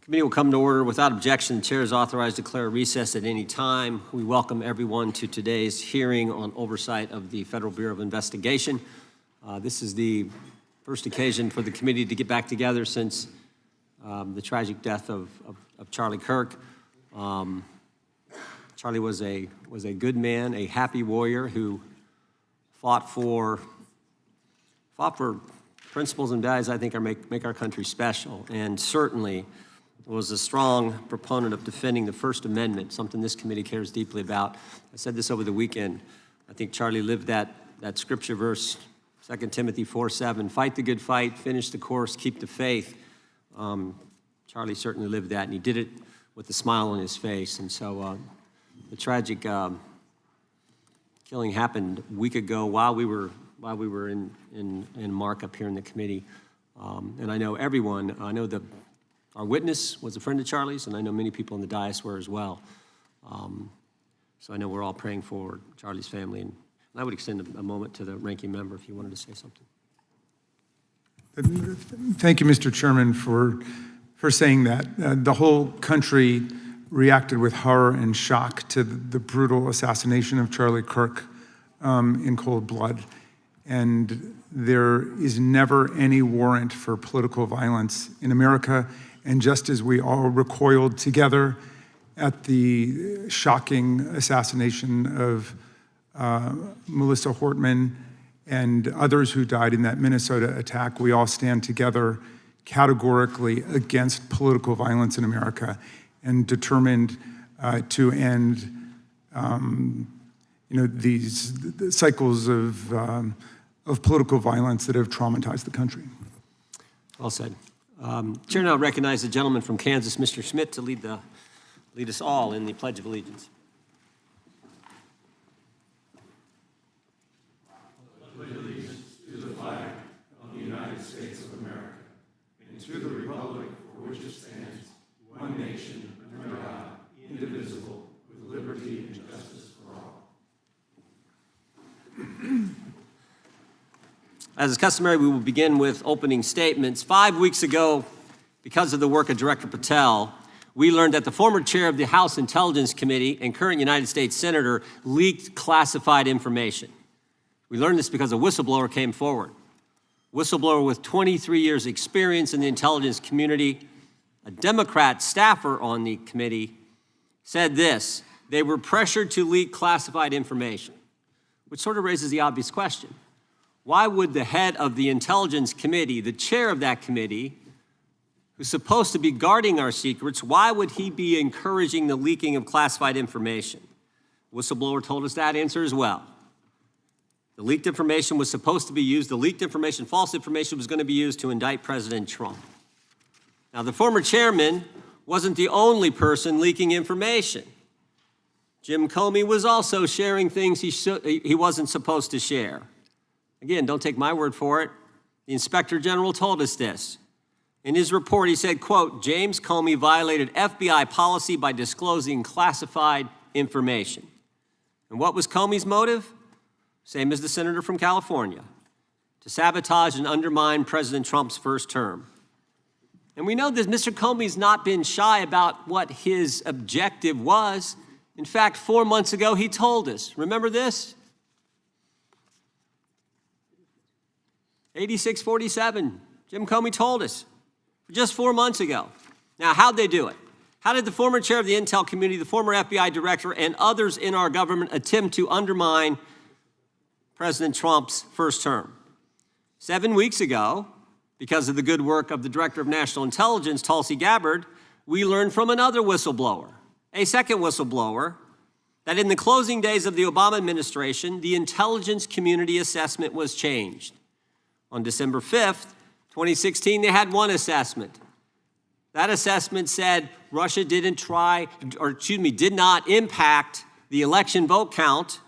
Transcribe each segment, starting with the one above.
Committee will come to order. Without objection, the chair is authorized to declare a recess at any time. We welcome everyone to today's hearing on oversight of the Federal Bureau of Investigation. This is the first occasion for the committee to get back together since the tragic death of Charlie Kirk. Charlie was a good man, a happy warrior who fought for principles and values I think make our country special, and certainly was a strong proponent of defending the First Amendment, something this committee cares deeply about. I said this over the weekend. I think Charlie lived that scripture verse, 2 Timothy 4:7, fight the good fight, finish the course, keep the faith. Charlie certainly lived that, and he did it with a smile on his face. And so the tragic killing happened a week ago while we were in markup here in the committee. And I know everyone, our witness was a friend of Charlie's, and I know many people in the dais were as well. So I know we're all praying for Charlie's family, and I would extend a moment to the ranking member if you wanted to say something. Thank you, Mr. Chairman, for saying that. The whole country reacted with horror and shock to the brutal assassination of Charlie Kirk in cold blood. And there is never any warrant for political violence in America. And just as we all recoiled together at the shocking assassination of Melissa Hortman and others who died in that Minnesota attack, we all stand together categorically against political violence in America and determined to end these cycles of political violence that have traumatized the country. Well said. Chair now recognizes the gentleman from Kansas, Mr. Schmidt, to lead us all in the Pledge of Allegiance. I pledge allegiance to the flag of the United States of America and to the republic for which it stands, one nation, under God, indivisible, with liberty and justice for all. As is customary, we will begin with opening statements. 5 weeks ago, because of the work of Director Patel, we learned that the former chair of the House Intelligence Committee and current United States Senator leaked classified information. We learned this because a whistleblower came forward. Whistleblower with 23 years experience in the intelligence community, a Democrat staffer on the committee, said this: they were pressured to leak classified information, which sort of raises the obvious question. Why would the head of the Intelligence Committee, the chair of that committee, who's supposed to be guarding our secrets, why would he be encouraging the leaking of classified information? Whistleblower told us that answer as well. The leaked information was supposed to be used, the leaked information, false information, was going to be used to indict President Trump. Now, the former chairman wasn't the only person leaking information. Jim Comey was also sharing things he wasn't supposed to share. Again, don't take my word for it. The Inspector General told us this. In his report, he said, quote, James Comey violated FBI policy by disclosing classified information. And what was Comey's motive? Same as the senator from California: to sabotage and undermine President Trump's first term. And we know that Mr. Comey's not been shy about what his objective was. In fact, 4 months ago, he told us. Remember this? 8647, Jim Comey told us just 4 months ago. Now, how'd they do it? How did the former chair of the Intel community, the former FBI director, and others in our government attempt to undermine President Trump's first term? 7 weeks ago, because of the good work of the Director of National Intelligence, Tulsi Gabbard, we learned from another whistleblower, a second whistleblower, that in the closing days of the Obama administration, the intelligence community assessment was changed. On December 5th, 2016, they had one assessment. That assessment said Russia did not impact the election vote count.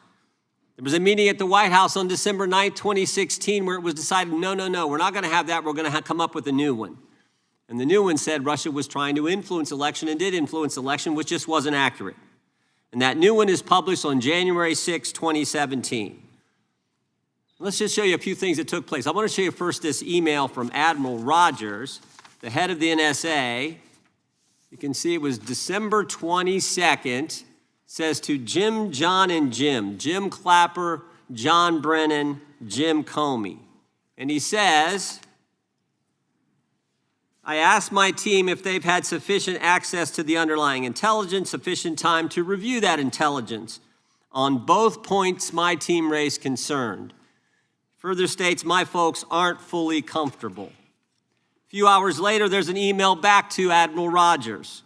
There was a meeting at the White House on December 9th, 2016, where it was decided, no, we're not going to have that. We're going to come up with a new one. And the new one said Russia was trying to influence election and did influence election, which just wasn't accurate. And that new one is published on January 6, 2017. Let's just show you a few things that took place. I want to show you first this email from Admiral Rogers, the head of the NSA, You can see it was December 22nd. It says to Jim, John, and Jim Clapper, John Brennan, Jim Comey. And he says, I asked my team if they've had sufficient access to the underlying intelligence, sufficient time to review that intelligence. On both points, my team raised concern. Further states, my folks aren't fully comfortable. A few hours later, there's an email back to Admiral Rogers.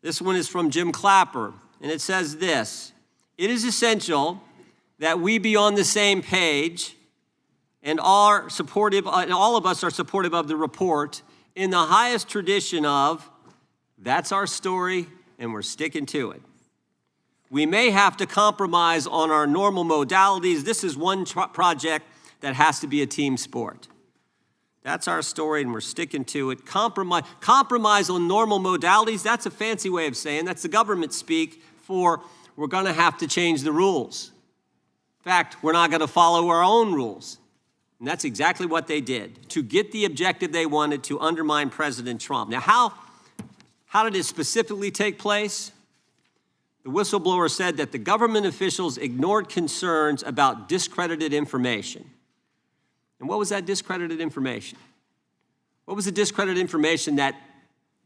This one is from Jim Clapper, and it says this: it is essential that we be on the same page and all of us are supportive of the report in the highest tradition of, that's our story and we're sticking to it. We may have to compromise on our normal modalities. This is one project that has to be a team sport. That's our story and we're sticking to it. Compromise on normal modalities, that's a fancy way of saying, that's the government speak for we're gonna have to change the rules. In fact, we're not gonna follow our own rules. And that's exactly what they did to get the objective they wanted, to undermine President Trump. Now, how did it specifically take place? The whistleblower said that the government officials ignored concerns about discredited information. And what was that discredited information? What was the discredited information that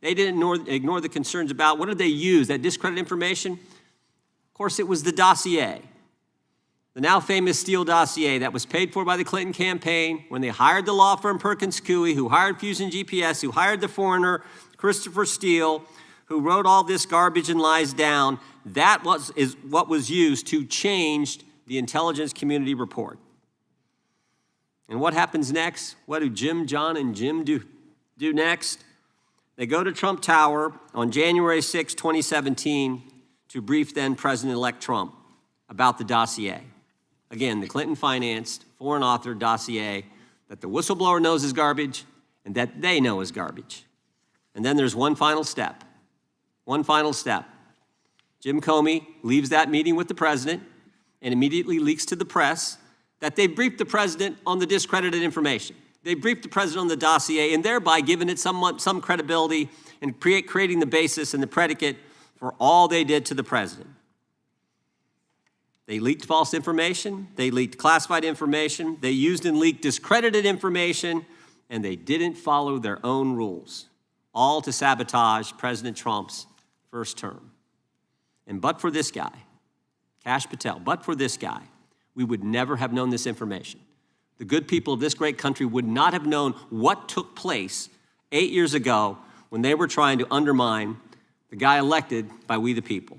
they didn't ignore the concerns about? What did they use, that discredited information? Of course, it was the dossier. The now famous Steele dossier that was paid for by the Clinton campaign when they hired the law firm Perkins Coie, who hired Fusion GPS, who hired the foreigner Christopher Steele, who wrote all this garbage and lies down. That is what was used to change the intelligence community report. And what happens next? What do Jim, John, and Jim do next? They go to Trump Tower on January 6, 2017, to brief then President-elect Trump about the dossier. Again, the Clinton-financed, foreign-authored dossier that the whistleblower knows is garbage and that they know is garbage. And then there's one final step. One final step. Jim Comey leaves that meeting with the president and immediately leaks to the press that they briefed the president on the discredited information. They briefed the president on the dossier and thereby giving it some credibility and creating the basis and the predicate for all they did to the president. They leaked false information, they leaked classified information, they used and leaked discredited information, and they didn't follow their own rules, all to sabotage President Trump's first term. And but for this guy, Kash Patel, but for this guy, we would never have known this information. The good people of this great country would not have known what took place 8 years ago when they were trying to undermine the guy elected by we the people.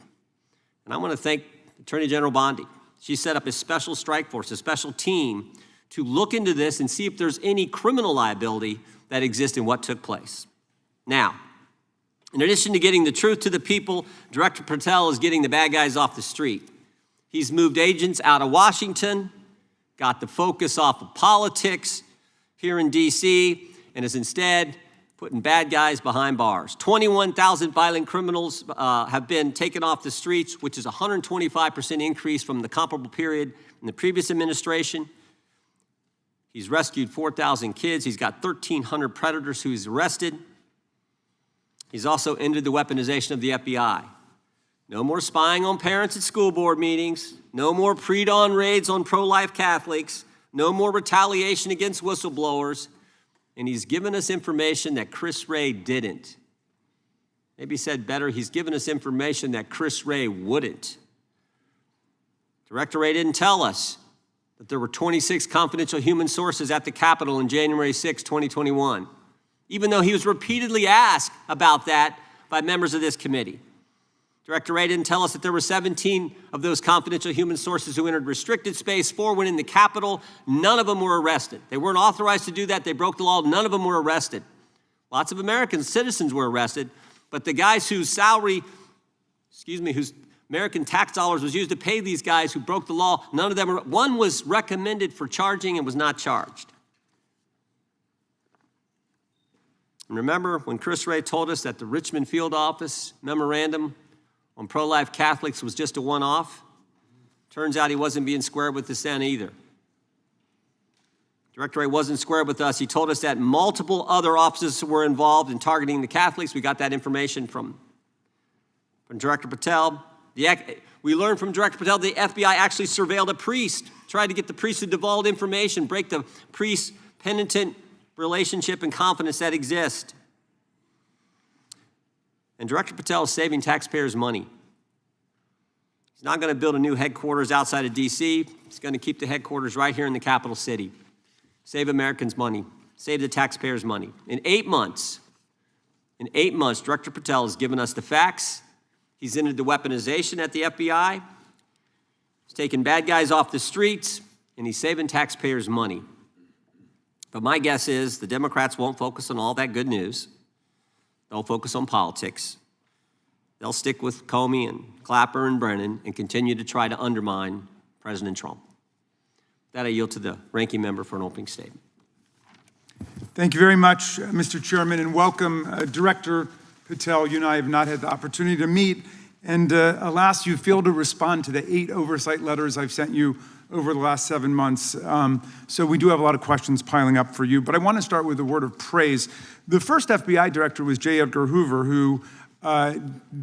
And I want to thank Attorney General Bondi. She set up a special strike force, a special team, to look into this and see if there's any criminal liability that exists in what took place. Now, in addition to getting the truth to the people, Director Patel is getting the bad guys off the street. He's moved agents out of Washington, got the focus off of politics here in D.C., and is instead putting bad guys behind bars. 21,000 violent criminals have been taken off the streets, which is a 125% increase from the comparable period in the previous administration. He's rescued 4,000 kids. He's got 1,300 predators who he's arrested. He's also ended the weaponization of the FBI. No more spying on parents at school board meetings. No more pre-dawn raids on pro-life Catholics. No more retaliation against whistleblowers. And he's given us information that Chris Wray didn't. Maybe said better, he's given us information that Chris Wray wouldn't. Director Wray didn't tell us that there were 26 confidential human sources at the Capitol on January 6, 2021, even though he was repeatedly asked about that by members of this committee. Director Wray didn't tell us that there were 17 of those confidential human sources who entered restricted space. 4 went in the Capitol. None of them were arrested. They weren't authorized to do that. They broke the law. None of them were arrested. Lots of American citizens were arrested, but the guys whose whose American tax dollars was used to pay these guys who broke the law, none of them were. One was recommended for charging and was not charged. And remember when Chris Wray told us that the Richmond field office memorandum on pro-life Catholics was just a one-off? Turns out he wasn't being square with the Senate either. Director Wray wasn't square with us. He told us that multiple other officers were involved in targeting the Catholics. We got that information from Director Patel. We learned from Director Patel the FBI actually surveilled a priest, tried to get the priest to divulge information, break the priest-penitent relationship and confidence that exists. And Director Patel is saving taxpayers' money. He's not going to build a new headquarters outside of D.C. He's going to keep the headquarters right here in the capital city. Save Americans money, save the taxpayers money. In 8 months, Director Patel has given us the facts. He's ended the weaponization at the FBI. He's taking bad guys off the streets, and he's saving taxpayers money. But my guess is the Democrats won't focus on all that good news. They'll focus on politics. They'll stick with Comey and Clapper and Brennan and continue to try to undermine President Trump. That I yield to the ranking member for an opening statement. Thank you very much, Mr. Chairman, and welcome, Director Patel. You and I have not had the opportunity to meet, and alas, you failed to respond to the 8 oversight letters I've sent you over the last 7 months. So we do have a lot of questions piling up for you, but I want to start with a word of praise. The first FBI director was J. Edgar Hoover, who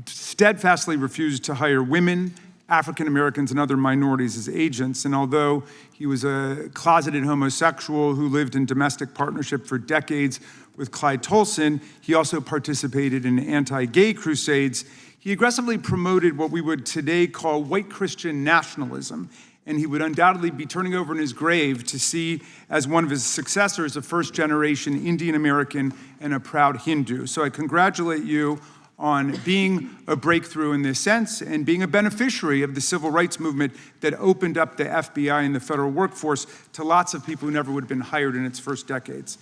steadfastly refused to hire women, African Americans, and other minorities as agents. And although he was a closeted homosexual who lived in domestic partnership for decades with Clyde Tolson, he also participated in anti-gay crusades. He aggressively promoted what we would today call white Christian nationalism, and he would undoubtedly be turning over in his grave to see as one of his successors a first-generation Indian American and a proud Hindu. So I congratulate you on being a breakthrough in this sense and being a beneficiary of the civil rights movement that opened up the FBI and the federal workforce to lots of people who never would have been hired in its first decades.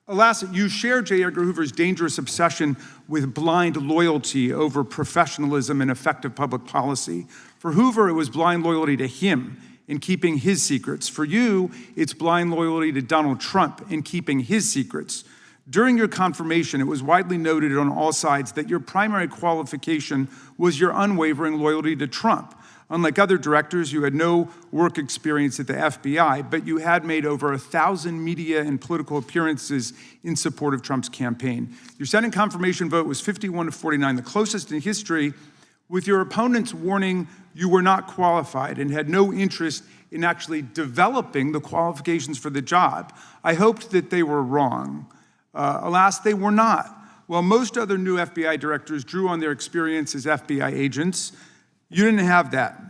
Alas, you share J. Edgar Hoover's dangerous obsession with blind loyalty over professionalism and effective public policy. For Hoover, it was blind loyalty to him in keeping his secrets. For you, it's blind loyalty to Donald Trump in keeping his secrets. During your confirmation, it was widely noted on all sides that your primary qualification was your unwavering loyalty to Trump. Unlike other directors, you had no work experience at the FBI, but you had made over 1,000 media and political appearances in support of Trump's campaign. Your Senate confirmation vote was 51-49, the closest in history, with your opponents warning you were not qualified and had no interest in actually developing the qualifications for the job. I hoped that they were wrong. Alas, they were not. While most other new FBI directors drew on their experience as FBI agents, you didn't have that.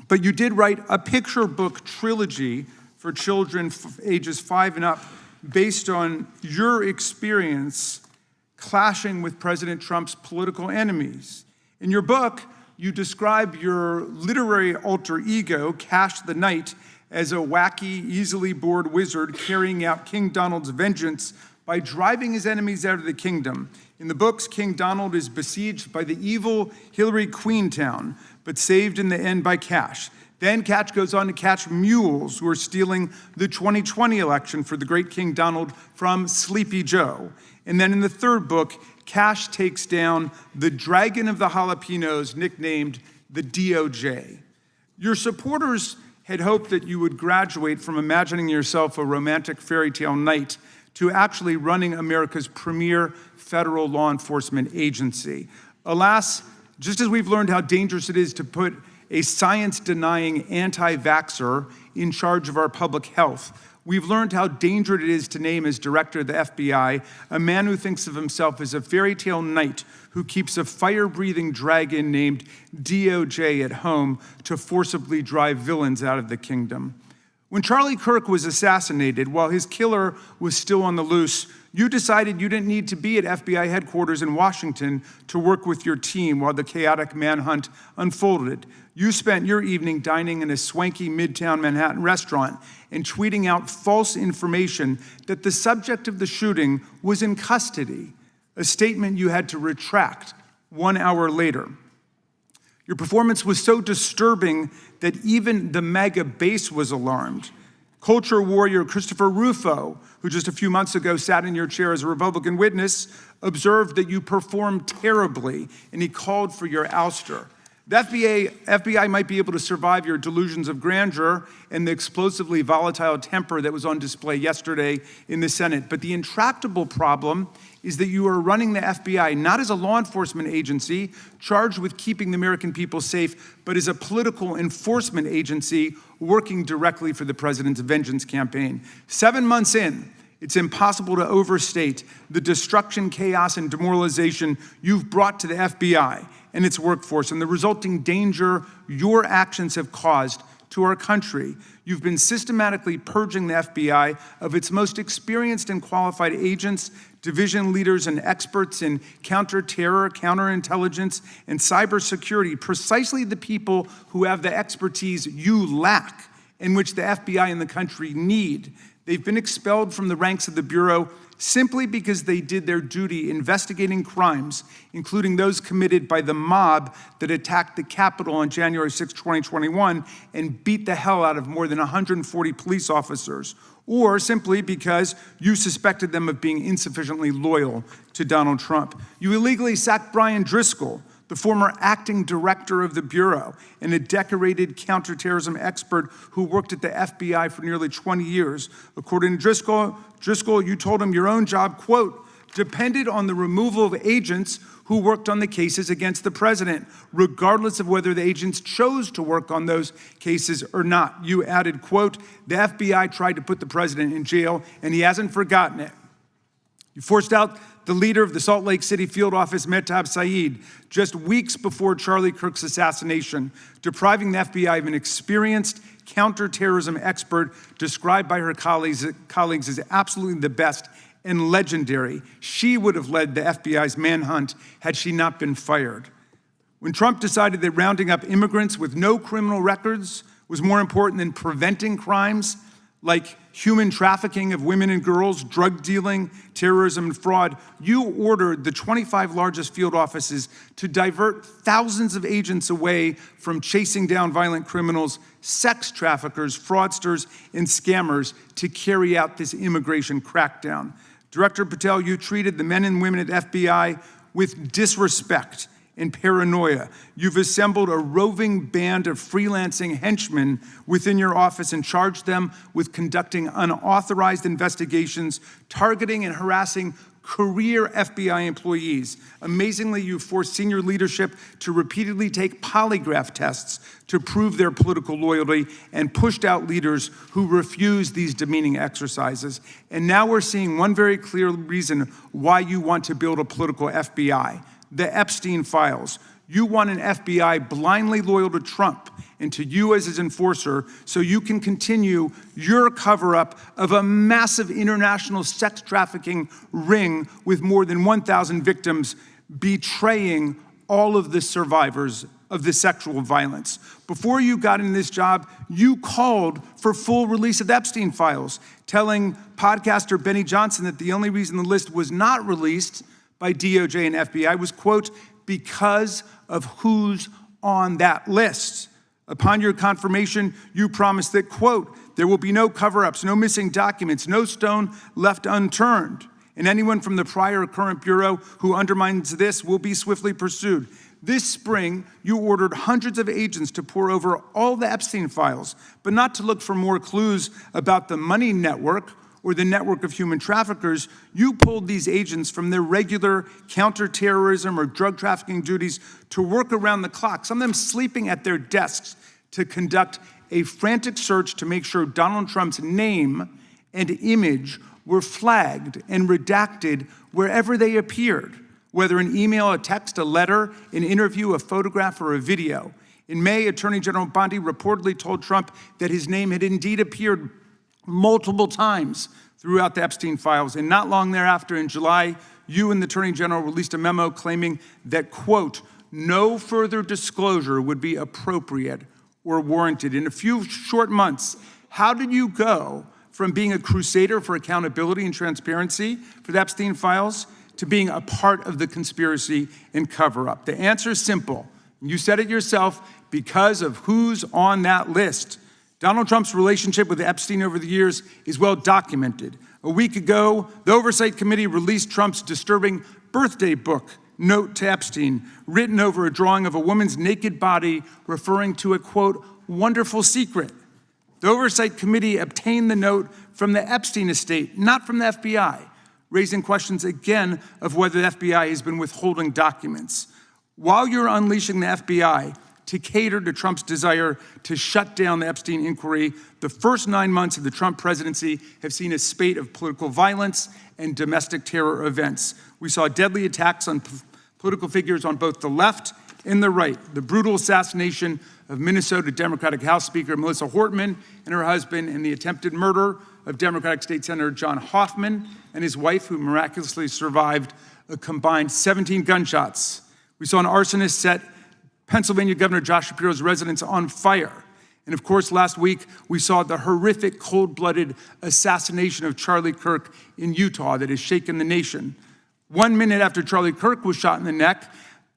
But you did write a picture book trilogy for children ages 5 and up based on your experience clashing with President Trump's political enemies. In your book, you describe your literary alter ego, Cash the Knight, as a wacky, easily bored wizard carrying out King Donald's vengeance by driving his enemies out of the kingdom. In the books, King Donald is besieged by the evil Hillary Queentown, but saved in the end by Cash. Then Cash goes on to catch mules who are stealing the 2020 election for the great King Donald from Sleepy Joe. And then in the third book, Cash takes down the dragon of the jalapenos, nicknamed the DOJ. Your supporters had hoped that you would graduate from imagining yourself a romantic fairy tale knight to actually running America's premier federal law enforcement agency. Alas, just as we've learned how dangerous it is to put a science-denying anti-vaxxer in charge of our public health, we've learned how dangerous it is to name as director of the FBI a man who thinks of himself as a fairy tale knight who keeps a fire-breathing dragon named DOJ at home to forcibly drive villains out of the kingdom. When Charlie Kirk was assassinated, while his killer was still on the loose, you decided you didn't need to be at FBI headquarters in Washington to work with your team while the chaotic manhunt unfolded. You spent your evening dining in a swanky Midtown Manhattan restaurant and tweeting out false information that the subject of the shooting was in custody, a statement you had to retract 1 hour later. Your performance was so disturbing that even the MAGA base was alarmed. Culture warrior Christopher Rufo, who just a few months ago sat in your chair as a Republican witness, observed that you performed terribly, and he called for your ouster. The FBI might be able to survive your delusions of grandeur and the explosively volatile temper that was on display yesterday in the Senate. But the intractable problem is that you are running the FBI not as a law enforcement agency charged with keeping the American people safe, but as a political enforcement agency working directly for the president's vengeance campaign. 7 months in, it's impossible to overstate the destruction, chaos, and demoralization you've brought to the FBI and its workforce and the resulting danger your actions have caused to our country. You've been systematically purging the FBI of its most experienced and qualified agents, division leaders, and experts in counterterror, counterintelligence, and cybersecurity, precisely the people who have the expertise you lack and which the FBI and the country need. They've been expelled from the ranks of the Bureau simply because they did their duty investigating crimes, including those committed by the mob that attacked the Capitol on January 6, 2021, and beat the hell out of more than 140 police officers, or simply because you suspected them of being insufficiently loyal to Donald Trump. You illegally sacked Brian Driscoll, the former acting director of the Bureau and a decorated counterterrorism expert who worked at the FBI for nearly 20 years. According to Driscoll, you told him your own job, quote, depended on the removal of agents who worked on the cases against the president, regardless of whether the agents chose to work on those cases or not. You added, quote, the FBI tried to put the president in jail and he hasn't forgotten it. You forced out the leader of the Salt Lake City field office, Mehtab Saeed, just weeks before Charlie Kirk's assassination, depriving the FBI of an experienced counterterrorism expert described by her colleagues as absolutely the best and legendary. She would have led the FBI's manhunt had she not been fired. When Trump decided that rounding up immigrants with no criminal records was more important than preventing crimes like human trafficking of women and girls, drug dealing, terrorism, and fraud, you ordered the 25 largest field offices to divert thousands of agents away from chasing down violent criminals, sex traffickers, fraudsters, and scammers to carry out this immigration crackdown. Director Patel, you treated the men and women at FBI with disrespect and paranoia. You've assembled a roving band of freelancing henchmen within your office and charged them with conducting unauthorized investigations, targeting and harassing career FBI employees. Amazingly, you forced senior leadership to repeatedly take polygraph tests to prove their political loyalty and pushed out leaders who refused these demeaning exercises. And now we're seeing one very clear reason why you want to build a political FBI. The Epstein files. You want an FBI blindly loyal to Trump and to you as his enforcer so you can continue your cover-up of a massive international sex trafficking ring with more than 1,000 victims, betraying all of the survivors of the sexual violence. Before you got in this job, you called for full release of the Epstein files, telling podcaster Benny Johnson that the only reason the list was not released by DOJ and FBI was, quote, because of who's on that list. Upon your confirmation, you promised that, quote, there will be no cover-ups, no missing documents, no stone left unturned. And anyone from the prior or current Bureau who undermines this will be swiftly pursued. This spring, you ordered hundreds of agents to pore over all the Epstein files, but not to look for more clues about the money network or the network of human traffickers. You pulled these agents from their regular counterterrorism or drug trafficking duties to work around the clock, some of them sleeping at their desks, to conduct a frantic search to make sure Donald Trump's name and image were flagged and redacted wherever they appeared, whether an email, a text, a letter, an interview, a photograph, or a video. In May, Attorney General Bondi reportedly told Trump that his name had indeed appeared multiple times throughout the Epstein files. And not long thereafter, in July, you and the Attorney General released a memo claiming that, quote, no further disclosure would be appropriate or warranted. In a few short months, how did you go from being a crusader for accountability and transparency for the Epstein files to being a part of the conspiracy and cover-up? The answer is simple. You said it yourself, because of who's on that list. Donald Trump's relationship with Epstein over the years is well documented. A week ago, the Oversight Committee released Trump's disturbing birthday book note to Epstein, written over a drawing of a woman's naked body, referring to a, quote, wonderful secret. The Oversight Committee obtained the note from the Epstein estate, not from the FBI, raising questions again of whether the FBI has been withholding documents. While you're unleashing the FBI to cater to Trump's desire to shut down the Epstein inquiry, the first 9 months of the Trump presidency have seen a spate of political violence and domestic terror events. We saw deadly attacks on political figures on both the left and the right. The brutal assassination of Minnesota Democratic House Speaker Melissa Hortman and her husband, and the attempted murder of Democratic State Senator John Hoffman and his wife, who miraculously survived a combined 17 gunshots. We saw an arsonist set Pennsylvania Governor Josh Shapiro's residence on fire. And of course, last week, we saw the horrific, cold-blooded assassination of Charlie Kirk in Utah that has shaken the nation. 1 minute after Charlie Kirk was shot in the neck,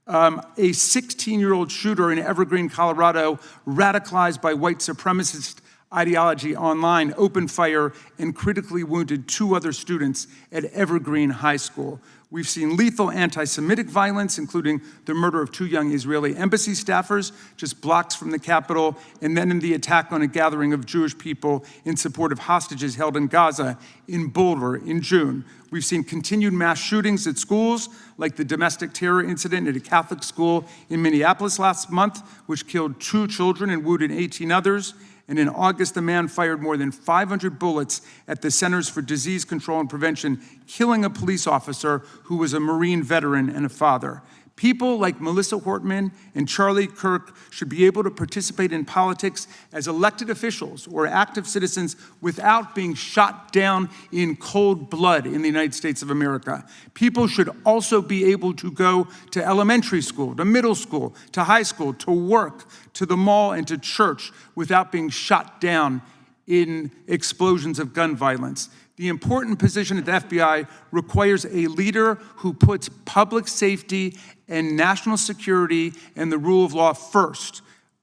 a 16-year-old shooter in Evergreen, Colorado, radicalized by white supremacist ideology online, opened fire and critically wounded 2 other students at Evergreen High School. We've seen lethal anti-Semitic violence, including the murder of 2 young Israeli embassy staffers just blocks from the Capitol, and then in the attack on a gathering of Jewish people in support of hostages held in Gaza in Boulder in June. We've seen continued mass shootings at schools, like the domestic terror incident at a Catholic school in Minneapolis last month, which killed 2 children and wounded 18 others. And in August, a man fired more than 500 bullets at the Centers for Disease Control and Prevention, killing a police officer who was a Marine veteran and a father. People like Melissa Hortman and Charlie Kirk should be able to participate in politics as elected officials or active citizens without being shot down in cold blood in the United States of America. People should also be able to go to elementary school, to middle school, to high school, to work, to the mall, and to church without being shot down in explosions of gun violence. The important position at the FBI requires a leader who puts public safety and national security and the rule of law first.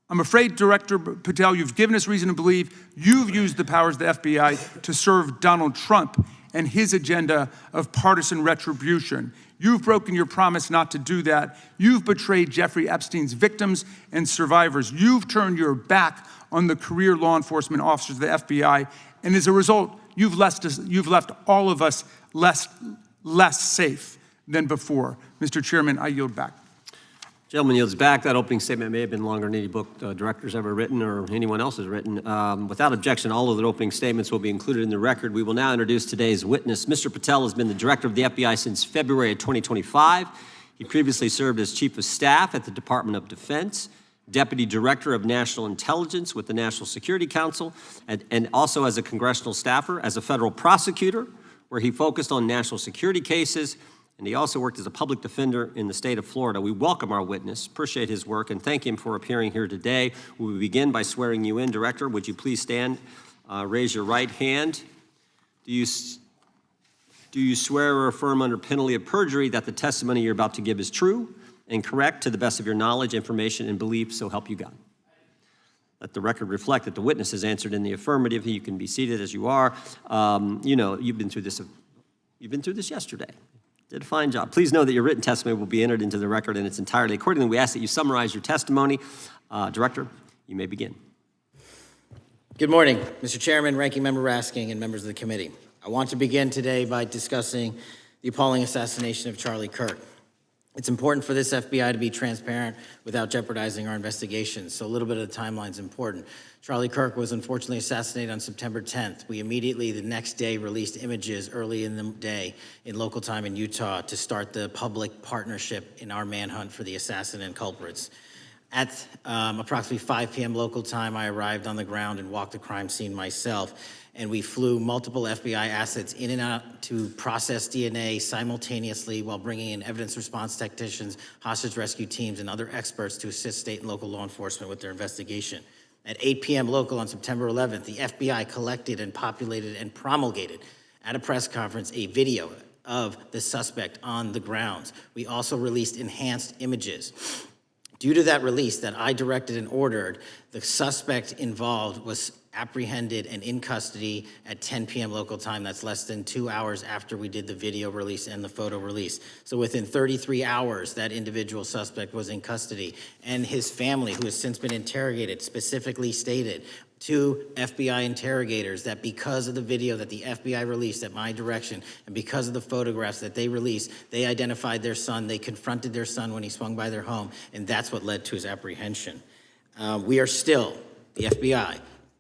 I'm afraid, Director Patel, you've given us reason to believe you've used the powers of the FBI to serve Donald Trump and his agenda of partisan retribution. You've broken your promise not to do that. You've betrayed Jeffrey Epstein's victims and survivors. You've turned your back on the career law enforcement officers of the FBI, and as a result, you've left all of us less safe than before. Mr. Chairman, I yield back. Gentleman yields back. That opening statement may have been longer than any book director's ever written or anyone else has written. Without objection, all of the opening statements will be included in the record. We will now introduce today's witness. Mr. Patel has been the director of the FBI since February of 2025. He previously served as chief of staff at the Department of Defense, deputy director of national intelligence with the National Security Council, and also as a congressional staffer, as a federal prosecutor, where he focused on national security cases, and he also worked as a public defender in the state of Florida. We welcome our witness, appreciate his work, and thank him for appearing here today. We will begin by swearing you in. Director, would you please stand, raise your right hand. Do you swear or affirm under penalty of perjury that the testimony you're about to give is true and correct to the best of your knowledge, information, and belief, so help you God? Let the record reflect that the witness has answered in the affirmative. You can be seated as you are. You know, you've been through this yesterday. Did a fine job. Please know that your written testimony will be entered into the record in its entirety. Accordingly, we ask that you summarize your testimony. Director, you may begin. Good morning, Mr. Chairman, Ranking Member Raskin, and members of the committee. I want to begin today by discussing the appalling assassination of Charlie Kirk. It's important for this FBI to be transparent without jeopardizing our investigations, so a little bit of the timeline is important. Charlie Kirk was unfortunately assassinated on September 10th. We immediately, the next day, released images early in the day in local time in Utah to start the public partnership in our manhunt for the assassin and culprits. At approximately 5 p.m. local time, I arrived on the ground and walked the crime scene myself, and we flew multiple FBI assets in and out to process DNA simultaneously while bringing in evidence response technicians, hostage rescue teams, and other experts to assist state and local law enforcement with their investigation. At 8 p.m. local on September 11th, the FBI collected and populated and promulgated at a press conference a video of the suspect on the grounds. We also released enhanced images Due to that release that I directed and ordered, the suspect involved was apprehended and in custody at 10 p.m. local time. That's less than 2 hours after we did the video release and the photo release. So within 33 hours, that individual suspect was in custody. And his family, who has since been interrogated, specifically stated to FBI interrogators that because of the video that the FBI released at my direction and because of the photographs that they released, they identified their son, they confronted their son when he swung by their home, and that's what led to his apprehension. We are still, the FBI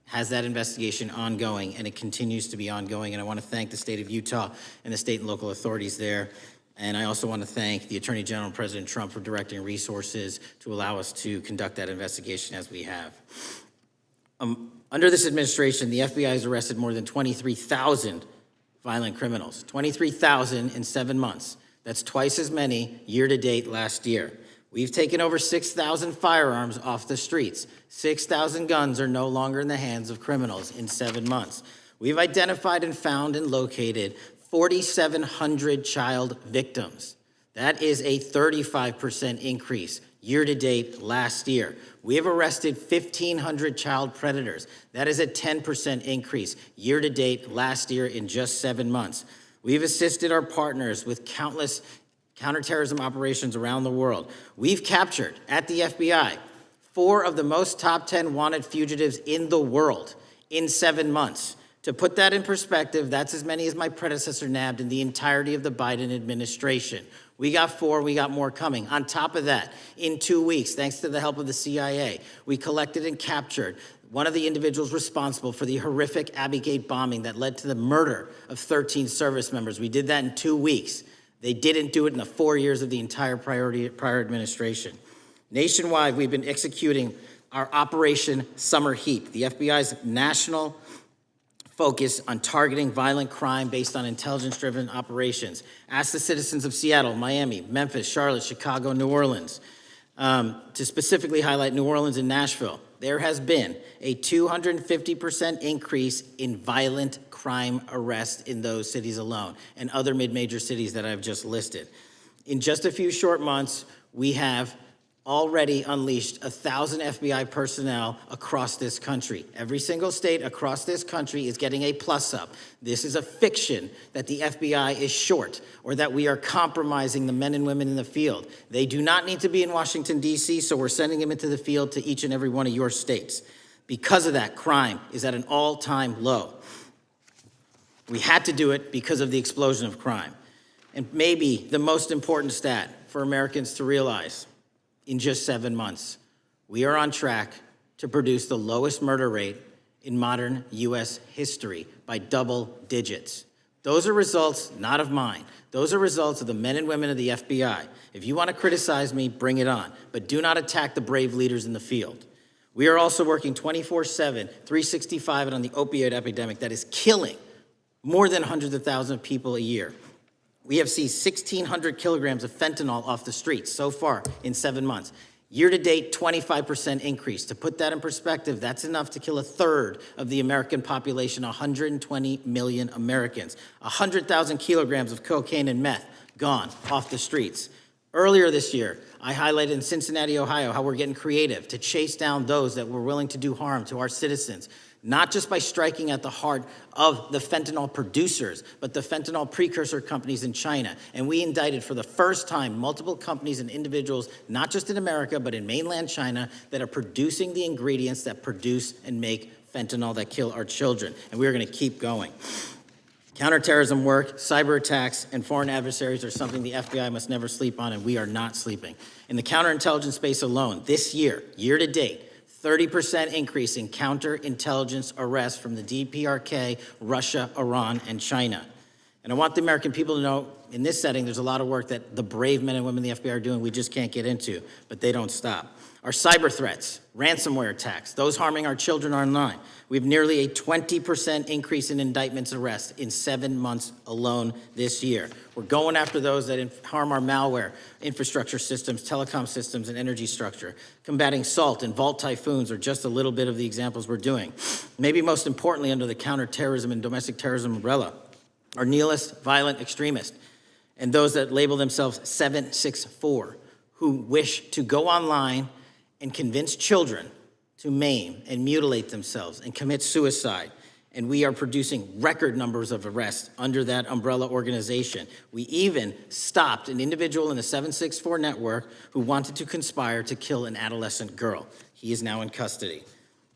has that investigation ongoing, and it continues to be ongoing, and I want to thank the state of Utah and the state and local authorities there. And I also want to thank the Attorney General and President Trump for directing resources to allow us to conduct that investigation as we have. Under this administration, the FBI has arrested more than 23,000 violent criminals. 23,000 in 7 months. That's twice as many year-to-date last year. We've taken over 6,000 firearms off the streets. 6,000 guns are no longer in the hands of criminals in 7 months. We've identified and found and located 4,700 child victims. That is a 35% increase year-to-date last year. We have arrested 1,500 child predators. That is a 10% increase year-to-date last year in just 7 months. We've assisted our partners with countless counterterrorism operations around the world. We've captured, at the FBI, 4 of the most top 10 wanted fugitives in the world in 7 months. To put that in perspective, that's as many as my predecessor nabbed in the entirety of the Biden administration. We got 4, we got more coming. On top of that, in 2 weeks, thanks to the help of the CIA, we collected and captured one of the individuals responsible for the horrific Abbey Gate bombing that led to the murder of 13 service members. We did that in 2 weeks. They didn't do it in the 4 years of the entire prior administration. Nationwide, we've been executing our Operation Summer Heat, the FBI's national focus on targeting violent crime based on intelligence-driven operations. Ask the citizens of Seattle, Miami, Memphis, Charlotte, Chicago, New Orleans, to specifically highlight New Orleans and Nashville. There has been a 250% increase in violent crime arrests in those cities alone and other mid-major cities that I've just listed. In just a few short months, we have already unleashed 1,000 FBI personnel across this country. Every single state across this country is getting a plus up. This is a fiction that the FBI is short or that we are compromising the men and women in the field. They do not need to be in Washington, D.C., so we're sending them into the field to each and every one of your states. Because of that, crime is at an all-time low. We had to do it because of the explosion of crime. And maybe the most important stat for Americans to realize, in just 7 months, we are on track to produce the lowest murder rate in modern U.S. history by double digits. Those are results not of mine. Those are results of the men and women of the FBI. If you want to criticize me, bring it on, but do not attack the brave leaders in the field. We are also working 24/7, 365 on the opioid epidemic that is killing more than hundreds of thousands of people a year. We have seized 1,600 kilograms of fentanyl off the streets so far in 7 months. Year-to-date, 25% increase. To put that in perspective, that's enough to kill a third of the American population, 120 million Americans. 100,000 kilograms of cocaine and meth gone off the streets. Earlier this year, I highlighted in Cincinnati, Ohio, how we're getting creative to chase down those that were willing to do harm to our citizens, not just by striking at the heart of the fentanyl producers, but the fentanyl precursor companies in China. And we indicted for the first time multiple companies and individuals, not just in America, but in mainland China, that are producing the ingredients that produce and make fentanyl that kill our children. And we're gonna keep going. Counterterrorism work, cyber attacks, and foreign adversaries are something the FBI must never sleep on, and we are not sleeping. In the counterintelligence space alone, this year, year-to-date, 30% increase in counterintelligence arrests from the DPRK, Russia, Iran, and China. And I want the American people to know, in this setting, there's a lot of work that the brave men and women in the FBI are doing we just can't get into, but they don't stop. Our cyber threats, ransomware attacks, those harming our children online. We have nearly a 20% increase in indictments arrests in 7 months alone this year. We're going after those that harm our malware, infrastructure systems, telecom systems, and energy structure. Combating SALT and Vault typhoons are just a little bit of the examples we're doing. Maybe most importantly, under the counterterrorism and domestic terrorism umbrella, our nihilist, violent extremists, and those that label themselves 764, who wish to go online and convince children to maim and mutilate themselves and commit suicide. And we are producing record numbers of arrests under that umbrella organization. We even stopped an individual in the 764 network who wanted to conspire to kill an adolescent girl. He is now in custody.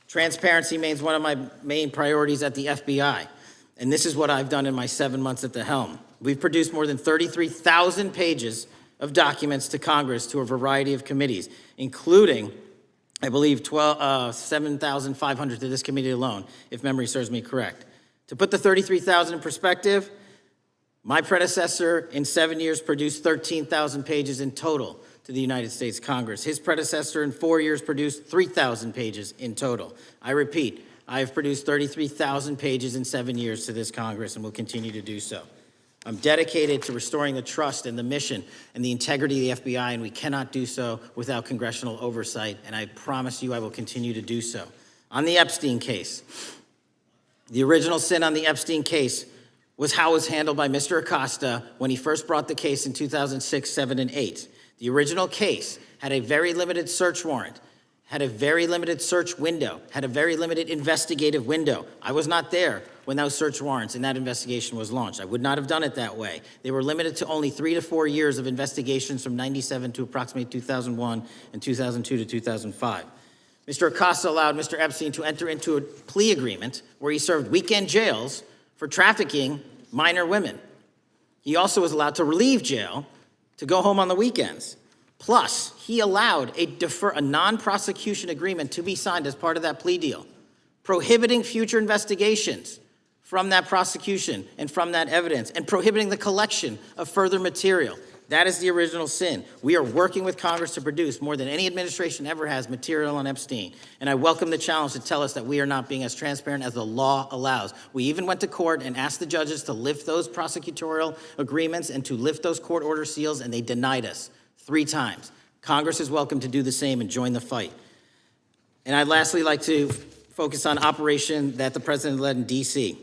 Transparency remains one of my main priorities at the FBI. And this is what I've done in my 7 months at the helm. We've produced more than 33,000 pages of documents to Congress to a variety of committees, including, I believe, 7,500 to this committee alone, if memory serves me correct. To put the 33,000 in perspective, my predecessor in 7 years produced 13,000 pages in total to the United States Congress. His predecessor in 4 years produced 3,000 pages in total. I repeat, I have produced 33,000 pages in 7 years to this Congress and will continue to do so. I'm dedicated to restoring the trust and the mission and the integrity of the FBI, and we cannot do so without congressional oversight, and I promise you I will continue to do so. On the Epstein case, the original sin on the Epstein case was how it was handled by Mr. Acosta when he first brought the case in 2006, 7, and 8. The original case had a very limited search warrant, had a very limited search window, had a very limited investigative window. I was not there when those search warrants and that investigation was launched. I would not have done it that way. They were limited to only 3 to 4 years of investigations from 97 to approximately 2001 and 2002 to 2005. Mr. Acosta allowed Mr. Epstein to enter into a plea agreement where he served weekend jails for trafficking minor women. He also was allowed to relieve jail to go home on the weekends. Plus, he allowed a non-prosecution agreement to be signed as part of that plea deal, prohibiting future investigations from that prosecution and from that evidence, and prohibiting the collection of further material. That is the original sin. We are working with Congress to produce more than any administration ever has material on Epstein. And I welcome the challenge to tell us that we are not being as transparent as the law allows. We even went to court and asked the judges to lift those prosecutorial agreements and to lift those court order seals, and they denied us 3 times. Congress is welcome to do the same and join the fight. And I'd lastly like to focus on operation that the president led in D.C.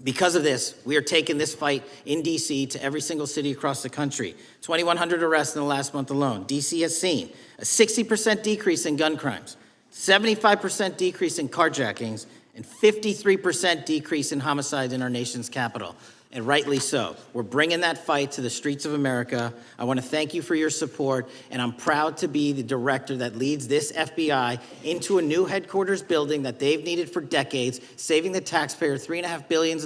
Because of this, we are taking this fight in D.C. to every single city across the country. 2,100 arrests in the last month alone. D.C. has seen a 60% decrease in gun crimes, 75% decrease in carjackings, and 53% decrease in homicides in our nation's capital. And rightly so. We're bringing that fight to the streets of America. I want to thank you for your support, and I'm proud to be the director that leads this FBI into a new headquarters building that they've needed for decades, saving the taxpayer $3.5 billion,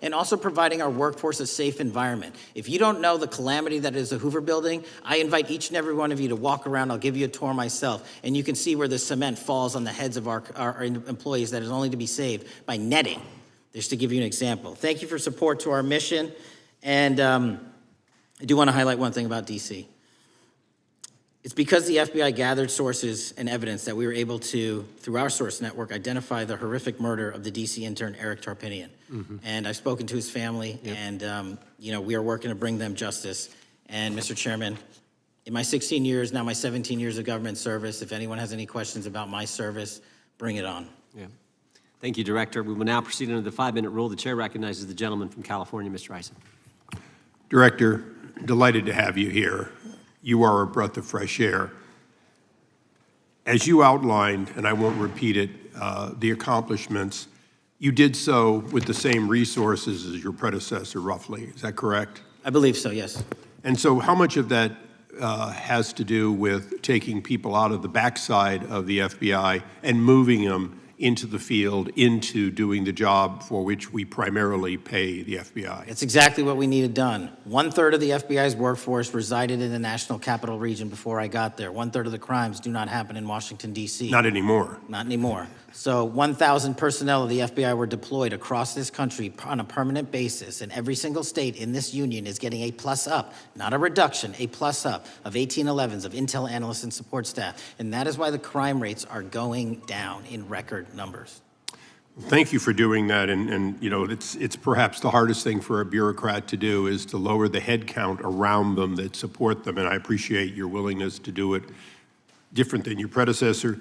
and also providing our workforce a safe environment. If you don't know the calamity that is the Hoover Building, I invite each and every one of you to walk around. I'll give you a tour myself, and you can see where the cement falls on the heads of our employees that is only to be saved by netting. Just to give you an example. Thank you for support to our mission. And I do want to highlight one thing about D.C. It's because the FBI gathered sources and evidence that we were able to, through our source network, identify the horrific murder of the D.C. intern Eric Tarpinian. And I've spoken to his family, and we are working to bring them justice. And Mr. Chairman, in my 16 years, now my 17 years of government service, if anyone has any questions about my service, bring it on. Yeah. Thank you, Director. We will now proceed under the 5-minute rule. The chair recognizes the gentleman from California, Mr. Ison. Director, delighted to have you here. You are a breath of fresh air. As you outlined, and I won't repeat it, the accomplishments, you did so with the same resources as your predecessor, roughly. Is that correct? I believe so, yes. And so how much of that has to do with taking people out of the backside of the FBI and moving them into the field, into doing the job for which we primarily pay the FBI? It's exactly what we needed done. 1/3 of the FBI's workforce resided in the National Capital Region before I got there. 1/3 of the crimes do not happen in Washington, D.C. Not anymore. Not anymore. So 1,000 personnel of the FBI were deployed across this country on a permanent basis, and every single state in this union is getting a plus up, not a reduction, a plus up of 1811s of intel analysts and support staff. And that is why the crime rates are going down in record numbers. Thank you for doing that, and it's perhaps the hardest thing for a bureaucrat to do is to lower the head count around them that support them, and I appreciate your willingness to do it different than your predecessor.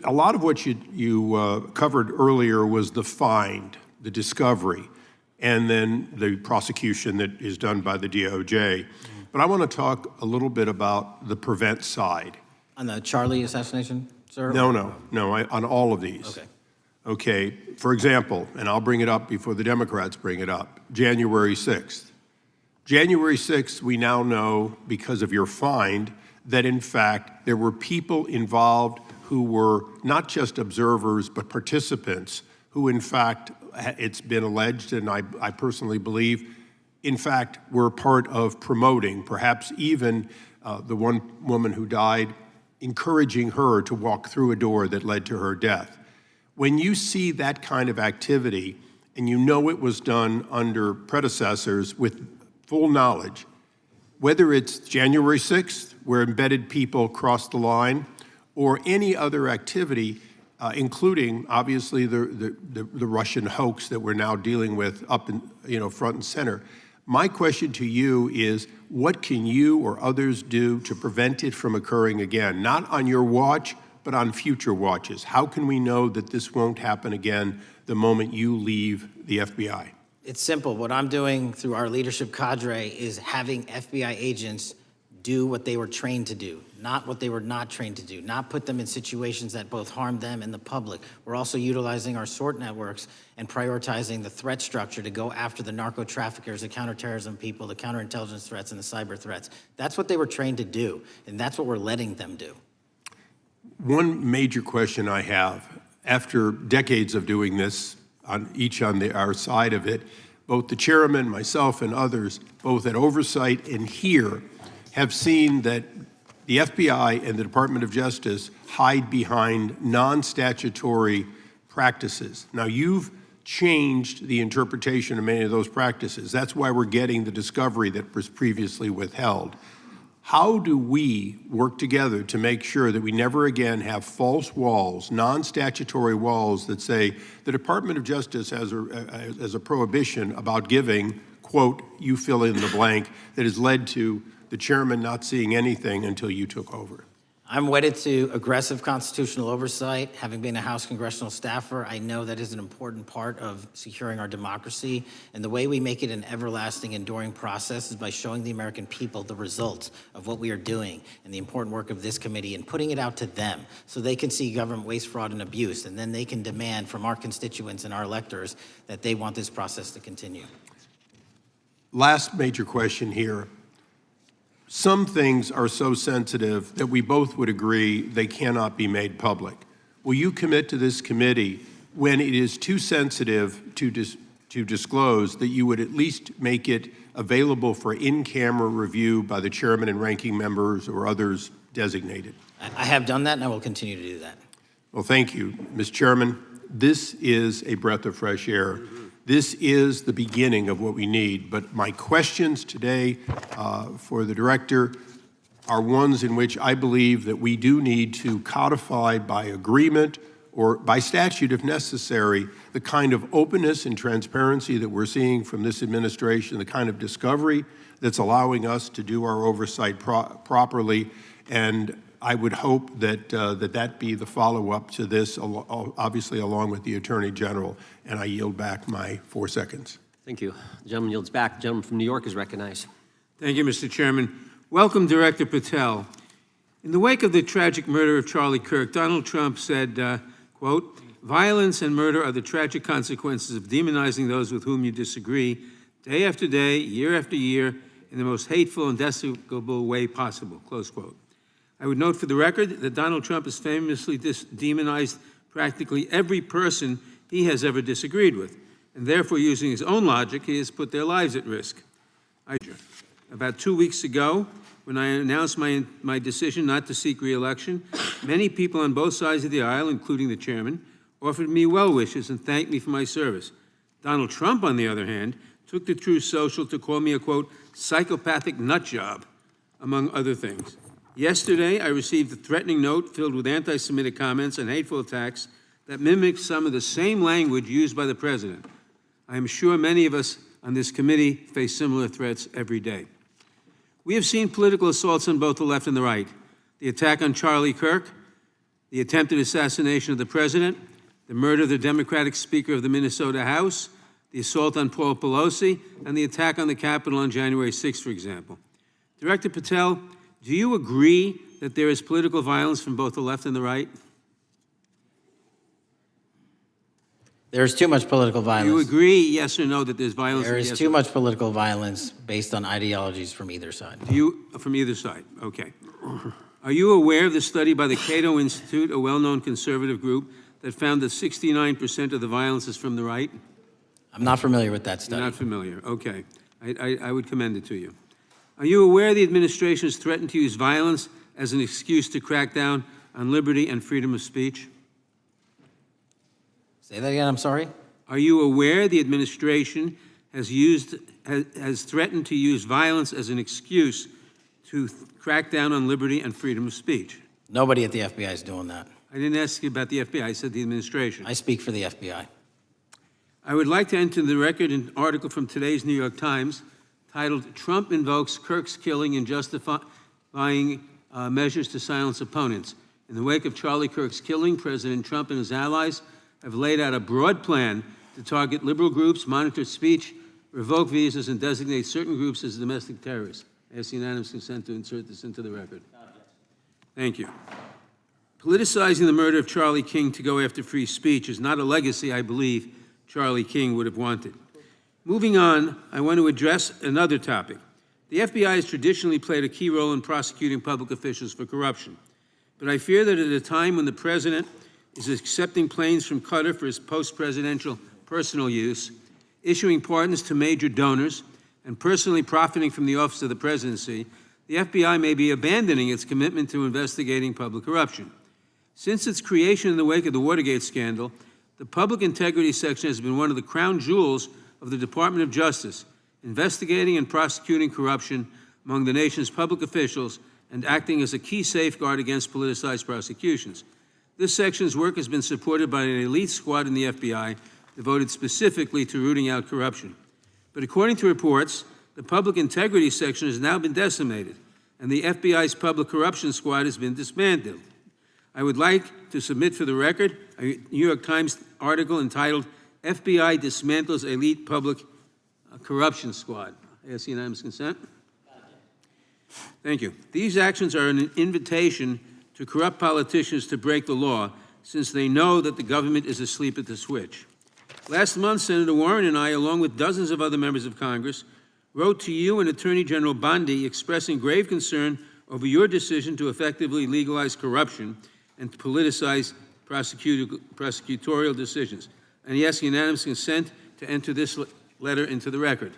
A lot of what you covered earlier was the find, the discovery, and then the prosecution that is done by the DOJ. But I want to talk a little bit about the prevent side. On the Charlie assassination, sir? No, on all of these. Okay. Okay, for example, and I'll bring it up before the Democrats bring it up, January 6th. January 6th, we now know, because of your find, that in fact there were people involved who were not just observers but participants who in fact, it's been alleged, and I personally believe, in fact, were part of promoting, perhaps even the one woman who died, encouraging her to walk through a door that led to her death. When you see that kind of activity, and you know it was done under predecessors with full knowledge, whether it's January 6th, where embedded people crossed the line, or any other activity, including obviously the Russian hoax that we're now dealing with up in, front and center. My question to you is, what can you or others do to prevent it from occurring again? Not on your watch, but on future watches. How can we know that this won't happen again the moment you leave the FBI? It's simple. What I'm doing through our leadership cadre is having FBI agents do what they were trained to do, not what they were not trained to do, not put them in situations that both harm them and the public. We're also utilizing our SORT networks and prioritizing the threat structure to go after the narco traffickers, the counterterrorism people, the counterintelligence threats, and the cyber threats. That's what they were trained to do, and that's what we're letting them do. One major question I have, after decades of doing this, on our side of it, both the chairman, myself, and others, both at Oversight and here, have seen that the FBI and the Department of Justice hide behind non-statutory practices. Now, you've changed the interpretation of many of those practices. That's why we're getting the discovery that was previously withheld. How do we work together to make sure that we never again have false walls, non-statutory walls that say the Department of Justice has a prohibition about giving, quote, you fill in the blank, that has led to the chairman not seeing anything until you took over? I'm wedded to aggressive constitutional oversight. Having been a House congressional staffer, I know that is an important part of securing our democracy. And the way we make it an everlasting, enduring process is by showing the American people the results of what we are doing and the important work of this committee and putting it out to them so they can see government waste, fraud, and abuse. And then they can demand from our constituents and our electors that they want this process to continue. Last major question here. Some things are so sensitive that we both would agree they cannot be made public. Will you commit to this committee, when it is too sensitive to disclose, that you would at least make it available for in-camera review by the chairman and ranking members or others designated? I have done that, and I will continue to do that. Well, thank you, Mr. Chairman. This is a breath of fresh air. This is the beginning of what we need. But my questions today for the director are ones in which I believe that we do need to codify by agreement or by statute if necessary, the kind of openness and transparency that we're seeing from this administration, the kind of discovery that's allowing us to do our oversight properly. And I would hope that that be the follow-up to this, obviously along with the Attorney General. And I yield back my 4 seconds. Thank you. The gentleman yields back. The gentleman from New York is recognized. Thank you, Mr. Chairman. Welcome, Director Patel. In the wake of the tragic murder of Charlie Kirk, Donald Trump said, quote, "Violence and murder are the tragic consequences of demonizing those with whom you disagree, day after day, year after year, in the most hateful and despicable way possible," close quote. I would note for the record that Donald Trump has famously demonized practically every person he has ever disagreed with, and therefore, using his own logic, he has put their lives at risk. About 2 weeks ago, when I announced my decision not to seek re-election, many people on both sides of the aisle, including the chairman, offered me well wishes and thanked me for my service. Donald Trump, on the other hand, took to Truth Social to call me a, quote, psychopathic nut job, among other things. Yesterday, I received a threatening note filled with anti-Semitic comments and hateful attacks that mimicked some of the same language used by the president. I am sure many of us on this committee face similar threats every day. We have seen political assaults on both the left and the right. The attack on Charlie Kirk, the attempted assassination of the president, the murder of the Democratic Speaker of the Minnesota House, the assault on Paul Pelosi, and the attack on the Capitol on January 6th, for example. Director Patel, do you agree that there is political violence from both the left and the right? There is too much political Do you violence. agree, yes or no, that there's violence? There is yes too or- much political violence based on ideologies from either side. Do you, from either side, okay. Are you aware of the study by the Cato Institute, a well-known conservative group, that found that 69% of the violence is from the right? I'm not familiar with that You're study. not familiar, okay. I would commend it to you. Are you aware the administration has threatened to use violence as an excuse to crack down on liberty and freedom of speech? Say that again, I'm sorry? Are you aware the administration has threatened to use violence as an excuse to crack down on liberty and freedom of speech? Nobody at the FBI is doing that. I didn't ask you about the FBI, I said the administration. I speak for the FBI. I would like to enter the record an article from today's New York Times titled, "Trump Invokes Kirk's Killing and Justifying Measures to Silence Opponents." In the wake of Charlie Kirk's killing, President Trump and his allies have laid out a broad plan to target liberal groups, monitor speech, revoke visas, and designate certain groups as domestic terrorists. I ask unanimous consent to insert this into the record. Thank you. Politicizing the murder of Charlie King to go after free speech is not a legacy I believe Charlie King would have wanted. Moving on, I want to address another topic. The FBI has traditionally played a key role in prosecuting public officials for corruption. But I fear that at a time when the president is accepting planes from Qatar for his post-presidential personal use, issuing pardons to major donors, and personally profiting from the office of the presidency, the FBI may be abandoning its commitment to investigating public corruption. Since its creation in the wake of the Watergate scandal, the Public Integrity Section has been one of the crown jewels of the Department of Justice, investigating and prosecuting corruption among the nation's public officials and acting as a key safeguard against politicized prosecutions. This section's work has been supported by an elite squad in the FBI devoted specifically to rooting out corruption. But according to reports, the Public Integrity Section has now been decimated, and the FBI's Public Corruption Squad has been dismantled. I would like to submit for the record a New York Times article entitled, "FBI Dismantles Elite Public Corruption Squad." I ask unanimous consent. Thank you. These actions are an invitation to corrupt politicians to break the law, since they know that the government is asleep at the switch. Last month, Senator Warren and I, along with dozens of other members of Congress, wrote to you and Attorney General Bondi expressing grave concern over your decision to effectively legalize corruption and to politicize prosecutorial decisions. And he asks unanimous consent to enter this letter into the record.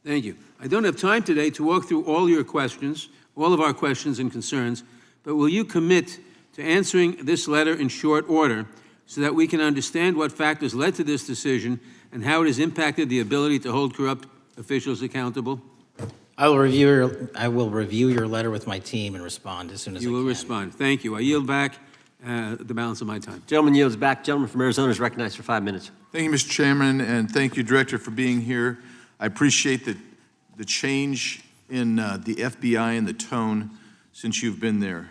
Thank you. I don't have time today to walk through all your questions, all of our questions and concerns, but will you commit to answering this letter in short order so that we can understand what factors led to this decision and how it has impacted the ability to hold corrupt officials accountable? I will review your letter with my team and respond as soon as I can. You will respond. Thank you. I yield back the balance of my time. Gentleman yields back. Gentleman from Arizona is recognized for 5 minutes. Thank you, Mr. Chairman, and thank you, Director, for being here. I appreciate the change in the FBI and the tone since you've been there.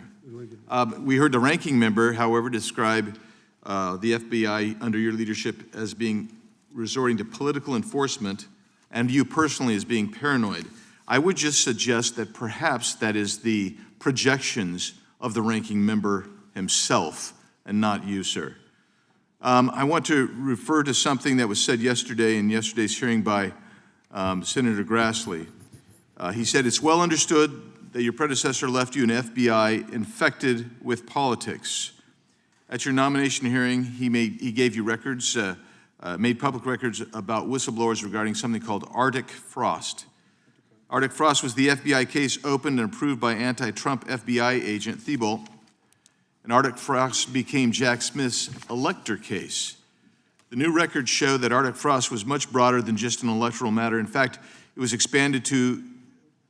We heard the ranking member, however, describe the FBI under your leadership as being resorting to political enforcement and you personally as being paranoid. I would just suggest that perhaps that is the projections of the ranking member himself and not you, sir. I want to refer to something that was said yesterday in yesterday's hearing by Senator Grassley. He said, "It's well understood that your predecessor left you an FBI infected with politics." At your nomination hearing, he gave you records, made public records about whistleblowers regarding something called Arctic Frost. Arctic Frost was the FBI case opened and approved by anti-Trump FBI agent Thibault, and Arctic Frost became Jack Smith's elector case. The new records show that Arctic Frost was much broader than just an electoral matter. In fact, it was expanded to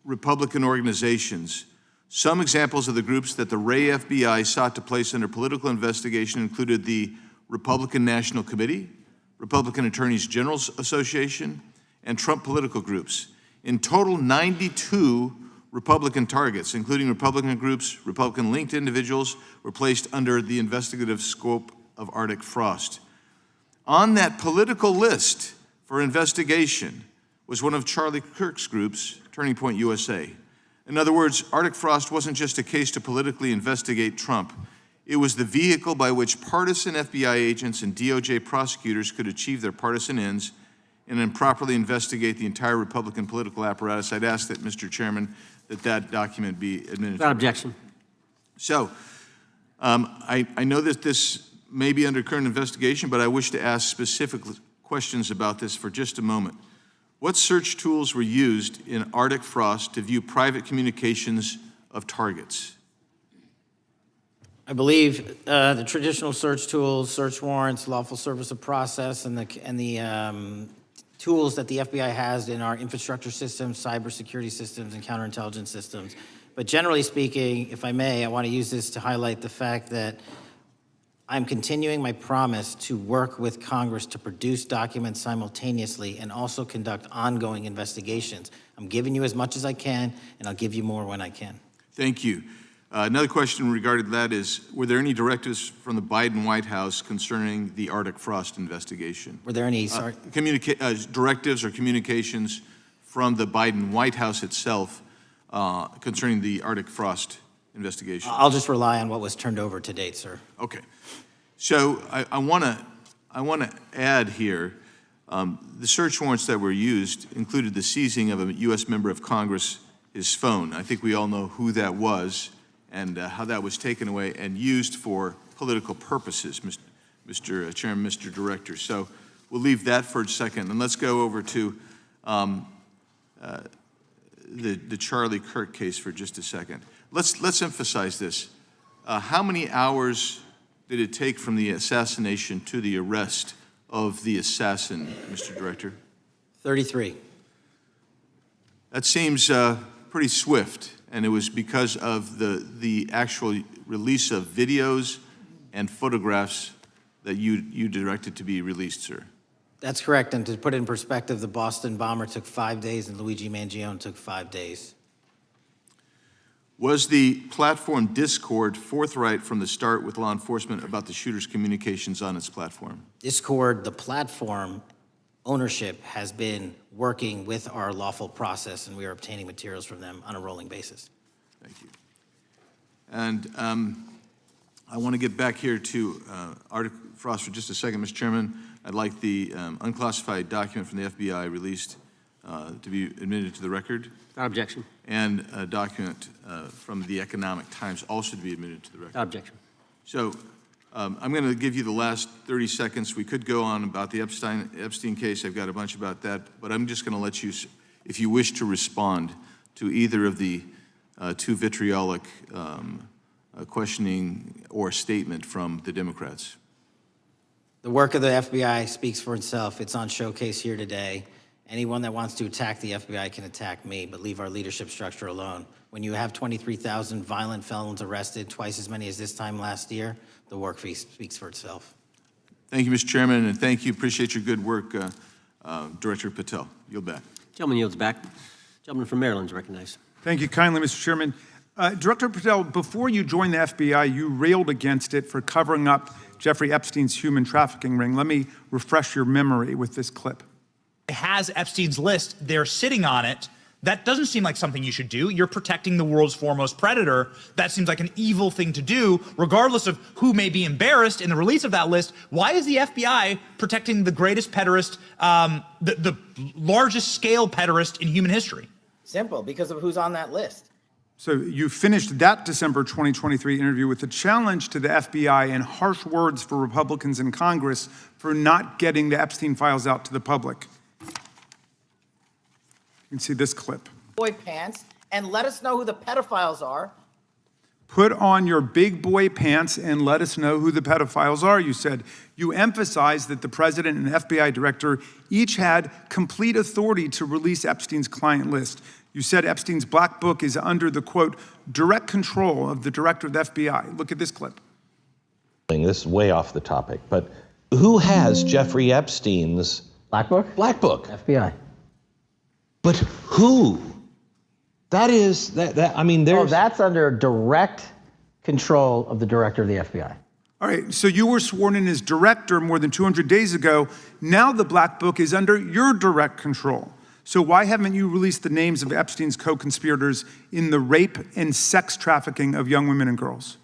Republican organizations. Some examples of the groups that the Ray FBI sought to place under political investigation included the Republican National Committee, Republican Attorneys General's Association, and Trump political groups. In total, 92 Republican targets, including Republican groups, Republican-linked individuals, were placed under the investigative scope of Arctic Frost. On that political list for investigation was one of Charlie Kirk's groups, Turning Point USA. In other words, Arctic Frost wasn't just a case to politically investigate Trump. It was the vehicle by which partisan FBI agents and DOJ prosecutors could achieve their partisan ends and improperly investigate the entire Republican political apparatus. I'd ask that, Mr. Chairman, that document be administered. Without objection. So, I know that this may be under current investigation, but I wish to ask specific questions about this for just a moment. What search tools were used in Arctic Frost to view private communications of targets? I believe the traditional search tools, search warrants, lawful service of process, and the tools that the FBI has in our infrastructure systems, cybersecurity systems, and counterintelligence systems. But generally speaking, if I may, I want to use this to highlight the fact that I'm continuing my promise to work with Congress to produce documents simultaneously and also conduct ongoing investigations. I'm giving you as much as I can, and I'll give you more when I can. Thank you. Another question regarding that is, were there any directives from the Biden White House concerning the Arctic Frost investigation? Were there any, directives or communications from the Biden White House itself concerning the Arctic Frost investigation? I'll just rely on what was turned over to date, sir. Okay. So I want to add here, the search warrants that were used included the seizing of a U.S. member of Congress, his phone. I think we all know who that was and how that was taken away and used for political purposes, Mr. Chairman, Mr. Director. So we'll leave that for a second, and let's go over to the Charlie Kirk case for just a second. Let's emphasize this. How many hours did it take from the assassination to the arrest of the assassin, Mr. Director? 33. That seems pretty swift, and it was because of the actual release of videos and photographs that you directed to be released, sir. That's correct, and to put it in perspective, the Boston bomber took 5 days and Luigi Mangione took 5 days. Was the platform Discord forthright from the start with law enforcement about the shooter's communications on its platform? Discord, the platform ownership, has been working with our lawful process, and we are obtaining materials from them on a rolling basis. Thank you. And I want to get back here to Arctic Frost for just a second, Mr. Chairman. I'd like the unclassified document from the FBI released to be admitted to the record. Without objection. And a document from the Economic Times also to be admitted to the record. Without objection. So I'm going to give you the last 30 seconds. We could go on about the Epstein case. I've got a bunch about that, but I'm just going to let you, if you wish to respond to either of the too vitriolic questioning or statement from the Democrats. The work of the FBI speaks for itself. It's on showcase here today. Anyone that wants to attack the FBI can attack me, but leave our leadership structure alone. When you have 23,000 violent felons arrested, twice as many as this time last year, the work speaks for itself. Thank you, Mr. Chairman, and thank you. Appreciate your good work, Director Patel. Yield back. Gentleman yields back. Gentleman from Maryland is recognized. Thank you kindly, Mr. Chairman. Director Patel, before you joined the FBI, you railed against it for covering up Jeffrey Epstein's human trafficking ring. Let me refresh your memory with this clip. Has Epstein's list, they're sitting on it. That doesn't seem like something you should do. You're protecting the world's foremost predator. That seems like an evil thing to do, regardless of who may be embarrassed in the release of that list. Why is the FBI protecting the greatest pederast, the largest scale pederast in human history? Simple, because of who's on that list. So you finished that December 2023 interview with a challenge to the FBI and harsh words for Republicans in Congress for not getting the Epstein files out to the public. You can see this clip. Boy pants, and let us know who the pedophiles are. Put on your big boy pants and let us know who the pedophiles are, you said. You emphasized that the president and FBI director each had complete authority to release Epstein's client list. You said Epstein's black book is under the, quote, direct control of the director of the FBI. Look at this clip. This is way off the topic, but who has Jeffrey Epstein's Black Book? black book? FBI. But who? That is, I mean, there's... Oh, that's under direct control of the director of the FBI. All right, so you were sworn in as director more than 200 days ago. Now the black book is under your direct control. So why haven't you released the names of Epstein's co-conspirators in the rape and sex trafficking of young women and girls?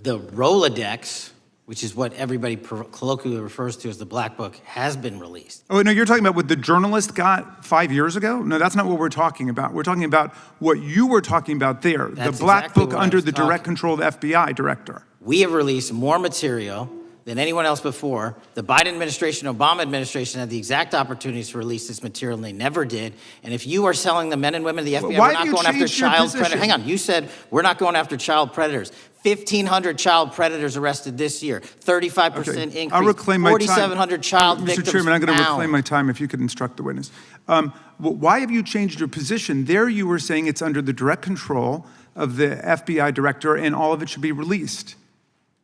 The Rolodex, which is what everybody colloquially refers to as the Black Book, has been released. Oh, no, you're talking about what the journalist got 5 years ago? No, that's not what we're talking about. We're talking about what you were talking about there, That's the Black exactly Book what I under was the direct control of the FBI director. We have released more material than anyone else before. The Biden administration, Obama administration had the exact opportunities to release this material, and they never did. And if you are telling the men and women of the FBI, Why we're have not you going after changed your child predators. position? Hang on, you said we're not going after child predators. 1,500 child predators arrested this year, 35% Okay, increase, I'll reclaim my time. 4,700 child victims Mr. Chairman, I'm going to found. reclaim my time if you could instruct the witness. Why have you changed your position? There you were saying it's under the direct control of the FBI director and all of it should be released.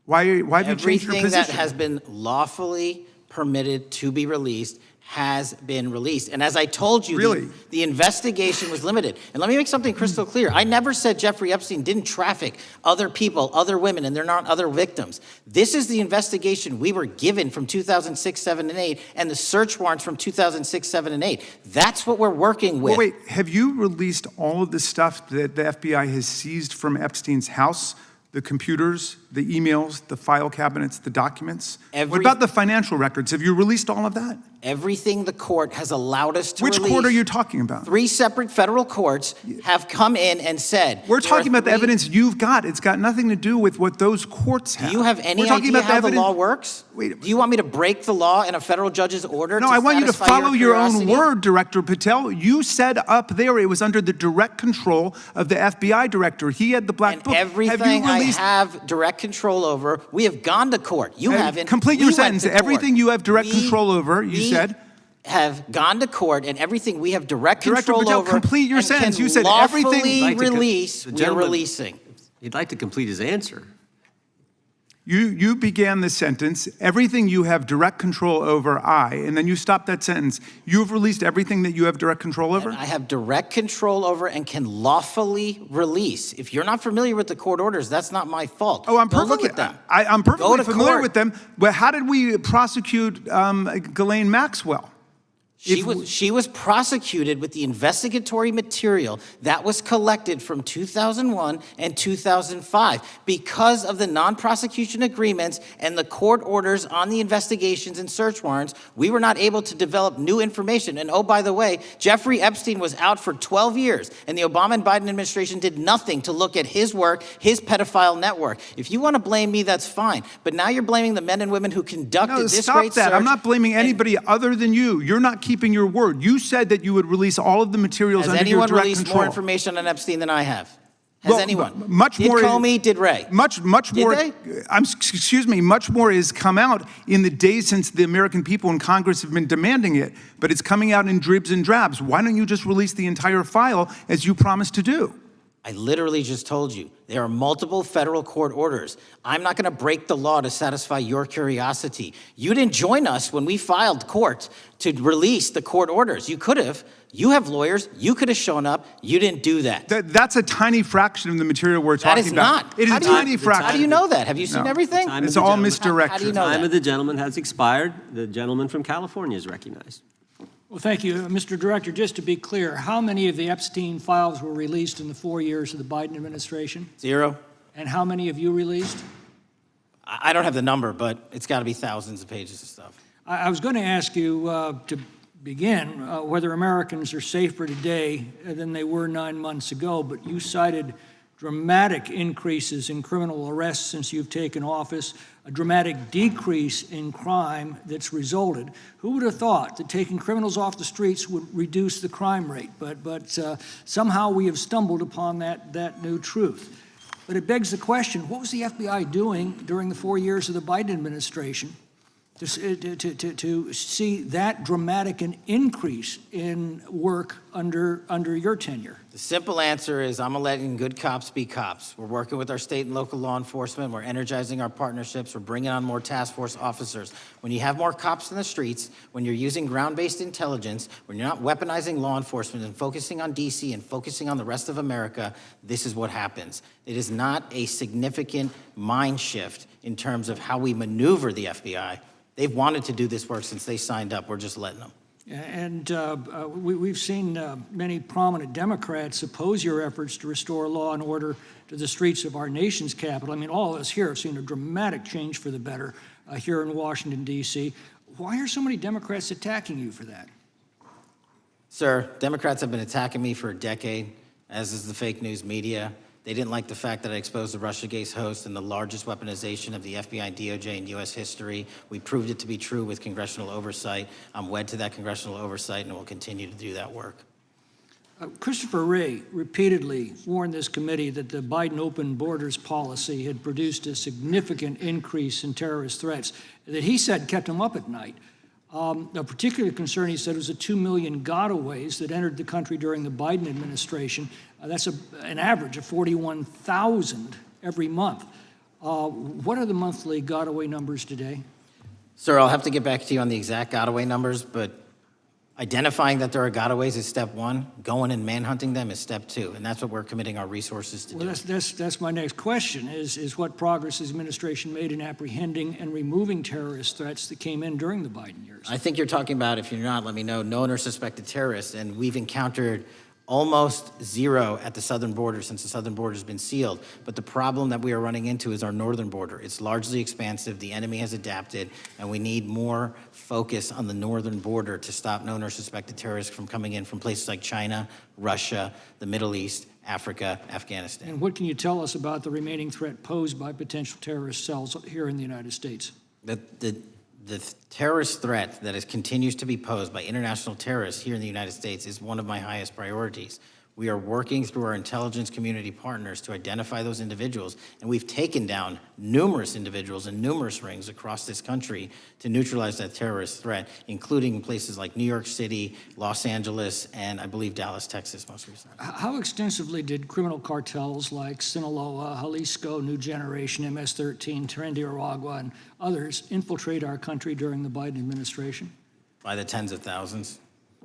Why have you changed your Everything position? that has been lawfully permitted to be released has been released. And as I told you, Really? the investigation was limited. And let me make something crystal clear. I never said Jeffrey Epstein didn't traffic other people, other women, and they're not other victims. This is the investigation we were given from 2006, 7, and 8, and the search warrants from 2006, 7, and 8. That's what we're working with. Well, wait, have you released all of the stuff that the FBI has seized from Epstein's house? The computers, the emails, the file cabinets, the documents? What about the financial records? Have you released all of that? Everything the court has allowed us to Which release. court are you talking about? 3 separate federal courts have come in and said. We're there are talking about the 3 evidence you've got. It's got nothing to do with what those courts have. Do you have any We're talking idea about how the evidence- law works? Wait. Do you want me to break the law in a federal judge's order? No, I want you to satisfy follow your own curiosity? word, Director Patel. You said up there it was under the direct control of the FBI director. He had the Black And Book. everything have you released? I have direct control over, we have gone to court. You haven't. Complete We your went sentence. to court. Everything you have direct We- control over, you we said. have gone to court, and everything we have direct Director control Patel, over. complete your and sentence. can You said everything- lawfully Like to release. the We're gentleman- releasing. He'd like to complete his answer. You began the sentence, everything you have direct control over, and then you stopped that sentence. You've released everything that you have direct control over? I have direct control over and can lawfully release. If you're not familiar with the court orders, that's not my fault. Oh, I'm Go perfectly, look at them. I'm Go perfectly to familiar court. with them. But how did we prosecute Ghislaine Maxwell? She was prosecuted with the investigatory material that was collected from 2001 and 2005. Because of the non-prosecution agreements and the court orders on the investigations and search warrants, we were not able to develop new information. And oh, by the way, Jeffrey Epstein was out for 12 years, and the Obama and Biden administration did nothing to look at his work, his pedophile network. If you want to blame me, that's fine. But now you're blaming the men and women who conducted No, this stop great that. search. I'm not blaming anybody other than you. You're not keeping your word. You said that you would release all of the materials Has under your anyone direct released control. more information on Epstein than I have? Has Well, anyone? much did more- Comey, did Ray? Much Did more. they? Excuse me. Much more has come out in the days since the American people in Congress have been demanding it, but it's coming out in dribs and drabs. Why don't you just release the entire file as you promised to do? I literally just told you, there are multiple federal court orders. I'm not going to break the law to satisfy your curiosity. You didn't join us when we filed court to release the court orders. You could have. You have lawyers. You could have shown up. You didn't do that. That's a tiny fraction of the material we're That talking is about. not. It is How a do you- tiny fraction. How do you know that? Have you seen No. everything? Time It's of the all gentleman. misdirection. How do you know Time that? of the gentleman has expired. The gentleman from California is recognized. Well, thank you, Mr. Director. Just to be clear, how many of the Epstein files were released in the 4 years of the Biden administration? 0. And how many have you released? I don't have the number, but it's got to be thousands of pages of stuff. I was going to ask you to begin whether Americans are safer today than they were 9 months ago, but you cited dramatic increases in criminal arrests since you've taken office, a dramatic decrease in crime that's resulted. Who would have thought that taking criminals off the streets would reduce the crime rate? But somehow we have stumbled upon that new truth. But it begs the question, what was the FBI doing during the 4 years of the Biden administration to see that dramatic an increase in work under your tenure? The simple answer is I'm letting good cops be cops. We're working with our state and local law enforcement. We're energizing our partnerships. We're bringing on more task force officers. When you have more cops in the streets, when you're using ground-based intelligence, when you're not weaponizing law enforcement and focusing on DC and focusing on the rest of America, this is what happens. It is not a significant mind shift in terms of how we maneuver the FBI. They've wanted to do this work since they signed up. We're just letting them. And we've seen many prominent Democrats oppose your efforts to restore law and order to the streets of our nation's capital. I mean, all of us here have seen a dramatic change for the better here in Washington, D.C. Why are so many Democrats attacking you for that? Sir, Democrats have been attacking me for a decade, as is the fake news media. They didn't like the fact that I exposed the Russiagate host and the largest weaponization of the FBI and DOJ in U.S. history. We proved it to be true with congressional oversight. I'm wed to that congressional oversight and will continue to do that work. Christopher Wray repeatedly warned this committee that the Biden open borders policy had produced a significant increase in terrorist threats that he said kept him up at night. A particular concern, he said, was the 2 million gotaways that entered the country during the Biden administration. That's an average of 41,000 every month. What are the monthly gotaway numbers today? Sir, I'll have to get back to you on the exact gotaway numbers, but identifying that there are gotaways is step one. Going and manhunting them is step two, and that's what we're committing our resources to do. Well, that's my next question, is what progress has the administration made in apprehending and removing terrorist threats that came in during the Biden years? I think you're talking about, if you're not, let me know, known or suspected terrorists, and we've encountered almost zero at the southern border since the southern border has been sealed. But the problem that we are running into is our northern border. It's largely expansive. The enemy has adapted, and we need more focus on the northern border to stop known or suspected terrorists from coming in from places like China, Russia, the Middle East, Africa, Afghanistan. And what can you tell us about the remaining threat posed by potential terrorist cells here in the United States? The terrorist threat that continues to be posed by international terrorists here in the United States is one of my highest priorities. We are working through our intelligence community partners to identify those individuals, and we've taken down numerous individuals and numerous rings across this country to neutralize that terrorist threat, including places like New York City, Los Angeles, and I believe Dallas, Texas most recently. How extensively did criminal cartels like Sinaloa, Jalisco, New Generation, MS-13, Trinidad, and others infiltrate our country during the Biden administration? By the tens of thousands.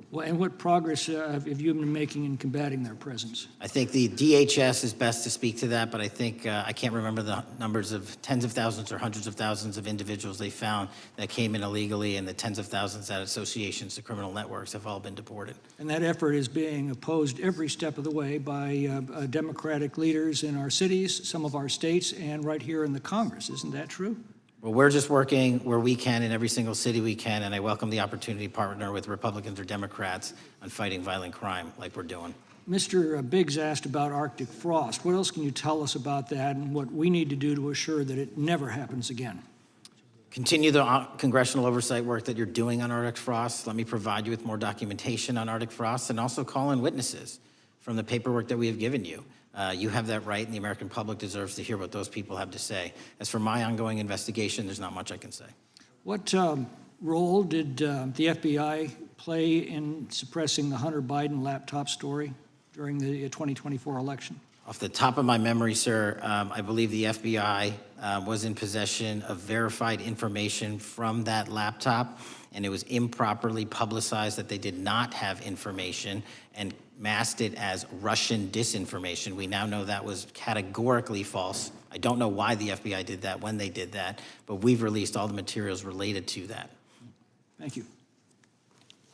Well, and what progress have you been making in combating their presence? I think the DHS is best to speak to that, but I think I can't remember the numbers of tens of thousands or hundreds of thousands of individuals they found that came in illegally, and the tens of thousands that associations to criminal networks have all been deported. And that effort is being opposed every step of the way by Democratic leaders in our cities, some of our states, and right here in the Congress. Isn't that true? Well, we're just working where we can in every single city we can, and I welcome the opportunity to partner with Republicans or Democrats on fighting violent crime like we're doing. Mr. Biggs asked about Arctic frost. What else can you tell us about that and what we need to do to assure that it never happens again? Continue the congressional oversight work that you're doing on Arctic frost. Let me provide you with more documentation on Arctic frost, and also call in witnesses from the paperwork that we have given you. You have that right, and the American public deserves to hear what those people have to say. As for my ongoing investigation, there's not much I can say. What role did the FBI play in suppressing the Hunter Biden laptop story during the 2024 election? Off the top of my memory, sir, I believe the FBI was in possession of verified information from that laptop, and it was improperly publicized that they did not have information and masked it as Russian disinformation. We now know that was categorically false. I don't know why the FBI did that, when they did that, but we've released all the materials related to that. Thank you.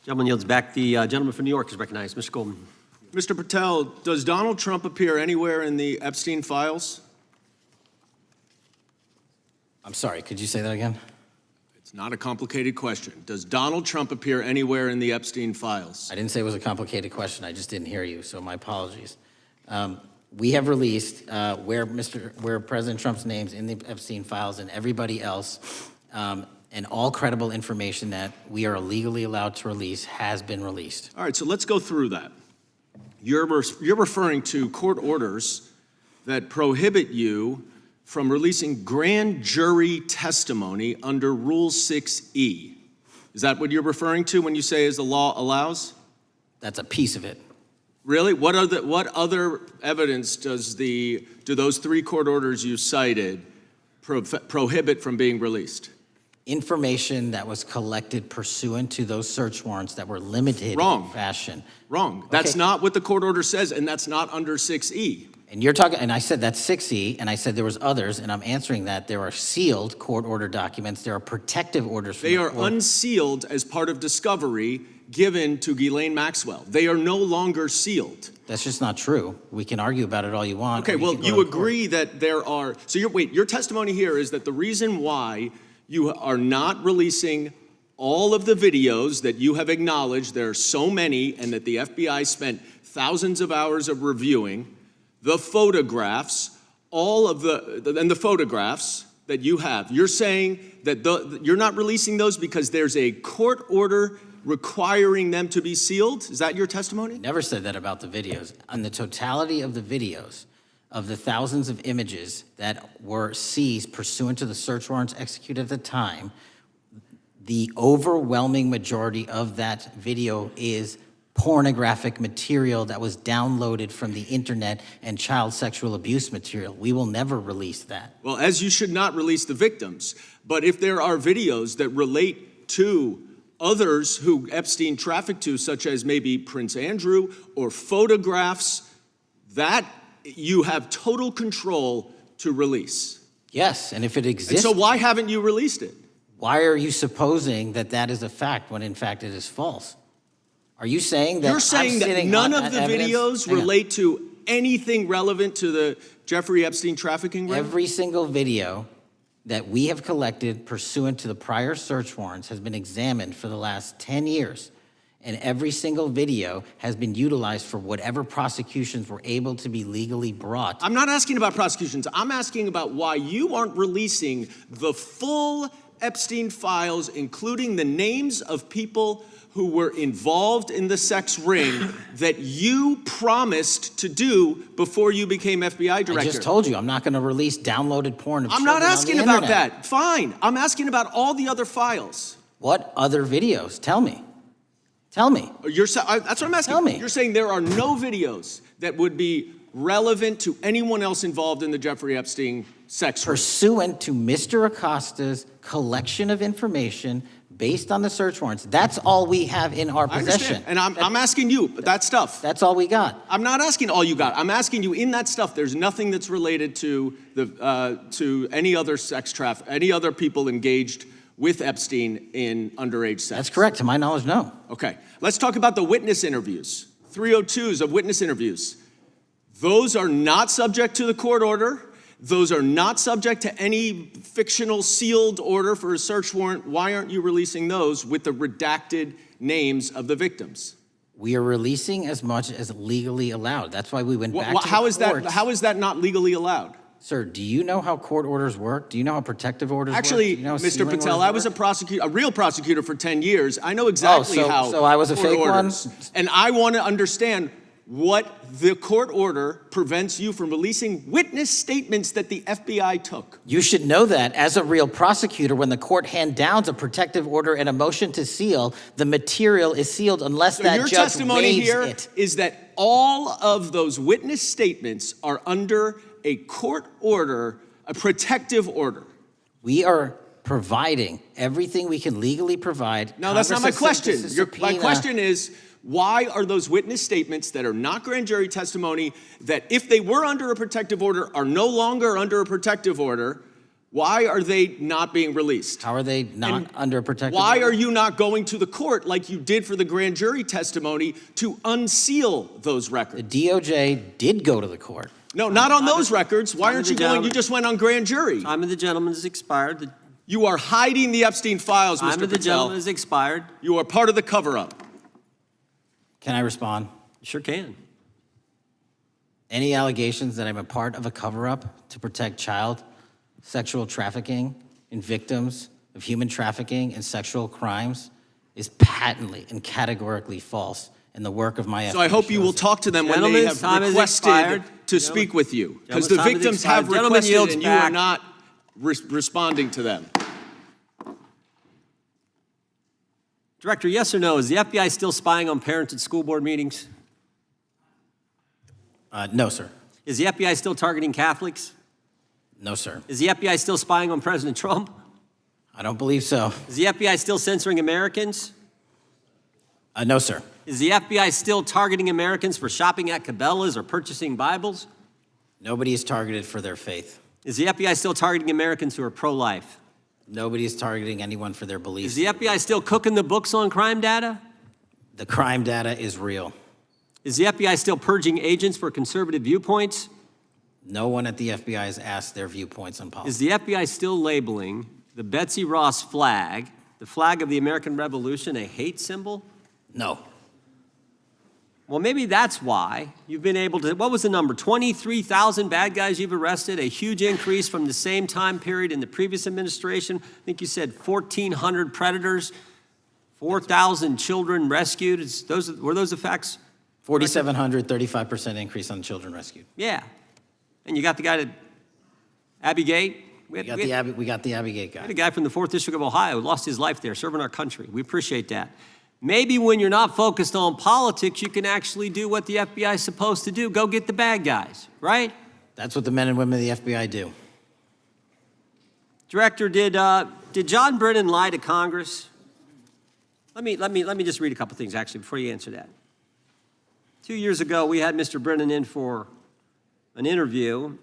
Gentleman yields back. The gentleman from New York is recognized. Mr. Goldman. Mr. Patel, does Donald Trump appear anywhere in the Epstein files? I'm sorry, could you say that again? It's not a complicated question. Does Donald Trump appear anywhere in the Epstein files? I didn't say it was a complicated question. I just didn't hear you, so my apologies. We have released where President Trump's name's in the Epstein files and everybody else, and all credible information that we are legally allowed to release has been released. All right, so let's go through that. You're referring to court orders that prohibit you from releasing grand jury testimony under Rule 6E. Is that what you're referring to when you say as the law allows? That's a piece of it. Really? What other evidence do those three court orders you cited prohibit from being released? Information that was collected pursuant to those search warrants that were limited Wrong. in fashion. Wrong. That's Okay. not what the court order says, and that's not under 6E. And you're talking, and I said that's 6E, and I said there was others, and I'm answering that. There are sealed court order documents. There are protective orders. From They the are court. unsealed as part of discovery given to Ghislaine Maxwell. They are no longer sealed. That's just not true. We can argue about it all you want. Okay, or well, can go you to court. agree that there are, so your testimony here is that the reason why you are not releasing all of the videos that you have acknowledged, there are so many, and that the FBI spent thousands of hours of reviewing, the photographs, and the photographs that you have. You're saying that you're not releasing those because there's a court order requiring them to be sealed? Is that your testimony? Never said that about the videos. On the totality of the videos, of the thousands of images that were seized pursuant to the search warrants executed at the time, the overwhelming majority of that video is pornographic material that was downloaded from the internet and child sexual abuse material. We will never release that. Well, as you should not release the victims, but if there are videos that relate to others who Epstein trafficked to, such as maybe Prince Andrew, or photographs, that you have total control to release. Yes, and if it And exists, so why haven't you released it? why are you supposing that that is a fact when in fact it is false? Are you saying that You're saying I'm that sitting none on of the evidence? videos Hang on. relate to anything relevant to the Jeffrey Epstein trafficking ring? Every single video that we have collected pursuant to the prior search warrants has been examined for the last 10 years. And every single video has been utilized for whatever prosecutions were able to be legally brought. I'm not asking about prosecutions. I'm asking about why you aren't releasing the full Epstein files, including the names of people who were involved in the sex ring that you promised to do before you became FBI director. I just told you, I'm not going to release downloaded porn of I'm children not asking on the about internet. that. Fine. I'm asking about all the other files. What other videos? Tell me. Tell me. That's what I'm asking. Tell me. You're saying there are no videos that would be relevant to anyone else involved in the Jeffrey Epstein sex ring. Pursuant to Mr. Acosta's collection of information based on the search warrants. That's all we have in our I possession. understand. And I'm asking you, that stuff. That's all we got. I'm not asking all you got. I'm asking you, in that stuff, there's nothing that's related to to any other sex traffic, any other people engaged with Epstein in underage sex. That's correct. To my knowledge, no. Okay. Let's talk about the witness interviews. 302s of witness interviews. Those are not subject to the court order. Those are not subject to any fictional sealed order for a search warrant. Why aren't you releasing those with the redacted names of the victims? We are releasing as much as legally allowed. That's why we went back to the How is that not legally allowed? Sir, do you know how court orders work? Do you know how protective orders Actually, work? Do you know how Mr. sealing Patel, orders I was work? a real prosecutor for 10 years. I know exactly how. So I was a court fake one? orders. And I want to understand what the court order prevents you from releasing witness statements that the FBI took. You should know that as a real prosecutor, when the court hand downs a protective order and a motion to seal, the material is sealed unless So that your judge testimony waives here it. is that all of those witness statements are under a court order, a protective order. We are providing everything we can legally provide. No, that's not my Congress has question. sent us a My subpoena. question is, why are those witness statements that are not grand jury testimony, that if they were under a protective order are no longer under a protective order, why are they not being released? How are they not And under a protective Why order? are you not going to the court like you did for the grand jury testimony to unseal those The records? DOJ did go to the court. No, not on those records. Why aren't you going? You just went on grand jury. Time of the gentleman has expired. The You are hiding the Epstein files, time Mr. of the gentleman Patel. has expired. You are part of the cover-up. Can I respond? You sure can. Any allegations that I'm a part of a cover-up to protect child sexual trafficking and victims of human trafficking and sexual crimes is patently and categorically false in the work of my So I hope you will talk to them when they Gentlemen's have time has requested expired. to speak with you. Because the Gentlemen's time has victims have expired. Gentleman requested yields and you are back. not responding to them. Director, yes or no, is the FBI still spying on parents at school board meetings? No, sir. Is the FBI still targeting Catholics? No, sir. Is the FBI still spying on President Trump? I don't believe so. Is the FBI still censoring Americans? No, sir. Is the FBI still targeting Americans for shopping at Cabela's or purchasing Bibles? Nobody is targeted for their faith. Is the FBI still targeting Americans who are pro-life? Nobody is targeting anyone for their beliefs. Is the FBI still cooking the books on crime data? The crime data is real. Is the FBI still purging agents for conservative viewpoints? No one at the FBI has asked their viewpoints on politics. Is the FBI still labeling the Betsy Ross flag, the flag of the American Revolution, a hate symbol? No. Well, maybe that's why you've been able to, what was the number? 23,000 bad guys you've arrested, a huge increase from the same time period in the previous administration. I think you said 1,400 predators, 4,000 children rescued. Were those the facts? 4,700, 35% increase on children rescued. Yeah. And you got the guy to Abbey Gate. We got the Abbey Gate guy. We had a guy from the 4th District of Ohio who lost his life there serving our country. We appreciate that. Maybe when you're not focused on politics, you can actually do what the FBI is supposed to do. Go get the bad guys, right? That's what the men and women of the FBI do. Director, did John Brennan lie to Congress? Let me just read a couple things, actually, before you answer that. 2 years ago, we had Mr. Brennan in for an interview,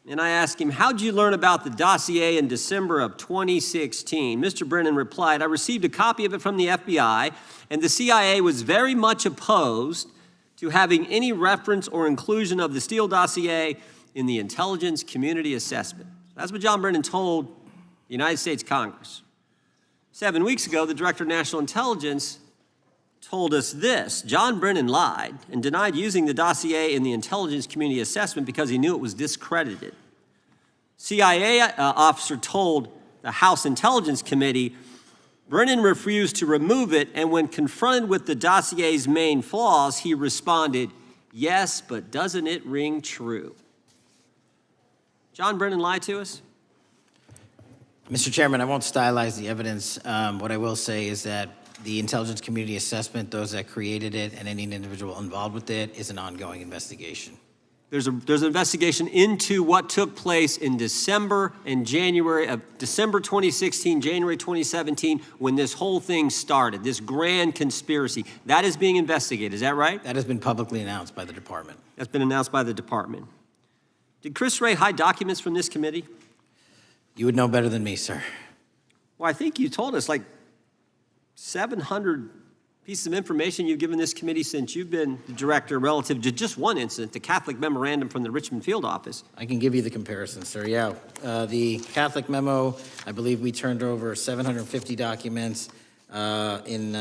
and I asked him, how'd you learn about the dossier in December of 2016? Mr. Brennan replied, I received a copy of it from the FBI, and the CIA was very much opposed to having any reference or inclusion of the Steele dossier in the intelligence community assessment. That's what John Brennan told the United States Congress. 7 weeks ago, the Director of National Intelligence told us this: John Brennan lied and denied using the dossier in the intelligence community assessment because he knew it was discredited. CIA officer told the House Intelligence Committee Brennan refused to remove it, and when confronted with the dossier's main flaws, he responded, yes, but doesn't it ring true? John Brennan lied to us? Mr. Chairman, I won't stylize the evidence. What I will say is that the intelligence community assessment, those that created it, and any individual involved with it, is an ongoing investigation. There's an investigation into what took place in December and January of December 2016, January 2017, when this whole thing started, this grand conspiracy. That is being investigated, is that right? That has been publicly announced by the department. That's been announced by the department. Did Chris Wray hide documents from this committee? You would know better than me, sir. Well, I think you told us like 700 pieces of information you've given this committee since you've been the director relative to just one incident, the Catholic memorandum from the Richmond field office. I can give you the comparison, sir. Yeah, the Catholic memo, I believe we turned over 750 documents. In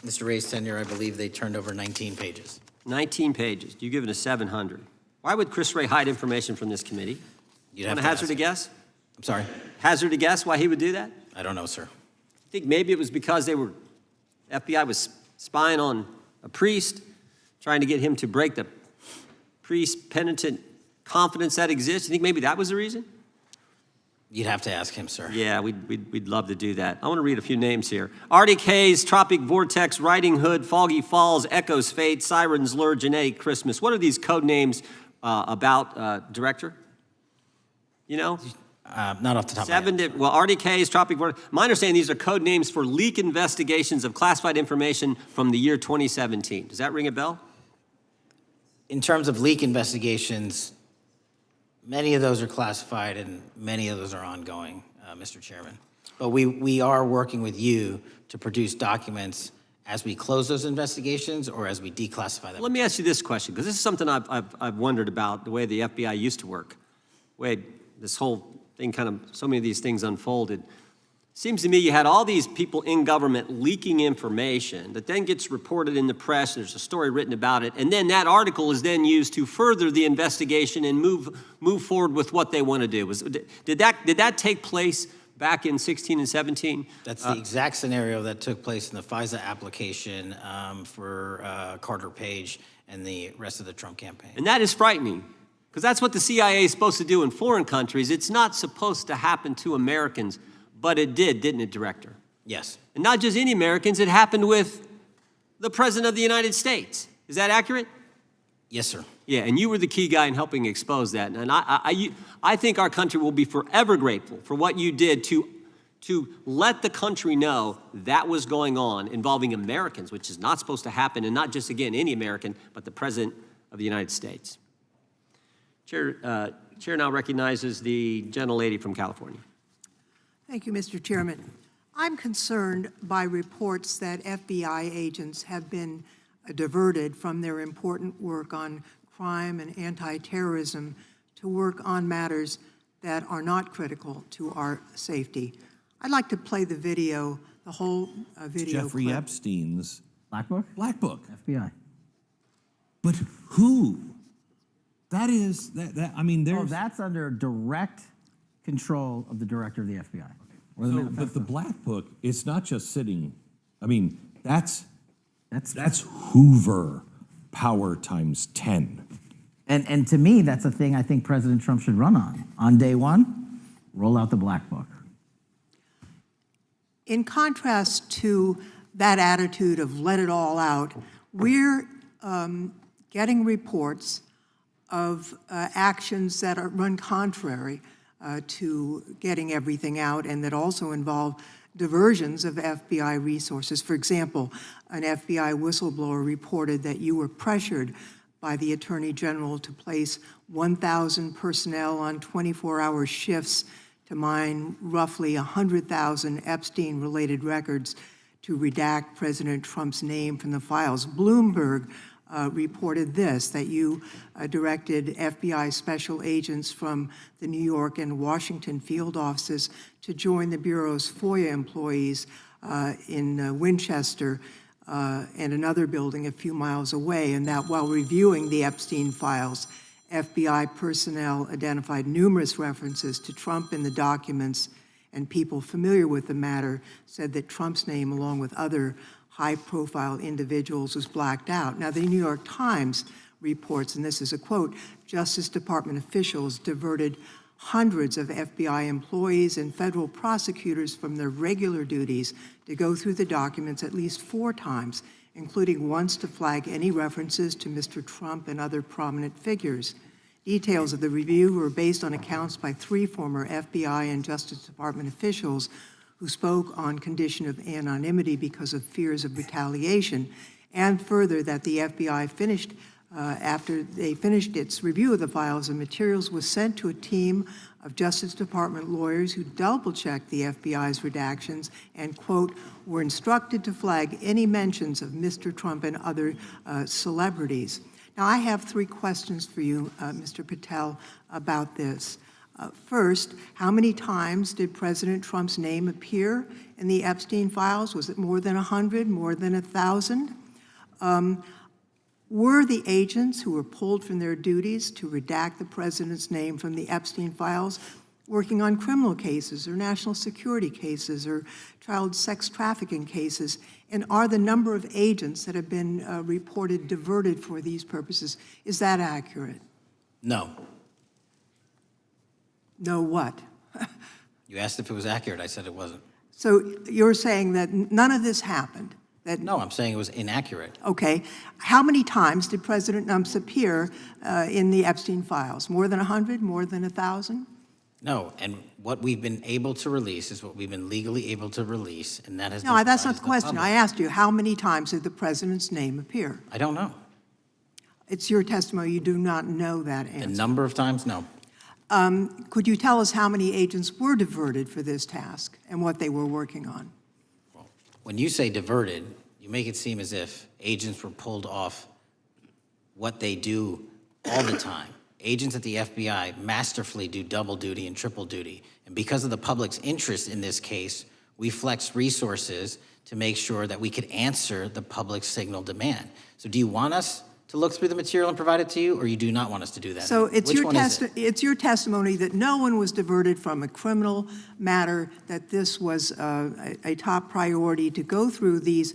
Mr. Ray's tenure, I believe they turned over 19 pages. 19 pages. You've given us 700. Why would Chris Wray hide information from this committee? You'd Want have to to hazard a ask. guess? I'm sorry? Hazard a guess why he would do that? I don't know, sir. I think maybe it was because FBI was spying on a priest, trying to get him to break the priest penitent confidence that exists. You think maybe that was the reason? You'd have to ask him, sir. Yeah, we'd love to do that. I want to read a few names here. Arctic Haze, Tropic Vortex, Riding Hood, Foggy Falls, Echoes Fate, Sirens Lure, Genetic Christmas. What are these code names about, Director? You know? Not off the top of my head. Well, Arctic Haze, Tropic Vortex. My understanding, these are code names for leak investigations of classified information from the year 2017. Does that ring a bell? In terms of leak investigations, many of those are classified and many of those are ongoing, Mr. Chairman. But we are working with you to produce documents as we close those investigations or as we declassify them. Let me ask you this question, because this is something I've wondered about, the way the FBI used to work. Wade, this whole thing so many of these things unfolded. Seems to me you had all these people in government leaking information that then gets reported in the press, there's a story written about it, and then that article is then used to further the investigation and move forward with what they want to do. Did that take place back in 16 and 17? That's the exact scenario that took place in the FISA application for Carter Page and the rest of the Trump campaign. And that is frightening, because that's what the CIA is supposed to do in foreign countries. It's not supposed to happen to Americans, but it did, didn't it, Director? Yes. And not just any Americans, it happened with the President of the United States. Is that accurate? Yes, sir. Yeah, and you were the key guy in helping expose that. And I think our country will be forever grateful for what you did to let the country know that was going on involving Americans, which is not supposed to happen, and not just, again, any American, but the President of the United States. Chair now recognizes the gentlelady from California. Thank you, Mr. Chairman. I'm concerned by reports that FBI agents have been diverted from their important work on crime and anti-terrorism to work on matters that are not critical to our safety. I'd like to play the video, the whole video Jeffrey clip. Epstein's Black Book? Black Book. FBI. But who? That is, I mean, there's... Oh, that's under direct control of the director of the FBI. Or the So, manifesto. but the Black Book, it's not just sitting, I mean, that's Hoover power times 10. And to me, that's a thing I think President Trump should run on. On day one, roll out the Black Book. In contrast to that attitude of let it all out, we're getting reports of actions that run contrary to getting everything out and that also involve diversions of FBI resources. For example, an FBI whistleblower reported that you were pressured by the Attorney General to place 1,000 personnel on 24-hour shifts to mine roughly 100,000 Epstein-related records to redact President Trump's name from the files. Bloomberg reported this, that you directed FBI special agents from the New York and Washington field offices to join the Bureau's FOIA employees in Winchester and another building a few miles away, and that while reviewing the Epstein files, FBI personnel identified numerous references to Trump in the documents, and people familiar with the matter said that Trump's name, along with other high-profile individuals, was blacked out. Now, the New York Times reports, and this is a quote, Justice Department officials diverted hundreds of FBI employees and federal prosecutors from their regular duties to go through the documents at least 4 times, including once to flag any references to Mr. Trump and other prominent figures. Details of the review were based on accounts by 3 former FBI and Justice Department officials who spoke on condition of anonymity because of fears of retaliation, and further that the FBI finished, after they finished its review of the files and materials, was sent to a team of Justice Department lawyers who double-checked the FBI's redactions and, quote, were instructed to flag any mentions of Mr. Trump and other celebrities. Now, I have 3 questions for you, Mr. Patel, about this. First, how many times did President Trump's name appear in the Epstein files? Was it more than 100, more than 1,000? Were the agents who were pulled from their duties to redact the president's name from the Epstein files working on criminal cases or national security cases or child sex trafficking cases? And are the number of agents that have been reported diverted for these purposes, is that accurate? No. No what? You asked if it was accurate. I said it wasn't. So you're saying that none of this happened? That, No, I'm saying it was inaccurate. okay. How many times did President Trump appear in the Epstein files? More than 100? More than 1,000? No, and what we've been able to release is what we've been legally able to release, and that has been No, that's not provided the to question. I public. asked you, how many times did the president's name appear? I don't know. It's your testimony. You do not know that The answer. number of times, no. Could you tell us how many agents were diverted for this task and what they were working on? When you say diverted, you make it seem as if agents were pulled off what they do all the time. Agents at the FBI masterfully do double duty and triple duty. And because of the public's interest in this case, we flexed resources to make sure that we could answer the public's signal demand. So do you want us to look through the material and provide it to you, or you do not want us to do that? So it's Which your, one is it? it's your testimony that no one was diverted from a criminal matter, that this was a top priority to go through these,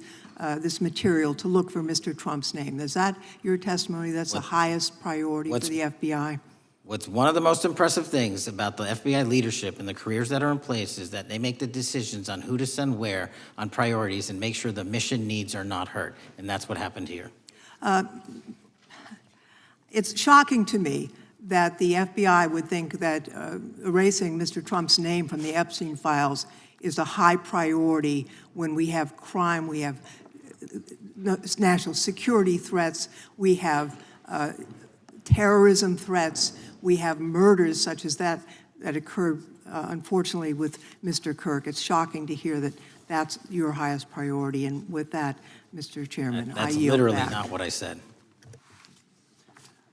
this material to look for Mr. Trump's name. Is that your testimony? That's the highest priority for the FBI? What's one of the most impressive things about the FBI leadership and the careers that are in place is that they make the decisions on who to send where on priorities and make sure the mission needs are not hurt. And that's what happened here. It's shocking to me that the FBI would think that erasing Mr. Trump's name from the Epstein files is a high priority when we have crime, we have national security threats, we have terrorism threats, we have murders such as that occurred, unfortunately, with Mr. Kirk. It's shocking to hear that that's your highest priority. And with that, Mr. Chairman, I That's yield literally back. not what I said.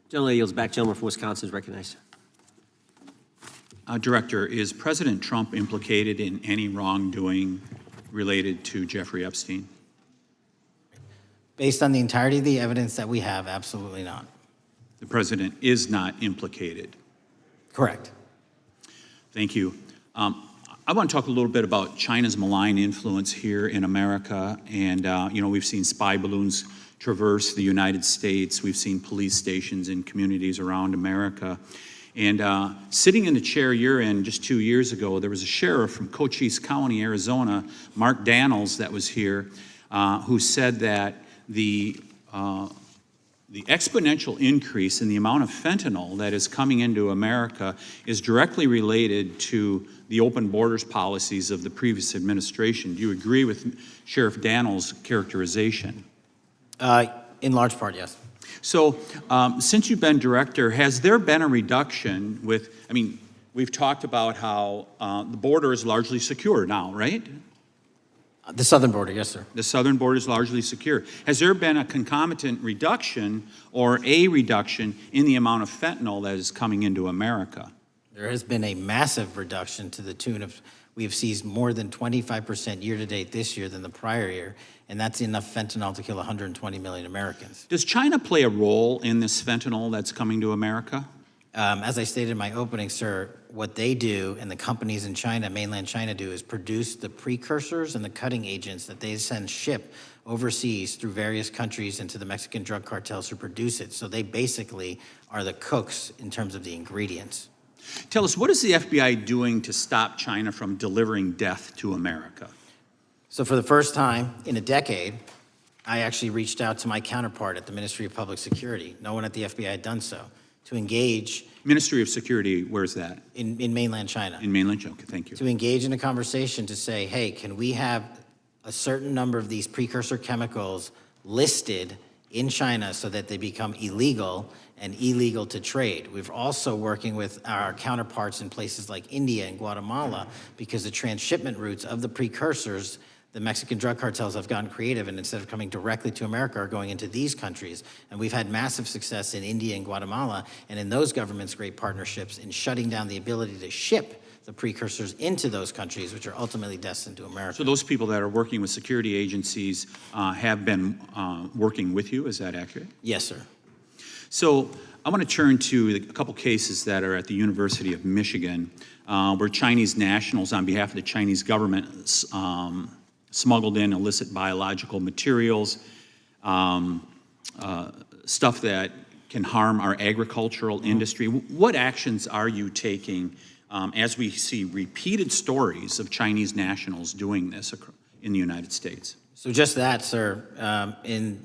Gentleman yields back. Gentleman from Wisconsin is recognized. Director, is President Trump implicated in any wrongdoing related to Jeffrey Epstein? Based on the entirety of the evidence that we have, absolutely not. The president is not implicated. Correct. Thank you. I want to talk a little bit about China's malign influence here in America. And, we've seen spy balloons traverse the United States. We've seen police stations in communities around America. And sitting in the chair you're in just 2 years ago, there was a sheriff from Cochise County, Arizona, Mark Daniels, that was here, who said that the exponential increase in the amount of fentanyl that is coming into America is directly related to the open borders policies of the previous administration. Do you agree with Sheriff Daniels' characterization? In large part, yes. So, since you've been director, has there been a reduction we've talked about how the border is largely secure now, right? The southern border, yes, sir. The southern border is largely secure. Has there been a concomitant reduction or a reduction in the amount of fentanyl that is coming into America? There has been a massive reduction to the tune of, we have seized more than 25% year-to-date this year than the prior year, and that's enough fentanyl to kill 120 million Americans. Does China play a role in this fentanyl that's coming to America? As I stated in my opening, sir, what they do and the companies in China, mainland China, do is produce the precursors and the cutting agents that they ship overseas through various countries into the Mexican drug cartels who produce it. So they basically are the cooks in terms of the ingredients. Tell us, what is the FBI doing to stop China from delivering death to America? So for the first time in a decade, I actually reached out to my counterpart at the Ministry of Public Security. No one at the FBI had done so, to engage. Ministry of Security, where's that? In mainland China. In mainland China, okay, thank you. To engage in a conversation to say, hey, can we have a certain number of these precursor chemicals listed in China so that they become illegal and illegal to trade. We're also working with our counterparts in places like India and Guatemala because the transshipment routes of the precursors, the Mexican drug cartels have gotten creative, and instead of coming directly to America are going into these countries. And we've had massive success in India and Guatemala, and in those governments' great partnerships in shutting down the ability to ship the precursors into those countries, which are ultimately destined to America. So those people that are working with security agencies have been working with you, is that accurate? Yes, sir. So I want to turn to a couple cases that are at the University of Michigan, where Chinese nationals, on behalf of the Chinese government, smuggled in illicit biological materials, stuff that can harm our agricultural industry. What actions are you taking as we see repeated stories of Chinese nationals doing this in the United States? So just that, sir. In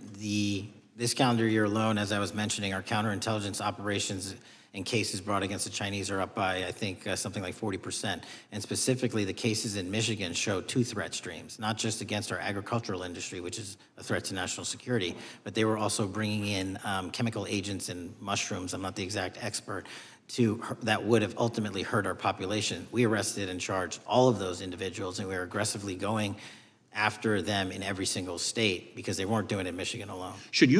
this calendar year alone, as I was mentioning, our counterintelligence operations and cases brought against the Chinese are up by, I think, something like 40%. And specifically, the cases in Michigan show two threat streams, not just against our agricultural industry, which is a threat to national security, but they were also bringing in chemical agents and mushrooms, I'm not the exact expert, that would have ultimately hurt our population. We arrested and charged all of those individuals, and we were aggressively going after them in every single state because they weren't doing it in Michigan alone. Should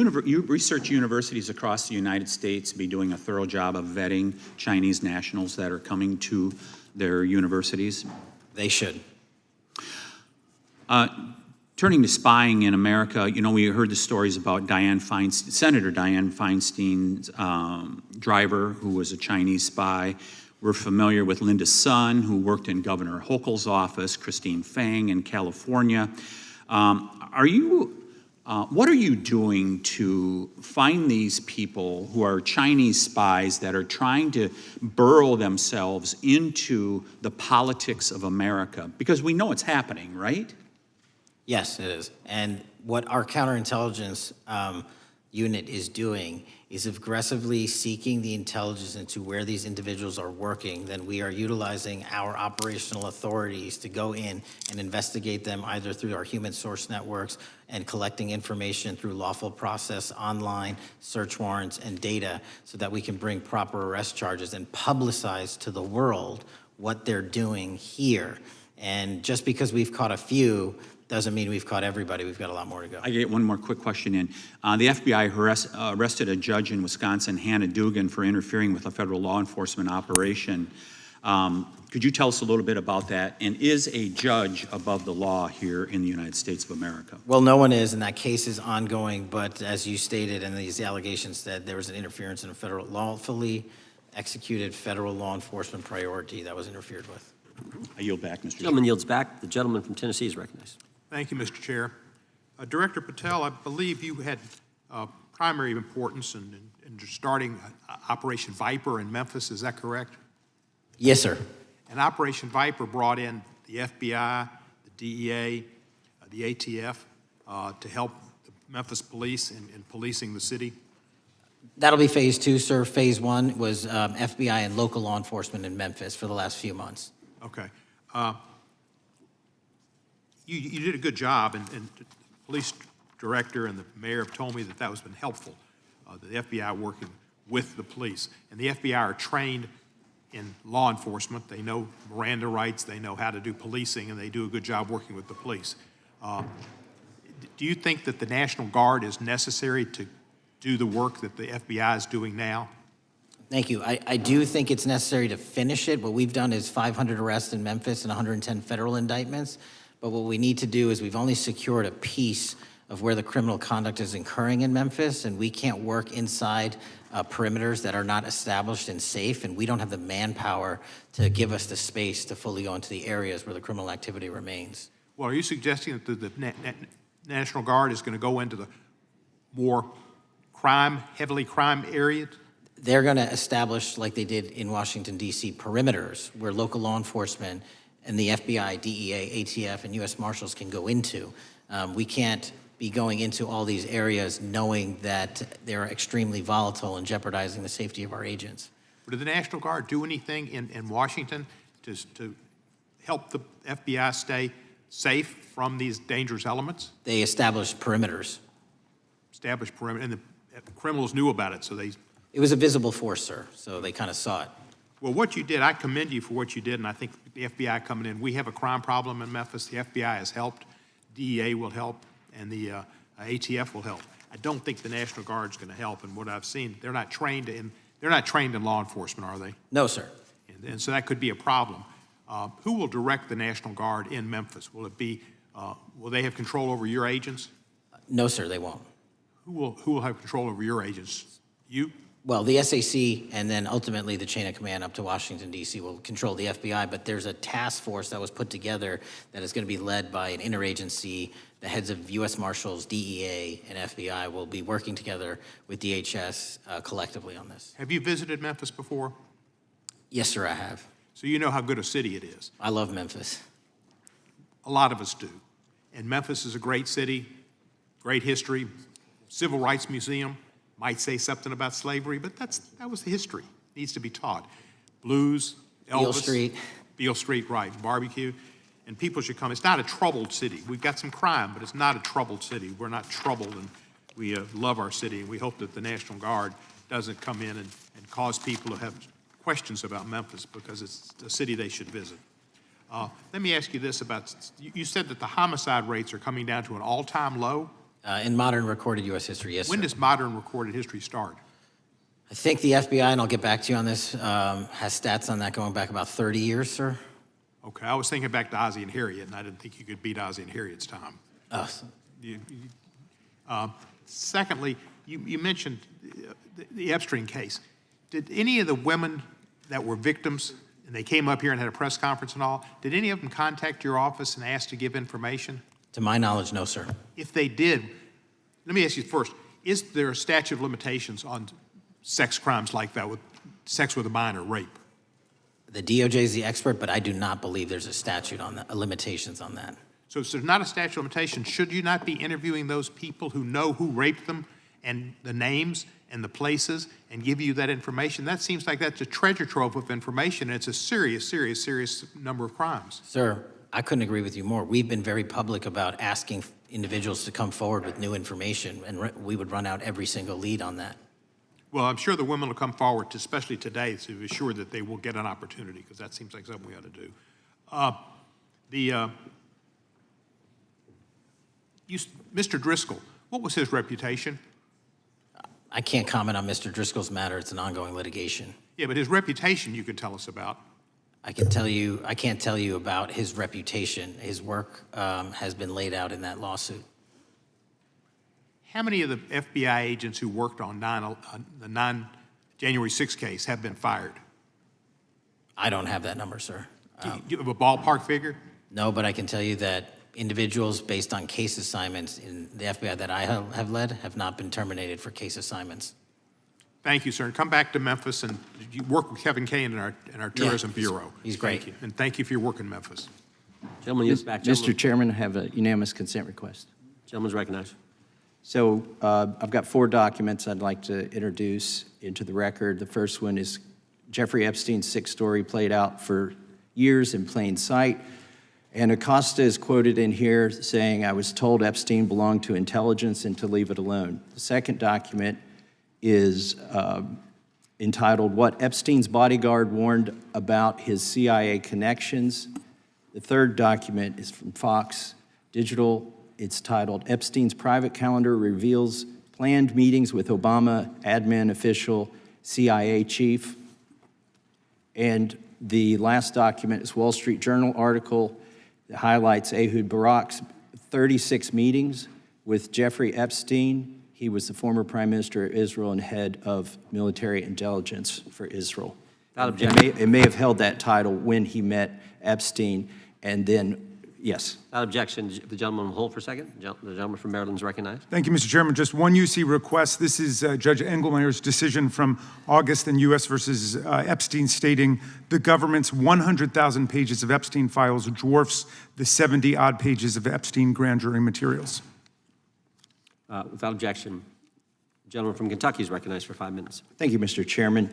research universities across the United States be doing a thorough job of vetting Chinese nationals that are coming to their universities? They should. Turning to spying in America, we heard the stories about Senator Dianne Feinstein's driver, who was a Chinese spy. We're familiar with Linda's son, who worked in Governor Hochul's office, Christine Fang in California. What are you doing to find these people who are Chinese spies that are trying to burrow themselves into the politics of America? Because we know it's happening, right? Yes, it is. And what our counterintelligence unit is doing is aggressively seeking the intelligence into where these individuals are working, then we are utilizing our operational authorities to go in and investigate them either through our human source networks and collecting information through lawful process, online search warrants and data so that we can bring proper arrest charges and publicize to the world what they're doing here. And just because we've caught a few doesn't mean we've caught everybody. We've got a lot more to go. I get one more quick question in. The FBI arrested a judge in Wisconsin, Hannah Dugan, for interfering with a federal law enforcement operation. Could you tell us a little bit about that? And is a judge above the law here in the United States of America? Well, no one is, and that case is ongoing, but as you stated, and these allegations said there was an interference in a federal lawfully executed federal law enforcement priority that was interfered with. I yield back, Mr. Chairman. Gentleman yields back. The gentleman from Tennessee is recognized. Thank you, Mr. Chair. Director Patel, I believe you had primary importance in starting Operation Viper in Memphis. Is that correct? Yes, sir. And Operation Viper brought in the FBI, the DEA, the ATF to help the Memphis police in policing the city. That'll be phase two, sir. Phase one was FBI and local law enforcement in Memphis for the last few months. Okay. You did a good job, and the police director and the mayor have told me that has been helpful, the FBI working with the police. And the FBI are trained in law enforcement. They know Miranda rights, they know how to do policing, and they do a good job working with the police. Do you think that the National Guard is necessary to do the work that the FBI is doing now? Thank you. I do think it's necessary to finish it. What we've done is 500 arrests in Memphis and 110 federal indictments. But what we need to do is we've only secured a piece of where the criminal conduct is occurring in Memphis, and we can't work inside perimeters that are not established and safe, and we don't have the manpower to give us the space to fully go into the areas where the criminal activity remains. Well, are you suggesting that the National Guard is going to go into the more heavily crime areas? They're going to establish, like they did in Washington, D.C., perimeters where local law enforcement and the FBI, DEA, ATF, and U.S. Marshals can go into. We can't be going into all these areas knowing that they're extremely volatile and jeopardizing the safety of our agents. Did the National Guard do anything in Washington to help the FBI stay safe from these dangerous elements? They established perimeters. Established perimeter, and the criminals knew about it, so they... It was a visible force, sir, so they kind of saw it. Well, what you did, I commend you for what you did, and I think the FBI coming in, we have a crime problem in Memphis. The FBI has helped, DEA will help, and the ATF will help. I don't think the National Guard's going to help, and what I've seen, they're not trained in law enforcement, are they? No, sir. And so that could be a problem. Who will direct the National Guard in Memphis? Will it be, will they have control over your agents? No, sir, they won't. Who will have control over your agents? You? Well, the SAC and then ultimately the chain of command up to Washington, D.C. will control the FBI, but there's a task force that was put together that is going to be led by an interagency. The heads of U.S. Marshals, DEA, and FBI will be working together with DHS collectively on this. Have you visited Memphis before? Yes, sir, I have. So you know how good a city it is. I love Memphis. A lot of us do. And Memphis is a great city, great history, civil rights museum. Might say something about slavery, but that was the history. Needs to be taught. Blues, Elvis. Beale Street. Beale Street, right, barbecue. And people should come. It's not a troubled city. We've got some crime, but it's not a troubled city. We're not troubled, and we love our city, and we hope that the National Guard doesn't come in and cause people to have questions about Memphis because it's a city they should visit. Let me ask you this about, you said that the homicide rates are coming down to an all-time low? In modern recorded U.S. history, yes, When sir. does modern recorded history start? I think the FBI, and I'll get back to you on this, has stats on that going back about 30 years, sir. Okay, I was thinking back to Ozzie and Harriet, and I didn't think you could beat Ozzie and Harriet's time. Secondly, you mentioned the Epstein case. Did any of the women that were victims, and they came up here and had a press conference and all, did any of them contact your office and ask to give information? To my knowledge, no, sir. If they did, let me ask you first, is there a statute of limitations on sex crimes like that, with sex with a minor, rape? The DOJ is the expert, but I do not believe there's a statute on that, limitations on that. So if there's not a statute of limitations, should you not be interviewing those people who know who raped them and the names and the places and give you that information, that seems like that's a treasure trove of information. And it's a serious, serious, serious number of crimes. Sir, I couldn't agree with you more. We've been very public about asking individuals to come forward with new information, and we would run out every single lead on that. Well, I'm sure the women will come forward, especially today, to be sure that they will get an opportunity, because that seems like something we ought to do. Mr. Driscoll, what was his reputation? I can't comment on Mr. Driscoll's matter. It's an ongoing litigation. Yeah, but his reputation you could tell us about. I can't tell you about his reputation. His work has been laid out in that lawsuit. How many of the FBI agents who worked on the January 6th case have been fired? I don't have that number, sir. Do you have a ballpark figure? No, but I can tell you that individuals based on case assignments in the FBI that I have led have not been terminated for case assignments. Thank you, sir. Come back to Memphis and you work with Kevin Kane in our Tourism Bureau. He's great. Thank you. And thank you for your work in Memphis. Gentleman, yes, back. Mr. Chairman, I have a unanimous consent request. Gentleman's recognized. So I've got 4 documents I'd like to introduce into the record. The first one is Jeffrey Epstein's 6 story played out for years in plain sight. And Acosta is quoted in here saying, "I was told Epstein belonged to intelligence and to leave it alone." The second document is entitled, "What Epstein's Bodyguard Warned About His CIA Connections." The third document is from Fox Digital. It's titled, "Epstein's Private Calendar Reveals Planned Meetings with Obama Admin Official CIA Chief." And the last document is Wall Street Journal article that highlights Ehud Barak's 36 meetings with Jeffrey Epstein. He was the former Prime Minister of Israel and head of military intelligence for Israel. It may have held that title when he met Epstein, and then, yes. Without objection, the gentleman will hold for a second. The gentleman from Maryland is recognized. Thank you, Mr. Chairman. Just one UC request. This is Judge Engelmeyer's decision from August in U.S. versus Epstein, stating the government's 100,000 pages of Epstein files dwarfs the 70-odd pages of Epstein grand jury materials. Without objection, the gentleman from Kentucky is recognized for 5 minutes. Thank you, Mr. Chairman.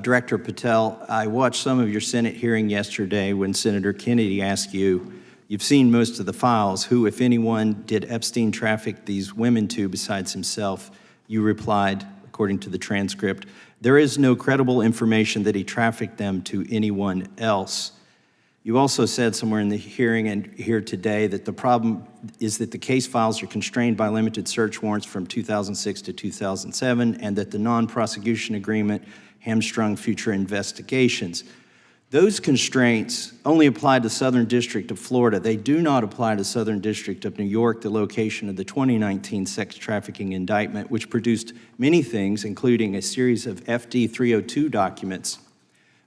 Director Patel, I watched some of your Senate hearing yesterday when Senator Kennedy asked you, "You've seen most of the files. Who, if anyone, did Epstein traffic these women to besides himself?" You replied, according to the transcript, "There is no credible information that he trafficked them to anyone else." You also said somewhere in the hearing and here today that the problem is that the case files are constrained by limited search warrants from 2006 to 2007 and that the non-prosecution agreement hamstrung future investigations. Those constraints only apply to Southern District of Florida. They do not apply to Southern District of New York, the location of the 2019 sex trafficking indictment, which produced many things, including a series of FD 302 documents.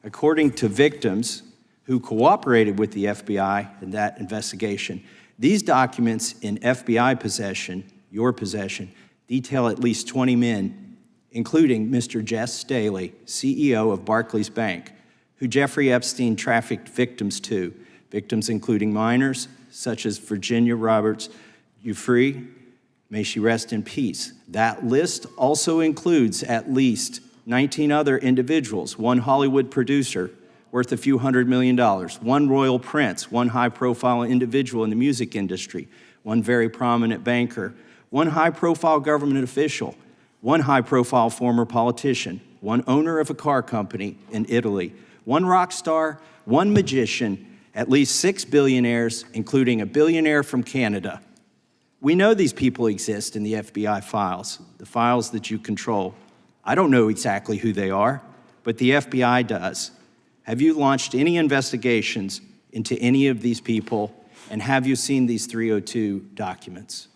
According to victims who cooperated with the FBI in that investigation, these documents in FBI possession, your possession, detail at least 20 men, including Mr. Jess Staley, CEO of Barclays Bank, who Jeffrey Epstein trafficked victims to, victims including minors, such as Virginia Roberts Giuffre, may she rest in peace. That list also includes at least 19 other individuals, one Hollywood producer worth a few $100 million, one royal prince, one high-profile individual in the music industry, one very prominent banker, one high-profile government official, one high-profile former politician, one owner of a car company in Italy, one rock star, one magician, at least 6 billionaires, including a billionaire from Canada. We know these people exist in the FBI files, the files that you control. I don't know exactly who they are, but the FBI does. Have you launched any investigations into any of these people, and have you seen these 302 documents?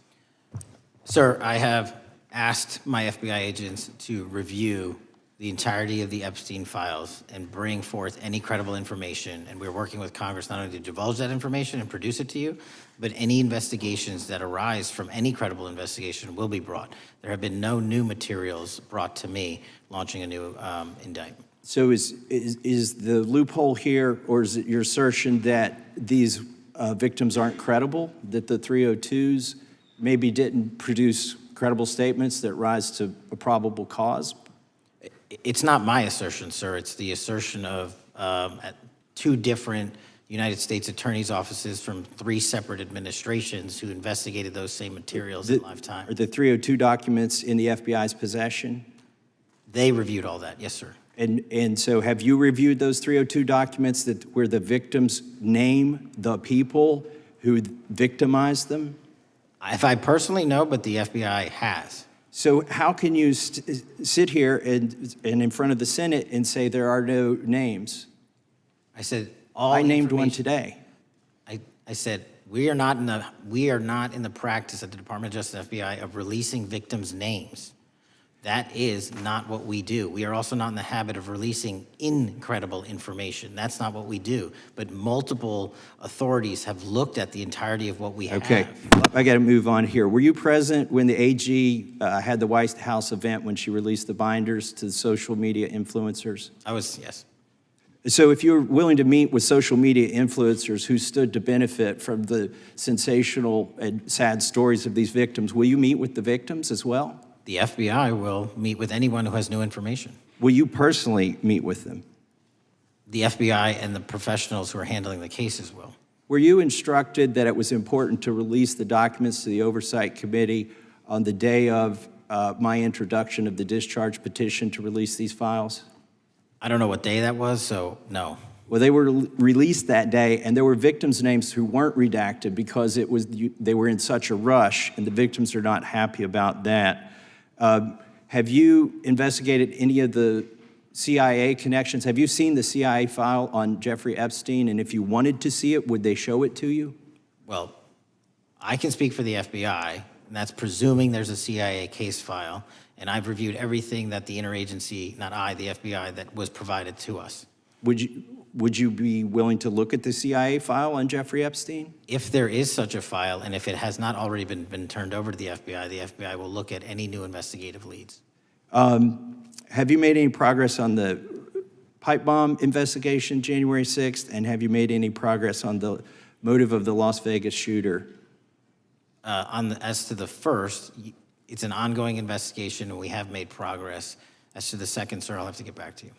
Sir, I have asked my FBI agents to review the entirety of the Epstein files and bring forth any credible information. And we're working with Congress not only to divulge that information and produce it to you, but any investigations that arise from any credible investigation will be brought. There have been no new materials brought to me launching a new indictment. So is the loophole here, or is it your assertion that these victims aren't credible, that the 302s maybe didn't produce credible statements that rise to a probable cause? It's not my assertion, sir. It's the assertion of two different United States attorneys' offices from 3 separate administrations who investigated those same materials in live time. Are the 302 documents in the FBI's possession? They reviewed all that, yes, sir. And so have you reviewed those 302 documents where the victims name the people who victimized them? If I personally know, but the FBI has. So how can you sit here and in front of the Senate and say there are no names? I said I named one today. I said we are not in the practice at the Department of Justice FBI of releasing victims' names. That is not what we do. We are also not in the habit of releasing incredible information. That's not what we do. But multiple authorities have looked at the entirety of what we have. Okay, I got to move on here. Were you present when the AG had the White House event when she released the binders to the social media influencers? I was, yes. So if you're willing to meet with social media influencers who stood to benefit from the sensational and sad stories of these victims, will you meet with the victims as well? The FBI will meet with anyone who has new information. Will you personally meet with them? The FBI and the professionals who are handling the cases will. Were you instructed that it was important to release the documents to the Oversight Committee on the day of my introduction of the discharge petition to release these files? I don't know what day that was, so no. Well, they were released that day, and there were victims' names who weren't redacted because they were in such a rush, and the victims are not happy about that. Have you investigated any of the CIA connections? Have you seen the CIA file on Jeffrey Epstein? And if you wanted to see it, would they show it to you? Well, I can speak for the FBI, and that's presuming there's a CIA case file. And I've reviewed everything that the interagency, not I, the FBI, that was provided to us. Would you be willing to look at the CIA file on Jeffrey Epstein? If there is such a file, and if it has not already been turned over to the FBI will look at any new investigative leads. Have you made any progress on the pipe bomb investigation January 6th? And have you made any progress on the motive of the Las Vegas shooter? As to the first, it's an ongoing investigation, and we have made progress. As to the second, sir, I'll have to get back to you.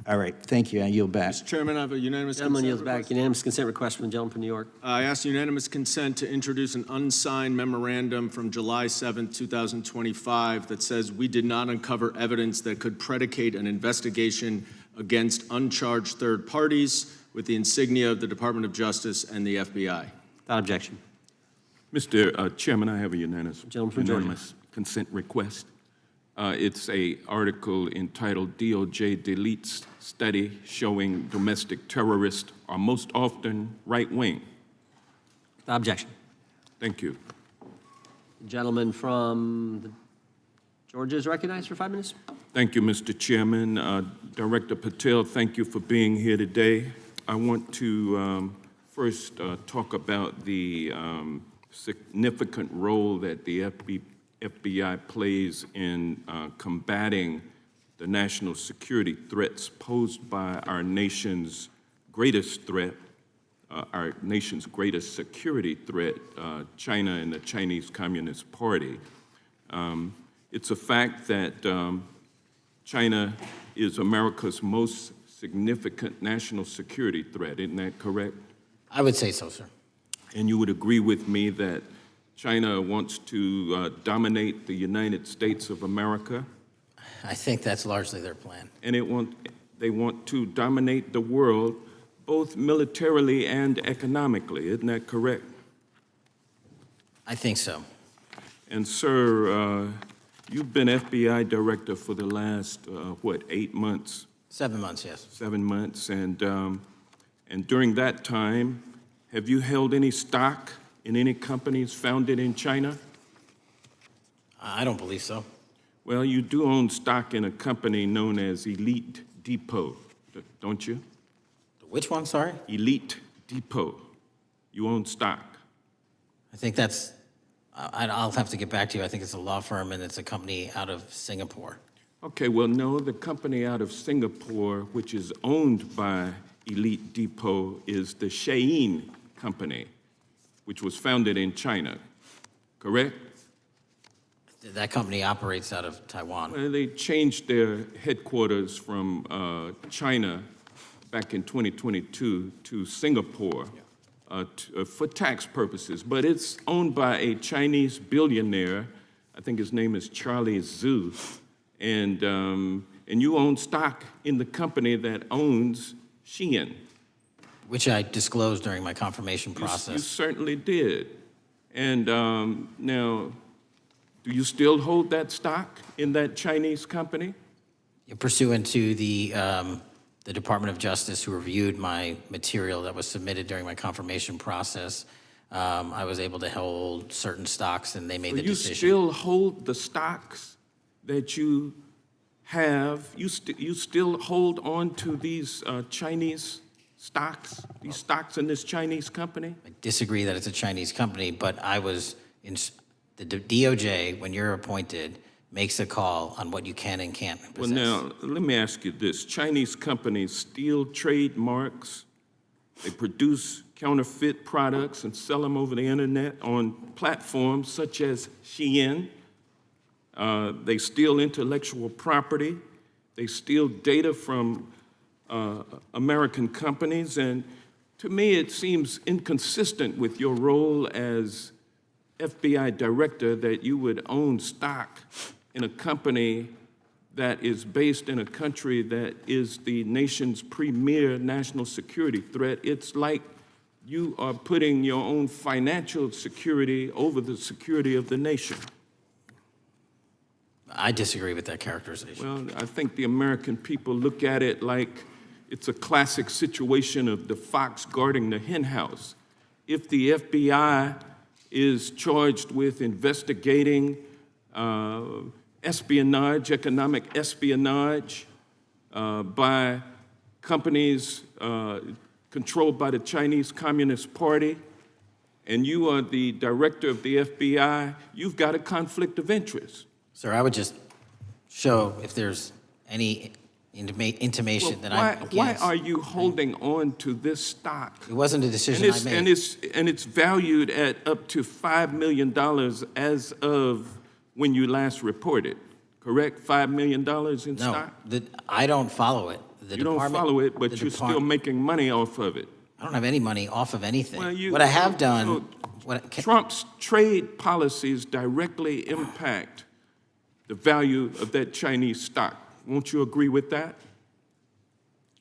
All right, thank you. I yield back. Mr. Chairman, I have a unanimous Gentleman consent yields back. request. Unanimous consent request from the gentleman from New York. I ask unanimous consent to introduce an unsigned memorandum from July 7th, 2025 that says we did not uncover evidence that could predicate an investigation against uncharged third parties with the insignia of the Department of Justice and the FBI. Without objection. Mr. Chairman, I have a Gentleman from Georgia. unanimous consent request. It's an article entitled DOJ Deletes Study Showing Domestic Terrorists Are Most Often Right-Wing. Without objection. Thank you. The gentleman from Georgia is recognized for 5 minutes. Thank you, Mr. Chairman. Director Patel, thank you for being here today. I want to first talk about the significant role that the FBI plays in combating the national security threats posed by our nation's greatest threat, our nation's greatest security threat, China and the Chinese Communist Party. It's a fact that China is America's most significant national security threat, isn't that correct? I would say so, sir. And you would agree with me that China wants to dominate the United States of America? I think that's largely their plan. And they want to dominate the world, both militarily and economically, isn't that correct? I think so. And sir, you've been FBI director for the last, 8 months? 7 months, yes. 7 months, and during that time, have you held any stock in any companies founded in China? I don't believe so. Well, you do own stock in a company known as Elite Depot, don't you? Which one, sorry? Elite Depot. You own stock. I think that's, I'll have to get back to you. I think it's a law firm and it's a company out of Singapore. Okay, well, no, the company out of Singapore, which is owned by Elite Depot, is the Shein Company, which was founded in China, correct? That company operates out of Taiwan. Well, they changed their headquarters from China back in 2022 to Singapore for tax purposes, but it's owned by a Chinese billionaire. I think his name is Charlie Zhu, and you own stock in the company that owns Shein. Which I disclosed during my confirmation You process. certainly did. And now, do you still hold that stock in that Chinese company? Pursuant to the Department of Justice, who reviewed my material that was submitted during my confirmation process, I was able to hold certain stocks, and they made the decision. You still hold the stocks that you have? You still hold on to these Chinese stocks, these stocks in this Chinese company? I disagree that it's a Chinese company, but I was in the DOJ, when you're appointed, makes a call on what you can and can't possess. Well, now, let me ask you this. Chinese companies steal trademarks, they produce counterfeit products and sell them over the internet on platforms such as Shein. They steal intellectual property. They steal data from American companies. And to me, it seems inconsistent with your role as FBI director that you would own stock in a company that is based in a country that is the nation's premier national security threat. It's like you are putting your own financial security over the security of the nation. I disagree with that characterization. Well, I think the American people look at it like it's a classic situation of the fox guarding the hen house. If the FBI is charged with investigating espionage, economic espionage by companies controlled by the Chinese Communist Party, and you are the director of the FBI, you've got a conflict of interest. Sir, I would just show if there's any intimation that I'm against. Why are you holding on to this stock? It wasn't a decision I made. And it's valued at up to $5 million as of when you last reported, correct? $5 million in stock? No, I don't follow it. You don't follow it, but you're still making money off of it. I don't have any money off of anything. Well, What I have done... Trump's trade policies directly impact the value of that Chinese stock. Won't you agree with that?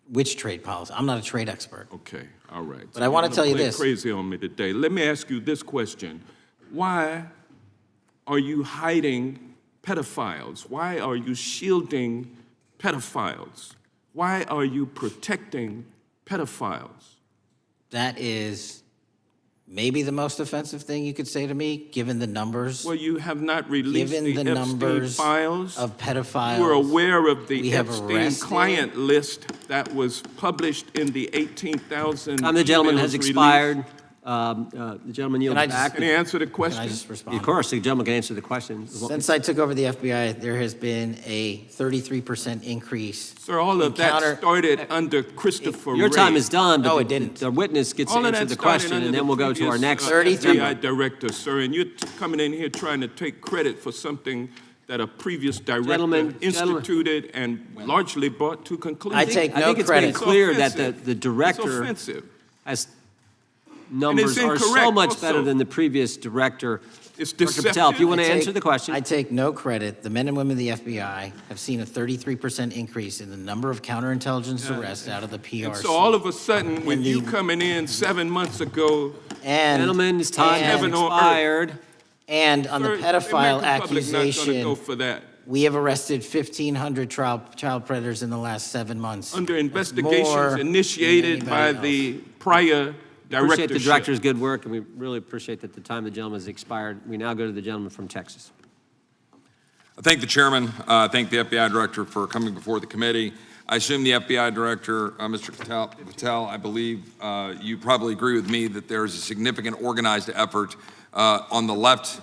Which trade policy? I'm not a trade expert. Okay, all right. But I want to tell you this. Crazy on me today. Let me ask you this question. Why are you hiding pedophiles? Why are you shielding pedophiles? Why are you protecting pedophiles? That is maybe the most offensive thing you could say to me, given the numbers. Well, you have not released given the Epstein numbers files of pedophiles. You were aware of the we have Epstein arrested. client list that was published in the 18,000 Time the gentleman has emails released? expired. The gentleman yields back. Can he answer the question? Can I just respond? Of course, the gentleman can answer the question. Since I took over the FBI, there has been a 33% increase. Sir, all of that started under Christopher Your Wray. time is done, but No, it didn't. the witness gets All to of answer that the started question, under and the then we'll go to our previous, next. 33. FBI director, sir, and you're coming in here trying to take credit for something that a previous director Gentlemen, instituted and largely brought to conclusion. I take I no think it's credit. been clear that offensive. the It's director offensive. has numbers are so incorrect much also. better than the previous director. It's Dr. Patel, if you want to I take- answer the question. I take no credit. The men and women of the FBI have seen a 33% increase in the number of counterintelligence arrests out of the PRC. And so all of a sudden, when And you the- coming in 7 months ago, and, Gentlemen, his time has Heaven on earth. expired. and on sir, the pedophile the American public not gonna accusation, go for that. we have arrested 1,500 child predators in the last 7 months. Under That's investigations more than initiated by anybody the prior Appreciate the directorship. director's good work, and we really appreciate that the time of the gentleman has expired. We now go to the gentleman from Texas. I thank the chairman. I thank the FBI director for coming before the committee. I assume the FBI director, Mr. Patel, I believe you probably agree with me that there is a significant organized effort on the left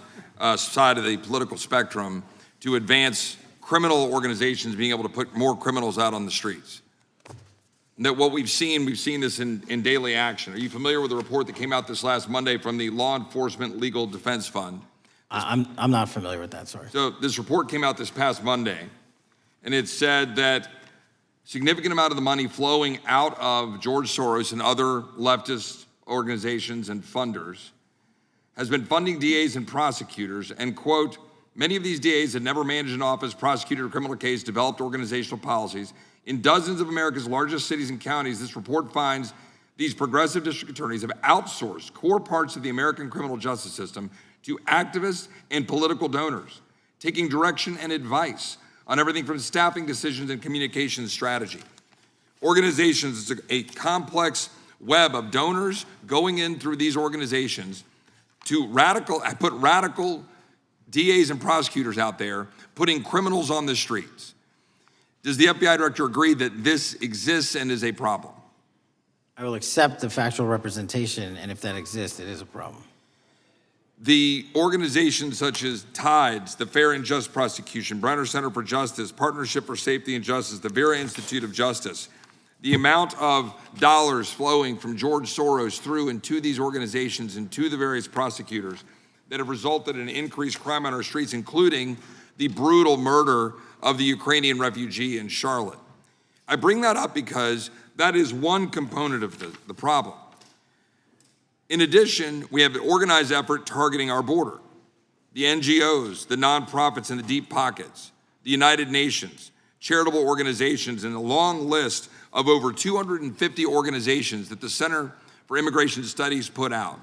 side of the political spectrum to advance criminal organizations being able to put more criminals out on the streets. That what we've seen this in daily action. Are you familiar with the report that came out this last Monday from the Law Enforcement Legal Defense Fund I'm not familiar with that, sorry. So this report came out this past Monday, and it said that significant amount of the money flowing out of George Soros and other leftist organizations and funders has been funding DAs and prosecutors, and quote, many of these DAs had never managed an office, prosecuted a criminal case, developed organizational policies. In dozens of America's largest cities and counties, this report finds these progressive district attorneys have outsourced core parts of the American criminal justice system to activists and political donors, taking direction and advice on everything from staffing decisions and communication strategy. Organizations, it's a complex web of donors going in through these organizations to put radical DAs and prosecutors out there, putting criminals on the streets. Does the FBI director agree that this exists and is a problem? I will accept the factual representation, and if that exists, it is a problem. The organizations such as TIDES, the Fair and Just Prosecution, Brenner Center for Justice, Partnership for Safety and Justice, the Vera Institute of Justice, the amount of dollars flowing from George Soros through and to these organizations and to the various prosecutors that have resulted in increased crime on our streets, including the brutal murder of the Ukrainian refugee in Charlotte. I bring that up because that is one component of the problem. In addition, we have an organized effort targeting our border. The NGOs, the nonprofits, and the deep pockets, the United Nations, charitable organizations, and a long list of over 250 organizations that the Center for Immigration Studies put out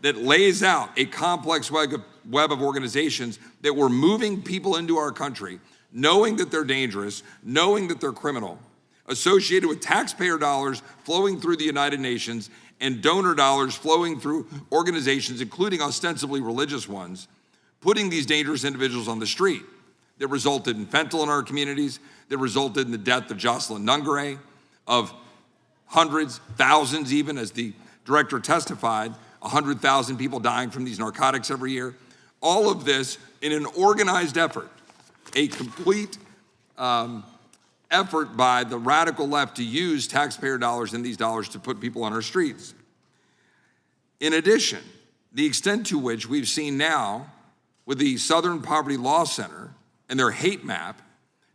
that lays out a complex web of organizations that were moving people into our country, knowing that they're dangerous, knowing that they're criminal, associated with taxpayer dollars flowing through the United Nations and donor dollars flowing through organizations, including ostensibly religious ones, putting these dangerous individuals on the street that resulted in fentanyl in our communities, that resulted in the death of Jocelyn Nungare, of hundreds, thousands even, as the director testified, 100,000 people dying from these narcotics every year. All of this in an organized effort, a complete effort by the radical left to use taxpayer dollars and these dollars to put people on our streets. In addition, the extent to which we've seen now with the Southern Poverty Law Center and their hate map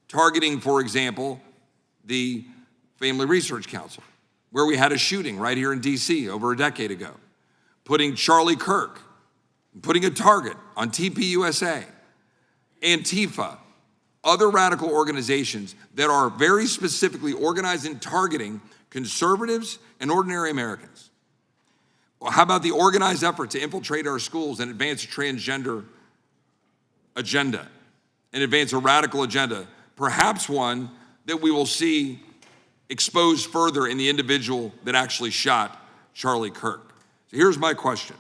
targeting, for example, the Family Research Council, where we had a shooting right here in DC over a decade ago, putting Charlie Kirk, putting a target on TPUSA, Antifa, other radical organizations that are very specifically organized in targeting conservatives and ordinary Americans. Well, how about the organized effort to infiltrate our schools and advance a transgender agenda and advance a radical agenda, perhaps one that we will see exposed further in the individual that actually shot Charlie Kirk? So here's my question.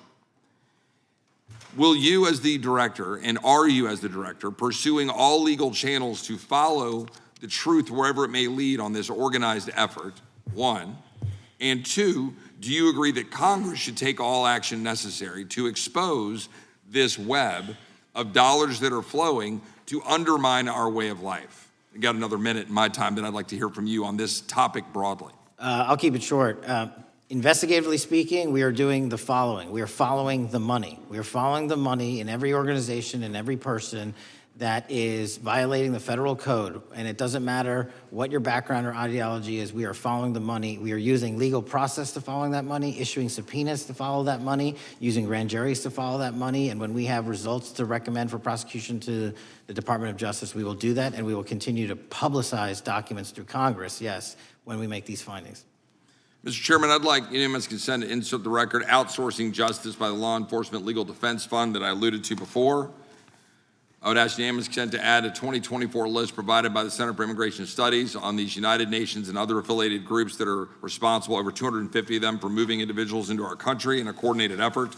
Will you as the director, and are you as the director, pursuing all legal channels to follow the truth wherever it may lead on this organized effort, one? And two, do you agree that Congress should take all action necessary to expose this web of dollars that are flowing to undermine our way of life? I got another minute in my time, then I'd like to hear from you on this topic broadly. I'll keep it short. Investigatively speaking, we are doing the following. We are following the money. We are following the money in every organization and every person that is violating the federal code. And it doesn't matter what your background or ideology is, we are following the money. We are using legal process to follow that money, issuing subpoenas to follow that money, using grand juries to follow that money. And when we have results to recommend for prosecution to the Department of Justice, we will do that. And we will continue to publicize documents through Congress, yes, when we make these findings. Mr. Chairman, I'd like unanimous consent to insert the record outsourcing justice by the Law Enforcement Legal Defense Fund that I alluded to before. I would ask unanimous consent to add a 2024 list provided by the Center for Immigration Studies on these United Nations and other affiliated groups that are responsible, over 250 of them, for moving individuals into our country in a coordinated effort.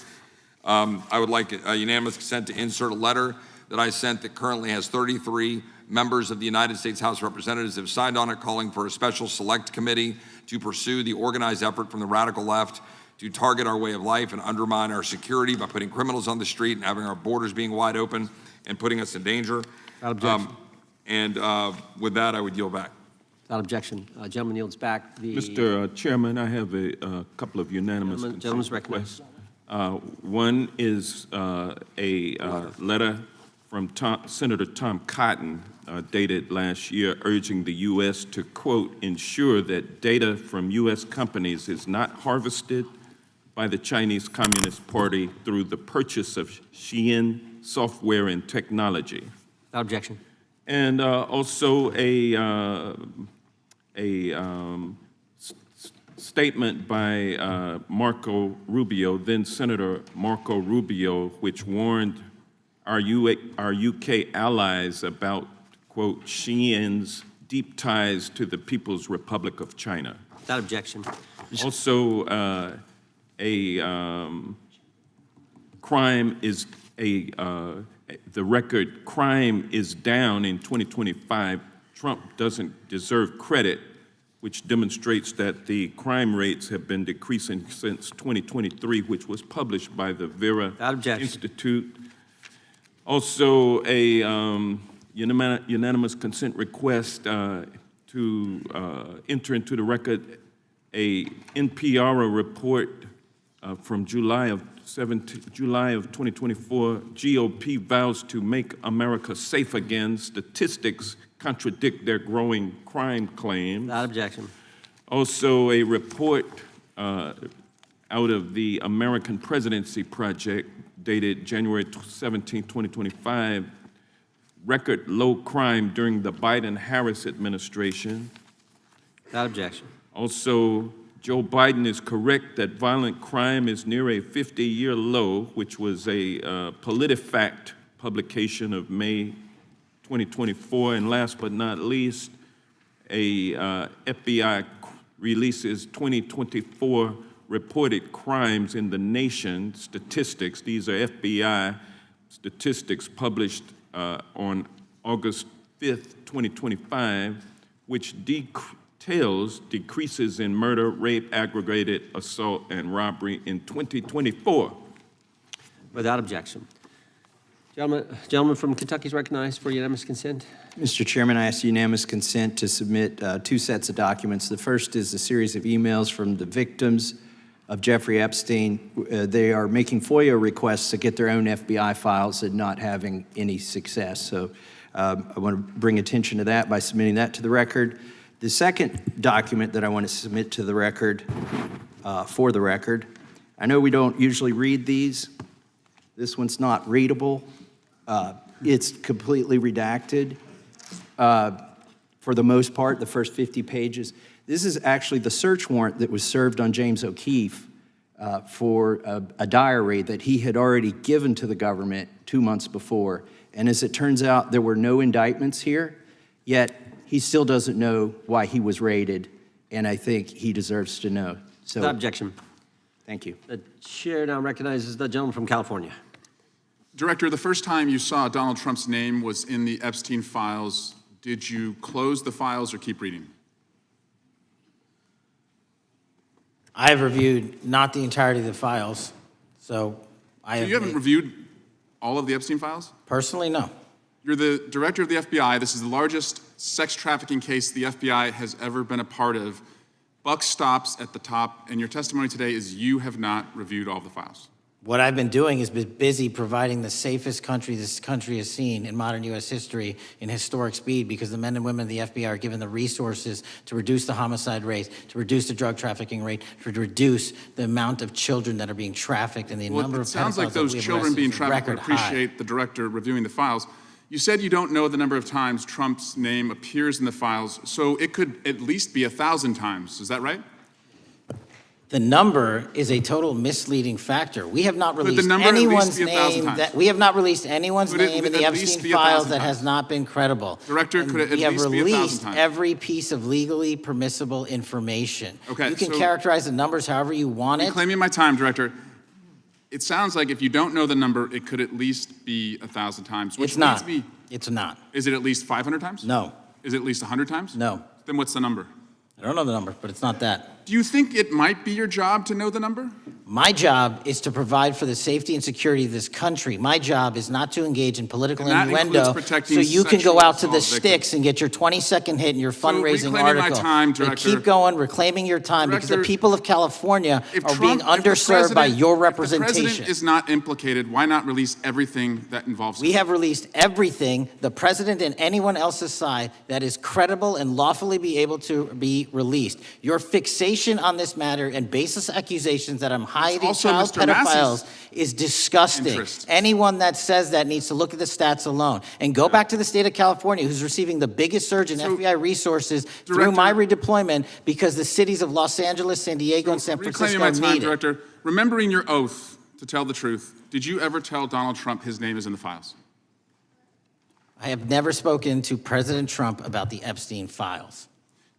I would like a unanimous consent to insert a letter that I sent that currently has 33 members of the United States House of Representatives have signed on it, calling for a special select committee to pursue the organized effort from the radical left to target our way of life and undermine our security by putting criminals on the street and having our borders being wide open and putting us in danger. Without objection. With that, I would yield back. Without objection. Gentleman yields back. Mr. Chairman, I have a couple of unanimous Gentleman's consent recognized. requests. One is a letter from Senator Tom Cotton dated last year urging the U.S. to, quote, ensure that data from U.S. companies is not harvested by the Chinese Communist Party through the purchase of Xi'an software and technology. Without objection. And also a statement by Marco Rubio, then Senator Marco Rubio, which warned our UK allies about, quote, Xi'an's deep ties to the People's Republic of China. Without objection. Also, crime is the record crime is down in 2025. Trump doesn't deserve credit, which demonstrates that the crime rates have been decreasing since 2023, which was published by the Vera Institute. Also, a unanimous consent request to enter into the record a NPR report from July of 2024. GOP vows to make America safe again. Statistics contradict their growing crime claims. Without objection. Also, a report out of the American Presidency Project dated January 17, 2025, record low crime during the Biden-Harris administration. Without objection. Also, Joe Biden is correct that violent crime is near a 50-year low, which was a PolitiFact publication of May 2024. And last but not least, a FBI releases 2024 reported crimes in the nation statistics. These are FBI statistics published on August 5th, 2025, which details decreases in murder, rape, aggravated assault, and robbery in 2024. Without objection. Gentleman from Kentucky is recognized for unanimous consent. Mr. Chairman, I ask unanimous consent to submit two sets of documents. The first is a series of emails from the victims of Jeffrey Epstein. They are making FOIA requests to get their own FBI files and not having any success. So I want to bring attention to that by submitting that to the record. The second document that I want to submit to the record, for the record, I know we don't usually read these. This one's not readable. It's completely redacted for the most part, the first 50 pages. This is actually the search warrant that was served on James O'Keefe for a diary that he had already given to the government 2 months before. And as it turns out, there were no indictments here, yet he still doesn't know why he was raided, and I think he deserves to know. So, Without objection. Thank you. The chair now recognizes the gentleman from California. Director, the first time you saw Donald Trump's name was in the Epstein files. Did you close the files or keep reading? I have reviewed not the entirety of the files, so I You haven't reviewed all of the Epstein files? Personally, no. You're the director of the FBI. This is the largest sex trafficking case the FBI has ever been a part of. Buck stops at the top, and your testimony today is you have not reviewed all of the files. What I've been doing is been busy providing the safest country this country has seen in modern U.S. history in historic speed, because the men and women of the FBI are given the resources to reduce the homicide rate, to reduce the drug trafficking rate, to reduce the amount of children that are being trafficked, and the number of pedophiles. It sounds like those children being trafficked would appreciate the director reviewing the files. You said you don't know the number of times Trump's name appears in the files, so it could at least be 1,000 times. Is that right? The number is a total misleading factor. We have not Could the released number at least anyone's be 1,000 name times? that we have not released anyone's Could it name in the at least Epstein be files 1,000 that times? has not been credible. Director, And could it at we have least be 1,000 released times? every piece of legally permissible information. Okay, You can so- characterize the numbers however you want it. Claiming my time, Director. It sounds like if you don't know the number, it could at least be 1,000 times. Which It's not. leads me- It's not. Is it at least 500 times? No. Is it at least 100 times? No. Then what's the number? I don't know the number, but it's not that. Do you think it might be your job to know the number? My job is to provide for the safety and security of this country. My job is not to engage in political And that innuendo includes protecting so you can go sexual out to the assault victims. sticks and get your 20-second hit in your fundraising reclaiming my article. time, And Director. keep going, reclaiming your time, because the Director, people of California If are being Trump- if the underserved by president- your If the representation. president is not implicated, why not release everything that involves him? We have released everything, the president and anyone else's side, that is credible and lawfully be able to be released. Your fixation on this matter and baseless accusations that I'm hiding also child Mr. Massey's pedophiles is disgusting. interest. Anyone that says that needs to look at the stats alone. And go back to the state of California, who's receiving the biggest surge in FBI resources through Director- my redeployment because the cities of Los Angeles, San Diego, and San Reclaiming Francisco my time, need it. Director. Remembering your oath to tell the truth, did you ever tell Donald Trump his name is in the files? I have never spoken to President Trump about the Epstein files.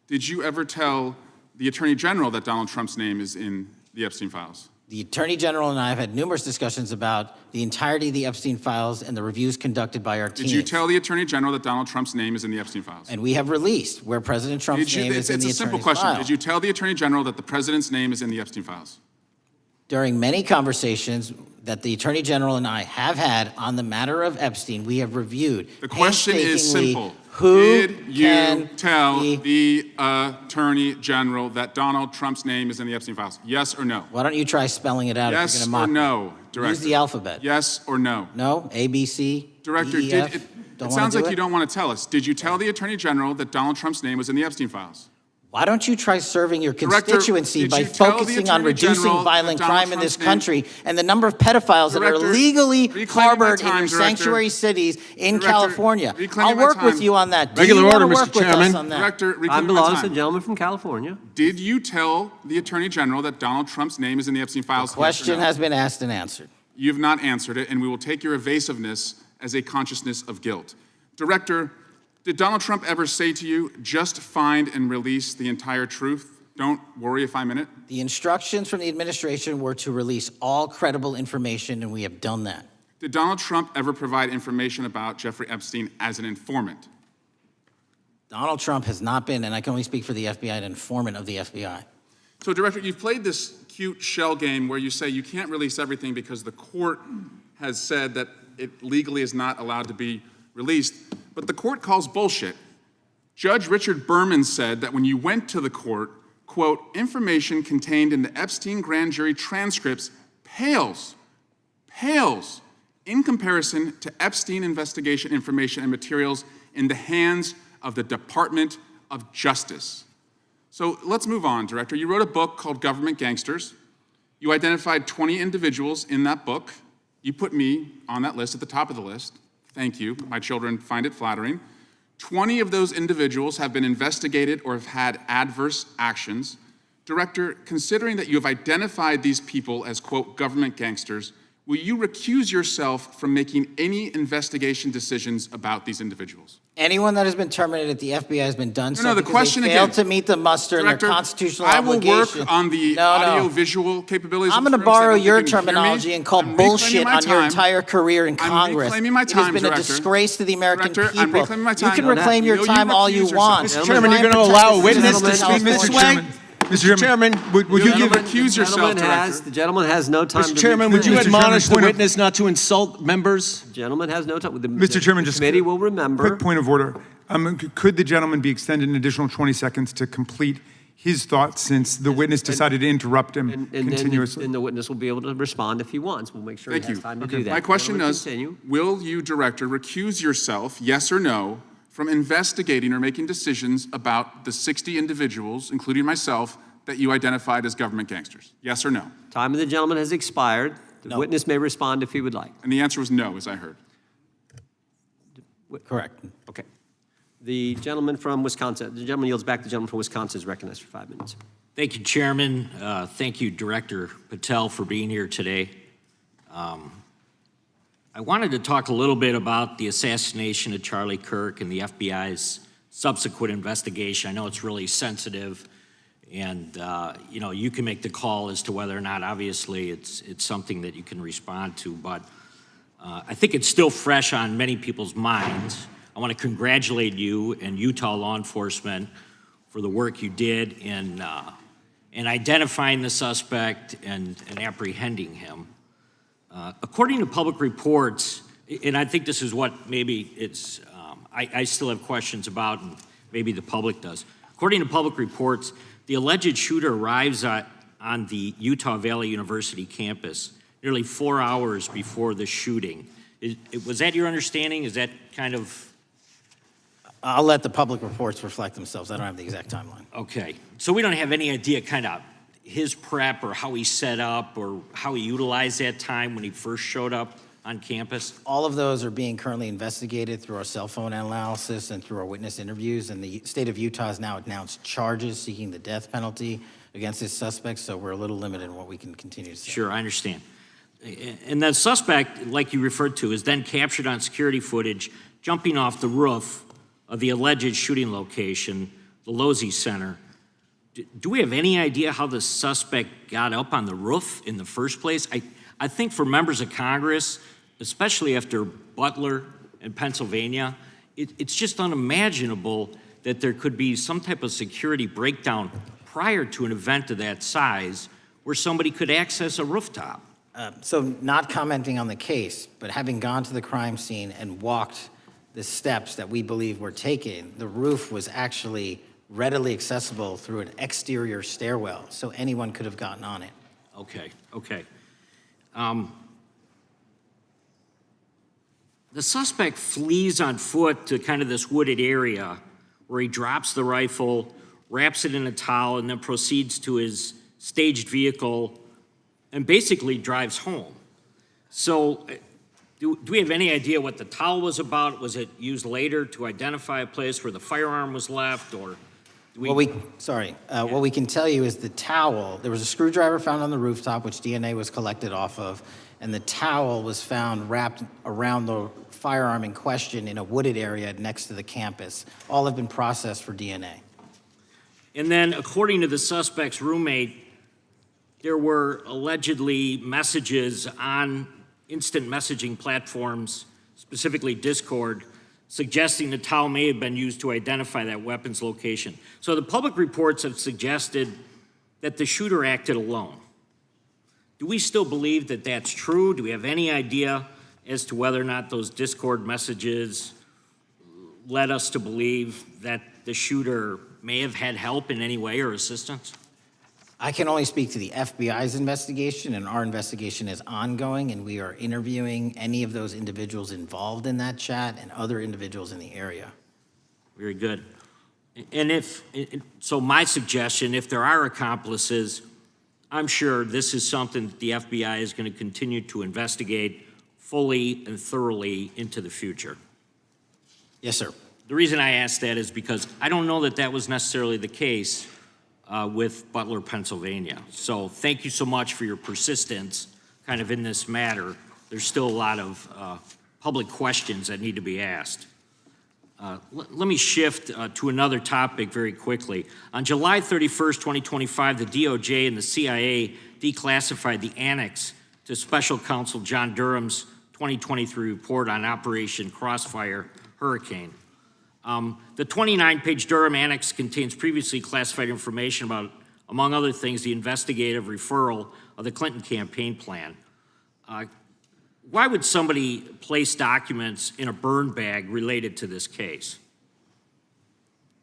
Did you ever tell the Attorney General that Donald Trump's name is in the Epstein files? The Attorney General and I have had numerous discussions about the entirety of the Epstein files and the reviews conducted by our team. Did you tell the Attorney General that Donald Trump's name is in the Epstein files? And we have released where President Trump's name is in It's the a simple attorney's question. file. Did you tell the Attorney General that the President's name is in the Epstein files? During many conversations that the Attorney General and I have had on the matter of Epstein, we have reviewed The question is painstakingly simple. who Did you can tell be- the Attorney General that Donald Trump's name is in the Epstein files? Yes or no? Why don't you try spelling it out Yes if you're or going to mock me? no, Director? Use the alphabet. Yes or no? No? A, B, C, Director, D, E, F? it Don't wanna sounds do like it? you don't want to tell us. Did you tell the Attorney General that Donald Trump's name was in the Epstein files? Why don't you try serving your Director, constituency did by you tell the focusing on Attorney reducing General violent that Donald crime in this Trump's country and the number of pedophiles that are Director, legally reclaiming my harbored in time, your Director. sanctuary cities in Director, California? reclaiming I'll my work with time. you on that. Do Regular you wanna order, Mr. work with us Chairman. on that? Director, Time reclaiming my belongs to the time. gentleman from California. Did you tell the Attorney General that Donald Trump's name is in the Epstein files? Yes or Question no? has been asked and answered. You have not answered it, and we will take your evasiveness as a consciousness of guilt. Director, did Donald Trump ever say to you, just find and release the entire truth? Don't worry if I'm in it. The instructions from the administration were to release all credible information, and we have done that. Did Donald Trump ever provide information about Jeffrey Epstein as an informant? Donald Trump has not been, and I can only speak for the FBI, an informant of the FBI. So, Director, you've played this cute shell game where you say you can't release everything because the court has said that it legally is not allowed to be released, but the court calls bullshit. Judge Richard Berman said that when you went to the court, quote, information contained in the Epstein grand jury transcripts pales in comparison to Epstein investigation information and materials in the hands of the Department of Justice. So let's move on, Director. You wrote a book called Government Gangsters. You identified 20 individuals in that book. You put me on that list at the top of the list. Thank you. My children find it flattering. 20 of those individuals have been investigated or have had adverse actions. Director, considering that you have identified these people as, quote, government gangsters, will you recuse yourself from making any investigation decisions about these individuals? Anyone that has been terminated at the FBI has been done so the because question they failed again. to meet the muster in Director, their constitutional I will obligation. work on the audio-visual capabilities. I'm of going to this room, so borrow that you your can hear me. terminology and call I'm reclaiming bullshit my on your time. entire career in I'm Congress. reclaiming my It has time, been a Director. disgrace to the American Director, I'm people. reclaiming my You time. can No, reclaim your you time all you recuse want. yourself. Mr. Chairman, you're going to allow a witness to speak this way? Mr. Chairman, would you give Recuse yourself, Director. The gentleman has no time Mr. to Chairman, would you Mr. admonish Chairman, the point of- witness not to insult members? The gentleman has no time. Mr. Chairman, the just committee will remember. quick point of order. Could the gentleman be extended an additional 20 seconds to complete his thoughts since the witness decided to interrupt him And continuously? the witness will be able to respond if he wants. We'll make sure Thank he has you. time to do that. My question Gentleman, is, continue. will you, Director, recuse yourself, yes or no, from investigating or making decisions about the 60 individuals, including myself, that you identified as government gangsters? Yes or no? Time of the gentleman has expired. The No. witness may respond if he would like. And the answer was no, as I heard. Correct. Okay. The gentleman from Wisconsin, the gentleman yields back. The gentleman from Wisconsin is recognized for 5 minutes. Thank you, Chairman. Thank you, Director Patel, for being here today. I wanted to talk a little bit about the assassination of Charlie Kirk and the FBI's subsequent investigation. I know it's really sensitive, and you can make the call as to whether or not, obviously, it's something that you can respond to, but I think it's still fresh on many people's minds. I want to congratulate you and Utah law enforcement for the work you did in and identifying the suspect and apprehending him. According to public reports, and I think this is what maybe it's, I still have questions about, and maybe the public does. According to public reports, the alleged shooter arrives on the Utah Valley University campus nearly 4 hours before the shooting. Was that your understanding? Is that kind of? I'll let the public reports reflect themselves. I don't have the exact timeline. Okay, so we don't have any idea kind of his prep or how he set up or how he utilized that time when he first showed up on campus? All of those are being currently investigated through our cell phone analysis and through our witness interviews, and the state of Utah has now announced charges seeking the death penalty against this suspect, so we're a little limited in what we can continue to say. Sure, I understand. And the suspect, like you referred to, is then captured on security footage jumping off the roof of the alleged shooting location, the Losey Center. Do we have any idea how the suspect got up on the roof in the first place? I think for members of Congress, especially after Butler in Pennsylvania, it's just unimaginable that there could be some type of security breakdown prior to an event of that size where somebody could access a rooftop. So not commenting on the case, but having gone to the crime scene and walked the steps that we believe were taken, the roof was actually readily accessible through an exterior stairwell, so anyone could have gotten on it. Okay. The suspect flees on foot to kind of this wooded area where he drops the rifle, wraps it in a towel, and then proceeds to his staged vehicle and basically drives home. So do we have any idea what the towel was about? Was it used later to identify a place where the firearm was left, or do we? What we can tell you is the towel, there was a screwdriver found on the rooftop, which DNA was collected off of, and the towel was found wrapped around the firearm in question in a wooded area next to the campus. All have been processed for DNA. And then, according to the suspect's roommate, there were allegedly messages on instant messaging platforms, specifically Discord, suggesting the towel may have been used to identify that weapon's location. So the public reports have suggested that the shooter acted alone. Do we still believe that that's true? Do we have any idea as to whether or not those Discord messages led us to believe that the shooter may have had help in any way or assistance? I can only speak to the FBI's investigation, and our investigation is ongoing, and we are interviewing any of those individuals involved in that chat and other individuals in the area. Very good. And so my suggestion, if there are accomplices, I'm sure this is something that the FBI is going to continue to investigate fully and thoroughly into the future. Yes, sir. The reason I ask that is because I don't know that that was necessarily the case with Butler, Pennsylvania. So thank you so much for your persistence kind of in this matter. There's still a lot of public questions that need to be asked. Let me shift to another topic very quickly. On July 31st, 2025, the DOJ and the CIA declassified the annex to Special Counsel John Durham's 2023 report on Operation Crossfire Hurricane. The 29-page Durham Annex contains previously classified information about, among other things, the investigative referral of the Clinton campaign plan. Why would somebody place documents in a burn bag related to this case?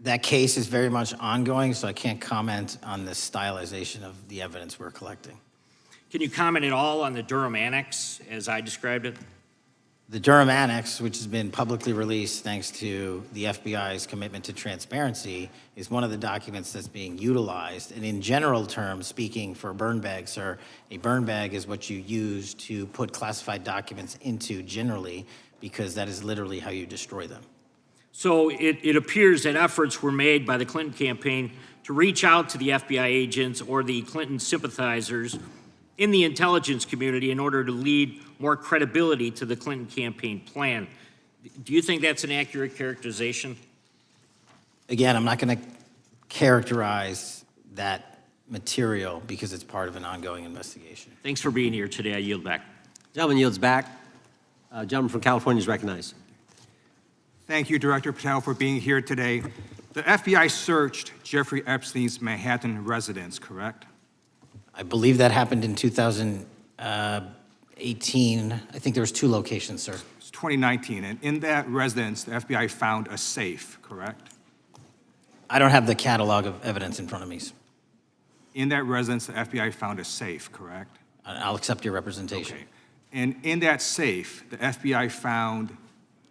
That case is very much ongoing, so I can't comment on the stylization of the evidence we're collecting. Can you comment at all on the Durham Annex as I described it? The Durham Annex, which has been publicly released thanks to the FBI's commitment to transparency, is one of the documents that's being utilized. And in general terms, speaking for a burn bag, sir, a burn bag is what you use to put classified documents into generally, because that is literally how you destroy them. So it appears that efforts were made by the Clinton campaign to reach out to the FBI agents or the Clinton sympathizers in the intelligence community in order to lead more credibility to the Clinton campaign plan. Do you think that's an accurate characterization? Again, I'm not going to characterize that material because it's part of an ongoing investigation. Thanks for being here today. I yield back. Gentleman yields back. Gentleman from California is recognized. Thank you, Director Patel, for being here today. The FBI searched Jeffrey Epstein's Manhattan residence, correct? I believe that happened in 2018. I think there was 2 locations, sir. It's 2019, and in that residence, the FBI found a safe, correct? I don't have the catalog of evidence in front of me. In that residence, the FBI found a safe, correct? I'll accept your representation. Okay. And in that safe, the FBI found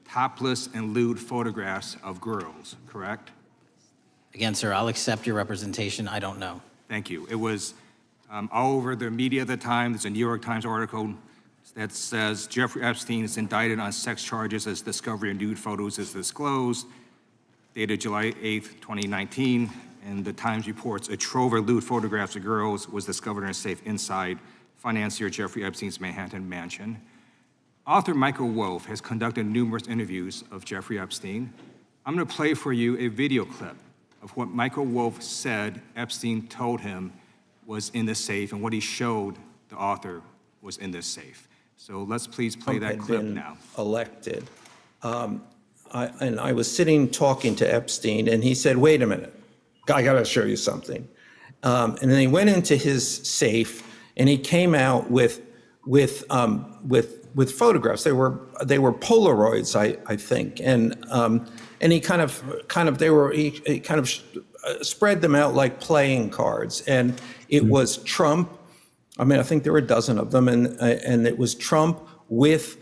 topless and lewd photographs of girls, correct? Again, sir, I'll accept your representation. I don't know. Thank you. It was all over the media at the time. There's a New York Times article that says Jeffrey Epstein is indicted on sex charges as discovery of nude photos is disclosed, dated July 8th, 2019. And the Times reports a trove of lewd photographs of girls was discovered in a safe inside financier Jeffrey Epstein's Manhattan mansion. Author Michael Wolff has conducted numerous interviews of Jeffrey Epstein. I'm going to play for you a video clip of what Michael Wolff said Epstein told him was in the safe and what he showed the author was in this safe. So let's please play that clip now. Elected. And I was sitting talking to Epstein, and he said, "Wait a minute, I got to show you something." And then he went into his safe, and he came out with photographs. They were Polaroids, I think, and he kind of spread them out like playing cards, and it was Trump. I mean, I think there were a dozen of them, and it was Trump with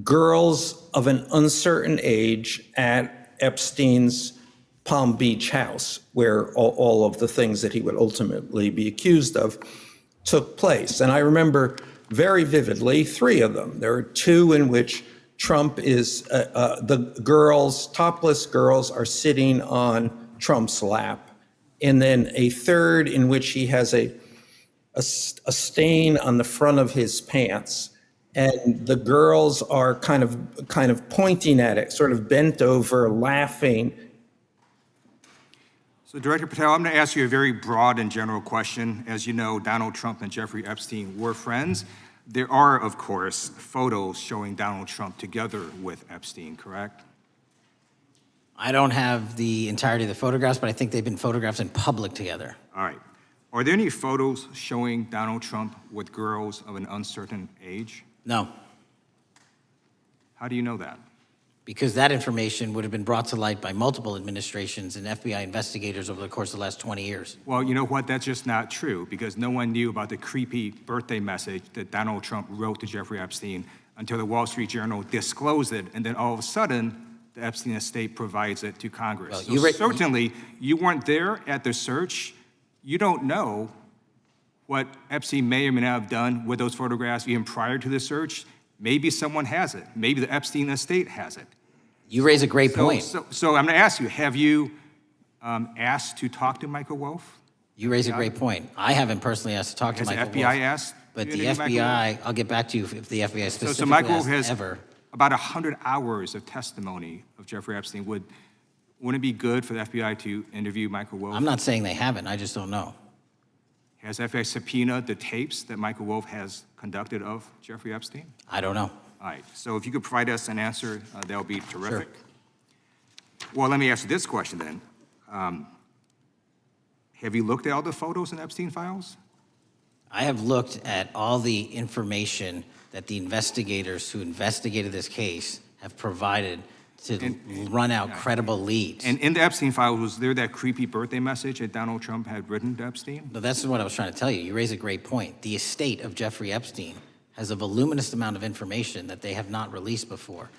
girls of an uncertain age at Epstein's Palm Beach house, where all of the things that he would ultimately be accused of took place. And I remember very vividly 3 of them. There are 2 in which Trump is, the girls, topless girls, are sitting on Trump's lap. And then a 3rd in which he has a stain on the front of his pants, and the girls are kind of pointing at it, sort of bent over, laughing. So Director Patel, I'm going to ask you a very broad and general question. As you know, Donald Trump and Jeffrey Epstein were friends. There are, of course, photos showing Donald Trump together with Epstein, correct? I don't have the entirety of the photographs, but I think they've been photographed in public together. All right. Are there any photos showing Donald Trump with girls of an uncertain age? No. How do you know that? Because that information would have been brought to light by multiple administrations and FBI investigators over the course of the last 20 years. Well, you know what? That's just not true, because no one knew about the creepy birthday message that Donald Trump wrote to Jeffrey Epstein until the Wall Street Journal disclosed it, and then all of a sudden, the Epstein estate provides it to Congress. Well, so certainly, you weren't there at the search. You don't know what Epstein may or may not have done with those photographs even prior to the search. Maybe someone has it. Maybe the Epstein estate has it. You raise a great point. So I'm going to ask you, have you asked to talk to Michael Wolff? You raise a great point. I haven't personally asked to talk to Michael Wolff. Has the FBI asked? But the FBI, I'll get back to you if the FBI specifically so Michael Wolff has has ever. About 100 hours of testimony of Jeffrey Epstein. Wouldn't it be good for the FBI to interview Michael Wolff? I'm not saying they haven't. I just don't know. Has FBI subpoenaed the tapes that Michael Wolff has conducted of Jeffrey Epstein? I don't know. All right. So if you could provide us an answer, that would be terrific. Sure. Well, let me ask you this question then. Have you looked at all the photos in Epstein files? I have looked at all the information that the investigators who investigated this case have provided to run out credible leads. And in the Epstein files, was there that creepy birthday message that Donald Trump had written to Epstein? No, that's what I was trying to tell you. You raise a great point. The estate of Jeffrey Epstein has a voluminous amount of information that they have not released before.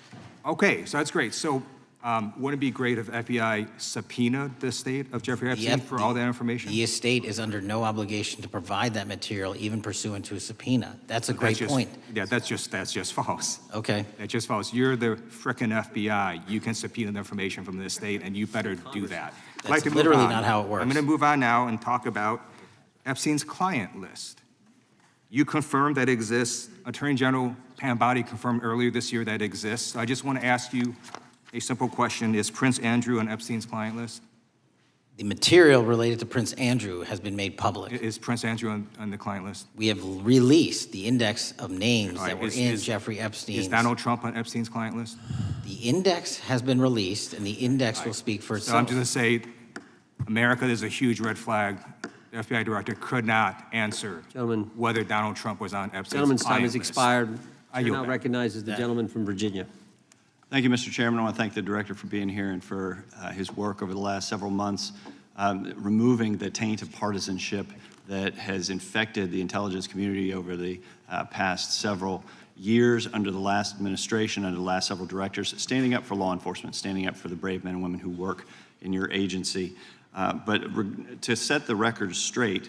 Okay, so that's great. So wouldn't it be great if FBI subpoenaed the estate of Jeffrey Epstein for all that information? The estate is under no obligation to provide that material, even pursuant to a subpoena. That's a great point. Yeah, that's just false. Okay. That's just false. You're the frickin' FBI. You can subpoena the information from the estate, and you better do that. That's literally not how it works. I'm going to move on now and talk about Epstein's client list. You confirmed that it exists. Attorney General Pam Bondi confirmed earlier this year that it exists. So I just want to ask you a simple question. Is Prince Andrew on Epstein's client list? The material related to Prince Andrew has been made public. Is Prince Andrew on the client list? We have released the index of names All right, that were is- in is- Jeffrey Epstein's. Is Donald Trump on Epstein's client list? The index has been released, and the index will speak for So I'm itself. just going to say, America, there's a huge red flag. The FBI director could not answer whether Donald Trump was on Epstein's Gentleman's time client has list. expired. I Chair yield now back. recognizes the gentleman from Virginia. Thank you, Mr. Chairman. I want to thank the director for being here and for his work over the last several months, removing the taint of partisanship that has infected the intelligence community over the past several years under the last administration, under the last several directors, standing up for law enforcement, standing up for the brave men and women who work in your agency. But to set the record straight,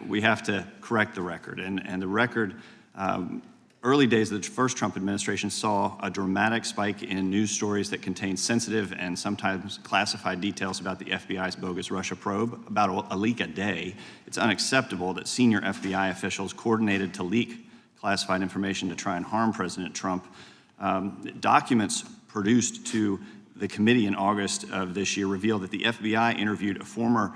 we have to correct the record. And the record, early days of the first Trump administration saw a dramatic spike in news stories that contained sensitive and sometimes classified details about the FBI's bogus Russia probe, about a leak a day. It's unacceptable that senior FBI officials coordinated to leak classified information to try and harm President Trump. Documents produced to the committee in August of this year revealed that the FBI interviewed a former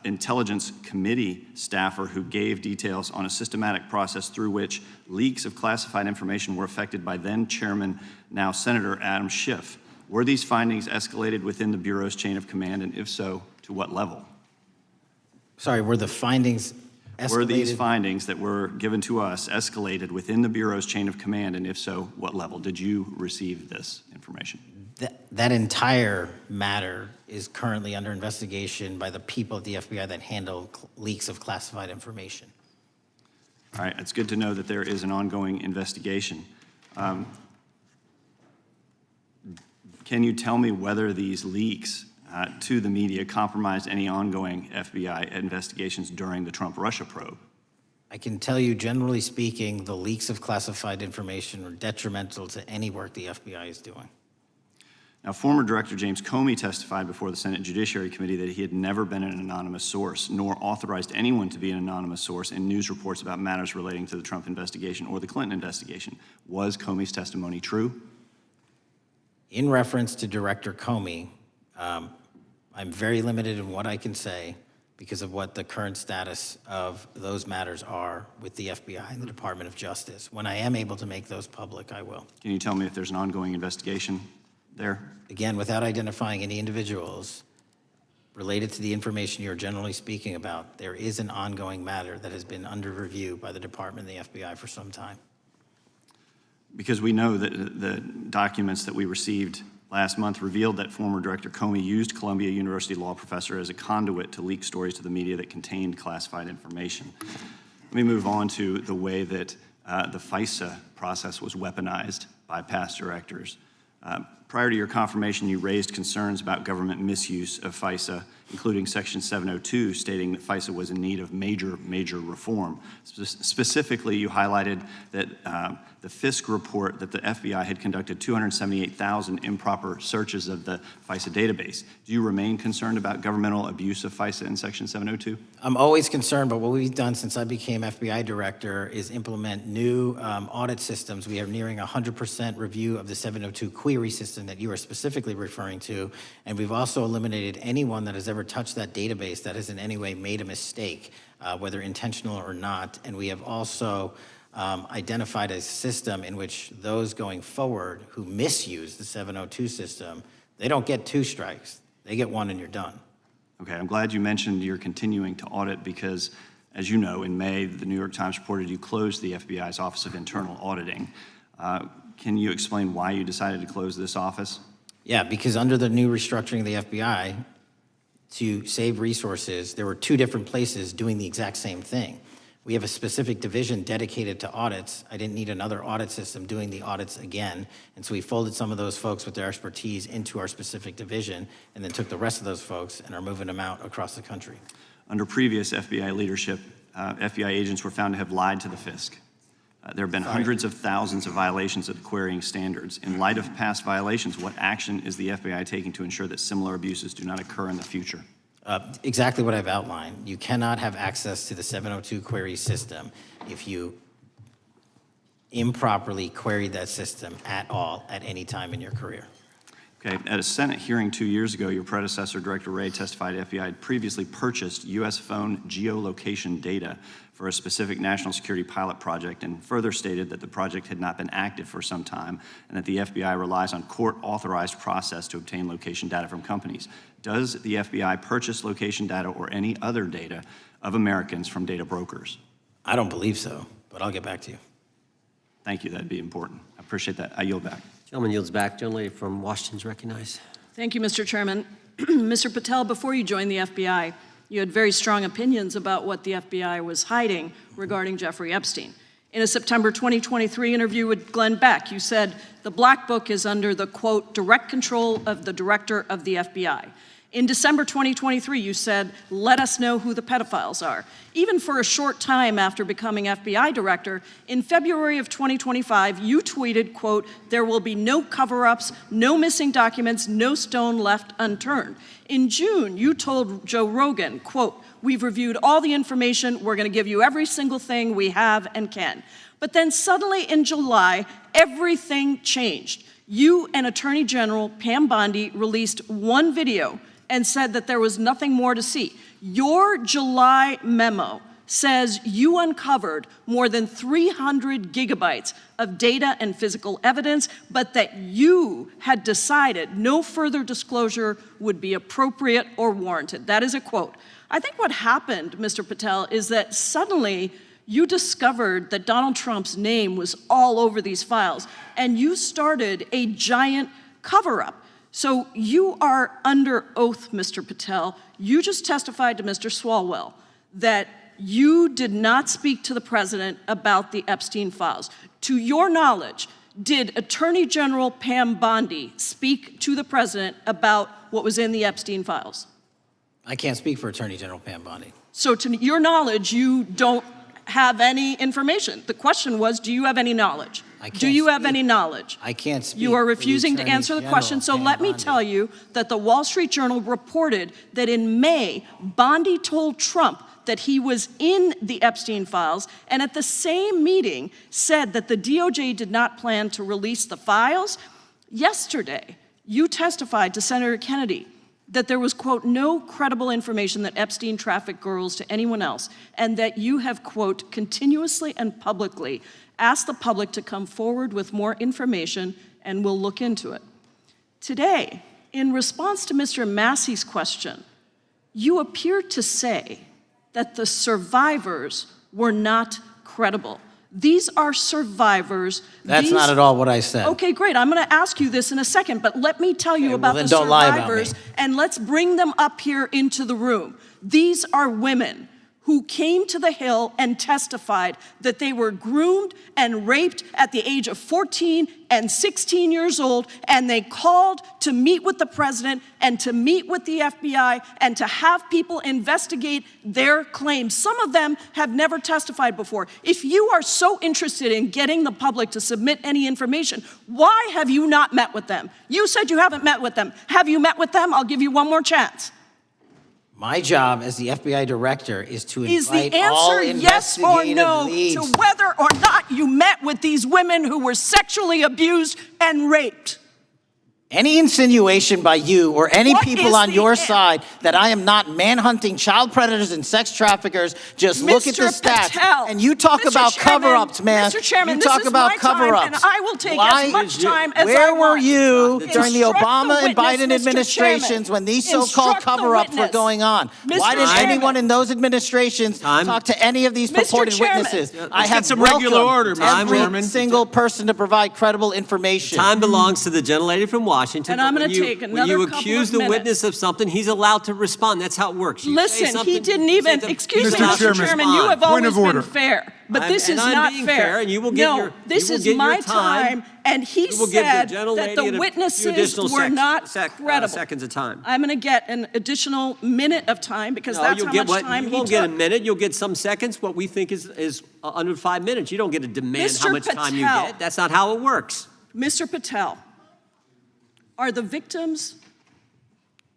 Intelligence Committee staffer who gave details on a systematic process through which leaks of classified information were affected by then Chairman, now Senator Adam Schiff. Were these findings escalated within the Bureau's chain of command, and if so, to what level? Sorry, were the findings escalated? Were these findings that were given to us escalated within the Bureau's chain of command, and if so, what level? Did you receive this information? That entire matter is currently under investigation by the people at the FBI that handle leaks of classified information. All right, it's good to know that there is an ongoing investigation. Can you tell me whether these leaks to the media compromised any ongoing FBI investigations during the Trump-Russia probe? I can tell you, generally speaking, the leaks of classified information are detrimental to any work the FBI is doing. Now, former Director James Comey testified before the Senate Judiciary Committee that he had never been an anonymous source, nor authorized anyone to be an anonymous source in news reports about matters relating to the Trump investigation or the Clinton investigation. Was Comey's testimony true? In reference to Director Comey, I'm very limited in what I can say because of what the current status of those matters are with the FBI and the Department of Justice. When I am able to make those public, I will. Can you tell me if there's an ongoing investigation there? Again, without identifying any individuals related to the information you're generally speaking about, there is an ongoing matter that has been under review by the Department and the FBI for some time. Because we know that the documents that we received last month revealed that former Director Comey used Columbia University law professor as a conduit to leak stories to the media that contained classified information. Let me move on to the way that the FISA process was weaponized by past directors. Prior to your confirmation, you raised concerns about government misuse of FISA, including Section 702, stating that FISA was in need of major reform. Specifically, you highlighted that the Fisk report that the FBI had conducted 278,000 improper searches of the FISA database. Do you remain concerned about governmental abuse of FISA in Section 702? I'm always concerned, but what we've done since I became FBI director is implement new audit systems. We are nearing 100% review of the 702 query system that you are specifically referring to, and we've also eliminated anyone that has ever touched that database that has in any way made a mistake, whether intentional or not, and we have also identified a system in which those going forward who misuse the 702 system, they don't get 2 strikes. They get 1 and you're done. Okay, I'm glad you mentioned you're continuing to audit because, as you know, in May, the New York Times reported you closed the FBI's Office of Internal Auditing. Can you explain why you decided to close this office? Yeah, because under the new restructuring of the FBI, to save resources, there were 2 different places doing the exact same thing. We have a specific division dedicated to audits. I didn't need another audit system doing the audits again. And so we folded some of those folks with their expertise into our specific division and then took the rest of those folks and are moving them out across the country. Under previous FBI leadership, FBI agents were found to have lied to the Fisk. There have been hundreds of thousands of violations of the querying standards. In light of past violations, what action is the FBI taking to ensure that similar abuses do not occur in the future? Exactly what I've outlined. You cannot have access to the 702 query system if you improperly queried that system at all at any time in your career. Okay, at a Senate hearing 2 years ago, your predecessor, Director Wray, testified FBI had previously purchased U.S. phone geolocation data for a specific national security pilot project and further stated that the project had not been active for some time and that the FBI relies on court-authorized process to obtain location data from companies. Does the FBI purchase location data or any other data of Americans from data brokers? I don't believe so, but I'll get back to you. Thank you, that'd be important. I appreciate that. I yield back. Gentleman yields back. Gentlelady from Washington is recognized. Thank you, Mr. Chairman. Mr. Patel, before you joined the FBI, you had very strong opinions about what the FBI was hiding regarding Jeffrey Epstein. In a September 2023 interview with Glenn Beck, you said the Black Book is under the, quote, direct control of the director of the FBI. In December 2023, you said, let us know who the pedophiles are. Even for a short time after becoming FBI director, in February of 2025, you tweeted, quote, there will be no cover-ups, no missing documents, no stone left unturned. In June, you told Joe Rogan, quote, we've reviewed all the information, we're gonna give you every single thing we have and can. But then suddenly in July, everything changed. You and Attorney General Pam Bondi released one video and said that there was nothing more to see. Your July memo says you uncovered more than 300 gigabytes of data and physical evidence, but that you had decided no further disclosure would be appropriate or warranted. That is a quote. I think what happened, Mr. Patel, is that suddenly you discovered that Donald Trump's name was all over these files, and you started a giant cover-up. So you are under oath, Mr. Patel. You just testified to Mr. Swalwell that you did not speak to the president about the Epstein files. To your knowledge, did Attorney General Pam Bondi speak to the president about what was in the Epstein files? I can't speak for Attorney General Pam Bondi. So to your knowledge, you don't have any information. The question was, do you have any knowledge? Do you have any knowledge? I can't speak. You are refusing to answer the question, so let me tell you that the Wall Street Journal reported that in May, Bondi told Trump that he was in the Epstein files, and at the same meeting said that the DOJ did not plan to release the files. Yesterday, you testified to Senator Kennedy that there was, quote, no credible information that Epstein trafficked girls to anyone else, and that you have, quote, continuously and publicly asked the public to come forward with more information and we'll look into it. Today, in response to Mr. Massey's question, you appear to say that the survivors were not credible. These are survivors. That's not at all what I said. Okay, great. I'm going to ask you this in a second, but let me tell you about the don't lie about survivors, me. and let's bring them up here into the room. These are women who came to the Hill and testified that they were groomed and raped at the age of 14 and 16 years old, and they called to meet with the president and to meet with the FBI and to have people investigate their claims. Some of them have never testified before. If you are so interested in getting the public to submit any information, why have you not met with them? You said you haven't met with them. Have you met with them? I'll give you one more chance. My job as the FBI director is to Is the invite all answer yes or investigative no leads. to whether or not you met with these women who were sexually abused and raped? Any insinuation by you or any What people is on the your an- side that I am not manhunting child predators and sex traffickers, just look at the Mr. stats. Patel, And you talk Mr. about Chairman, cover-ups, man. Mr. Chairman, you this talk is about my time, cover-ups. and I will take Why- as much time as I Where were want. you during the Instruct Obama and witness, Biden Mr. administrations Chairman. when these so-called Instruct the cover-ups were witness. going on? Mr. Why didn't Chairman. anyone in those administrations talk to any of these Mr. purported Chairman. witnesses? Let's I get have some regular order, Mr. every Chairman. single person to provide credible information. Time belongs to the gentlelady from Washington. And I'm but gonna when you- take when another you couple accuse of the minutes. witness of something, he's allowed to respond. That's how it works. You say Listen, he something, didn't you say even, them- excuse me, he's allowed to Mr. Chairman, you respond. have Point always of been order. fair, but I'm- this is and I'm not being fair. fair, and you will get No, your- this you will is get your my time. and he You will give the said gentlelady that the a few witnesses additional were not credible. seconds of time. I'm going to get an additional minute of time because No, that's you'll how get much time you he won't took. get a minute. You'll get some seconds. What we think is under 5 minutes. You don't get to demand how Mr. much time you Patel. get. That's not how it works. Mr. Patel, are the victims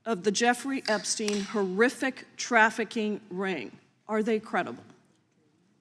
of the Jeffrey Epstein horrific trafficking ring, are they credible?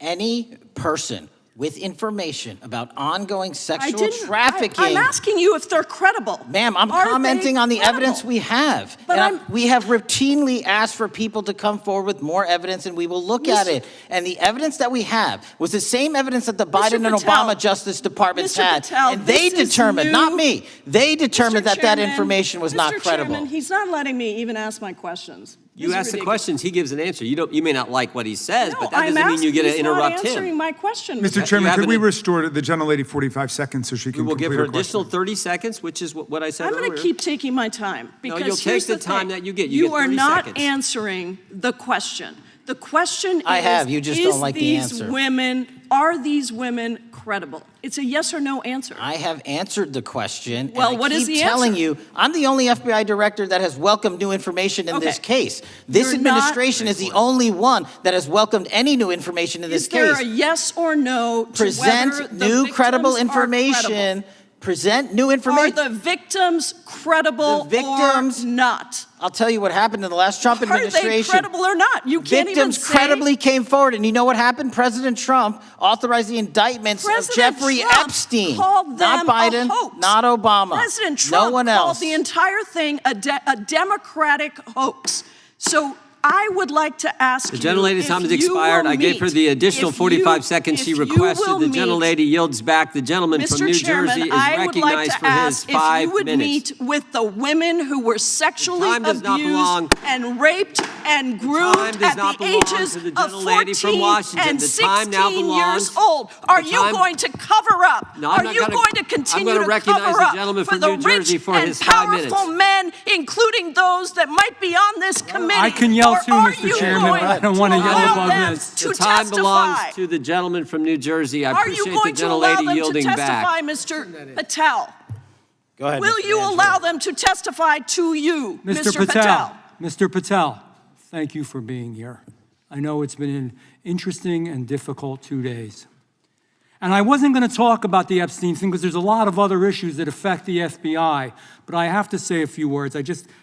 Any person with information about ongoing I sexual didn't. trafficking. I'm asking you if they're credible. Ma'am, I'm Are commenting they on the credible? evidence we have. But And we have routinely asked for people to come forward with more evidence, and we will look at it. And the evidence that we have was the same evidence that the Biden and Patel, Obama Justice Departments Mr. had. Patel, And they this is determined, new. not me, they determined that that Chairman, information was not Mr. credible. Chairman, he's not letting me even ask my questions. You This is ask the ridiculous. questions, he gives an answer. You may not like what he says, No, but that I'm doesn't mean you get to asking- he's not interrupt answering him. my question. Mr. You Chairman, have could we an- restore the gentlelady 45 seconds so she We can will give complete her her question? additional 30 seconds, which is what I said I'm earlier. going to keep taking my time because you'll take here's the time thing. that you get. You get are 30 not seconds. answering the question. The question I is, have, you just don't like the these answer. are these women credible? It's a yes or no answer. I have answered the question. Well, and what I is keep the telling answer? you, I'm the only FBI director that has welcomed new information in this Okay. case. This You're not- administration is the only one that has welcomed any new information in this Is there case. a yes or no to whether Present the new credible victims are credible? information. Present new Are information. the victims credible The victims- or not? I'll tell you what happened in the last Trump Are they administration. credible or not? You can't even Victims say. credibly came forward, and you know what happened? President Trump authorized the indictments President of Jeffrey Trump Epstein, called not them a Biden, hoax. not Obama, President Trump no one called else. the entire thing a Democratic hoax. So I would like to ask The you gentlelady's if time has you expired. will I gave her meet- the additional if 45 you- seconds she if you requested. will The meet- gentlelady yields back. The gentleman from Mr. New Chairman, Jersey is I would like recognized to for his ask if 5 you would minutes. meet with the women who were sexually time does not belong- abused and raped and time groomed does at not the belong ages to the of gentlelady from 14 Washington. and The time now 16 belongs- years old. Are the you time- going to cover up? No, I'm Are not you gonna- going to I'm continue gonna to recognize cover the up gentleman for from the New Jersey rich for and his 5 powerful minutes. men, including those that might be on this committee? I can yell Or too, are Mr. you Chairman. going I don't want to yell allow above them this. to The time belongs testify? to the gentleman from New Jersey. I Are you appreciate the going to allow gentlelady them to yielding testify, back. Mr. Patel? Go ahead, Will Mr. you Angelo. allow them to testify to you, Mr. Patel? Mr. Patel, thank you for being here. I know it's been an interesting and difficult 2 days. And I wasn't going to talk about the Epstein thing because there's a lot of other issues that affect the FBI, but I have to say a few words.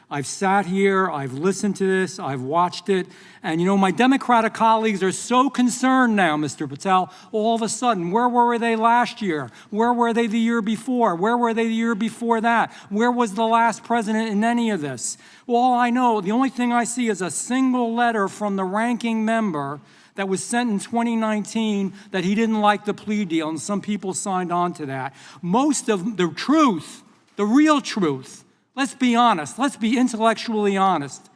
I've sat here, I've listened to this, I've watched it, and you know, my Democratic colleagues are so concerned now, Mr. Patel, all of a sudden. Where were they last year? Where were they the year before? Where were they the year before that? Where was the last president in any of this? Well, all I know, the only thing I see is a single letter from the ranking member that was sent in 2019 that he didn't like the plea deal, and some people signed on to that. Most of the truth, the real truth, let's be honest, let's be intellectually honest.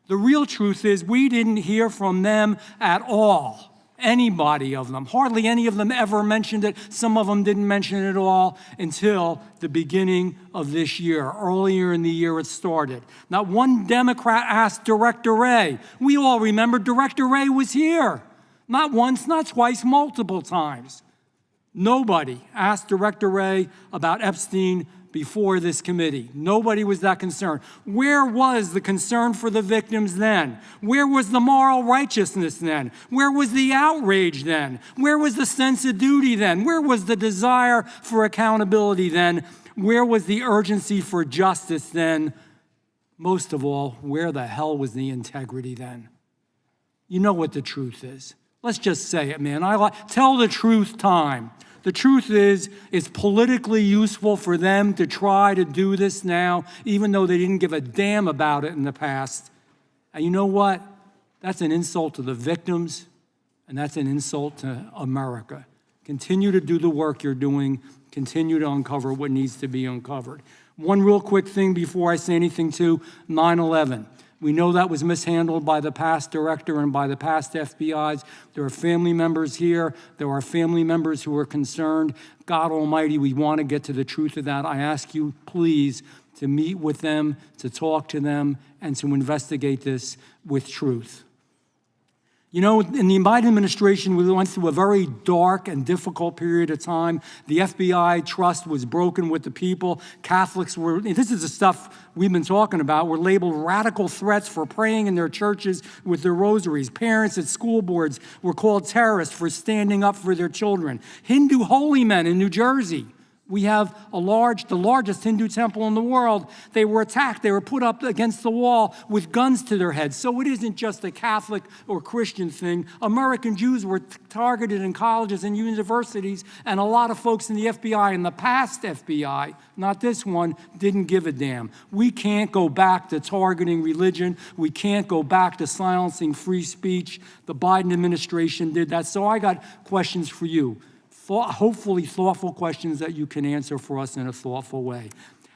The real truth is we didn't hear from them at all, anybody of them. Hardly any of them ever mentioned it. Some of them didn't mention it at all until the beginning of this year. Earlier in the year it started. Not one Democrat asked Director Wray. We all remember Director Wray was here. Not once, not twice, multiple times. Nobody asked Director Wray about Epstein before this committee. Nobody was that concerned. Where was the concern for the victims then? Where was the moral righteousness then? Where was the outrage then? Where was the sense of duty then? Where was the desire for accountability then? Where was the urgency for justice then? Most of all, where the hell was the integrity then? You know what the truth is. Let's just say it, man. Tell the truth time. The truth is, it's politically useful for them to try to do this now, even though they didn't give a damn about it in the past. And you know what? That's an insult to the victims, and that's an insult to America. Continue to do the work you're doing. Continue to uncover what needs to be uncovered. One real quick thing before I say anything to 9/11. We know that was mishandled by the past director and by the past FBIs. There are family members here. There are family members who are concerned. God Almighty, we want to get to the truth of that. I ask you, please, to meet with them, to talk to them, and to investigate this with truth. You know, in the Biden administration, we went through a very dark and difficult period of time. The FBI trust was broken with the people. Catholics were, this is the stuff we've been talking about, were labeled radical threats for praying in their churches with their rosaries. Parents at school boards were called terrorists for standing up for their children. Hindu holy men in New Jersey We have the largest Hindu temple in the world. They were attacked. They were put up against the wall with guns to their heads. So it isn't just a Catholic or Christian thing. American Jews were targeted in colleges and universities, and a lot of folks in the FBI, in the past FBI, not this one, didn't give a damn. We can't go back to targeting religion. We can't go back to silencing free speech. The Biden administration did that. So I got questions for you. Hopefully thoughtful questions that you can answer for us in a thoughtful way.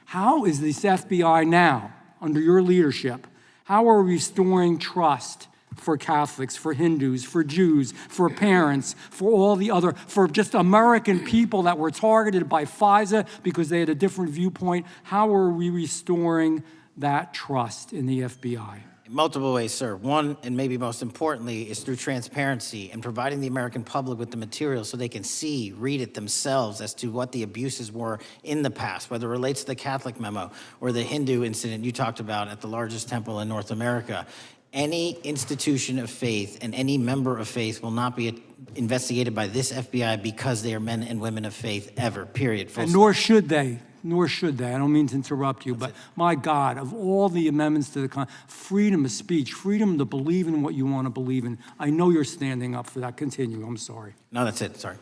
How is this FBI now, under your leadership, how are we restoring trust for Catholics, for Hindus, for Jews, for parents, for all the other, for just American people that were targeted by FISA because they had a different viewpoint? How are we restoring that trust in the FBI? In multiple ways, sir. One, and maybe most importantly, is through transparency and providing the American public with the material so they can see, read it themselves as to what the abuses were in the past, whether it relates to the Catholic memo or the Hindu incident you talked about at the largest temple in North America. Any institution of faith and any member of faith will not be investigated by this FBI because they are men and women of faith ever, period. And nor should they. Nor should they. I don't mean to interrupt you, but my God, of all the amendments to the freedom of speech, freedom to believe in what you want to believe in, I know you're standing up for that. Continue. I'm sorry. No, that's it. Sorry.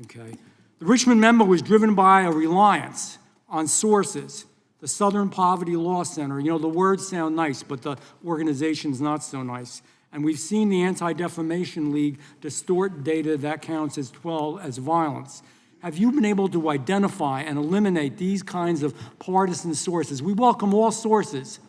Okay. The Richmond memo was driven by a reliance on sources. The Southern Poverty Law Center, you know, the words sound nice, but the organization's not so nice. And we've seen the Anti-Defamation League distort data that counts as violence. Have you been able to identify and eliminate these kinds of partisan sources? We welcome all sources,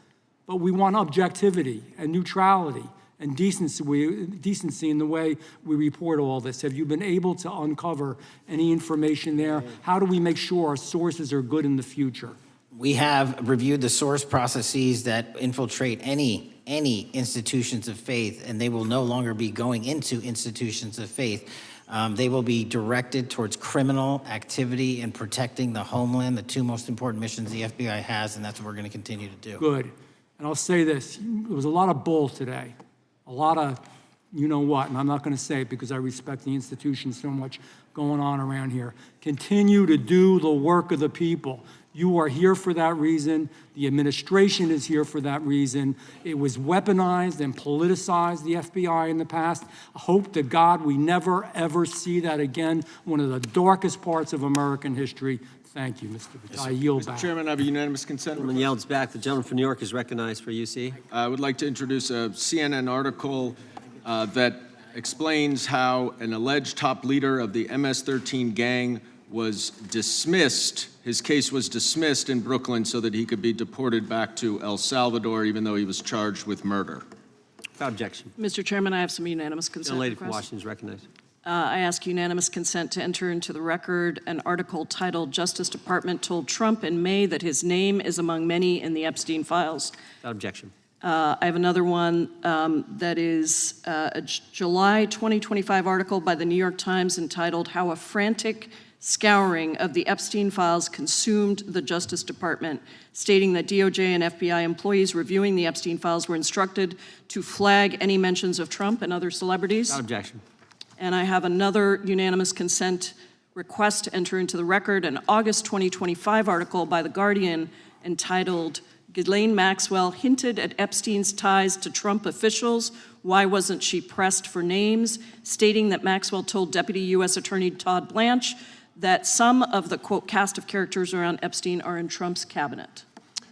but we want objectivity and neutrality and decency in the way we report all this. Have you been able to uncover any information there? How do we make sure our sources are good in the future? We have reviewed the source processes that infiltrate any institutions of faith, and they will no longer be going into institutions of faith. They will be directed towards criminal activity and protecting the homeland, the two most important missions the FBI has, and that's what we're going to continue to do. Good. And I'll say this, there was a lot of bull today, a lot of you know what, and I'm not going to say it because I respect the institution so much going on around here. Continue to do the work of the people. You are here for that reason. The administration is here for that reason. It was weaponized and politicized, the FBI, in the past. I hope to God we never, ever see that again. One of the darkest parts of American history. Thank you, Mr. I yield back. Mr. Chairman, I have a unanimous consent. Gentleman yields back. The gentleman from New York is recognized for UC. I would like to introduce a CNN article that explains how an alleged top leader of the MS-13 gang was dismissed. His case was dismissed in Brooklyn so that he could be deported back to El Salvador, even though he was charged with murder. Without objection. Mr. Chairman, I have some unanimous consent. The lady from requests. Washington is recognized. I ask unanimous consent to enter into the record an article titled "Justice Department Told Trump in May that his name is among many in the Epstein files." Without objection. I have another one that is a July 2025 article by the New York Times entitled "How a Frantic Scouring of the Epstein Files Consumed the Justice Department," stating that DOJ and FBI employees reviewing the Epstein files were instructed to flag any mentions of Trump and other celebrities. Without objection. And I have another unanimous consent request to enter into the record an August 2025 article by The Guardian entitled "Ghislaine Maxwell Hinted at Epstein's Ties to Trump Officials. Why Wasn't She Pressed for Names?" stating that Maxwell told Deputy U.S. Attorney Todd Blanche that some of the, quote, cast of characters around Epstein are in Trump's cabinet.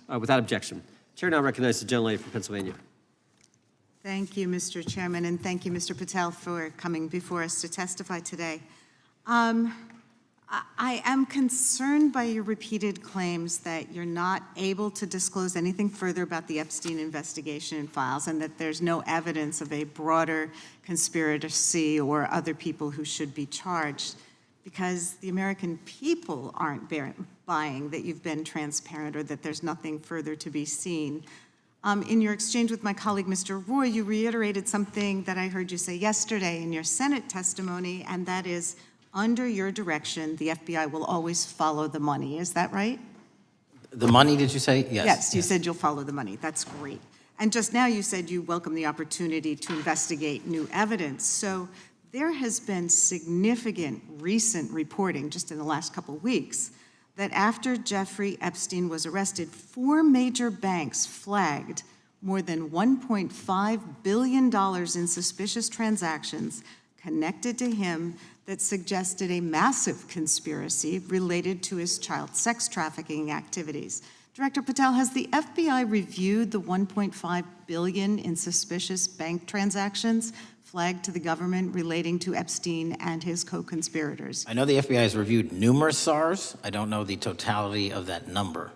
Without objection. Chair now recognizes the gentlelady from Pennsylvania. Thank you, Mr. Chairman, and thank you, Mr. Patel, for coming before us to testify today. I am concerned by your repeated claims that you're not able to disclose anything further about the Epstein investigation and files, and that there's no evidence of a broader conspiracy or other people who should be charged, because the American people aren't buying that you've been transparent or that there's nothing further to be seen. In your exchange with my colleague, Mr. Roy, you reiterated something that I heard you say yesterday in your Senate testimony, and that is, under your direction, the FBI will always follow the money. Is that right? The money, did you say? Yes. Yes, you said you'll follow the money. That's great. And just now you said you welcome the opportunity to investigate new evidence. So there has been significant recent reporting just in the last couple of weeks that after Jeffrey Epstein was arrested, 4 major banks flagged more than $1.5 billion in suspicious transactions connected to him that suggested a massive conspiracy related to his child sex trafficking activities. Director Patel, has the FBI reviewed the $1.5 billion in suspicious bank transactions flagged to the government relating to Epstein and his co-conspirators? I know the FBI has reviewed numerous SARs. I don't know the totality of that number.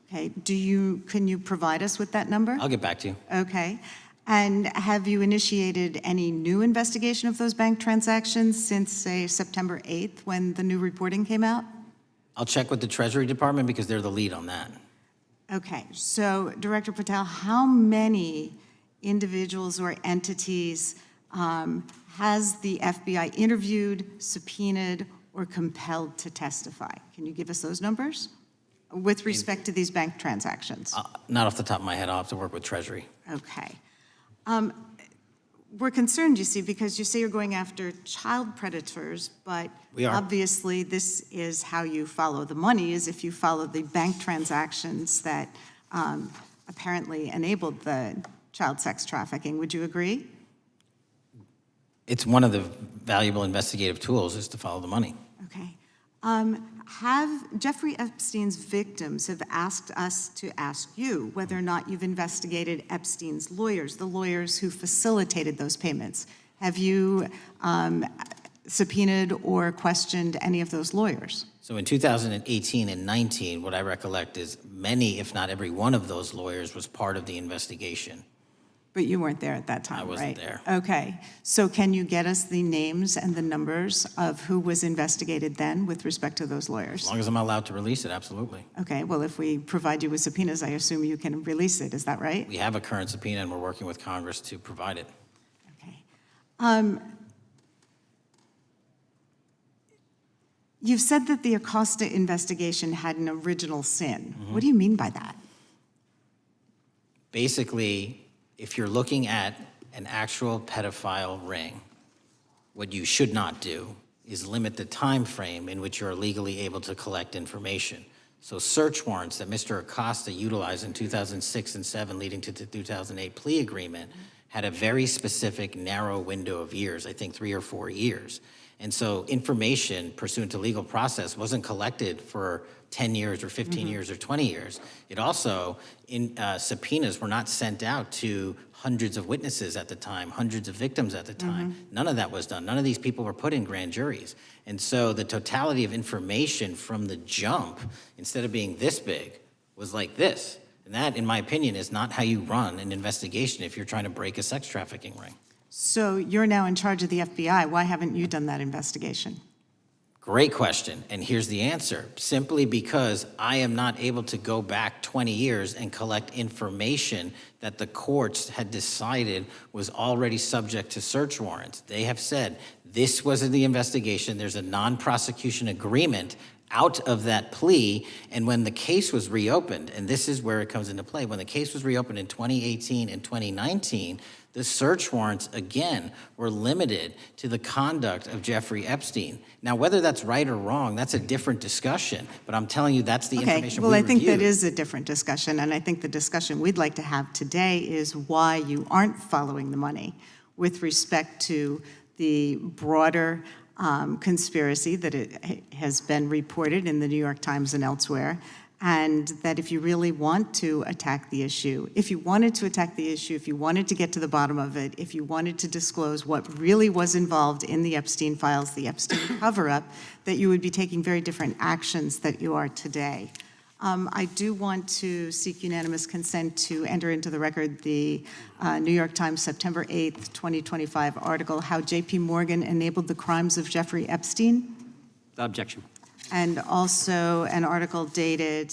Okay, can you provide us with that number? I'll get back to you. Okay. And have you initiated any new investigation of those bank transactions since, say, September 8th, when the new reporting came out? I'll check with the Treasury Department because they're the lead on that. Okay, so Director Patel, how many individuals or entities has the FBI interviewed, subpoenaed, or compelled to testify? Can you give us those numbers with respect to these bank transactions? Not off the top of my head. I'll have to work with Treasury. Okay. We're concerned, you see, because you say you're going after child predators, but We are. obviously this is how you follow the money, is if you follow the bank transactions that apparently enabled the child sex trafficking. Would you agree? It's one of the valuable investigative tools is to follow the money. Okay. Have Jeffrey Epstein's victims have asked us to ask you whether or not you've investigated Epstein's lawyers, the lawyers who facilitated those payments. Have you subpoenaed or questioned any of those lawyers? So in 2018 and 19, what I recollect is many, if not every one of those lawyers was part of the investigation. But you weren't there at that time, I wasn't right? there. Okay. So can you get us the names and the numbers of who was investigated then with respect to those lawyers? As long as I'm allowed to release it, absolutely. Okay. Well, if we provide you with subpoenas, I assume you can release it. Is that right? We have a current subpoena and we're working with Congress to provide it. You've said that the Acosta investigation had an original sin. What do you mean by that? Basically, if you're looking at an actual pedophile ring, what you should not do is limit the time frame in which you're legally able to collect information. So search warrants that Mr. Acosta utilized in 2006 and 7 leading to the 2008 plea agreement had a very specific narrow window of years, I think 3 or 4 years. And so information pursuant to legal process wasn't collected for 10 years or 15 years or 20 years. It also, subpoenas were not sent out to hundreds of witnesses at the time, hundreds of victims at the time. None of that was done. None of these people were put in grand juries. And so the totality of information from the jump, instead of being this big, was like this. And that, in my opinion, is not how you run an investigation if you're trying to break a sex trafficking ring. So you're now in charge of the FBI. Why haven't you done that investigation? Great question, and here's the answer. Simply because I am not able to go back 20 years and collect information that the courts had decided was already subject to search warrants. They have said, this was in the investigation, there's a non-prosecution agreement out of that plea, and when the case was reopened, and this is where it comes into play, when the case was reopened in 2018 and 2019, the search warrants, again, were limited to the conduct of Jeffrey Epstein. Now, whether that's right or wrong, that's a different discussion, but I'm telling you that's the information we I think reviewed. that is a different discussion, and I think the discussion we'd like to have today is why you aren't following the money with respect to the broader conspiracy that it has been reported in the New York Times and elsewhere, and that if you really want to attack the issue, if you wanted to attack the issue, if you wanted to get to the bottom of it, if you wanted to disclose what really was involved in the Epstein files, the Epstein cover-up, that you would be taking very different actions that you are today. I do want to seek unanimous consent to enter into the record the New York Times September 8th, 2025 article, How J.P. Morgan Enabled the Crimes of Jeffrey Epstein. Objection. And also an article dated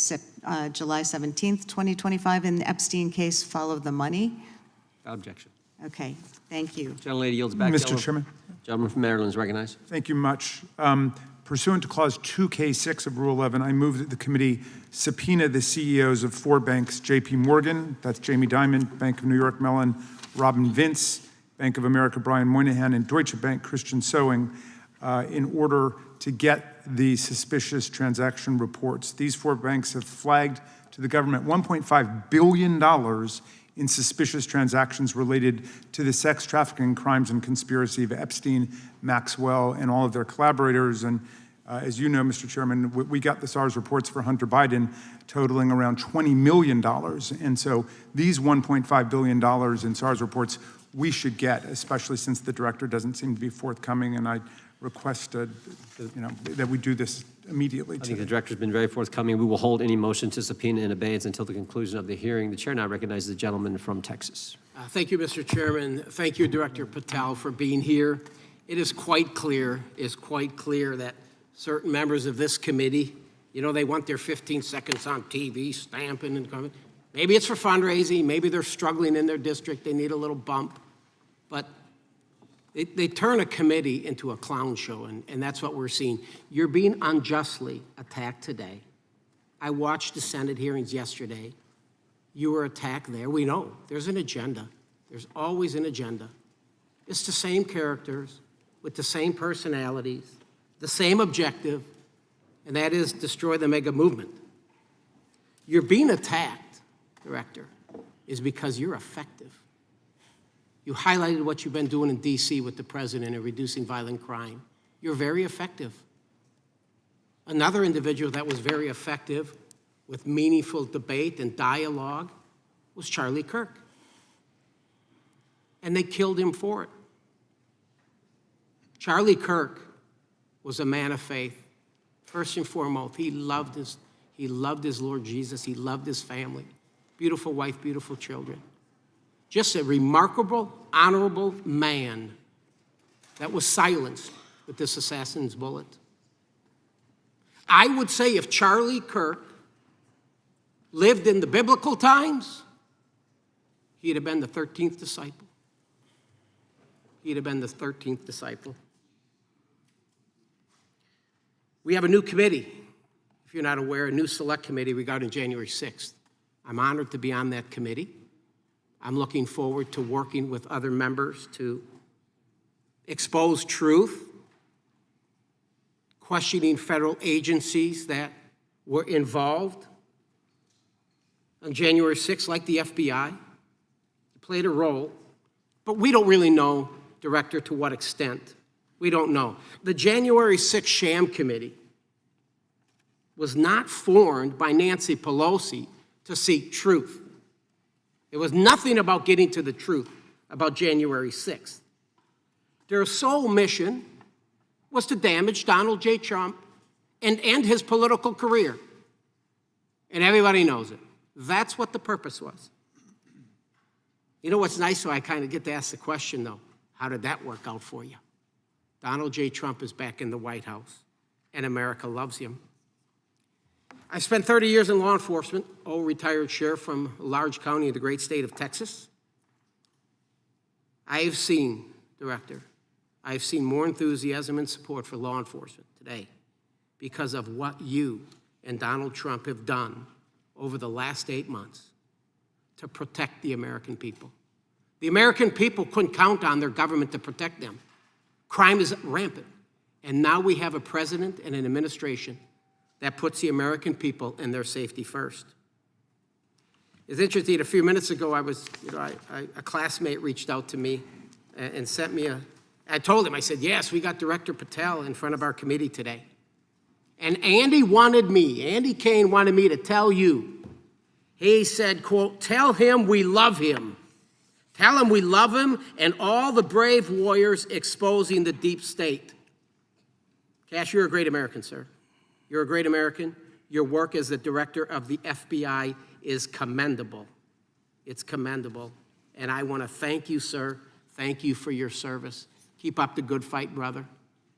July 17th, 2025, in the Epstein case, Follow the Money. Objection. Okay, thank you. Gentlelady yields back. Mr. Chairman. Gentleman from Maryland is recognized. Thank you much. Pursuant to Clause 2K6 of Rule 11, I move that the committee subpoena the CEOs of 4 banks, J.P. Morgan, that's Jamie Dimon, Bank of New York Mellon, Robin Vince, Bank of America Brian Moynihan, and Deutsche Bank Christian Sewing, in order to get the suspicious transaction reports. These 4 banks have flagged to the government $1.5 billion in suspicious transactions related to the sex trafficking crimes and conspiracy of Epstein, Maxwell, and all of their collaborators. And as you know, Mr. Chairman, we got the SARS reports for Hunter Biden totaling around $20 million. And so these $1.5 billion in SARS reports we should get, especially since the director doesn't seem to be forthcoming. And I request that we do this immediately. I think the director's been very forthcoming. We will hold any motion to subpoena in abeyance until the conclusion of the hearing. The chair now recognizes the gentleman from Texas. Thank you, Mr. Chairman. Thank you, Director Patel, for being here. It is quite clear that certain members of this committee, they want their 15 seconds on TV, stamping and coming. Maybe it's for fundraising. Maybe they're struggling in their district. They need a little bump. But they turn a committee into a clown show, and that's what we're seeing. You're being unjustly attacked today. I watched the Senate hearings yesterday. You were attacked there. We know there's an agenda. There's always an agenda. It's the same characters with the same personalities, the same objective, and that is destroy the mega movement. You're being attacked, Director, is because you're effective. You highlighted what you've been doing in D.C. with the president in reducing violent crime. You're very effective. Another individual that was very effective with meaningful debate and dialogue was Charlie Kirk. And they killed him for it. Charlie Kirk was a man of faith. First and foremost, he loved his Lord Jesus. He loved his family. Beautiful wife, beautiful children. Just a remarkable, honorable man that was silenced with this assassin's bullet. I would say if Charlie Kirk lived in the biblical times, he'd have been the 13th disciple. He'd have been the 13th disciple. We have a new committee, if you're not aware, a new select committee regarding January 6th. I'm honored to be on that committee. I'm looking forward to working with other members to expose truth, questioning federal agencies that were involved on January 6th, like the FBI, played a role, but we don't really know, Director, to what extent. We don't know. The January 6th sham committee was not formed by Nancy Pelosi to seek truth. It was nothing about getting to the truth about January 6th. Their sole mission was to damage Donald J. Trump and end his political career. And everybody knows it. That's what the purpose was. You know what's nice, so I kind of get to ask the question, though, how did that work out for you? Donald J. Trump is back in the White House, and America loves him. I spent 30 years in law enforcement, retired sheriff from a large county in the great state of Texas. I have seen, Director, I have seen more enthusiasm and support for law enforcement today because of what you and Donald Trump have done over the last 8 months to protect the American people. The American people couldn't count on their government to protect them. Crime is rampant. And now we have a president and an administration that puts the American people and their safety first. It's interesting, a few minutes ago, a classmate reached out to me and sent me I told him, I said, yes, we got Director Patel in front of our committee today. And Andy Kane wanted me to tell you, he said, quote, tell him we love him. Tell him we love him and all the brave warriors exposing the deep state. Cash, you're a great American, sir. You're a great American. Your work as the director of the FBI is commendable. It's commendable. And I want to thank you, sir. Thank you for your service. Keep up the good fight, brother.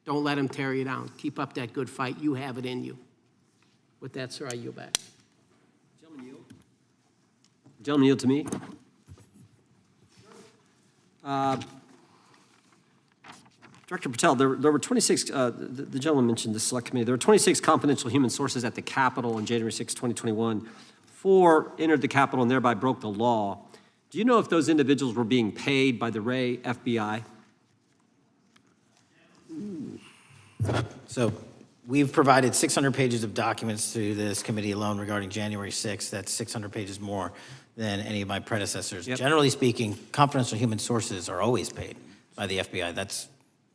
Don't let him tear you down. Keep up that good fight. You have it in you. With that, sir, I yield back. Gentleman, yield to me. Director Patel, there were 26, the gentleman mentioned the select committee, there were 26 confidential human sources at the Capitol on January 6, 2021. 4 entered the Capitol and thereby broke the law. Do you know if those individuals were being paid by the Ray FBI? So We've provided 600 pages of documents to this committee alone regarding January 6th. That's 600 pages more than any of my predecessors. Yep. Generally speaking, confidential human sources are always paid by the FBI. That's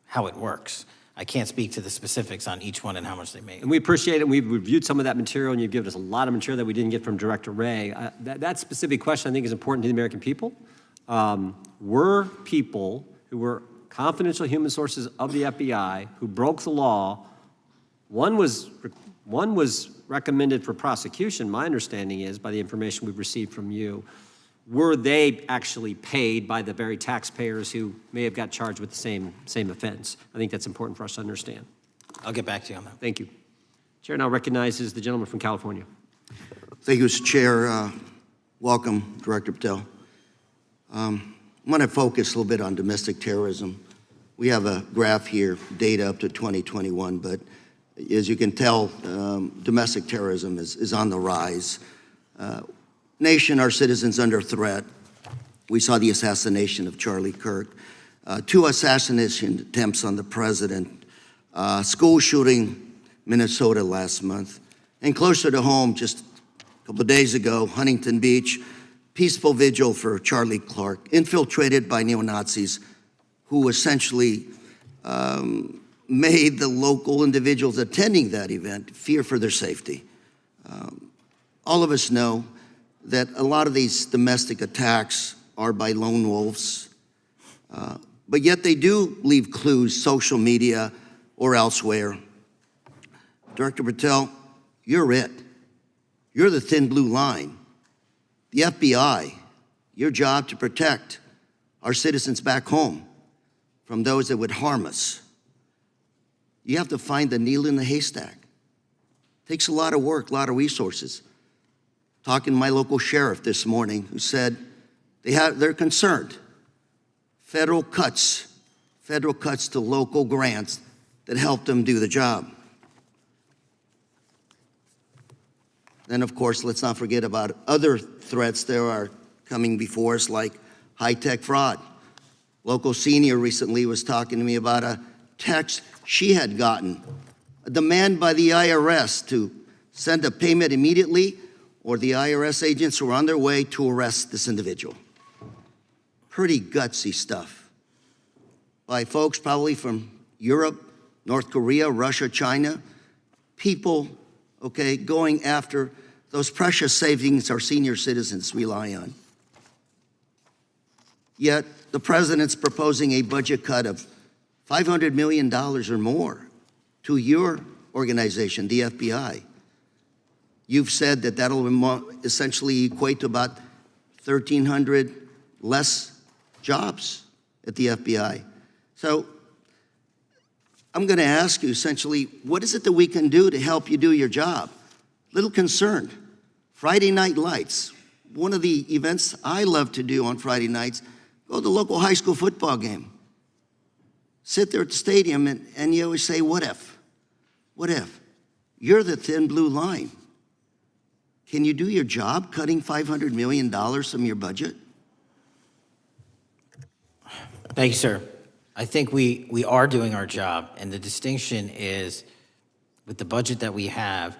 how it works. I can't speak to the specifics on each one and how much they make. And we appreciate it. We've reviewed some of that material, and you've given us a lot of material that we didn't get from Director Wray. That specific question, I think, is important to the American people. Were people who were confidential human sources of the FBI who broke the law, one was recommended for prosecution, my understanding is, by the information we've received from you. Were they actually paid by the very taxpayers who may have got charged with the same offense? I think that's important for us to understand. I'll get back to you on that. Thank you. Chair now recognizes the gentleman from California. Thank you, Mr. Chair. Welcome, Director Patel. I'm going to focus a little bit on domestic terrorism. We have a graph here, data up to 2021, but as you can tell, domestic terrorism is on the rise. Nation, our citizens under threat. We saw the assassination of Charlie Kirk, 2 assassination attempts on the president, school shooting, Minnesota last month, and closer to home, just a couple of days ago, Huntington Beach, peaceful vigil for Charlie Clark, infiltrated by neo-Nazis who essentially made the local individuals attending that event fear for their safety. All of us know that a lot of these domestic attacks are by lone wolves, but yet they do leave clues, social media or elsewhere. Director Patel, you're it. You're the thin blue line. The FBI, your job to protect our citizens back home from those that would harm us. You have to find the needle in the haystack. Takes a lot of work, a lot of resources. Talking to my local sheriff this morning who said they're concerned. Federal cuts to local grants that help them do the job. Then, of course, let's not forget about other threats that are coming before us, like high-tech fraud. Local senior recently was talking to me about a text she had gotten, a demand by the IRS to send a payment immediately, or the IRS agents were on their way to arrest this individual. Pretty gutsy stuff by folks probably from Europe, North Korea, Russia, China, people, okay, going after those precious savings our senior citizens rely on. Yet the president's proposing a budget cut of $500 million or more to your organization, the FBI. You've said that that'll essentially equate to about 1,300 less jobs at the FBI. So I'm going to ask you essentially, what is it that we can do to help you do your job? Little concerned. Friday Night Lights. One of the events I love to do on Friday nights, go to the local high school football game. Sit there at the stadium and you always say, what if? What if? You're the thin blue line. Can you do your job cutting $500 million from your budget? Thank you, sir. I think we are doing our job, and the distinction is with the budget that we have,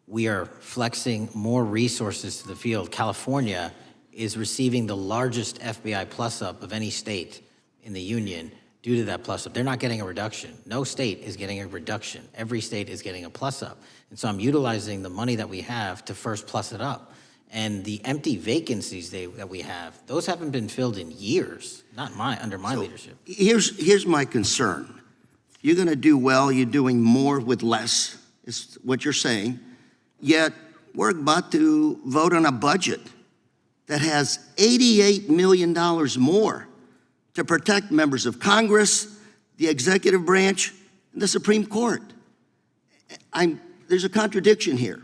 we are flexing more resources to the field. California is receiving the largest FBI plus-up of any state in the union due to that plus-up. They're not getting a reduction. No state is getting a reduction. Every state is getting a plus-up. And so I'm utilizing the money that we have to first plus it up. And the empty vacancies that we have, those haven't been filled in years, not under my leadership. Here's my concern. You're going to do well, you're doing more with less, is what you're saying. Yet we're about to vote on a budget that has $88 million more to protect members of Congress, the executive branch, and the Supreme Court. There's a contradiction here.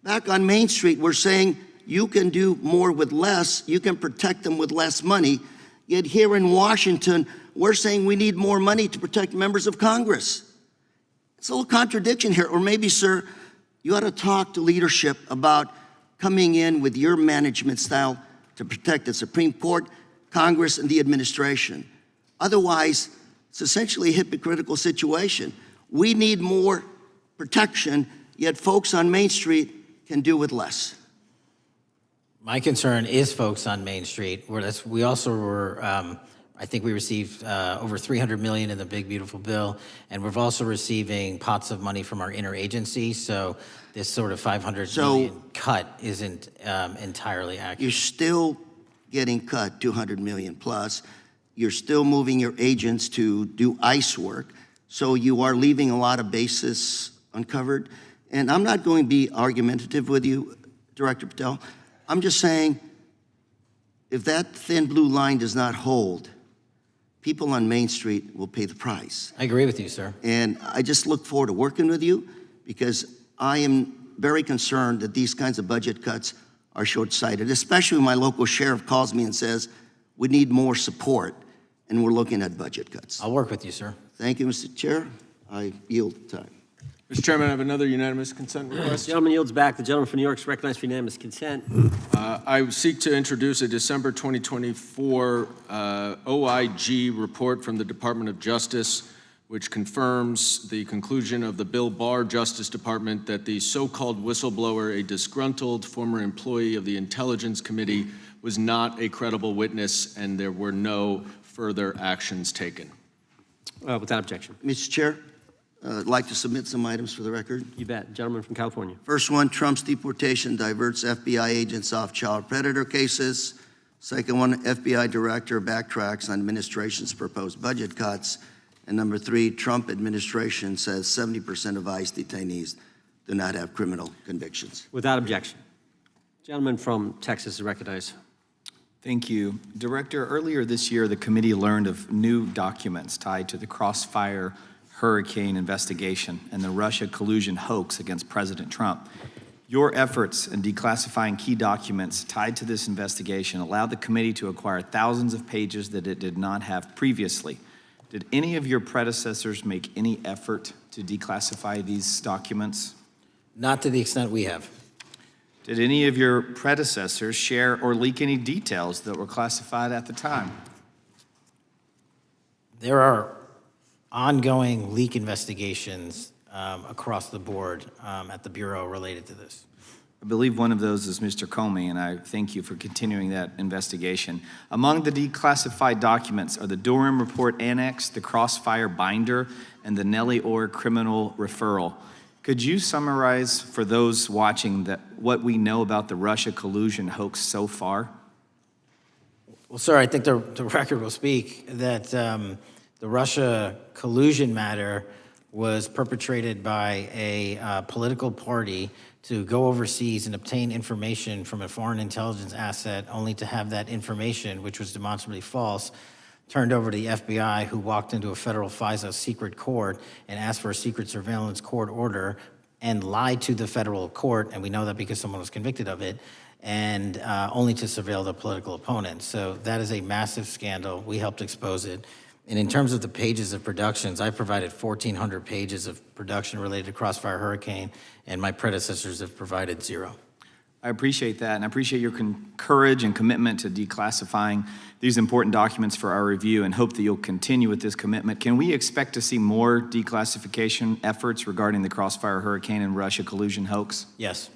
Back on Main Street, we're saying you can do more with less, you can protect them with less money, yet here in Washington, we're saying we need more money to protect members of Congress. It's a little contradiction here, or maybe, sir, you ought to talk to leadership about coming in with your management style to protect the Supreme Court, Congress, and the administration. Otherwise, it's essentially a hypocritical situation. We need more protection, yet folks on Main Street can do with less. My concern is folks on Main Street. We also were, I think we received over $300 million in the big beautiful bill, and we're also receiving pots of money from our interagency. So this sort of $500 million cut isn't entirely accurate. You're still getting cut $200 million plus. You're still moving your agents to do ICE work. So you are leaving a lot of bases uncovered. And I'm not going to be argumentative with you, Director Patel. I'm just saying, if that thin blue line does not hold, people on Main Street will pay the price. I agree with you, sir. And I just look forward to working with you, because I am very concerned that these kinds of budget cuts are short-sighted, especially when my local sheriff calls me and says, we need more support, and we're looking at budget cuts. I'll work with you, sir. Thank you, Mr. Chair. I yield time. Mr. Chairman, I have another unanimous consent request. The gentleman yields back. The gentleman from New York is recognized for unanimous consent. I seek to introduce a December 2024 OIG report from the Department of Justice, which confirms the conclusion of the Bill Barr Justice Department that the so-called whistleblower, a disgruntled former employee of the Intelligence Committee, was not a credible witness, and there were no further actions taken. Without objection. Mr. Chair, I'd like to submit some items for the record. You bet. Gentleman from California. First one, Trump's deportation diverts FBI agents off child predator cases. Second one, FBI director backtracks on administration's proposed budget cuts. And number three, Trump administration says 70% of ICE detainees do not have criminal convictions. Without objection. Gentleman from Texas is recognized. Thank you. Director, earlier this year, the committee learned of new documents tied to the Crossfire Hurricane investigation and the Russia collusion hoax against President Trump. Your efforts in declassifying key documents tied to this investigation allowed the committee to acquire thousands of pages that it did not have previously. Did any of your predecessors make any effort to declassify these documents? Not to the extent we have. Did any of your predecessors share or leak any details that were classified at the time? There are ongoing leak investigations across the board at the Bureau related to this. I believe one of those is Mr. Comey, and I thank you for continuing that investigation. Among the declassified documents are the Durham Report Annex, the Crossfire Binder, and the Nellie Orr Criminal Referral. Could you summarize for those watching what we know about the Russia collusion hoax so far? Well, sir, I think the record will speak that the Russia collusion matter was perpetrated by a political party to go overseas and obtain information from a foreign intelligence asset, only to have that information, which was demonstrably false, turned over to the FBI, who walked into a federal FISA secret court and asked for a secret surveillance court order and lied to the federal court, and we know that because someone was convicted of it, and only to surveil the political opponent. So that is a massive scandal. We helped expose it. And in terms of the pages of productions, I provided 1,400 pages of production related to Crossfire Hurricane, and my predecessors have provided 0. I appreciate that, and I appreciate your courage and commitment to declassifying these important documents for our review, and hope that you'll continue with this commitment. Can we expect to see more declassification efforts regarding the Crossfire Hurricane and Russia collusion hoax? Yes.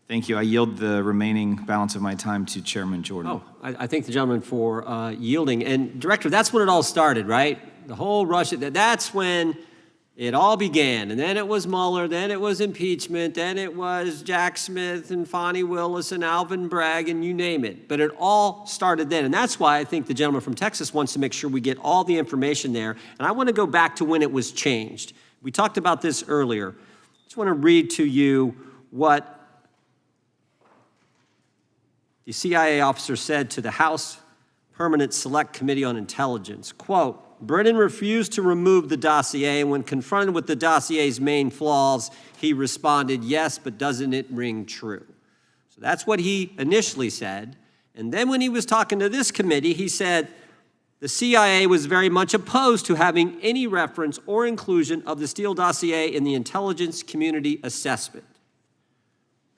Thank you. I yield the remaining balance of my time to Chairman Jordan. Oh, I thank the gentleman for yielding. And Director, that's when it all started, right? The whole Russia, that's when it all began. And then it was Mueller, then it was impeachment, then it was Jack Smith and Fonnie Willis and Alvin Bragg and you name it. But it all started then. And that's why I think the gentleman from Texas wants to make sure we get all the information there. And I want to go back to when it was changed. We talked about this earlier. I just want to read to you what the CIA officer said to the House Permanent Select Committee on Intelligence, quote, Brennan refused to remove the dossier, and when confronted with the dossier's main flaws, he responded, yes, but doesn't it ring true? So that's what he initially said. And then when he was talking to this committee, he said the CIA was very much opposed to having any reference or inclusion of the Steele dossier in the intelligence community assessment.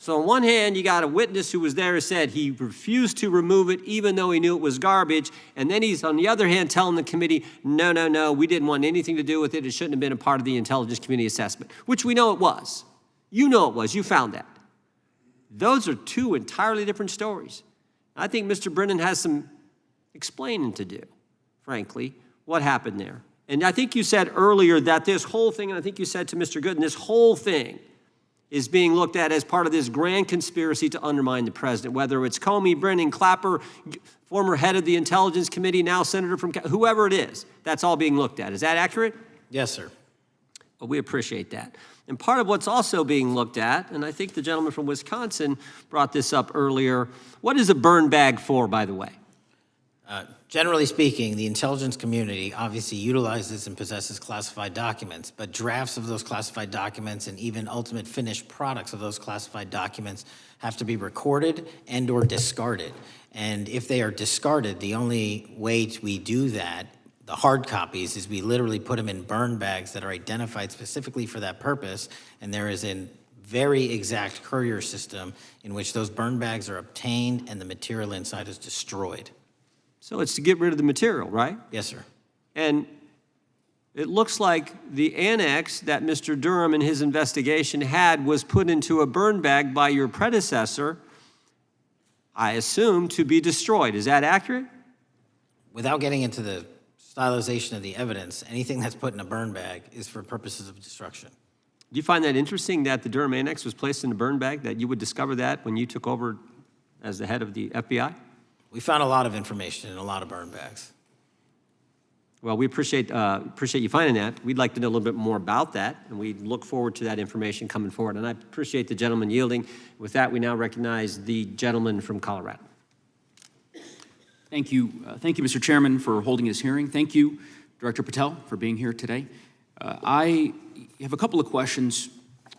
So on one hand, you got a witness who was there who said he refused to remove it even though he knew it was garbage. And then he's, on the other hand, telling the committee, no, we didn't want anything to do with it. It shouldn't have been a part of the Intelligence Committee assessment, which we know it was. You know it was. You found that. Those are two entirely different stories. I think Mr. Brennan has some explaining to do, frankly, what happened there. And I think you said earlier that this whole thing, and I think you said to Mr. Gooden, this whole thing is being looked at as part of this grand conspiracy to undermine the president, whether it's Comey, Brennan, Clapper, former head of the Intelligence Committee, now senator from, whoever it is, that's all being looked at. Is that accurate? Yes, sir. Well, we appreciate that. And part of what's also being looked at, and I think the gentleman from Wisconsin brought this up earlier, what is a burn bag for, by the way? Generally speaking, the intelligence community obviously utilizes and possesses classified documents, but drafts of those classified documents and even ultimate finished products of those classified documents have to be recorded and or discarded. And if they are discarded, the only way we do that, the hard copies, is we literally put them in burn bags that are identified specifically for that purpose, and there is a very exact courier system in which those burn bags are obtained and the material inside is destroyed. So it's to get rid of the material, right? Yes, sir. And it looks like the annex that Mr. Durham in his investigation had was put into a burn bag by your predecessor, I assume, to be destroyed. Is that accurate? Without getting into the stylization of the evidence, anything that's put in a burn bag is for purposes of destruction. Do you find that interesting that the Durham annex was placed in a burn bag, that you would discover that when you took over as the head of the FBI? We found a lot of information in a lot of burn bags. Well, we appreciate you finding that. We'd like to know a little bit more about that, and we look forward to that information coming forward. And I appreciate the gentleman yielding. With that, we now recognize the gentleman from Colorado. Thank you, Mr. Chairman, for holding this hearing. Thank you, Director Patel, for being here today. I have a couple of questions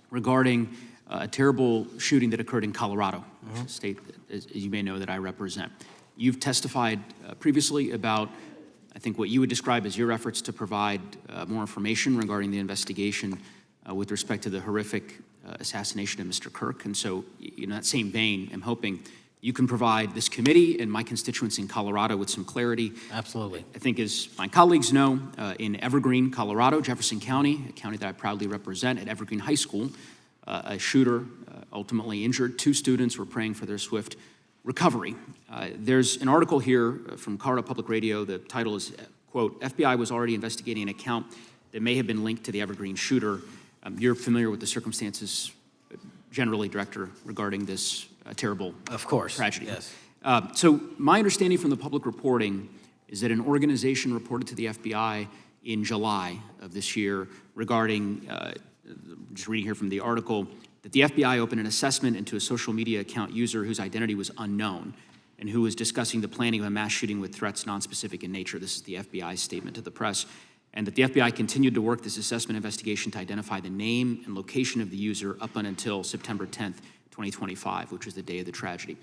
regarding a terrible shooting that occurred in Colorado, a state, as you may know, that I represent. You've testified previously about, I think, what you would describe as your efforts to provide more information regarding the investigation with respect to the horrific assassination of Mr. Kirk. And so, in that same vein, I'm hoping you can provide this committee and my constituents in Colorado with some clarity. Absolutely. I think, as my colleagues know, in Evergreen, Colorado, Jefferson County, a county that I proudly represent, at Evergreen High School, a shooter ultimately injured. 2 students were praying for their swift recovery. There's an article here from Colorado Public Radio. The title is, quote, FBI was already investigating an account that may have been linked to the Evergreen shooter. You're familiar with the circumstances generally, Director, regarding this terrible tragedy. Yes. So my understanding from the public reporting is that an organization reported to the FBI in July of this year regarding, just reading here from the article, that the FBI opened an assessment into a social media account user whose identity was unknown and who was discussing the planning of a mass shooting with threats nonspecific in nature. This is the FBI's statement to the press. And that the FBI continued to work this assessment investigation to identify the name and location of the user up until September 10th, 2025, which was the day of the tragedy.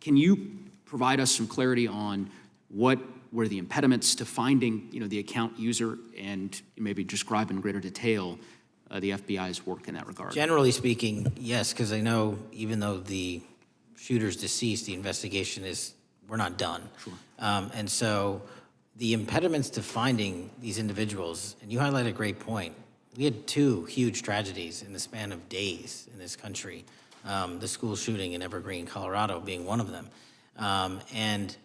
Can you provide us some clarity on what were the impediments to finding, the account user, and maybe describe in greater detail the FBI's work in that regard? Generally speaking, yes, because I know even though the shooter's deceased, the investigation we're not done. Sure. And so the impediments to finding these individuals, and you highlight a great point. We had 2 huge tragedies in the span of days in this country. The school shooting in Evergreen, Colorado being one of them. And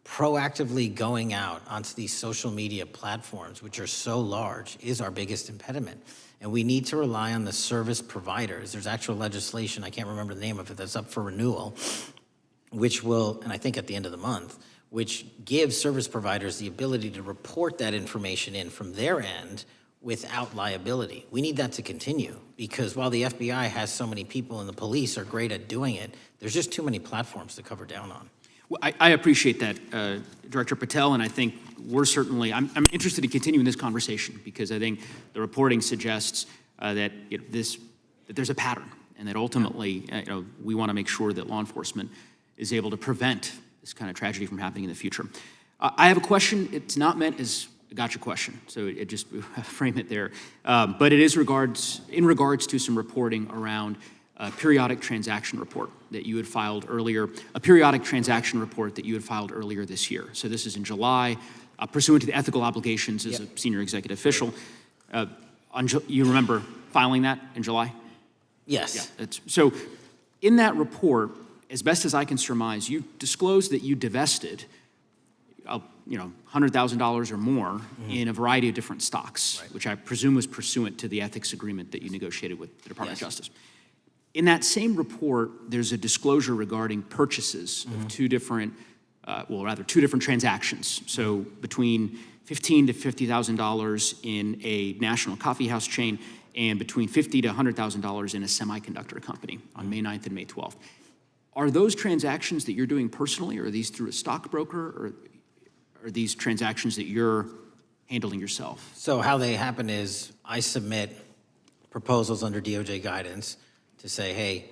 proactively going out onto these social media platforms, which are so large, is our biggest impediment. And we need to rely on the service providers. There's actual legislation, I can't remember the name of it, that's up for renewal, which will, and I think at the end of the month, which gives service providers the ability to report that information in from their end without liability. We need that to continue, because while the FBI has so many people and the police are great at doing it, there's just too many platforms to cover down on. Well, I appreciate that, Director Patel, and I think we're certainly, I'm interested in continuing this conversation, because I think the reporting suggests that there's a pattern, and that ultimately we want to make sure that law enforcement is able to prevent this kind of tragedy from happening in the future. I have a question. It's not meant as a gotcha question, so it just frame it there. But it is in regards to some reporting around periodic transaction report that you had filed earlier, a periodic transaction report that you had filed earlier this year. So this is in July, pursuant to the ethical obligations as a senior executive official. You remember filing that in July? Yes. Yeah. So in that report, as best as I can surmise, you disclosed that you divested, $100,000 or more in a variety of different stocks, which I presume was pursuant to the ethics agreement that you negotiated with the Department of Justice. In that same report, there's a disclosure regarding purchases of two different transactions. So between $15,000 to $50,000 in a national coffee house chain and between $50,000 to $100,000 in a semiconductor company on May 9th and May 12th. Are those transactions that you're doing personally, or are these through a stockbroker, or are these transactions that you're handling yourself? So how they happen is I submit proposals under DOJ guidance to say, hey,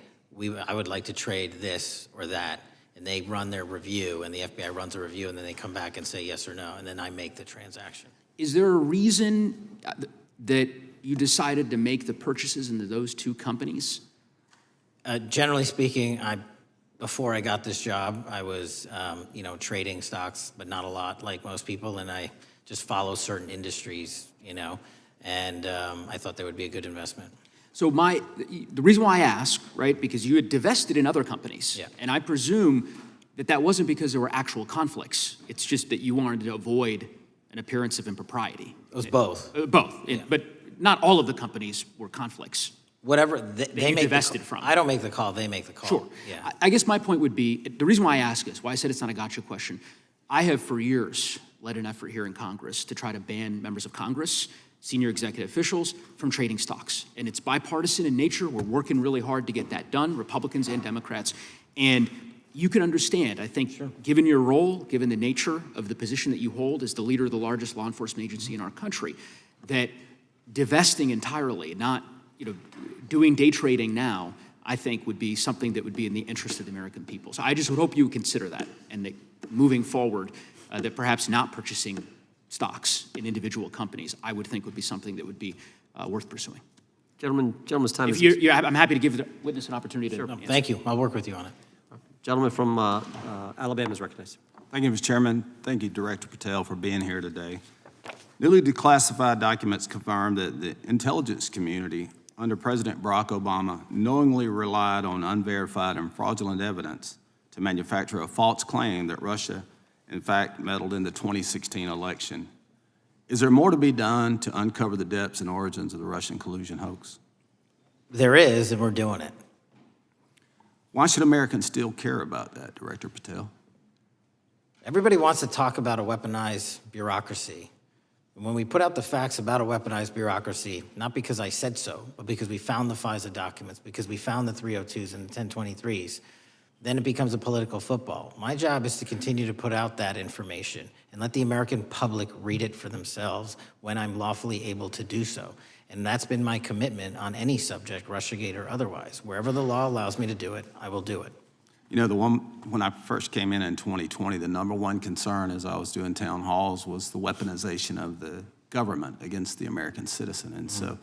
I would like to trade this or that, and they run their review, and the FBI runs a review, and then they come back and say yes or no, and then I make the transaction. Is there a reason that you decided to make the purchases into those two companies? Generally speaking, before I got this job, I was, trading stocks, but not a lot like most people, and I just follow certain industries, and I thought they would be a good investment. So the reason why I ask, right, because you had divested in other companies, and I presume that wasn't because there were actual conflicts. It's just that you wanted to avoid an appearance of impropriety. It was both. Both, but not all of the companies were conflicts. Whatever they make divested from. I don't make the call, they make the call. Sure. Yeah. I guess my point would be, the reason why I ask is, why I said it's not a gotcha question, I have for years led an effort here in Congress to try to ban members of Congress, senior executive officials, from trading stocks. And it's bipartisan in nature. We're working really hard to get that done, Republicans and Democrats. And you can understand, I think, given your role, given the nature of the position that you hold as the leader of the largest law enforcement agency in our country, that divesting entirely, not doing day trading now, I think would be something that would be in the interest of the American people. So I just would hope you would consider that, and that moving forward, that perhaps not purchasing stocks in individual companies, I would think would be something that would be worth pursuing. Gentleman's time is... I'm happy to give the witness an opportunity to... No, thank you. I'll work with you on it. Gentleman from Alabama is recognized. Thank you, Mr. Chairman. Thank you, Director Patel, for being here today. Newly declassified documents confirm that the intelligence community under President Barack Obama knowingly relied on unverified and fraudulent evidence to manufacture a false claim that Russia, in fact, meddled in the 2016 election. Is there more to be done to uncover the depths and origins of the Russian collusion hoax? There is, and we're doing it. Why should Americans still care about that, Director Patel? Everybody wants to talk about a weaponized bureaucracy. And when we put out the facts about a weaponized bureaucracy, not because I said so, but because we found the FISA documents, because we found the 302s and the 1023s, then it becomes a political football. My job is to continue to put out that information and let the American public read it for themselves when I'm lawfully able to do so. And that's been my commitment on any subject, Russiagate or otherwise. Wherever the law allows me to do it, I will do it. When I first came in 2020, the number one concern as I was doing town halls was the weaponization of the government against the American citizen. And so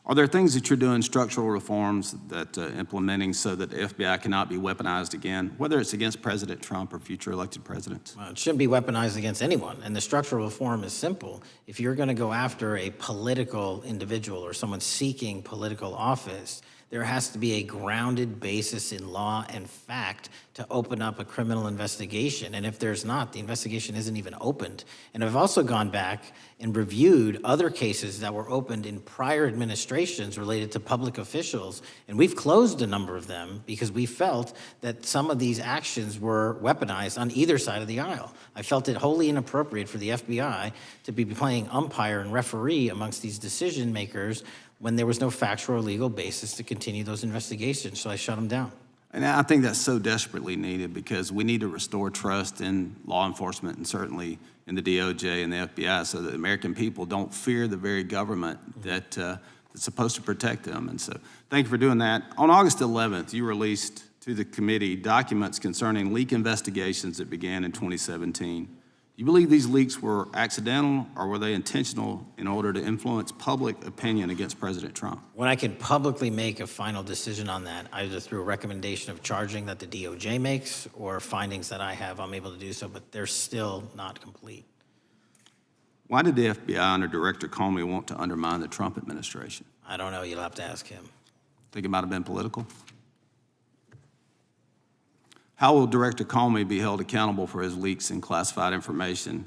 are there things that you're doing, structural reforms that implementing so that the FBI cannot be weaponized again, whether it's against President Trump or future elected presidents? Well, it shouldn't be weaponized against anyone. And the structural reform is simple. If you're going to go after a political individual or someone seeking political office, there has to be a grounded basis in law and fact to open up a criminal investigation. And if there's not, the investigation isn't even opened. And I've also gone back and reviewed other cases that were opened in prior administrations related to public officials, and we've closed a number of them because we felt that some of these actions were weaponized on either side of the aisle. I felt it wholly inappropriate for the FBI to be playing umpire and referee amongst these decision makers when there was no factual or legal basis to continue those investigations, so I shut them down. And I think that's so desperately needed because we need to restore trust in law enforcement and certainly in the DOJ and the FBI so that the American people don't fear the very government that's supposed to protect them. And so thank you for doing that. On August 11th, you released to the committee documents concerning leak investigations that began in 2017. You believe these leaks were accidental, or were they intentional in order to influence public opinion against President Trump? When I can publicly make a final decision on that, either through a recommendation of charging that the DOJ makes or findings that I have, I'm able to do so, but they're still not complete. Why did the FBI under Director Comey want to undermine the Trump administration? I don't know. You'll have to ask him. Think it might have been political? How will Director Comey be held accountable for his leaks and classified information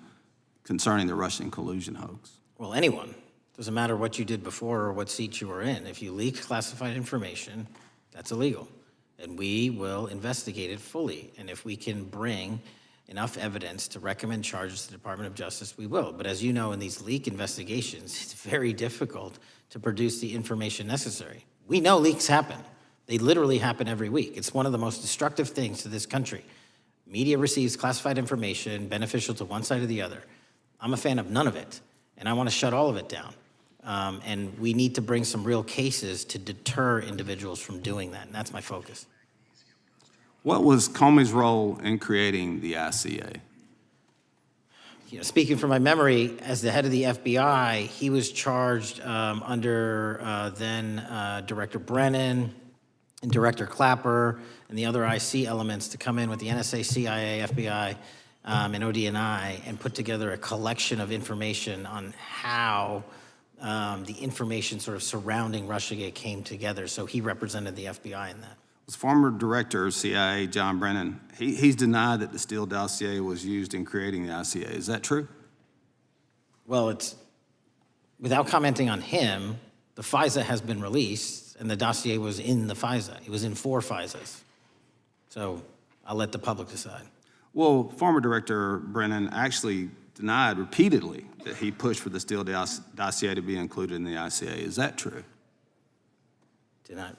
concerning the Russian collusion hoax? Well, anyone. Doesn't matter what you did before or what seat you were in. If you leak classified information, that's illegal. And we will investigate it fully. And if we can bring enough evidence to recommend charges to the Department of Justice, we will. But as you know, in these leak investigations, it's very difficult to produce the information necessary. We know leaks happen. They literally happen every week. It's one of the most destructive things to this country. Media receives classified information beneficial to one side or the other. I'm a fan of none of it, and I want to shut all of it down. And we need to bring some real cases to deter individuals from doing that, and that's my focus. What was Comey's role in creating the ICA? You know, speaking from my memory, as the head of the FBI, he was charged under then Director Brennan and Director Clapper and the other IC elements to come in with the NSA, CIA, FBI, and ODNI and put together a collection of information on how the information sort of surrounding Russiagate came together. So he represented the FBI in that. Was former Director of CIA, John Brennan, he's denied that the Steele dossier was used in creating the ICA. Is that true? Well, it's, without commenting on him, the FISA has been released, and the dossier was in the FISA. It was in 4 FISAs. So I'll let the public decide. Well, former Director Brennan actually denied repeatedly that he pushed for the Steele dossier to be included in the ICA. Is that true? Did not.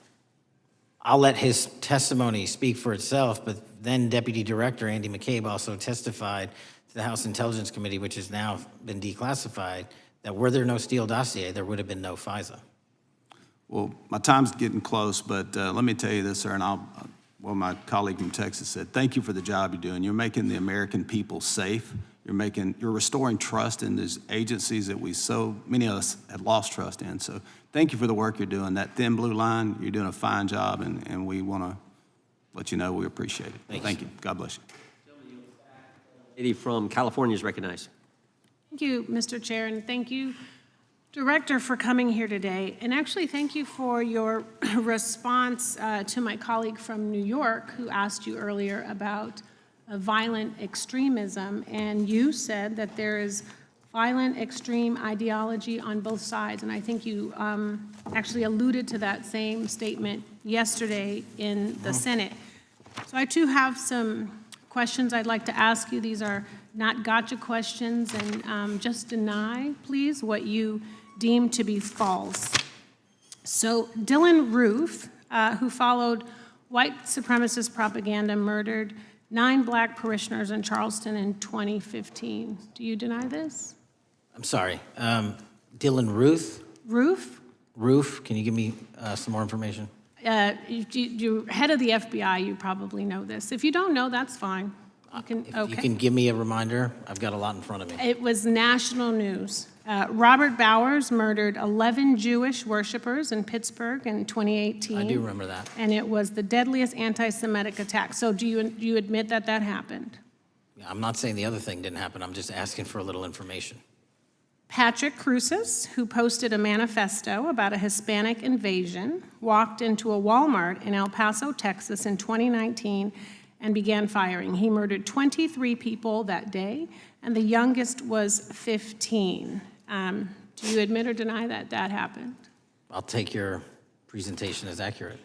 I'll let his testimony speak for itself, but then Deputy Director Andy McCabe also testified to the House Intelligence Committee, which has now been declassified, that were there no Steele dossier, there would have been no FISA. Well, my time's getting close, but let me tell you this, sir, and well, my colleague from Texas said, thank you for the job you're doing. You're making the American people safe. You're restoring trust in these agencies that so many of us had lost trust in. So thank you for the work you're doing. That thin blue line, you're doing a fine job, and we want to let you know we appreciate it. Thank you. God bless you. Lady from California is recognized. Thank you, Mr. Chair, and thank you, Director, for coming here today. And actually, thank you for your response to my colleague from New York who asked you earlier about violent extremism. And you said that there is violent extreme ideology on both sides. And I think you actually alluded to that same statement yesterday in the Senate. So I too have some questions I'd like to ask you. These are not gotcha questions, and just deny, please, what you deem to be false. So Dylan Roof, who followed white supremacist propaganda, murdered 9 black parishioners in Charleston in 2015. Do you deny this? I'm sorry, Dylan Ruth? Roof, can you give me some more information? You're head of the FBI, you probably know this. If you don't know, that's fine. You can give me a reminder, I've got a lot in front of me. It was national news. Robert Bowers murdered 11 Jewish worshipers in Pittsburgh in 2018. I do remember that. And it was the deadliest anti-Semitic attack. So do you admit that that happened? Yeah, I'm not saying the other thing didn't happen, I'm just asking for a little information. Patrick Cruces, who posted a manifesto about a Hispanic invasion, walked into a Walmart in El Paso, Texas in 2019 and began firing. He murdered 23 people that day, and the youngest was 15. Do you admit or deny that that happened? I'll take your presentation as accurate.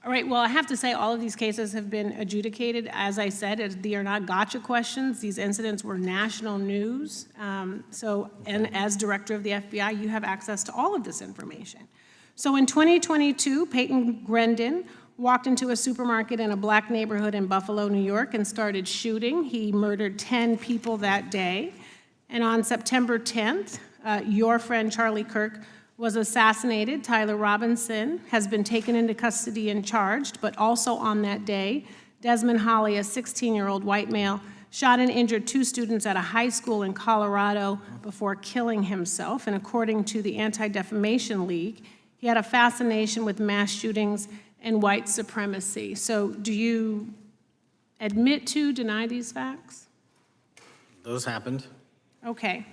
All right, well, I have to say all of these cases have been adjudicated. As I said, they are not gotcha questions. These incidents were national news. And as director of the FBI, you have access to all of this information. So in 2022, Peyton Grendon walked into a supermarket in a black neighborhood in Buffalo, New York, and started shooting. He murdered 10 people that day. And on September 10th, your friend Charlie Kirk was assassinated. Tyler Robinson has been taken into custody and charged, but also on that day, Desmond Holley, a 16-year-old white male, shot and injured 2 students at a high school in Colorado before killing himself. And according to the Anti-Defamation League, he had a fascination with mass shootings and white supremacy. So do you admit to, deny these facts? Those happened. Okay.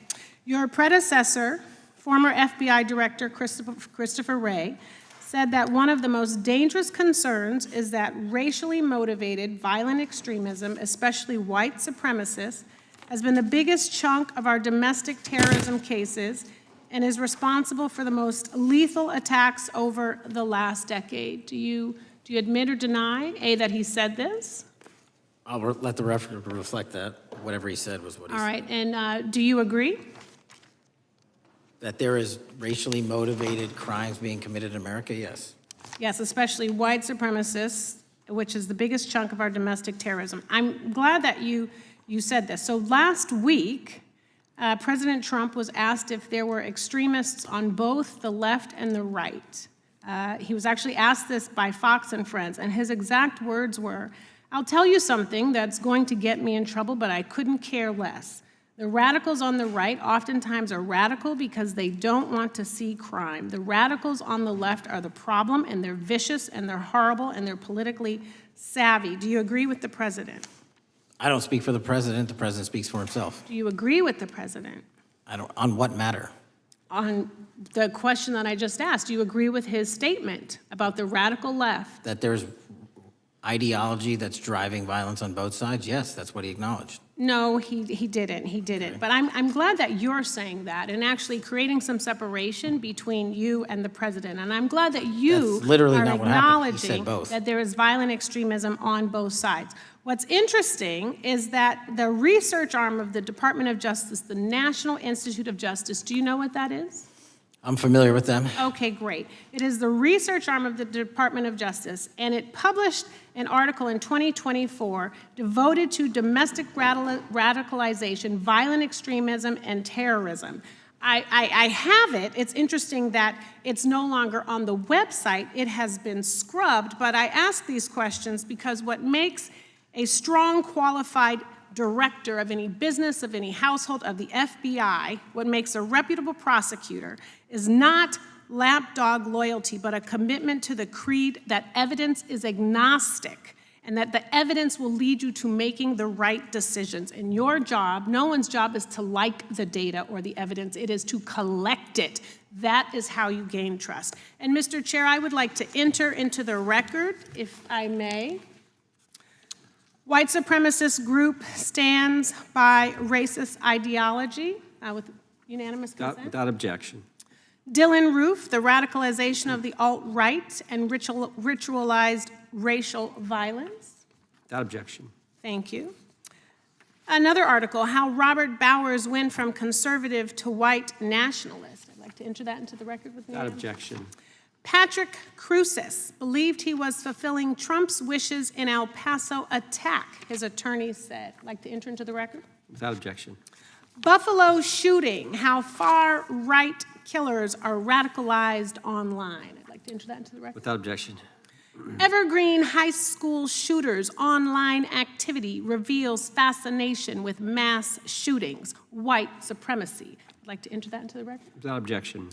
Your predecessor, former FBI Director Christopher Wray, said that one of the most dangerous concerns is that racially motivated violent extremism, especially white supremacists, has been the biggest chunk of our domestic terrorism cases and is responsible for the most lethal attacks over the last decade. Do you admit or deny, A, that he said this? I'll let the record reflect that. Whatever he said was what he All said. right, and do you agree? That there is racially motivated crimes being committed in America, yes. Yes, especially white supremacists, which is the biggest chunk of our domestic terrorism. I'm glad that you said this. So last week, President Trump was asked if there were extremists on both the left and the right. He was actually asked this by Fox and Friends, and his exact words were, "I'll tell you something that's going to get me in trouble, but I couldn't care less. The radicals on the right oftentimes are radical because they don't want to see crime. The radicals on the left are the problem, and they're vicious, and they're horrible, and they're politically savvy." Do you agree with the president? I don't speak for the president. The president speaks for himself. Do you agree with the president? I don't. On what matter? On the question that I just asked, do you agree with his statement about the radical left? That there's ideology that's driving violence on both sides? Yes, that's what he acknowledged. No, he didn't. He didn't. But I'm glad that you're saying that and actually creating some separation between you and the president. And I'm glad that you That's literally are not what happened. He said acknowledging both. that there is violent extremism on both sides. What's interesting is that the research arm of the Department of Justice, the National Institute of Justice, do you know what that is? I'm familiar with them. Okay, great. It is the research arm of the Department of Justice, and it published an article in 2024 devoted to domestic radicalization, violent extremism, and terrorism. I have it. It's interesting that it's no longer on the website. It has been scrubbed, but I ask these questions because what makes a strong, qualified director of any business, of any household, of the FBI, what makes a reputable prosecutor is not lapdog loyalty, but a commitment to the creed that evidence is agnostic and that the evidence will lead you to making the right decisions. And your job, no one's job is to like the data or the evidence, it is to collect it. That is how you gain trust. And Mr. Chair, I would like to enter into the record, if I may. White supremacist group stands by racist ideology with unanimous consent. Without objection. Dylan Roof, the radicalization of the alt-right and ritualized racial violence. Without objection. Thank you. Another article, how Robert Bowers went from conservative to white nationalist. I'd like to enter that into the record with me. Without objection. Patrick Cruces believed he was fulfilling Trump's wishes in El Paso attack, his attorney said. I'd like to enter into the record. Without objection. Buffalo shooting, how far-right killers are radicalized online. I'd like to enter that into the record. Without objection. Evergreen high school shooters online activity reveals fascination with mass shootings, white supremacy. I'd like to enter that into the record. Without objection.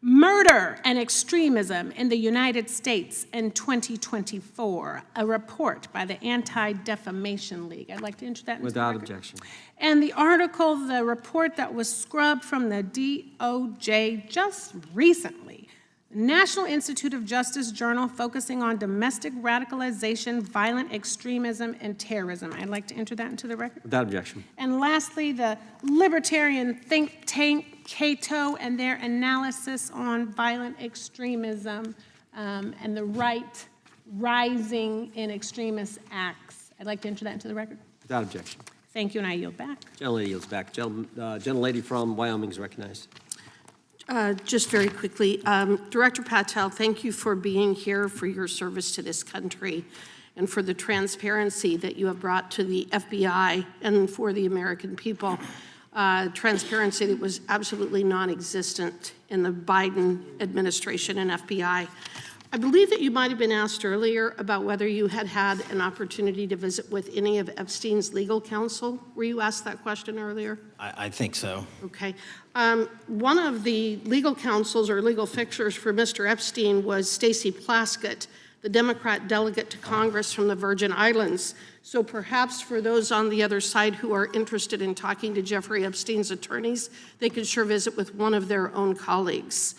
Murder and extremism in the United States in 2024, a report by the Anti-Defamation League. I'd like to enter that into Without the record. objection. And the article, the report that was scrubbed from the DOJ just recently, National Institute of Justice Journal focusing on domestic radicalization, violent extremism, and terrorism. I'd like to enter that into the record. Without objection. And lastly, the libertarian think tank Cato and their analysis on violent extremism and the right rising in extremist acts. I'd like to enter that into the record. Without objection. Thank you, and I yield back. Gentlelady yields back. Gentlelady from Wyoming is recognized. Just very quickly, Director Patel, thank you for being here, for your service to this country, and for the transparency that you have brought to the FBI and for the American people. Transparency that was absolutely non-existent in the Biden administration and FBI. I believe that you might have been asked earlier about whether you had had an opportunity to visit with any of Epstein's legal counsel. Were you asked that question earlier? I think so. Okay. One of the legal counsels or legal fixers for Mr. Epstein was Stacey Plaskett, the Democrat delegate to Congress from the Virgin Islands. So perhaps for those on the other side who are interested in talking to Jeffrey Epstein's attorneys, they could sure visit with one of their own colleagues.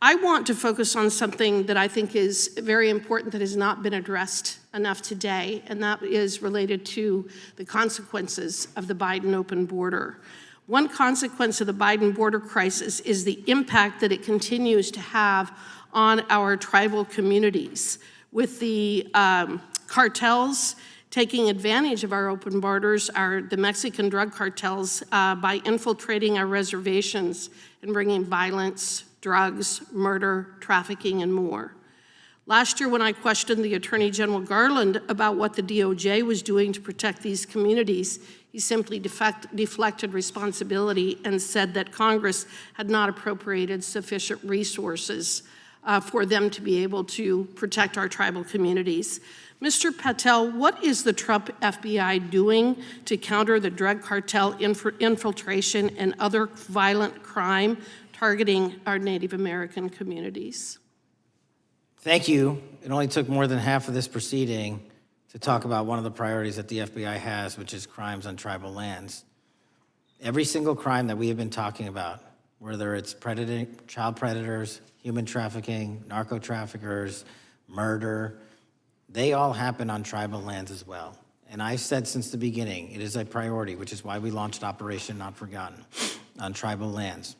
I want to focus on something that I think is very important that has not been addressed enough today, and that is related to the consequences of the Biden open border. One consequence of the Biden border crisis is the impact that it continues to have on our tribal communities, with the cartels taking advantage of our open borders, the Mexican drug cartels, by infiltrating our reservations and bringing violence, drugs, murder, trafficking, and more. Last year, when I questioned the Attorney General Garland about what the DOJ was doing to protect these communities, he simply deflected responsibility and said that Congress had not appropriated sufficient resources for them to be able to protect our tribal communities. Mr. Patel, what is the Trump FBI doing to counter the drug cartel infiltration and other violent crime targeting our Native American communities? Thank you. It only took more than half of this proceeding to talk about one of the priorities that the FBI has, which is crimes on tribal lands. Every single crime that we have been talking about, whether it's child predators, human trafficking, narco traffickers, murder, they all happen on tribal lands as well. And I've said since the beginning, it is a priority, which is why we launched Operation Not Forgotten on tribal lands.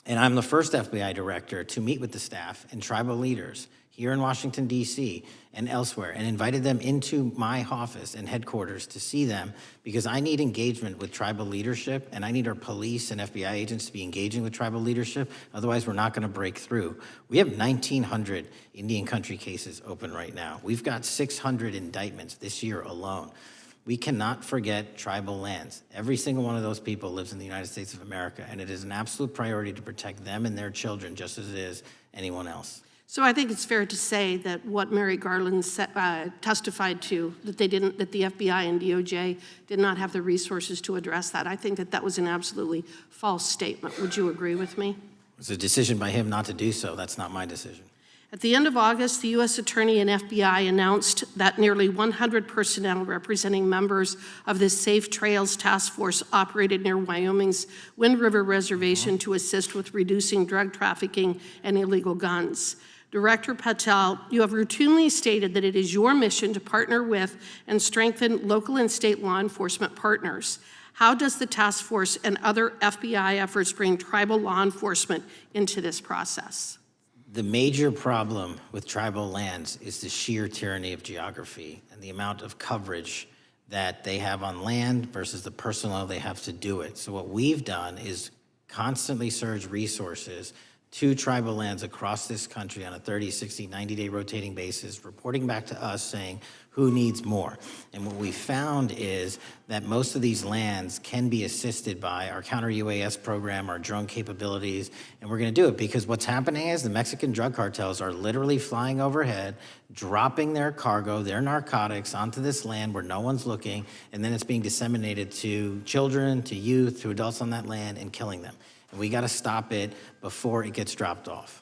And I'm the first FBI director to meet with the staff and tribal leaders here in Washington, D.C. and elsewhere, and invited them into my office and headquarters to see them, because I need engagement with tribal leadership, and I need our police and FBI agents to be engaging with tribal leadership. Otherwise, we're not going to break through. We have 1,900 Indian country cases open right now. We've got 600 indictments this year alone. We cannot forget tribal lands. Every single one of those people lives in the United States of America, and it is an absolute priority to protect them and their children just as it is anyone else. So I think it's fair to say that what Mary Garland testified to, that the FBI and DOJ did not have the resources to address that. I think that that was an absolutely false statement. Would you agree with me? It's a decision by him not to do so. That's not my decision. At the end of August, the U.S. Attorney and FBI announced that nearly 100 personnel representing members of the Safe Trails Task Force operated near Wyoming's Wind River Reservation to assist with reducing drug trafficking and illegal guns. Director Patel, you have routinely stated that it is your mission to partner with and strengthen local and state law enforcement partners. How does the task force and other FBI efforts bring tribal law enforcement into this process? The major problem with tribal lands is the sheer tyranny of geography and the amount of coverage that they have on land versus the personnel they have to do it. So what we've done is constantly surge resources to tribal lands across this country on a 30, 60, 90-day rotating basis, reporting back to us saying who needs more. And what we found is that most of these lands can be assisted by our counter-UAS program, our drone capabilities, and we're gonna do it because what's happening is the Mexican drug cartels are literally flying overhead, dropping their cargo, their narcotics onto this land where no one's looking, and then it's being disseminated to children, to youth, to adults on that land, and killing them. And we got to stop it before it gets dropped off.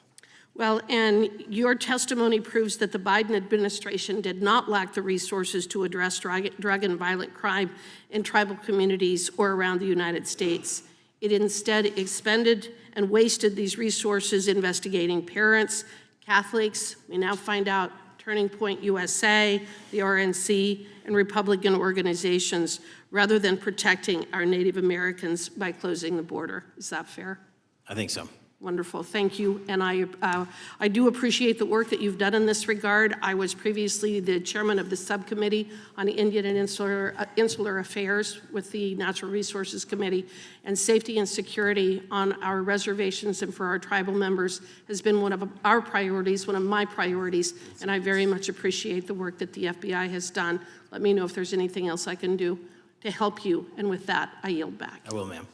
Well, and your testimony proves that the Biden administration did not lack the resources to address drug and violent crime in tribal communities or around the United States. It instead expended and wasted these resources investigating parents, Catholics, we now find out Turning Point USA, the RNC, and Republican organizations, rather than protecting our Native Americans by closing the border. Is that fair? I think so. Wonderful, thank you. And I do appreciate the work that you've done in this regard. I was previously the chairman of the subcommittee on Indian and Insular Affairs with the Natural Resources Committee, and safety and security on our reservations and for our tribal members has been one of our priorities, one of my priorities, and I very much appreciate the work that the FBI has done. Let me know if there's anything else I can do to help you, and with that, I yield back. I will, ma'am.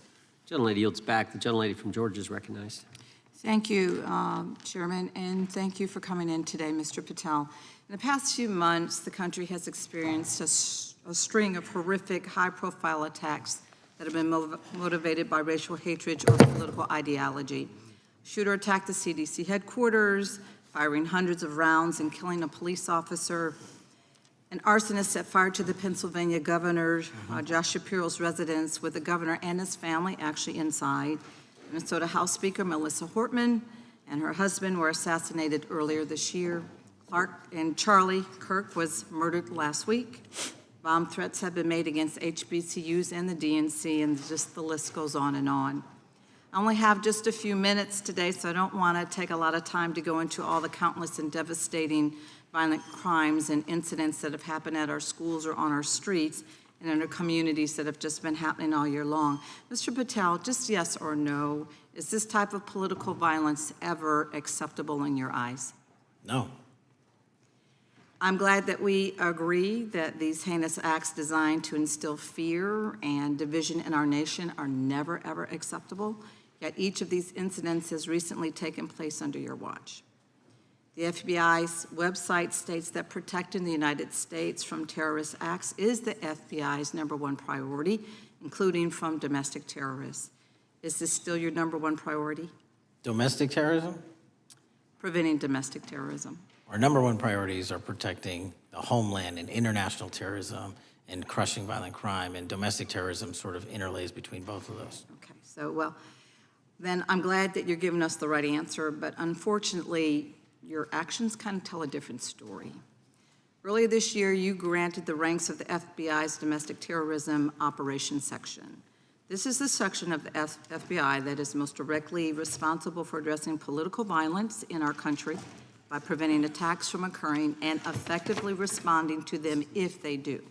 Gentlelady yields back. The gentlelady from Georgia is recognized. Thank you, Chairman, and thank you for coming in today, Mr. Patel. In the past few months, the country has experienced a string of horrific, high-profile attacks that have been motivated by racial hatred or political ideology. A shooter attacked the CDC headquarters, firing hundreds of rounds and killing a police officer. An arsonist set fire to the Pennsylvania governor, Josh Shapiro's residence, with the governor and his family actually inside. Minnesota House Speaker Melissa Hortman and her husband were assassinated earlier this year. Clark and Charlie Kirk was murdered last week. Bomb threats have been made against HBCUs and the DNC, and just the list goes on and on. I only have just a few minutes today, so I don't want to take a lot of time to go into all the countless and devastating violent crimes and incidents that have happened at our schools or on our streets and in our communities that have just been happening all year long. Mr. Patel, just yes or no, is this type of political violence ever acceptable in your eyes? No. I'm glad that we agree that these heinous acts designed to instill fear and division in our nation are never, ever acceptable, yet each of these incidents has recently taken place under your watch. The FBI's website states that protecting the United States from terrorist acts is the FBI's #1 priority, including from domestic terrorists. Is this still your #1 priority? Domestic terrorism? Preventing domestic terrorism. Our #1 priorities are protecting the homeland and international terrorism and crushing violent crime, and domestic terrorism sort of interlays between both of those. Okay, so, well, then I'm glad that you're giving us the right answer, but unfortunately, your actions kind of tell a different story. Earlier this year, you granted the ranks of the FBI's Domestic Terrorism Operations Section. This is the section of the FBI that is most directly responsible for addressing political violence in our country by preventing attacks from occurring and effectively responding to them if they do.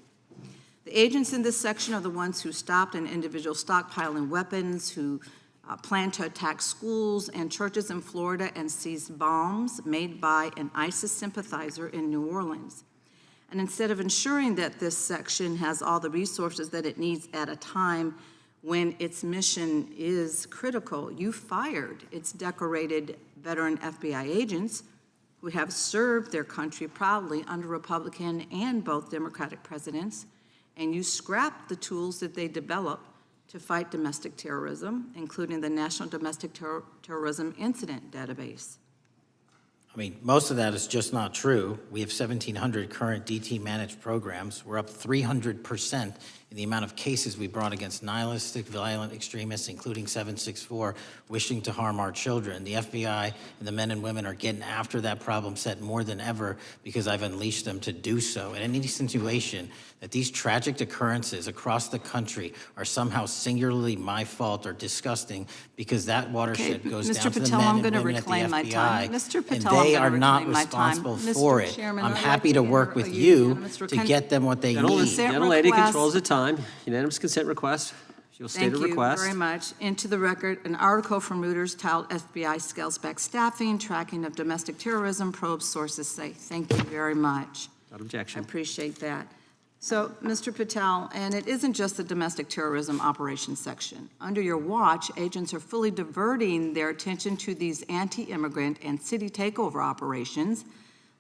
The agents in this section are the ones who stopped an individual stockpiling weapons, who planned to attack schools and churches in Florida and seized bombs made by an ISIS sympathizer in New Orleans. And instead of ensuring that this section has all the resources that it needs at a time when its mission is critical, you fired its decorated veteran FBI agents who have served their country proudly under Republican and both Democratic presidents, and you scrapped the tools that they developed to fight domestic terrorism, including the National Domestic Terrorism Incident Database. I mean, most of that is just not true. We have 1,700 current DT-managed programs. We're up 300% in the amount of cases we brought against nihilistic, violent extremists, including 764, wishing to harm our children. The FBI and the men and women are getting after that problem set more than ever because I've unleashed them to do so. And any insinuation that these tragic occurrences across the country are somehow singularly my fault or disgusting because that watershed goes Mr. down to the Patel, men I'm and going to women at the reclaim my FBI, time. Mr. and Patel, they I'm are going to not reclaim my time. responsible Mr. for it. Chairman, I'm I'd happy like to to work enter with a you unanimous to consent- get them what they need. Gentlelady request. controls the time. Unanimous consent request. She'll state a request. Thank you very much. Into the record, an article from Reuters titled FBI Scales Back Staffing, Tracking of Domestic Terrorism, Probes Sources Say. Thank you very much. Without objection. I appreciate that. So, Mr. Patel, and it isn't just the domestic terrorism operations section. Under your watch, agents are fully diverting their attention to these anti-immigrant and city takeover operations,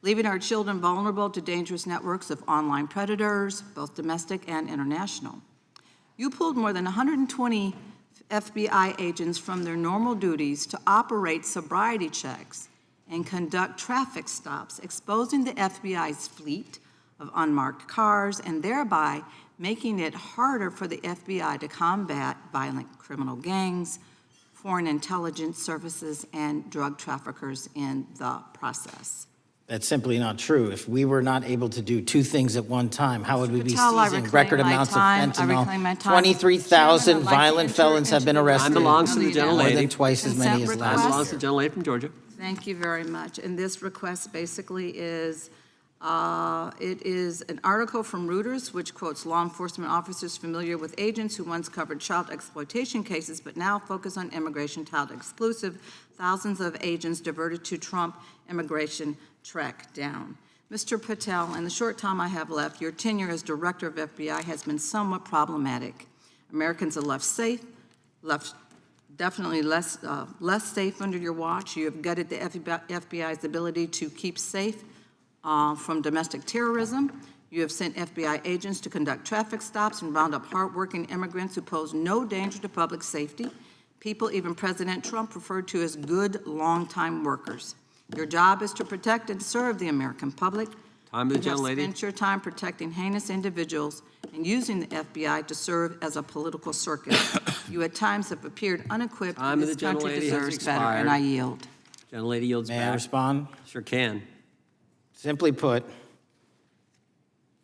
leaving our children vulnerable to dangerous networks of online predators, both domestic and international. You pulled more than 120 FBI agents from their normal duties to operate sobriety checks and conduct traffic stops, exposing the FBI's fleet of unmarked cars and thereby making it harder for the FBI to combat violent criminal gangs, foreign intelligence services, and drug traffickers in the process. That's simply not true. If we were not able to do two things at one time, how would we be Patel, I seizing reclaim record my amounts of time. I fentanyl? reclaim my time. 23,000 Chairman, I'd like to violent enter felons have been into the arrested. Time belongs to the Consent More gentlelady. than twice as many as request. last Time belongs year. to the gentlelady from Georgia. Thank you very much. And this request basically is, it is an article from Reuters which quotes law enforcement officers familiar with agents who once covered child exploitation cases but now focus on immigration child exclusive. Thousands of agents diverted to Trump immigration track down. Mr. Patel, in the short time I have left, your tenure as director of FBI has been somewhat problematic. Americans are left safe, left definitely less safe under your watch. You have gutted the FBI's ability to keep safe from domestic terrorism. You have sent FBI agents to conduct traffic stops and round up hardworking immigrants who pose no danger to public safety, people even President Trump referred to as good, long-time workers. Your job is to protect and serve the American public. Time of the gentlelady. You have spent your time protecting heinous individuals and using the FBI to serve as a political circus. You at times have appeared unequipped, Time and of the this country gentlelady has deserves better, expired. and I yield. Gentlelady yields back. May I respond? Sure can. Simply put,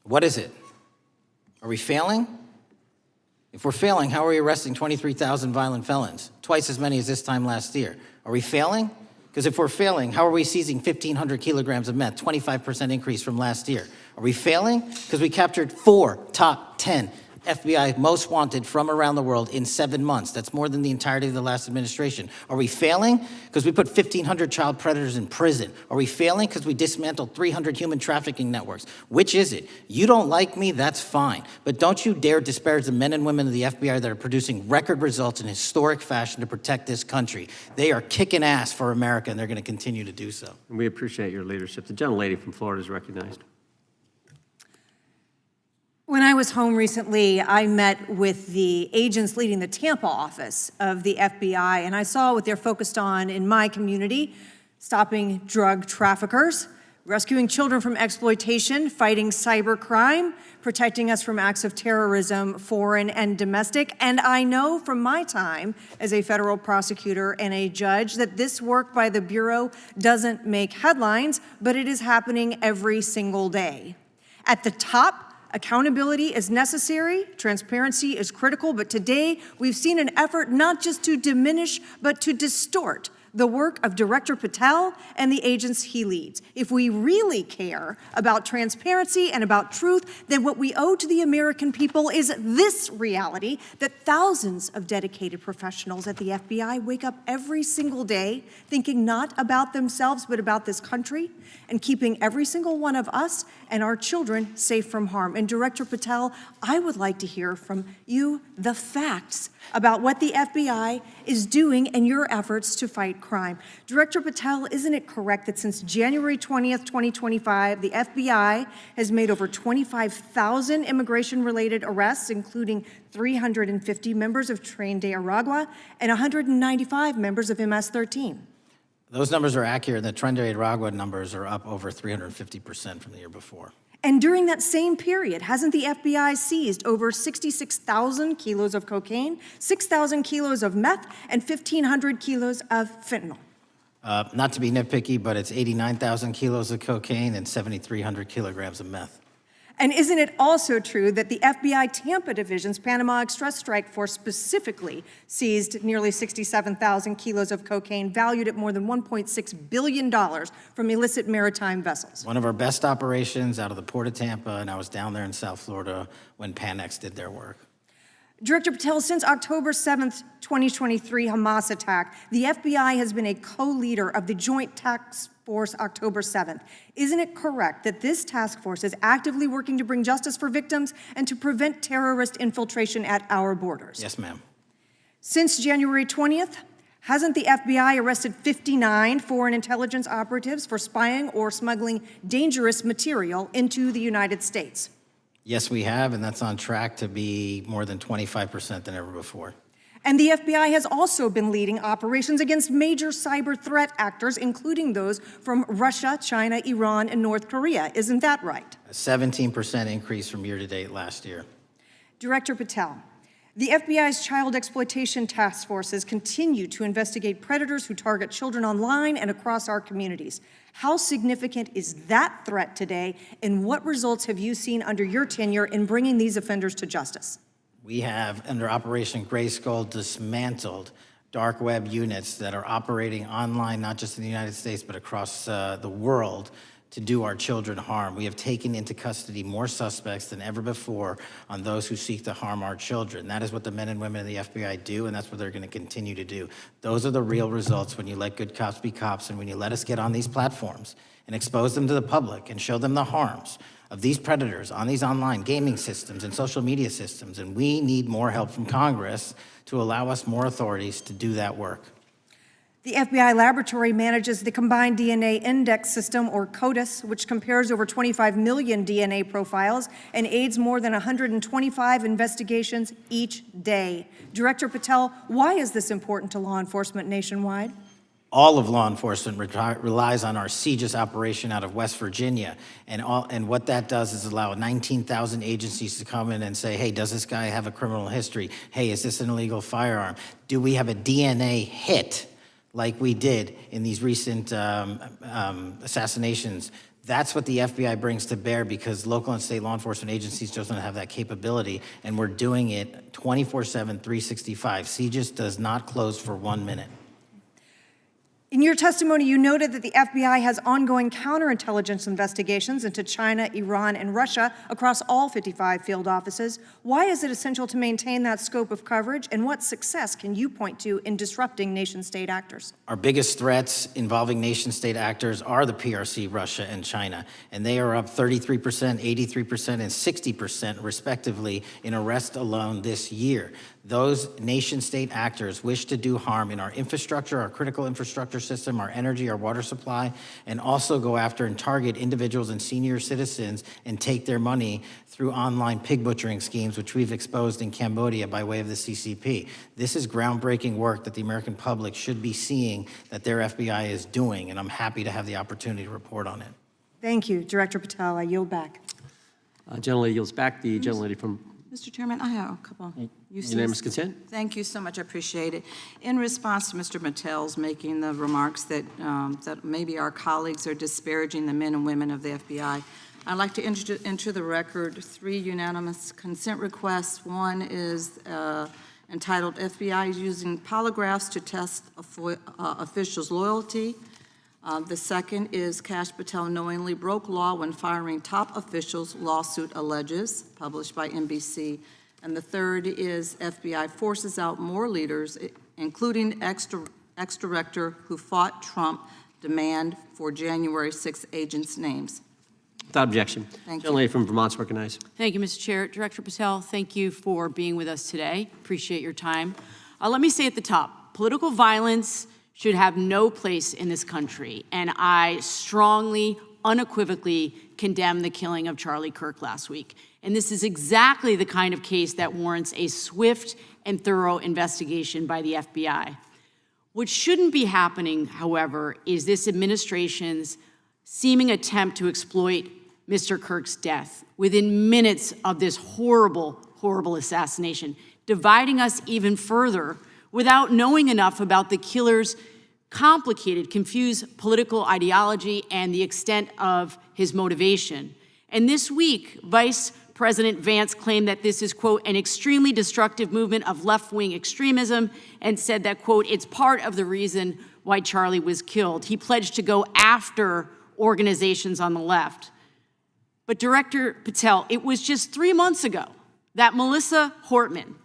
what is it? Are we failing? If we're failing, how are we arresting 23,000 violent felons? Twice as many as this time last year. Are we failing? Because if we're failing, how are we seizing 1,500 kilograms of meth, 25% increase from last year? Are we failing? Because we captured 4 top 10 FBI most wanted from around the world in 7 months. That's more than the entirety of the last administration. Are we failing? Because we put 1,500 child predators in prison. Are we failing? Because we dismantled 300 human trafficking networks. Which is it? You don't like me, that's fine. But don't you dare disparage the men and women of the FBI that are producing record results in historic fashion to protect this country. They are kicking ass for America, and they're going to continue to do so. And we appreciate your leadership. The gentlelady from Florida is recognized. When I was home recently, I met with the agents leading the Tampa office of the FBI, and I saw what they're focused on in my community: stopping drug traffickers, rescuing children from exploitation, fighting cybercrime, protecting us from acts of terrorism, foreign and domestic. And I know from my time as a federal prosecutor and a judge that this work by the Bureau doesn't make headlines, but it is happening every single day. At the top, accountability is necessary, transparency is critical, but today we've seen an effort not just to diminish, but to distort the work of Director Patel and the agents he leads. If we really care about transparency and about truth, then what we owe to the American people is this reality: that thousands of dedicated professionals at the FBI wake up every single day thinking not about themselves, but about this country, and keeping every single one of us and our children safe from harm. And Director Patel, I would like to hear from you the facts about what the FBI is doing in your efforts to fight crime. Director Patel, isn't it correct that since January 20th, 2025, the FBI has made over 25,000 immigration-related arrests, including 350 members of Tren de Aragua and 195 members of MS-13? Those numbers are accurate. The Tren de Aragua numbers are up over 350% from the year before. And during that same period, hasn't the FBI seized over 66,000 kilos of cocaine, 6,000 kilos of meth, and 1,500 kilos of fentanyl? Not to be nitpicky, but it's 89,000 kilos of cocaine and 7,300 kilograms of meth. And isn't it also true that the FBI Tampa Division's Panama Express Strike Force specifically seized nearly 67,000 kilos of cocaine valued at more than $1.6 billion from illicit maritime vessels? One of our best operations out of the Port of Tampa, and I was down there in South Florida when Panex did their work. Director Patel, since October 7th, 2023 Hamas attack, the FBI has been a co-leader of the Joint Task Force October 7th. Isn't it correct that this task force is actively working to bring justice for victims and to prevent terrorist infiltration at our borders? Yes, ma'am. Since January 20th, hasn't the FBI arrested 59 foreign intelligence operatives for spying or smuggling dangerous material into the United States? Yes, we have, and that's on track to be more than 25% than ever before. And the FBI has also been leading operations against major cyber threat actors, including those from Russia, China, Iran, and North Korea. Isn't that right? A 17% increase from year to date last year. Director Patel, the FBI's child exploitation task forces continue to investigate predators who target children online and across our communities. How significant is that threat today, and what results have you seen under your tenure in bringing these offenders to justice? We have, under Operation Grayskull, dismantled dark web units that are operating online, not just in the United States, but across the world, to do our children harm. We have taken into custody more suspects than ever before on those who seek to harm our children. That is what the men and women of the FBI do, and that's what they're going to continue to do. Those are the real results when you let good cops be cops and when you let us get on these platforms and expose them to the public and show them the harms of these predators on these online gaming systems and social media systems, and we need more help from Congress to allow us more authorities to do that work. The FBI laboratory manages the Combined DNA Index System, or CODIS, which compares over 25 million DNA profiles and aids more than 125 investigations each day. Director Patel, why is this important to law enforcement nationwide? All of law enforcement relies on our CJIS operation out of West Virginia, and what that does is allow 19,000 agencies to come in and say, hey, does this guy have a criminal history? Hey, is this an illegal firearm? Do we have a DNA hit like we did in these recent assassinations? That's what the FBI brings to bear, because local and state law enforcement agencies just don't have that capability, and we're doing it 24/7, 365. CJIS does not close for 1 minute. In your testimony, you noted that the FBI has ongoing counterintelligence investigations into China, Iran, and Russia across all 55 field offices. Why is it essential to maintain that scope of coverage, and what success can you point to in disrupting nation-state actors? Our biggest threats involving nation-state actors are the PRC, Russia, and China, and they are up 33%, 83%, and 60% respectively in arrests alone this year. Those nation-state actors wish to do harm in our infrastructure, our critical infrastructure system, our energy, our water supply, and also go after and target individuals and senior citizens and take their money through online pig butchering schemes, which we've exposed in Cambodia by way of the CCP. This is groundbreaking work that the American public should be seeing that their FBI is doing, and I'm happy to have the opportunity to report on it. Thank you, Director Patel. I yield back. Gentlelady yields back. The gentlelady from Mr. Chairman, I have a couple. Unanimous consent. Thank you so much. I appreciate it. In response to Mr. Mattel's making the remarks that that maybe our colleagues are disparaging the men and women of the FBI, I'd like to enter the record 3 unanimous consent requests. One is entitled FBI is using polygraphs to test officials' loyalty. The second is Kash Patel knowingly broke law when firing top officials, lawsuit alleges, published by NBC. And the third is FBI forces out more leaders, including ex-director who fought Trump, demand for January 6th agents' names. Without objection. Thank you. Gentlelady from Vermont's recognized. Thank you, Mr. Chair. Director Patel, thank you for being with us today. Appreciate your time. Let me say at the top, political violence should have no place in this country, and I strongly, unequivocally condemn the killing of Charlie Kirk last week. And this is exactly the kind of case that warrants a swift and thorough investigation by the FBI. What shouldn't be happening, however, is this administration's seeming attempt to exploit Mr. Kirk's death within minutes of this horrible, horrible assassination, dividing us even further without knowing enough about the killer's complicated, confused political ideology and the extent of his motivation. And this week, Vice President Vance claimed that this is, quote, an extremely destructive movement of left-wing extremism, and said that, quote, it's part of the reason why Charlie was killed. He pledged to go after organizations on the left. But Director Patel, it was just 3 months ago that Melissa Hortman,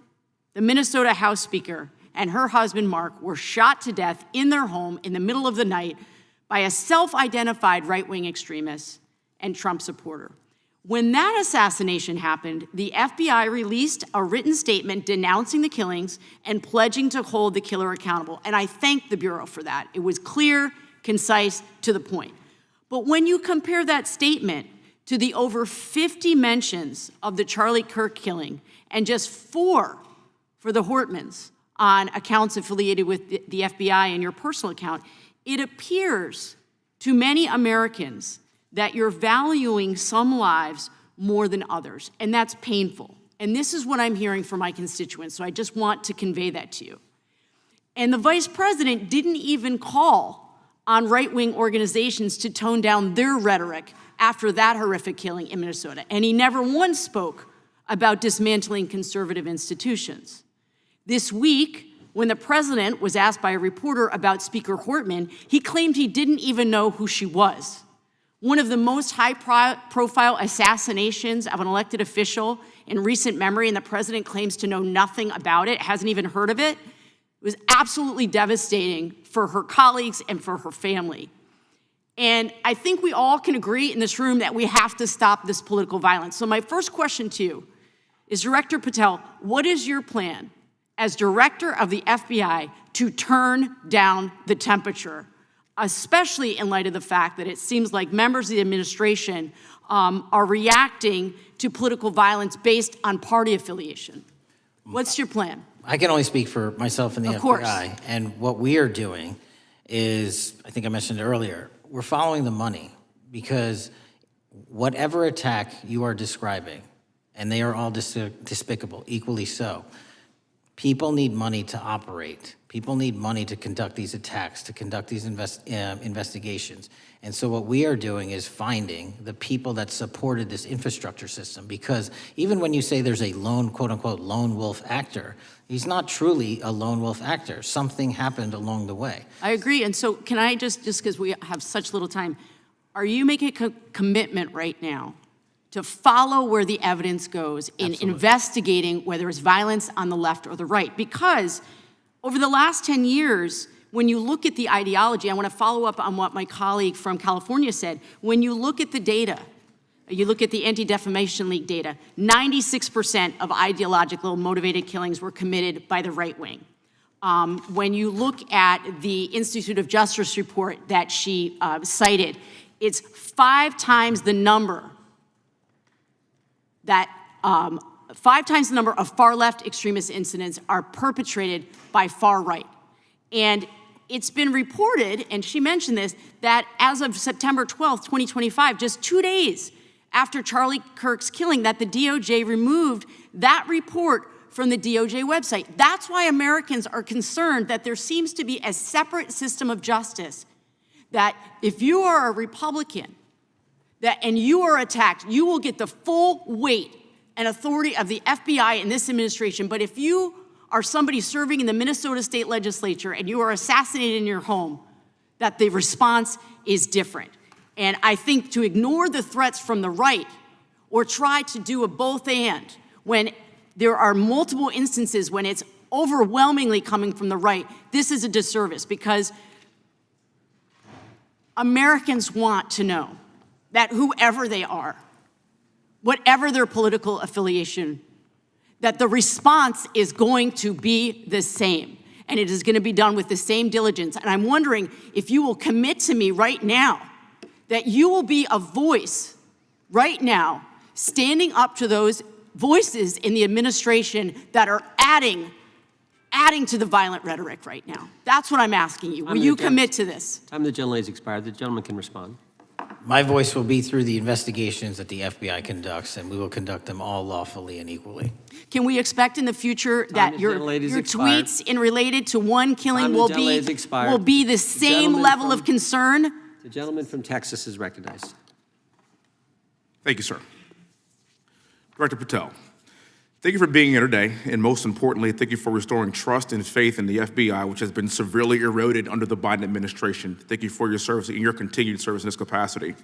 the Minnesota House Speaker, and her husband, Mark, were shot to death in their home in the middle of the night by a self-identified right-wing extremist and Trump supporter. When that assassination happened, the FBI released a written statement denouncing the killings and pledging to hold the killer accountable. And I thank the Bureau for that. It was clear, concise, to the point. But when you compare that statement to the over 50 mentions of the Charlie Kirk killing and just 4 for the Hortmans, on accounts affiliated with the FBI and your personal account, it appears to many Americans that you're valuing some lives more than others, and that's painful. And this is what I'm hearing from my constituents, so I just want to convey that to you. And the Vice President didn't even call on right-wing organizations to tone down their rhetoric after that horrific killing in Minnesota, and he never once spoke about dismantling conservative institutions. This week, when the president was asked by a reporter about Speaker Hortman, he claimed he didn't even know who she was. One of the most high-profile assassinations of an elected official in recent memory, and the president claims to know nothing about it, hasn't even heard of it. It was absolutely devastating for her colleagues and for her family. And I think we all can agree in this room that we have to stop this political violence. So my first question to you is, Director Patel, what is your plan as director of the FBI to turn down the temperature, especially in light of the fact that it seems like members of the administration are reacting to political violence based on party affiliation? What's your plan? I can only speak for myself and the Of course. FBI. And what we are doing is, I think I mentioned earlier, we're following the money, because whatever attack you are describing, and they are all despicable, equally so, people need money to operate. People need money to conduct these attacks, to conduct these investigations. And so what we are doing is finding the people that supported this infrastructure system, because even when you say there's a lone, quote unquote, lone wolf actor, he's not truly a lone wolf actor. Something happened along the way. I agree. And so can I just because we have such little time, are you making a commitment right now to follow where the evidence goes in Absolutely. investigating whether it's violence on the left or the right? Because over the last 10 years, when you look at the ideology, I want to follow up on what my colleague from California said. When you look at the data, you look at the Anti-Defamation League data, 96% of ideological motivated killings were committed by the right wing. When you look at the Institute of Justice report that she cited, it's 5 times the number that 5 times the number of far-left extremist incidents are perpetrated by far right. And it's been reported, and she mentioned this, that as of September 12th, 2025, just 2 days after Charlie Kirk's killing, that the DOJ removed that report from the DOJ website. That's why Americans are concerned that there seems to be a separate system of justice, that if you are a Republican and you are attacked, you will get the full weight and authority of the FBI in this administration. But if you are somebody serving in the Minnesota State Legislature and you are assassinated in your home, that the response is different. And I think to ignore the threats from the right or try to do a both and when there are multiple instances when it's overwhelmingly coming from the right, this is a disservice, because Americans want to know that whoever they are, whatever their political affiliation, that the response is going to be the same, and it is going to be done with the same diligence. And I'm wondering if you will commit to me right now that you will be a voice right now standing up to those voices in the administration that are adding to the violent rhetoric right now. That's what I'm asking you. Will you commit to this? Time of the gentlelady has expired. The gentleman can respond. My voice will be through the investigations that the FBI conducts, and we will conduct them all lawfully and equally. Can we expect in the future that your tweets in related to one killing will be the same level of concern? The gentleman from Texas is recognized. Thank you, sir. Director Patel, thank you for being here today, and most importantly, thank you for restoring trust and faith in the FBI, which has been severely eroded under the Biden administration. Thank you for your service and your continued service in this capacity.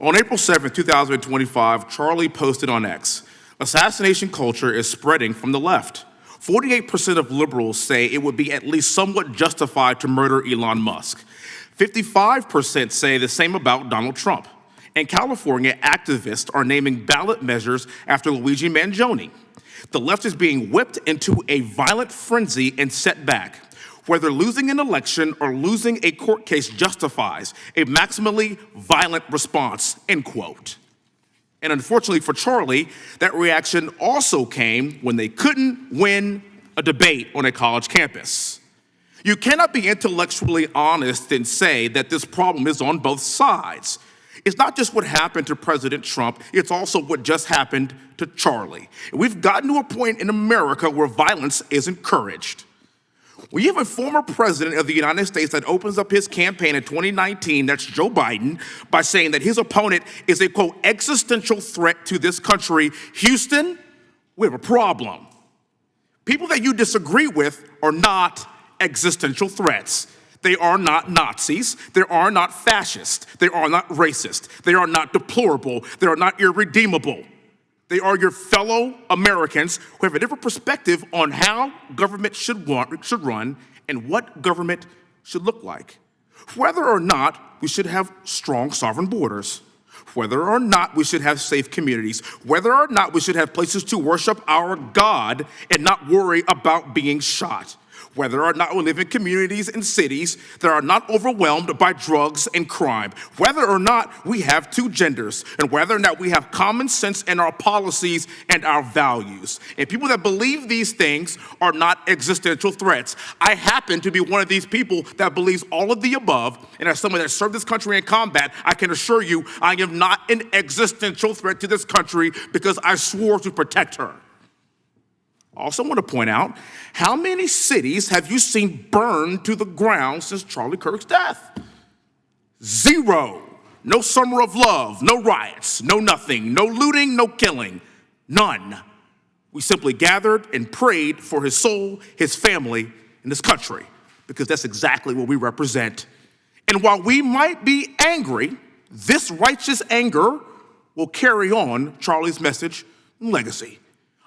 On April 7th, 2025, Charlie posted on X, "Assassination culture is spreading from the left. 48% of liberals say it would be at least somewhat justified to murder Elon Musk. 55% say the same about Donald Trump. In California, activists are naming ballot measures after Luigi Mangione. The left is being whipped into a violent frenzy and set back. Whether losing an election or losing a court case justifies a maximally violent response," end quote. And unfortunately for Charlie, that reaction also came when they couldn't win a debate on a college campus. You cannot be intellectually honest and say that this problem is on both sides. It's not just what happened to President Trump, it's also what just happened to Charlie. We've gotten to a point in America where violence is encouraged. When you have a former president of the United States that opens up his campaign in 2019, that's Joe Biden, by saying that his opponent is a, quote, existential threat to this country, Houston, we have a problem. People that you disagree with are not existential threats. They are not Nazis. They are not fascist. They are not racist. They are not deplorable. They are not irredeemable. They are your fellow Americans who have a different perspective on how government should run and what government should look like. whether or not we should have strong sovereign borders, whether or not we should have safe communities, whether or not we should have places to worship our God and not worry about being shot, whether or not we live in communities and cities that are not overwhelmed by drugs and crime, whether or not we have two genders, and whether or not we have common sense in our policies and our values. And people that believe these things are not existential threats. I happen to be one of these people that believes all of the above, and as someone that served this country in combat, I can assure you I am not an existential threat to this country because I swore to protect her. I also want to point out, how many cities have you seen burned to the ground since Charlie Kirk's death? 0. No summer of love, no riots, no nothing, no looting, no killing, none. We simply gathered and prayed for his soul, his family, and this country, because that's exactly what we represent. And while we might be angry, this righteous anger will carry on Charlie's message and legacy.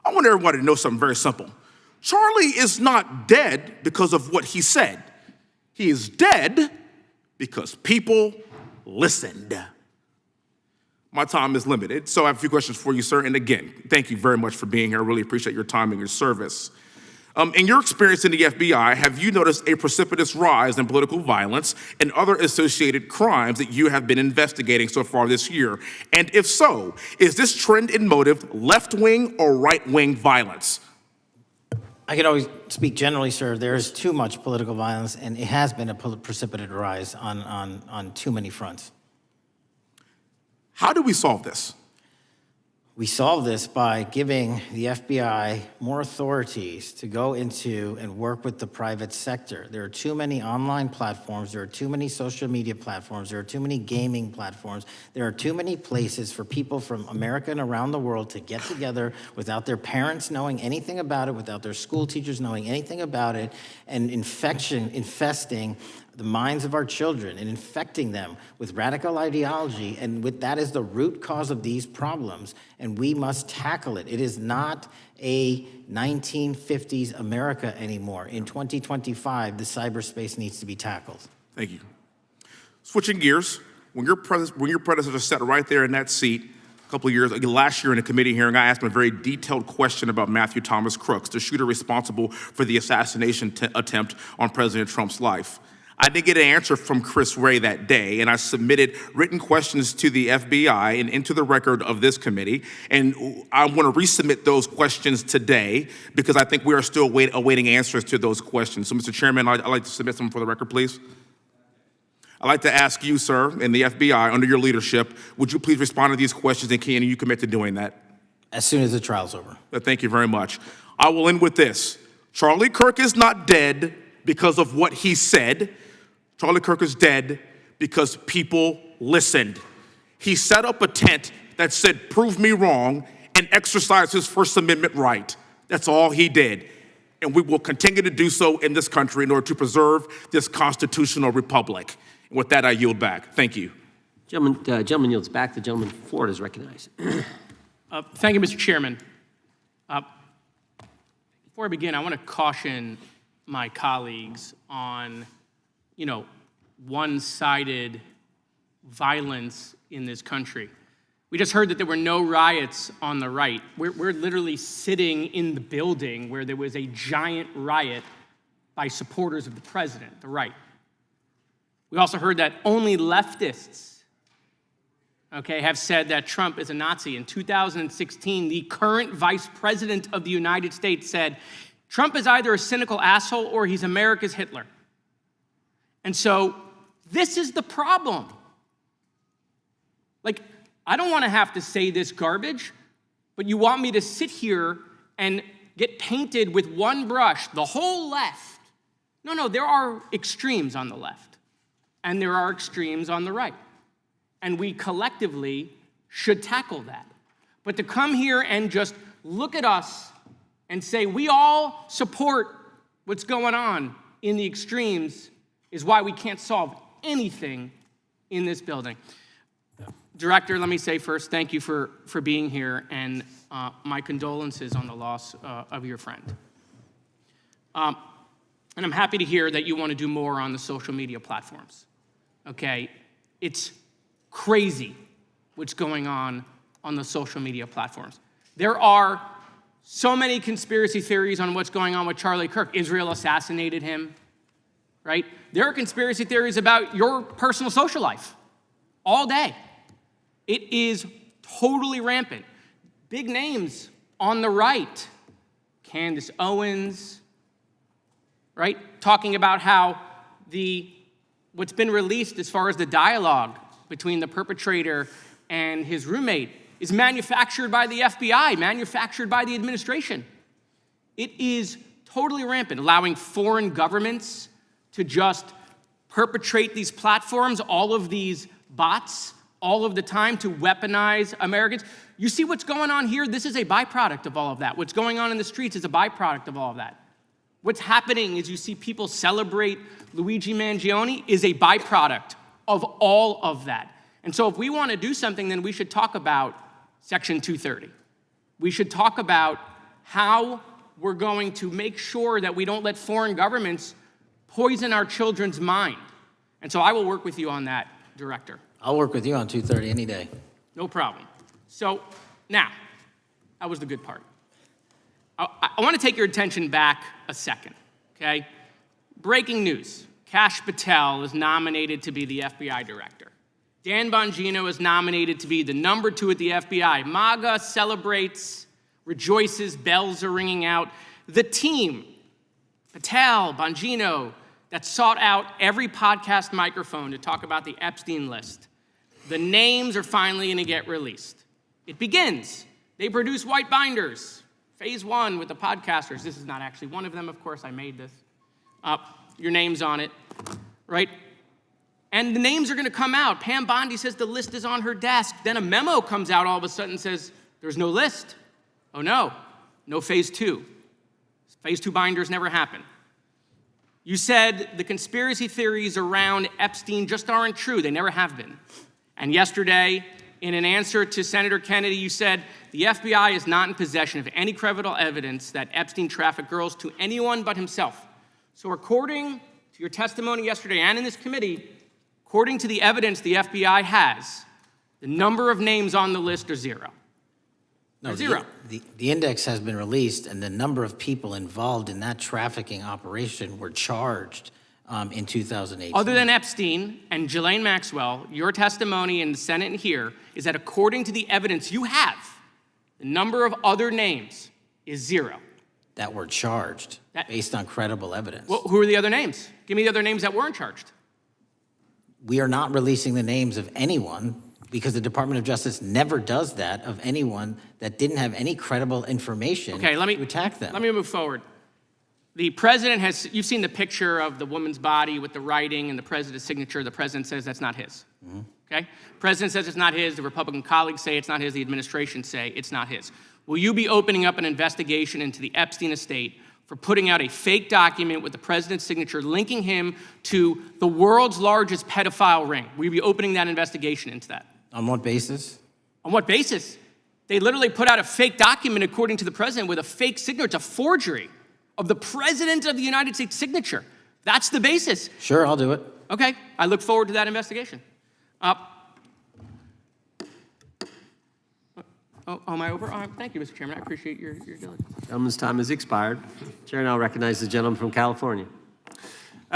I want everybody to know something very simple. Charlie is not dead because of what he said. He is dead because people listened. My time is limited, so I have a few questions for you, sir. And again, thank you very much for being here. I really appreciate your time and your service. In your experience in the FBI, have you noticed a precipitous rise in political violence and other associated crimes that you have been investigating so far this year? And if so, is this trend in motive left-wing or right-wing violence? I can always speak generally, sir. There is too much political violence, and it has been a precipitous rise on too many fronts. How do we solve this? We solve this by giving the FBI more authorities to go into and work with the private sector. There are too many online platforms. There are too many social media platforms. There are too many gaming platforms. There are too many places for people from America and around the world to get together without their parents knowing anything about it, without their school teachers knowing anything about it, and infesting the minds of our children and infecting them with radical ideology, and that is the root cause of these problems, and we must tackle it. It is not a 1950s America anymore. In 2025, the cyberspace needs to be tackled. Thank you. Switching gears, when your predecessor sat right there in that seat a couple of years, last year in a committee hearing, I asked him a very detailed question about Matthew Thomas Crooks, the shooter responsible for the assassination attempt on President Trump's life. I did get an answer from Chris Wray that day, and I submitted written questions to the FBI and into the record of this committee, and I want to resubmit those questions today because I think we are still awaiting answers to those questions. So, Mr. Chairman, I'd like to submit some for the record, please. I'd like to ask you, sir, and the FBI, under your leadership, would you please respond to these questions, and can you commit to doing that? As soon as the trial's over. Thank you very much. I will end with this. Charlie Kirk is not dead because of what he said. Charlie Kirk is dead because people listened. He set up a tent that said, "Prove me wrong," and exercised his First Amendment right. That's all he did. And we will continue to do so in this country in order to preserve this constitutional republic. And with that, I yield back. Thank you. Gentleman yields back. The gentleman from Florida is recognized. Thank you, Mr. Chairman. Before I begin, I want to caution my colleagues on one-sided violence in this country. We just heard that there were no riots on the right. We're literally sitting in the building where there was a giant riot by supporters of the president, the right. We also heard that only leftists, have said that Trump is a Nazi. In 2016, the current vice president of the United States said, Trump is either a cynical asshole or he's America's Hitler. And so this is the problem. I don't want to have to say this garbage, but you want me to sit here and get painted with one brush, the whole left. No, there are extremes on the left, and there are extremes on the right. And we collectively should tackle that. But to come here and just look at us and say we all support what's going on in the extremes is why we can't solve anything in this building. Director, let me say first, thank you for being here, and my condolences on the loss of your friend. And I'm happy to hear that you want to do more on the social media platforms. okay? It's crazy what's going on the social media platforms. There are so many conspiracy theories on what's going on with Charlie Kirk. Israel assassinated him, right? There are conspiracy theories about your personal social life all day. It is totally rampant. Big names on the right, Candace Owens, right? Talking about how what's been released as far as the dialogue between the perpetrator and his roommate is manufactured by the FBI, manufactured by the administration. It is totally rampant, allowing foreign governments to just perpetrate these platforms, all of these bots, all of the time to weaponize Americans. You see what's going on here? This is a byproduct of all of that. What's going on in the streets is a byproduct of all of that. What's happening is you see people celebrate Luigi Mangione is a byproduct of all of that. And so if we want to do something, then we should talk about Section 230. We should talk about how we're going to make sure that we don't let foreign governments poison our children's mind. And so I will work with you on that, Director. I'll work with you on 230 any day. No problem. So now, that was the good part. I want to take your attention back a second, okay? Breaking news. Kash Patel is nominated to be the FBI director. Dan Bongino is nominated to be the number 2 at the FBI. MAGA celebrates, rejoices, bells are ringing out. The team, Patel, Bongino, that sought out every podcast microphone to talk about the Epstein list. The names are finally going to get released. It begins. They produce white binders. Phase 1 with the podcasters. This is not actually one of them, of course. I made this. Your name's on it, right? And the names are going to come out. Pam Bondi says the list is on her desk. Then a memo comes out all of a sudden and says, there's no list. Oh, no. No phase 2. Phase 2 binders never happen. You said the conspiracy theories around Epstein just aren't true. They never have been. And yesterday, in an answer to Senator Kennedy, you said the FBI is not in possession of any credible evidence that Epstein trafficked girls to anyone but himself. So according to your testimony yesterday and in this committee, according to the evidence the FBI has, the number of names on the list are 0. No, Zero. The index has been released, and the number of people involved in that trafficking operation were charged in 2018. Other than Epstein and Ghislaine Maxwell, your testimony in the Senate and here is that according to the evidence you have, the number of other names is 0. That were charged based on credible evidence. Well, who are the other names? Give me the other names that weren't charged. We are not releasing the names of anyone because the Department of Justice never does that of anyone that didn't have any credible information to attack them. Let me move forward. The president has, you've seen the picture of the woman's body with the writing and the president's signature. The president says that's not his, okay? President says it's not his. The Republican colleagues say it's not his. The administration say it's not his. Will you be opening up an investigation into the Epstein estate for putting out a fake document with the president's signature linking him to the world's largest pedophile ring? Will you be opening that investigation into that? On what basis? On what basis? They literally put out a fake document, according to the president, with a fake signature. It's a forgery of the president of the United States signature. That's the basis. Sure, I'll do it. Okay, I look forward to that investigation. Am I over? Thank you, Mr. Chairman. I appreciate your diligence. Gentleman's time has expired. Chair now recognizes the gentleman from California.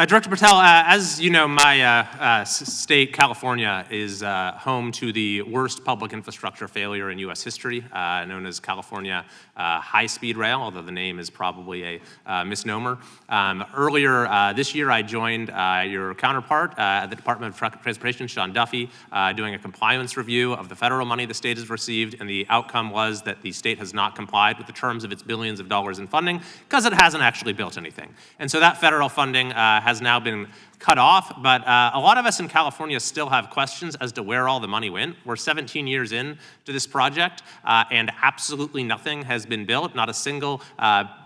Director Patel, as you know, my state, California, is home to the worst public infrastructure failure in U.S. history, known as California High-Speed Rail, although the name is probably a misnomer. Earlier this year, I joined your counterpart at the Department of Transportation, Sean Duffy, doing a compliance review of the federal money the state has received, and the outcome was that the state has not complied with the terms of its billions of dollars in funding because it hasn't actually built anything. And so that federal funding has now been cut off, but a lot of us in California still have questions as to where all the money went. We're 17 years in to this project, and absolutely nothing has been built. Not a single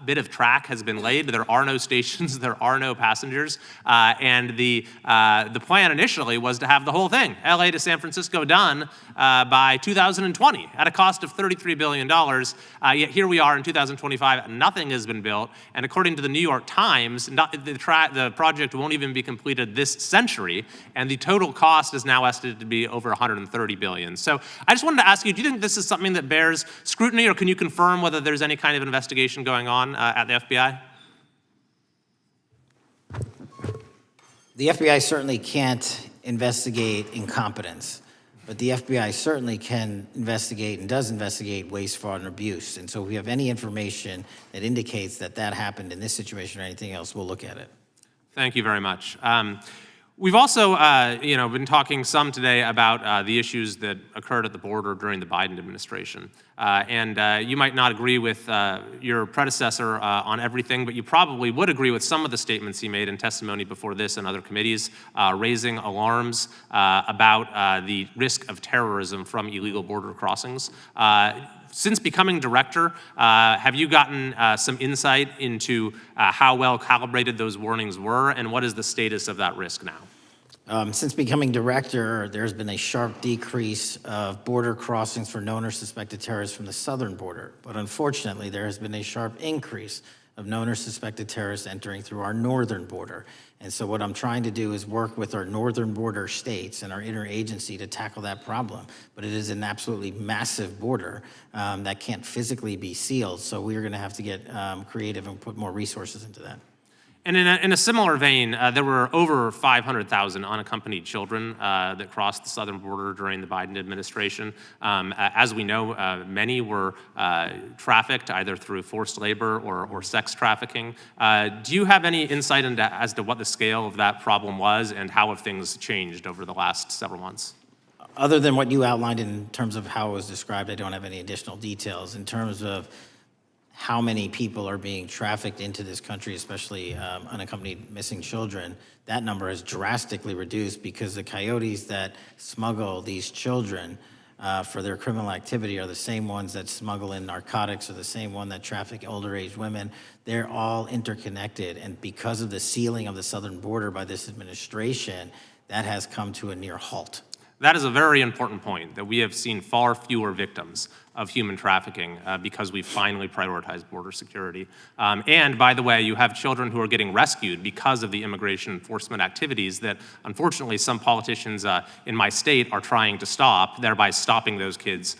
bit of track has been laid. There are no stations. There are no passengers. And the plan initially was to have the whole thing, LA to San Francisco, done by 2020 at a cost of $33 billion. Yet here we are in 2025, nothing has been built. And according to the New York Times, the project won't even be completed this century, and the total cost is now estimated to be over $130 billion. So I just wanted to ask you, do you think this is something that bears scrutiny, or can you confirm whether there's any kind of investigation going on at the FBI? The FBI certainly can't investigate incompetence, but the FBI certainly can investigate and does investigate waste, fraud, and abuse. And so if we have any information that indicates that that happened in this situation or anything else, we'll look at it. Thank you very much. We've also, been talking some today about the issues that occurred at the border during the Biden administration. You might not agree with your predecessor on everything, but you probably would agree with some of the statements he made in testimony before this and other committees, raising alarms about the risk of terrorism from illegal border crossings. Since becoming director, have you gotten some insight into how well calibrated those warnings were, and what is the status of that risk now? Since becoming director, there's been a sharp decrease of border crossings for known or suspected terrorists from the southern border. But unfortunately, there has been a sharp increase of known or suspected terrorists entering through our northern border. And so what I'm trying to do is work with our northern border states and our interagency to tackle that problem. But it is an absolutely massive border that can't physically be sealed. So we're going to have to get creative and put more resources into that. And in a similar vein, there were over 500,000 unaccompanied children that crossed the southern border during the Biden administration. As we know, many were trafficked either through forced labor or sex trafficking. Do you have any insight as to what the scale of that problem was and how have things changed over the last several months? Other than what you outlined in terms of how it was described, I don't have any additional details. In terms of how many people are being trafficked into this country, especially unaccompanied missing children, that number has drastically reduced because the coyotes that smuggle these children for their criminal activity are the same ones that smuggle in narcotics, or the same one that traffic older age women. They're all interconnected, and because of the sealing of the southern border by this administration, that has come to a near halt. That is a very important point, that we have seen far fewer victims of human trafficking because we've finally prioritized border security. And by the way, you have children who are getting rescued because of the immigration enforcement activities that unfortunately some politicians in my state are trying to stop, thereby stopping those kids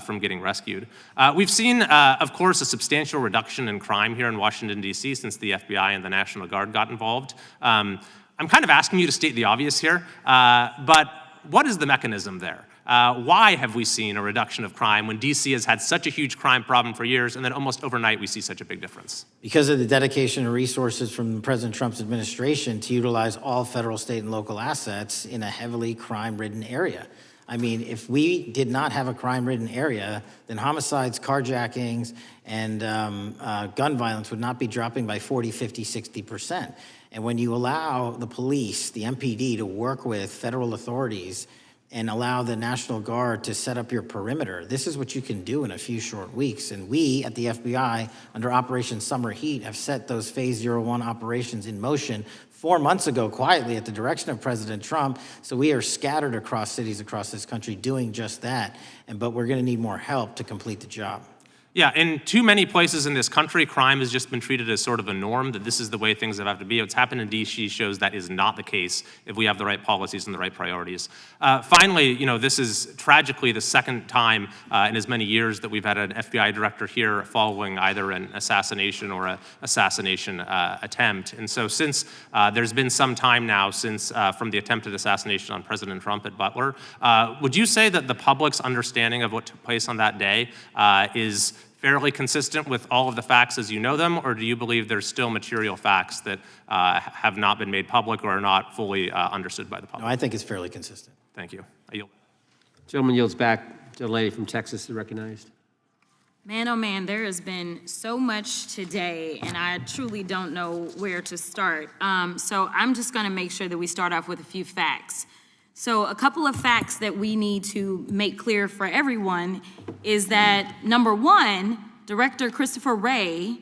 from getting rescued. We've seen, of course, a substantial reduction in crime here in Washington, D.C. since the FBI and the National Guard got involved. I'm kind of asking you to state the obvious here, but what is the mechanism there? Why have we seen a reduction of crime when D.C. has had such a huge crime problem for years, and then almost overnight we see such a big difference? Because of the dedication and resources from President Trump's administration to utilize all federal, state, and local assets in a heavily crime-ridden area. I mean, if we did not have a crime-ridden area, then homicides, carjackings, and gun violence would not be dropping by 40, 50, 60%. And when you allow the police, the MPD, to work with federal authorities and allow the National Guard to set up your perimeter, this is what you can do in a few short weeks. And we at the FBI, under Operation Summer Heat, have set those Phase 01 operations in motion 4 months ago, quietly at the direction of President Trump. So we are scattered across cities across this country doing just that. But we're going to need more help to complete the job. Yeah, in too many places in this country, crime has just been treated as sort of a norm, that this is the way things have to be. What's happened in D.C. shows that is not the case if we have the right policies and the right priorities. Finally, this is tragically the second time in as many years that we've had an FBI director here following either an assassination or an assassination attempt. And so since there's been some time now since from the attempted assassination on President Trump at Butler, would you say that the public's understanding of what took place on that day is fairly consistent with all of the facts as you know them, or do you believe there's still material facts that have not been made public or are not fully understood by the public? No, I think it's fairly consistent. Thank you. I yield. Gentleman yields back. The lady from Texas is recognized. Man, oh man, there has been so much today, and I truly don't know where to start. So I'm just going to make sure that we start off with a few facts. So a couple of facts that we need to make clear for everyone is that, number one, Director Christopher Wray,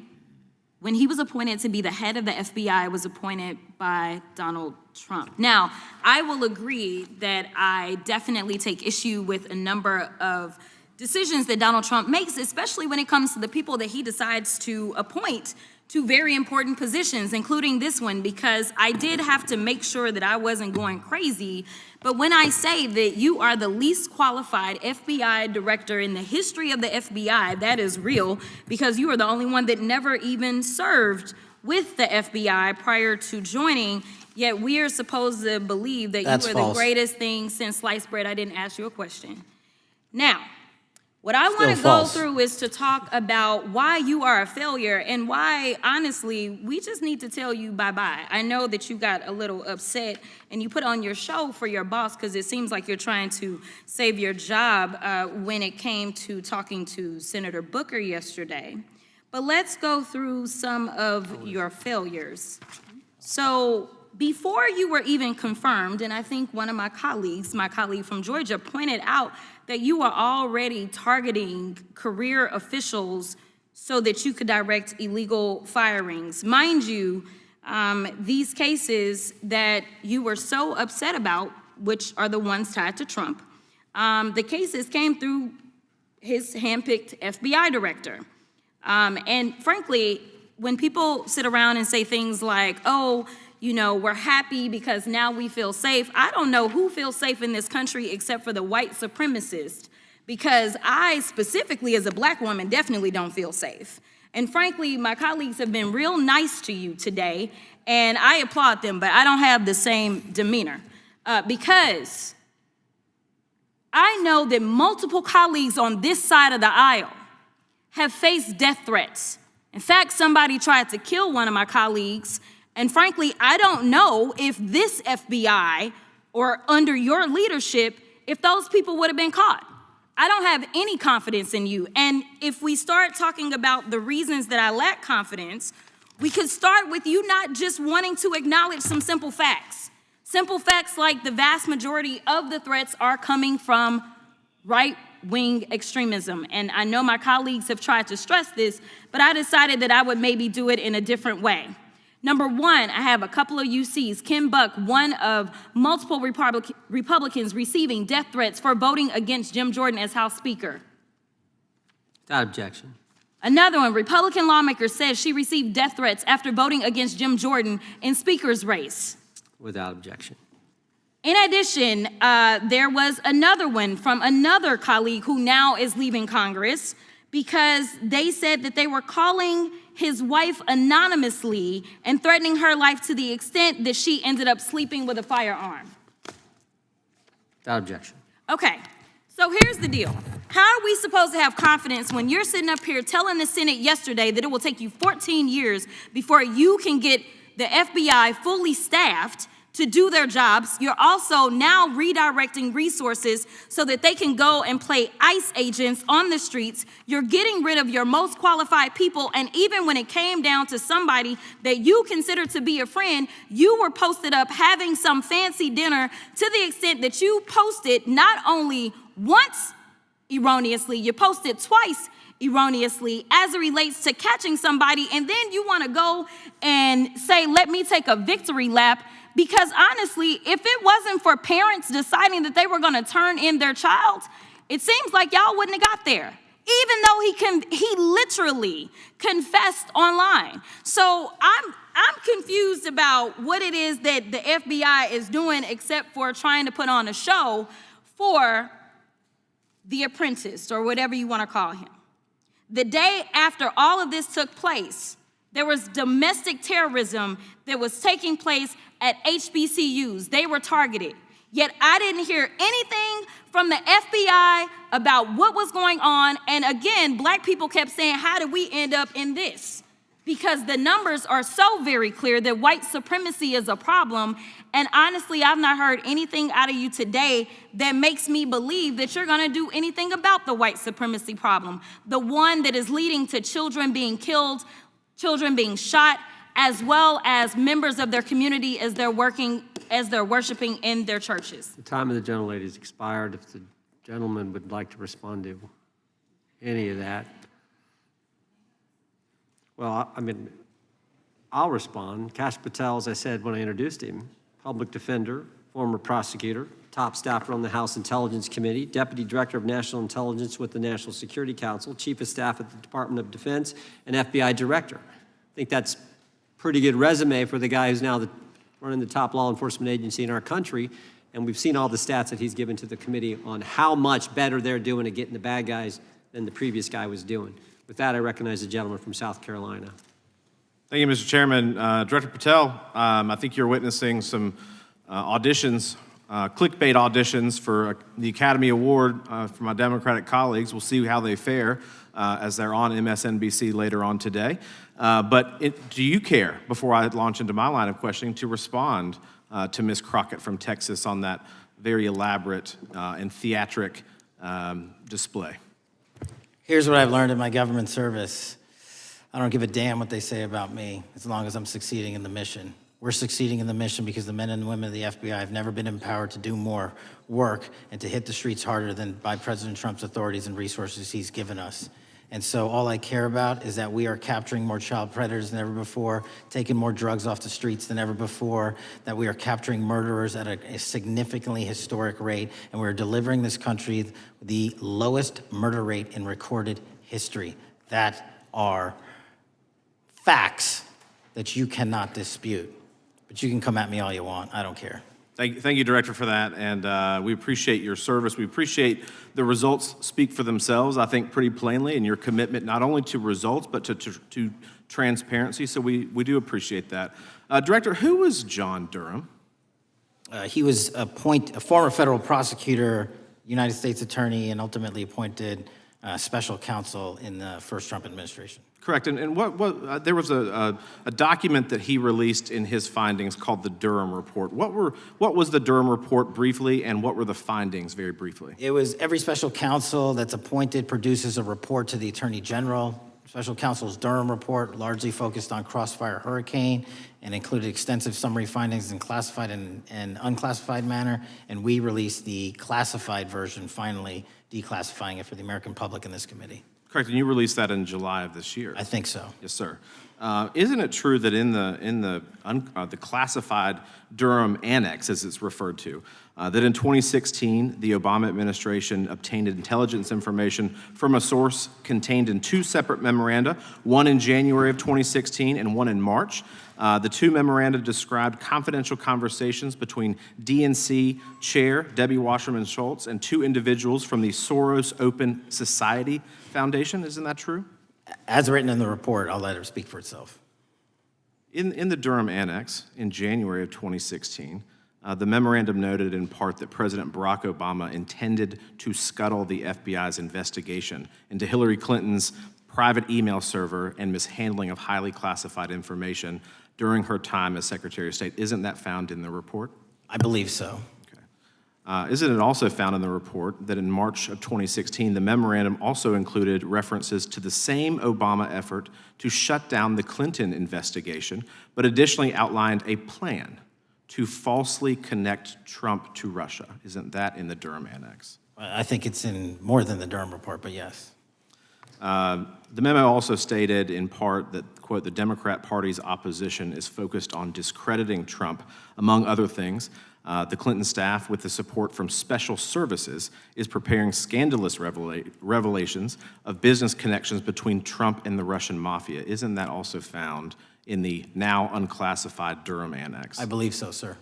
when he was appointed to be the head of the FBI, was appointed by Donald Trump. Now, I will agree that I definitely take issue with a number of decisions that Donald Trump makes, especially when it comes to the people that he decides to appoint to very important positions, including this one, because I did have to make sure that I wasn't going crazy. But when I say that you are the least qualified FBI director in the history of the FBI, that is real, because you are the only one that never even served with the FBI prior to joining, yet we are supposed to believe that That's you are false. the greatest thing since sliced bread. I didn't ask you a question. Now, what I want to go false. through is to talk about why you are a failure and why, honestly, we just need to tell you bye-bye. I know that you got a little upset and you put on your show for your boss because it seems like you're trying to save your job when it came to talking to Senator Booker yesterday. But let's go through some of your failures. So before you were even confirmed, and I think one of my colleague from Georgia, pointed out that you were already targeting career officials so that you could direct illegal firings. Mind you, these cases that you were so upset about, which are the ones tied to Trump, the cases came through his handpicked FBI director. And frankly, when people sit around and say things like, oh, you know, we're happy because now we feel safe, I don't know who feels safe in this country except for the white supremacists, because I specifically as a black woman definitely don't feel safe. And frankly, my colleagues have been real nice to you today, and I applaud them, but I don't have the same demeanor because I know that multiple colleagues on this side of the aisle have faced death threats. In fact, somebody tried to kill one of my colleagues, and frankly, I don't know if this FBI or under your leadership, if those people would have been caught. I don't have any confidence in you. And if we start talking about the reasons that I lack confidence, we could start with you not just wanting to acknowledge some simple facts. Simple facts like the vast majority of the threats are coming from right-wing extremism. And I know my colleagues have tried to stress this, but I decided that I would maybe do it in a different way. Number one, I have a couple of UCs. Kim Buck, one of multiple Republicans receiving death threats for voting against Jim Jordan as House Speaker. Without objection. Another one, Republican lawmaker says she received death threats after voting against Jim Jordan in Speaker's race. Without objection. In addition, there was another one from another colleague who now is leaving Congress because they said that they were calling his wife anonymously and threatening her life to the extent that she ended up sleeping with a firearm. Without objection. Okay, so here's the deal. How are we supposed to have confidence when you're sitting up here telling the Senate yesterday that it will take you 14 years before you can get the FBI fully staffed to do their jobs? You're also now redirecting resources so that they can go and play ICE agents on the streets. You're getting rid of your most qualified people, and even when it came down to somebody that you consider to be a friend, you were posted up having some fancy dinner to the extent that you posted not only once erroneously, you posted twice erroneously as it relates to catching somebody, and then you want to go and say, let me take a victory lap. Because honestly, if it wasn't for parents deciding that they were going to turn in their child, it seems like y'all wouldn't have got there, even though he literally confessed online. So I'm confused about what it is that the FBI is doing except for trying to put on a show for the apprentice or whatever you want to call him. The day after all of this took place, there was domestic terrorism that was taking place at HBCUs. They were targeted. Yet I didn't hear anything from the FBI about what was going on. And again, black people kept saying, how did we end up in this? Because the numbers are so very clear that white supremacy is a problem. And honestly, I've not heard anything out of you today that makes me believe that you're going to do anything about the white supremacy problem, the one that is leading to children being killed, children being shot, as well as members of their community as they're worshiping in their churches. The time of the gentlelady has expired. If the gentleman would like to respond to any of that. Well, I mean, I'll respond. Kash Patel, as I said when I introduced him, public defender, former prosecutor, top staffer on the House Intelligence Committee, Deputy Director of National Intelligence with the National Security Council, Chief of Staff at the Department of Defense, and FBI Director. I think that's pretty good resume for the guy who's now running the top law enforcement agency in our country. And we've seen all the stats that he's given to the committee on how much better they're doing at getting the bad guys than the previous guy was doing. With that, I recognize the gentleman from South Carolina. Thank you, Mr. Chairman. Director Patel, I think you're witnessing some auditions, clickbait auditions for the Academy Award for my Democratic colleagues. We'll see how they fare as they're on MSNBC later on today. But do you care, before I launch into my line of questioning, to respond to Ms. Crockett from Texas on that very elaborate and theatric display? Here's what I've learned in my government service. I don't give a damn what they say about me as long as I'm succeeding in the mission. We're succeeding in the mission because the men and women of the FBI have never been empowered to do more work and to hit the streets harder than by President Trump's authorities and resources he's given us. And so all I care about is that we are capturing more child predators than ever before, taking more drugs off the streets than ever before, that we are capturing murderers at a significantly historic rate, and we're delivering this country the lowest murder rate in recorded history. That are facts that you cannot dispute. But you can come at me all you want. I don't care. Thank you, Director, for that, and we appreciate your service. We appreciate the results speak for themselves, I think, pretty plainly, and your commitment not only to results, but to transparency, so we do appreciate that. Director, who was John Durham? He was a former federal prosecutor, United States attorney, and ultimately appointed special counsel in the first Trump administration. Correct, and what there was a document that he released in his findings called the Durham Report. What was the Durham Report briefly, and what were the findings very briefly? It was every special counsel that's appointed produces a report to the Attorney General. Special counsel's Durham Report largely focused on Crossfire Hurricane and included extensive summary findings in classified and unclassified manner, and we released the classified version, finally declassifying it for the American public in this committee. Correct, and you released that in July of this year. I think so. Yes, sir. Isn't it true that in the classified Durham Annex, as it's referred to, that in 2016 the Obama administration obtained intelligence information from a source contained in two separate memoranda, one in January of 2016 and one in March? The two memoranda described confidential conversations between DNC Chair Debbie Wasserman Schultz and two individuals from the Soros Open Society Foundation. Isn't that true? As written in the report, I'll let it speak for itself. In the Durham Annex in January of 2016, the memorandum noted in part that President Barack Obama intended to scuttle the FBI's investigation into Hillary Clinton's private email server and mishandling of highly classified information during her time as Secretary of State. Isn't that found in the report? I believe so. Isn't it also found in the report that in March of 2016, the memorandum also included references to the same Obama effort to shut down the Clinton investigation, but additionally outlined a plan to falsely connect Trump to Russia? Isn't that in the Durham Annex? I think it's in more than the Durham Report, but yes. The memo also stated in part that, quote, the Democrat Party's opposition is focused on discrediting Trump, among other things. The Clinton staff, with the support from special services, is preparing scandalous revelations of business connections between Trump and the Russian mafia. Isn't that also found in the now unclassified Durham Annex? I believe so, sir.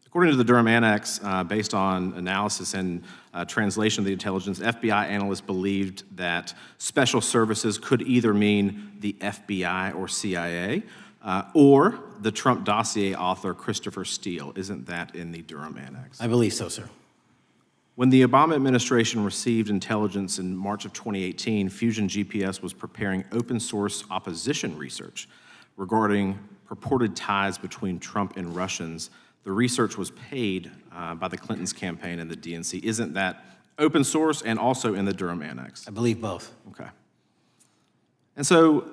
According to the Durham Annex, based on analysis and translation of the intelligence, FBI analysts believed that special services could either mean the FBI or CIA, or the Trump dossier author Christopher Steele. Isn't that in the Durham Annex? I believe so, sir. When the Obama administration received intelligence in March of 2018, Fusion GPS was preparing open source opposition research regarding purported ties between Trump and Russians. The research was paid by the Clintons campaign and the DNC. Isn't that open source and also in the Durham Annex? I believe both. Okay. And so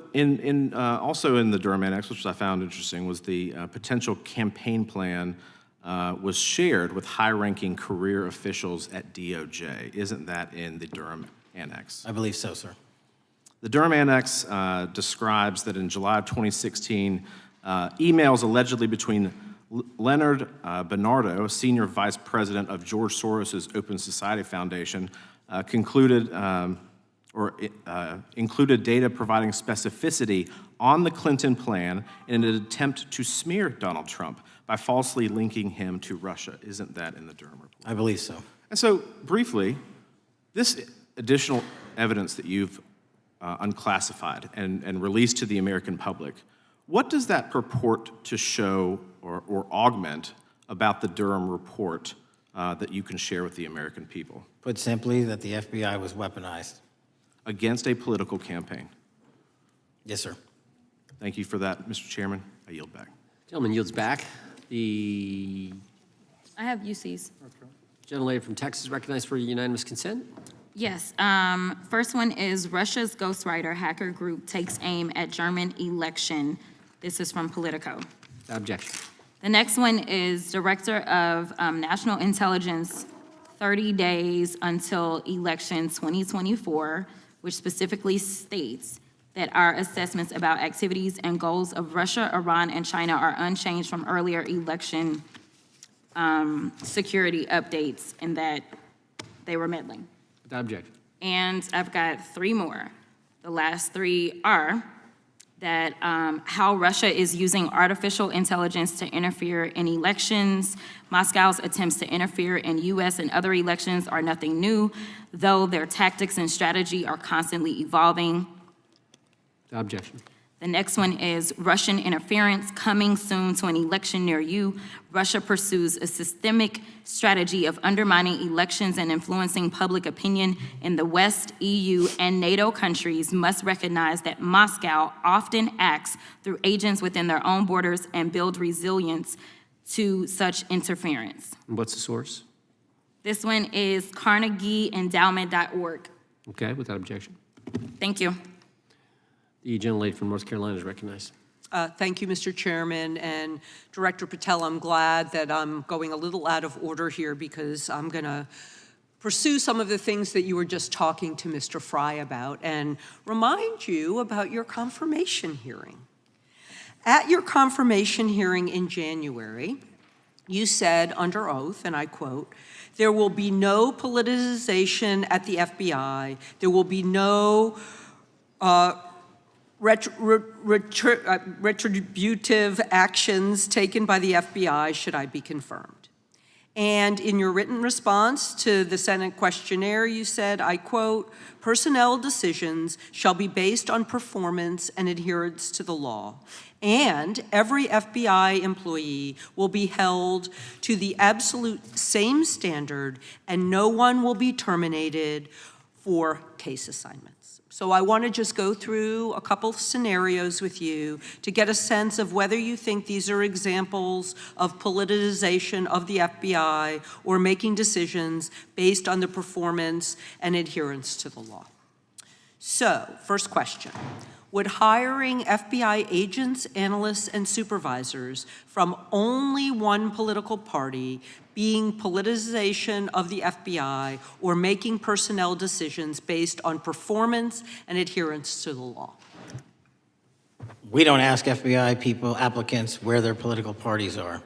also in the Durham Annex, which I found interesting, was the potential campaign plan was shared with high-ranking career officials at DOJ. Isn't that in the Durham Annex? I believe so, sir. The Durham Annex describes that in July of 2016, emails allegedly between Leonard Bernardo, a senior vice president of George Soros's Open Society Foundation, concluded included data providing specificity on the Clinton plan in an attempt to smear Donald Trump by falsely linking him to Russia. Isn't that in the Durham report? I believe so. And so, briefly, this additional evidence that you've unclassified and released to the American public, what does that purport to show or augment about the Durham report that you can share with the American people? Put simply, that the FBI was weaponized. Against a political campaign. Yes, sir. Thank you for that, Mr. Chairman. I yield back. Gentleman yields back. The I have UCs. gentlelady from Texas recognized for unanimous consent. Yes. First one is Russia's ghostwriter hacker group takes aim at German election. This is from Politico. Objection. The next one is Director of National Intelligence, 30 days until election 2024, which specifically states that our assessments about activities and goals of Russia, Iran, and China are unchanged from earlier election security updates, and that they were meddling. Without objection. And I've got three more. The last three are that how Russia is using artificial intelligence to interfere in elections. Moscow's attempts to interfere in U.S. and other elections are nothing new, though their tactics and strategy are constantly evolving. Without objection. The next one is Russian interference coming soon to an election near you. Russia pursues a systemic strategy of undermining elections and influencing public opinion in the West. EU and NATO countries must recognize that Moscow often acts through agents within their own borders and build resilience to such interference. And what's the source? This one is CarnegieEndowment.org. Okay, without objection. Thank you. The gentlelady from North Carolina is recognized. Thank you, Mr. Chairman, and Director Patel, I'm glad that I'm going a little out of order here because I'm going to pursue some of the things that you were just talking to Mr. Fry about and remind you about your confirmation hearing. At your confirmation hearing in January, you said under oath, and I quote, "There will be no politicization at the FBI. There will be no retributive actions taken by the FBI should I be confirmed." And in your written response to the Senate questionnaire, you said, I quote, "Personnel decisions shall be based on performance and adherence to the law. And every FBI employee will be held to the absolute same standard, and no one will be terminated for case assignments." So I want to just go through a couple of scenarios with you to get a sense of whether you think these are examples of politicization of the FBI or making decisions based on the performance and adherence to the law. So, first question. Would hiring FBI agents, analysts, and supervisors from only one political party being politicization of the FBI or making personnel decisions based on performance and adherence to the law? We don't ask FBI people, applicants, where their political parties are.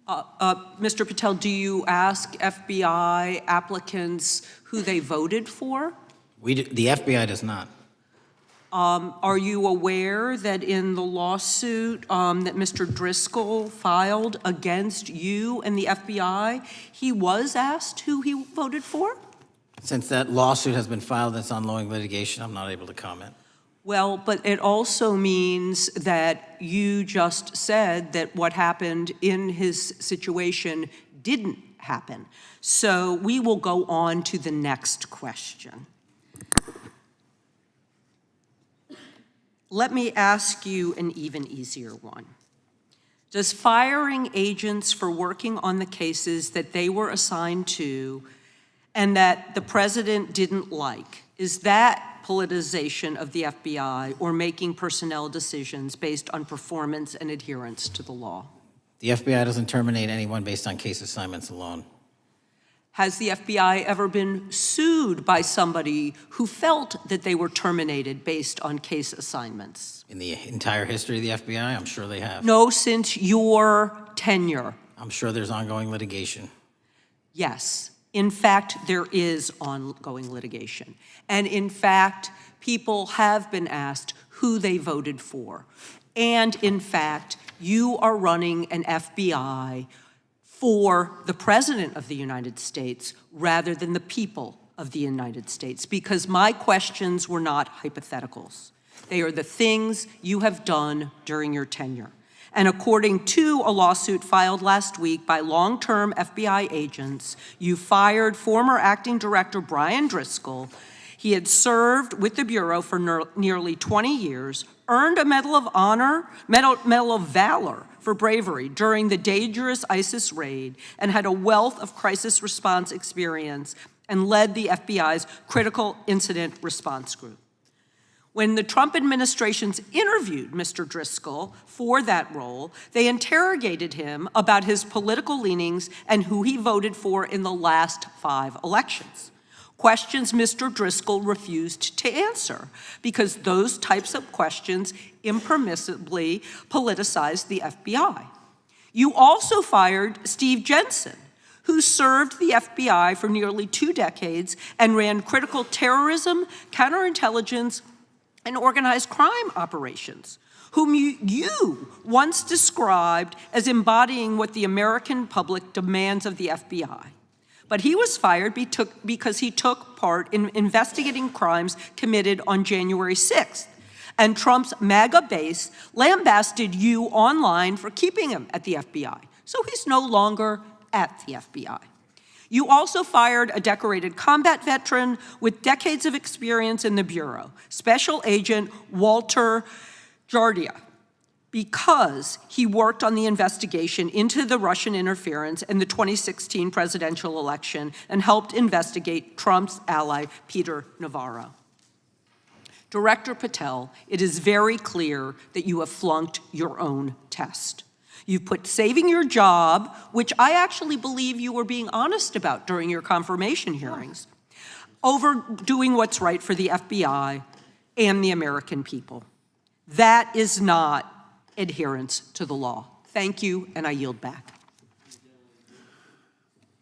Mr. Patel, do you ask FBI applicants who they voted for? The FBI does not. Are you aware that in the lawsuit that Mr. Driscoll filed against you and the FBI, he was asked who he voted for? Since that lawsuit has been filed and it's ongoing litigation, I'm not able to comment. Well, but it also means that you just said that what happened in his situation didn't happen. So we will go on to the next question. Let me ask you an even easier one. Does firing agents for working on the cases that they were assigned to and that the president didn't like, is that politicization of the FBI or making personnel decisions based on performance and adherence to the law? The FBI doesn't terminate anyone based on case assignments alone. Has the FBI ever been sued by somebody who felt that they were terminated based on case assignments? In the entire history of the FBI, I'm sure they have. No, since your tenure. I'm sure there's ongoing litigation. Yes. In fact, there is ongoing litigation. And in fact, people have been asked who they voted for. And in fact, you are running an FBI for the President of the United States rather than the people of the United States, because my questions were not hypotheticals. They are the things you have done during your tenure. And according to a lawsuit filed last week by long-term FBI agents, you fired former acting director Brian Driscoll. He had served with the Bureau for nearly 20 years, earned a Medal of Honor, Medal of Valor for bravery during the dangerous ISIS raid, and had a wealth of crisis response experience and led the FBI's Critical Incident Response Group. When the Trump administrations interviewed Mr. Driscoll for that role, they interrogated him about his political leanings and who he voted for in the last 5 elections. Questions Mr. Driscoll refused to answer because those types of questions impermissibly politicized the FBI. You also fired Steve Jensen, who served the FBI for nearly 2 decades and ran critical terrorism, counterintelligence, and organized crime operations, whom you once described as embodying what the American public demands of the FBI. But he was fired because he took part in investigating crimes committed on January 6th. And Trump's MAGA base lambasted you online for keeping him at the FBI. So he's no longer at the FBI. You also fired a decorated combat veteran with decades of experience in the Bureau, Special Agent Walter Jardia, because he worked on the investigation into the Russian interference in the 2016 presidential election and helped investigate Trump's ally, Peter Navarro. Director Patel, it is very clear that you have flunked your own test. You've put saving your job, which I actually believe you were being honest about during your confirmation hearings, over doing what's right for the FBI and the American people. That is not adherence to the law. Thank you, and I yield back.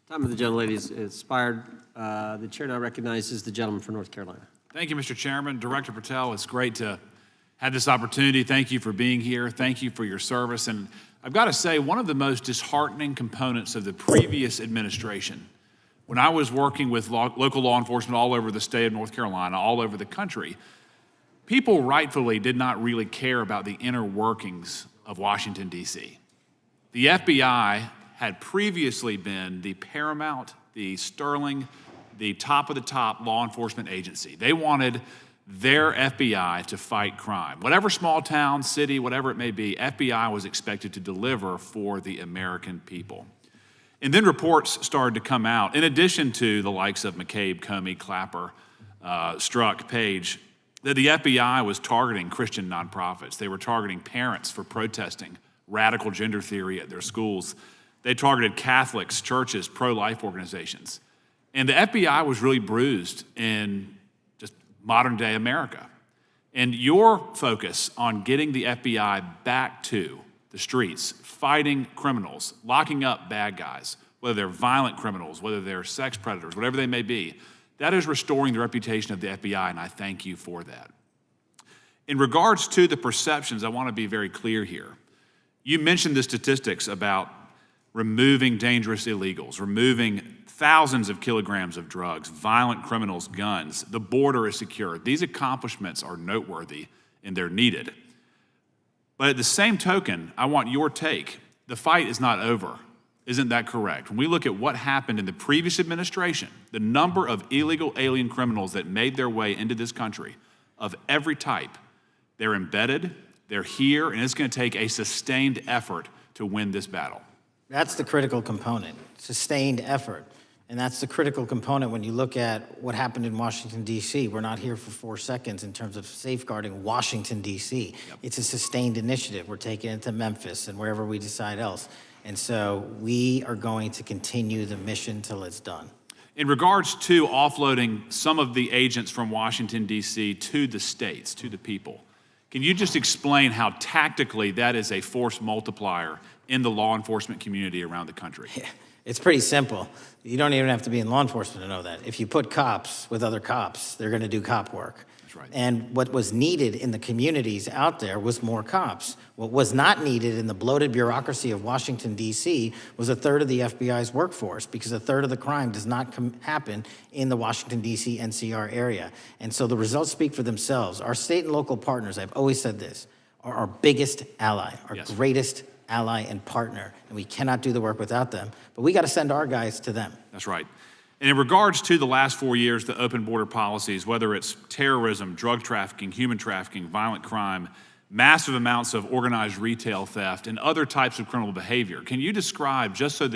Time of the gentlelady is expired. The chair now recognizes the gentleman from North Carolina. Thank you, Mr. Chairman. Director Patel, it's great to have this opportunity. Thank you for being here. Thank you for your service. And I've got to say, one of the most disheartening components of the previous administration, when I was working with local law enforcement all over the state of North Carolina, all over the country, people rightfully did not really care about the inner workings of Washington, D.C. The FBI had previously been the paramount, the sterling, the top of the top law enforcement agency. They wanted their FBI to fight crime. Whatever small town, city, whatever it may be, FBI was expected to deliver for the American people. And then reports started to come out, in addition to the likes of McCabe, Comey, Clapper, Strzok, Page, that the FBI was targeting Christian nonprofits. They were targeting parents for protesting radical gender theory at their schools. They targeted Catholics, churches, pro-life organizations. And the FBI was really bruised in modern day America. And your focus on getting the FBI back to the streets, fighting criminals, locking up bad guys, whether they're violent criminals, whether they're sex predators, whatever they may be, that is restoring the reputation of the FBI, and I thank you for that. In regards to the perceptions, I want to be very clear here. You mentioned the statistics about removing dangerous illegals, removing thousands of kilograms of drugs, violent criminals, guns. The border is secure. These accomplishments are noteworthy and they're needed. But at the same token, I want your take. The fight is not over. Isn't that correct? When we look at what happened in the previous administration, the number of illegal alien criminals that made their way into this country of every type, they're embedded, they're here, and it's going to take a sustained effort to win this battle. That's the critical component, sustained effort. And that's the critical component when you look at what happened in Washington, D.C. We're not here for 4 seconds in terms of safeguarding Washington, D.C. Yep. It's a sustained initiative. We're taking it to Memphis and wherever we decide else. And so we are going to continue the mission till it's done. In regards to offloading some of the agents from Washington, D.C. to the states, to the people, can you just explain how tactically that is a force multiplier in the law enforcement community around the country? Yeah. It's pretty simple. You don't even have to be in law enforcement to know that. If you put cops with other cops, they're going to do cop work. That's right. And what was needed in the communities out there was more cops. What was not needed in the bloated bureaucracy of Washington, D.C. was a third of the FBI's workforce, because a third of the crime does not happen in the Washington, D.C. NCR area. And so the results speak for themselves. Our state and local partners, I've always said this, are our biggest ally, our greatest ally and partner, and we cannot do the work without them. But we got to send our guys to them. That's right. And in regards to the last 4 years, the open border policies, whether it's terrorism, drug trafficking, human trafficking, violent crime, massive amounts of organized retail theft, and other types of criminal behavior, can you describe, just so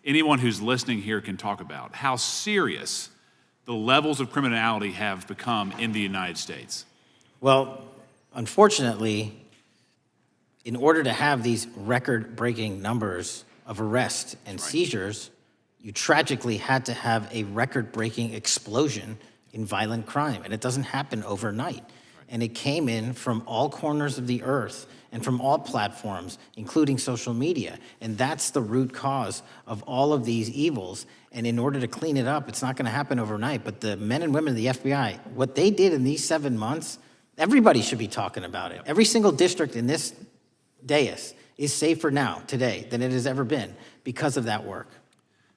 anyone who's listening here can talk about, how serious the levels of criminality have become in the United States? Well, unfortunately, in order to have these record-breaking numbers of arrests and seizures, you tragically had to have a record-breaking explosion in violent crime. And it doesn't happen overnight. And it came in from all corners of the earth and from all platforms, including social media. And that's the root cause of all of these evils. And in order to clean it up, it's not going to happen overnight. But the men and women of the FBI, what they did in these 7 months, everybody should be talking about it. Every single district in this dais is safer now, today, than it has ever been because of that work.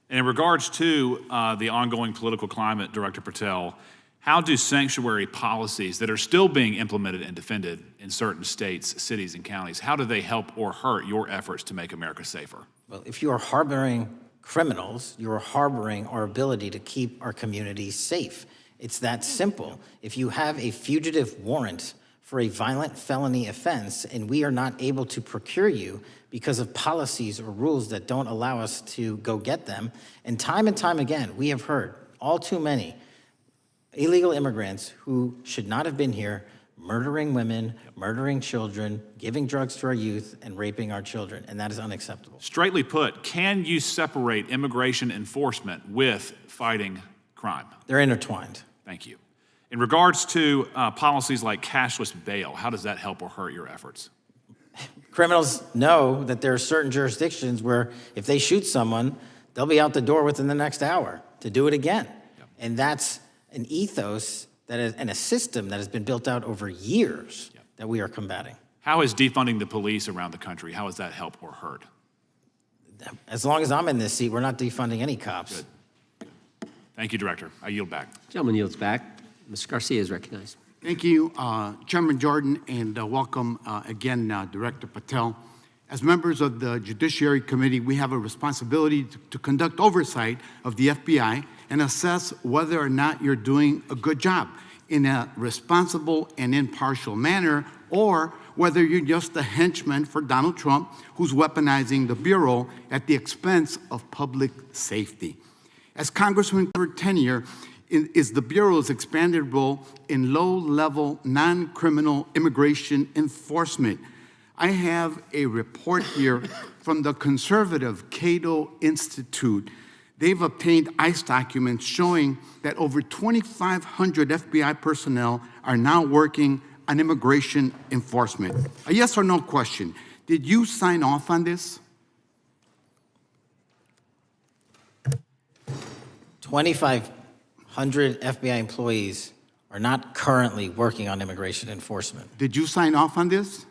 And in regards to the ongoing political climate, Director Patel, how do sanctuary policies that are still being implemented and defended in certain states, cities, and counties, how do they help or hurt your efforts to make America safer? Well, if you are harboring criminals, you are harboring our ability to keep our communities safe. It's that simple. If you have a fugitive warrant for a violent felony offense, and we are not able to procure you because of policies or rules that don't allow us to go get them. And time again, we have heard all too many illegal immigrants who should not have been here, murdering women, murdering children, giving drugs to our youth, and raping our children, and that is unacceptable. Straightly put, can you separate immigration enforcement with fighting crime? They're intertwined. Thank you. In regards to policies like cashless bail, how does that help or hurt your efforts? Criminals know that there are certain jurisdictions where if they shoot someone, they'll be out the door within the next hour to do it again. Yep. And that's an ethos and a system that has been built out over years that we are combating. How is defunding the police around the country, how does that help or hurt? As long as I'm in this seat, we're not defunding any cops. Good. Thank you, Director. I yield back. Gentleman yields back. Mr. Garcia is recognized. Thank you, Chairman Jordan, and welcome again, Director Patel. As members of the Judiciary Committee, we have a responsibility to conduct oversight of the FBI and assess whether or not you're doing a good job in a responsible and impartial manner, or whether you're just a henchman for Donald Trump, who's weaponizing the Bureau at the expense of public safety. As Congressman for tenure, is the Bureau's expanded role in low-level, non-criminal immigration enforcement. I have a report here from the conservative Cato Institute. They've obtained ICE documents showing that over 2,500 FBI personnel are now working on immigration enforcement. A yes or no question. Did you sign off on this? 2,500 FBI employees are not currently working on immigration enforcement. Did you sign off on this?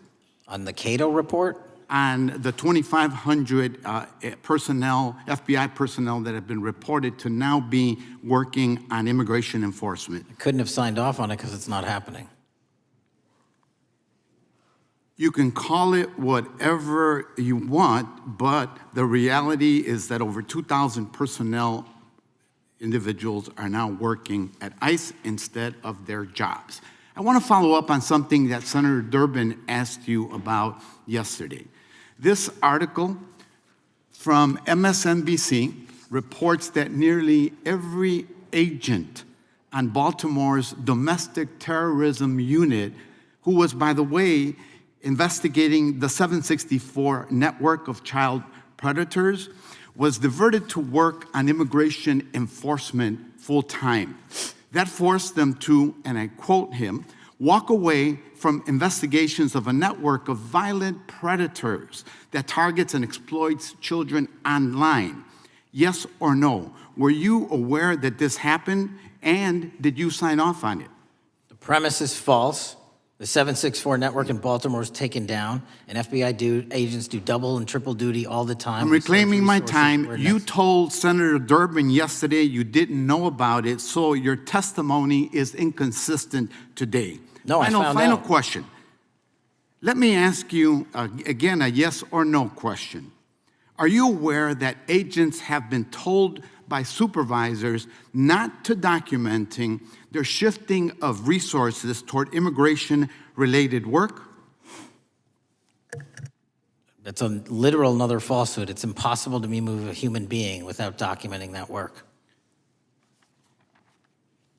On the Cato report? On the 2,500 personnel, FBI personnel that have been reported to now be working on immigration enforcement. I couldn't have signed off on it because it's not happening. You can call it whatever you want, but the reality is that over 2,000 personnel individuals are now working at ICE instead of their jobs. I want to follow up on something that Senator Durbin asked you about yesterday. This article from MSNBC reports that nearly every agent on Baltimore's domestic terrorism unit, who was, by the way, investigating the 764 network of child predators, was diverted to work on immigration enforcement full-time. That forced them to, and I quote him, walk away from investigations of a network of violent predators that targets and exploits children online. Yes or no? Were you aware that this happened, and did you sign off on it? The premise is false. The 764 network in Baltimore is taken down, and FBI agents do double and triple duty all the time. I'm reclaiming my Resources where time. You necessary. told Senator Durbin yesterday you didn't know about it, so your testimony is inconsistent today. No, I found Final out. question. Let me ask you, again, a yes or no question. Are you aware that agents have been told by supervisors not to documenting their shifting of resources toward immigration-related work? That's a literal another falsehood. It's impossible to remove a human being without documenting that work.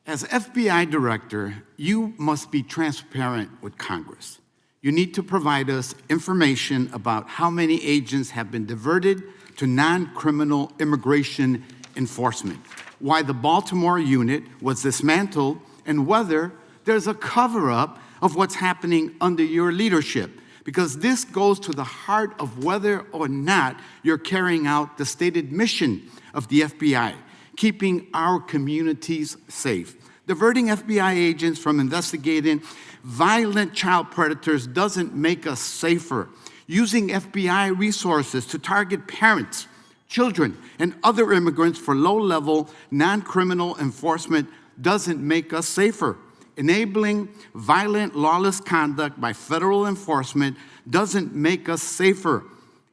As FBI director, you must be transparent with Congress. You need to provide us information about how many agents have been diverted to non-criminal immigration enforcement, why the Baltimore unit was dismantled, and whether there's a cover-up of what's happening under your leadership, because this goes to the heart of whether or not you're carrying out the stated mission of the FBI, keeping our communities safe. Diverting FBI agents from investigating violent child predators doesn't make us safer. Using FBI resources to target parents, children, and other immigrants for low-level, non-criminal enforcement doesn't make us safer. Enabling violent, lawless conduct by federal enforcement doesn't make us safer,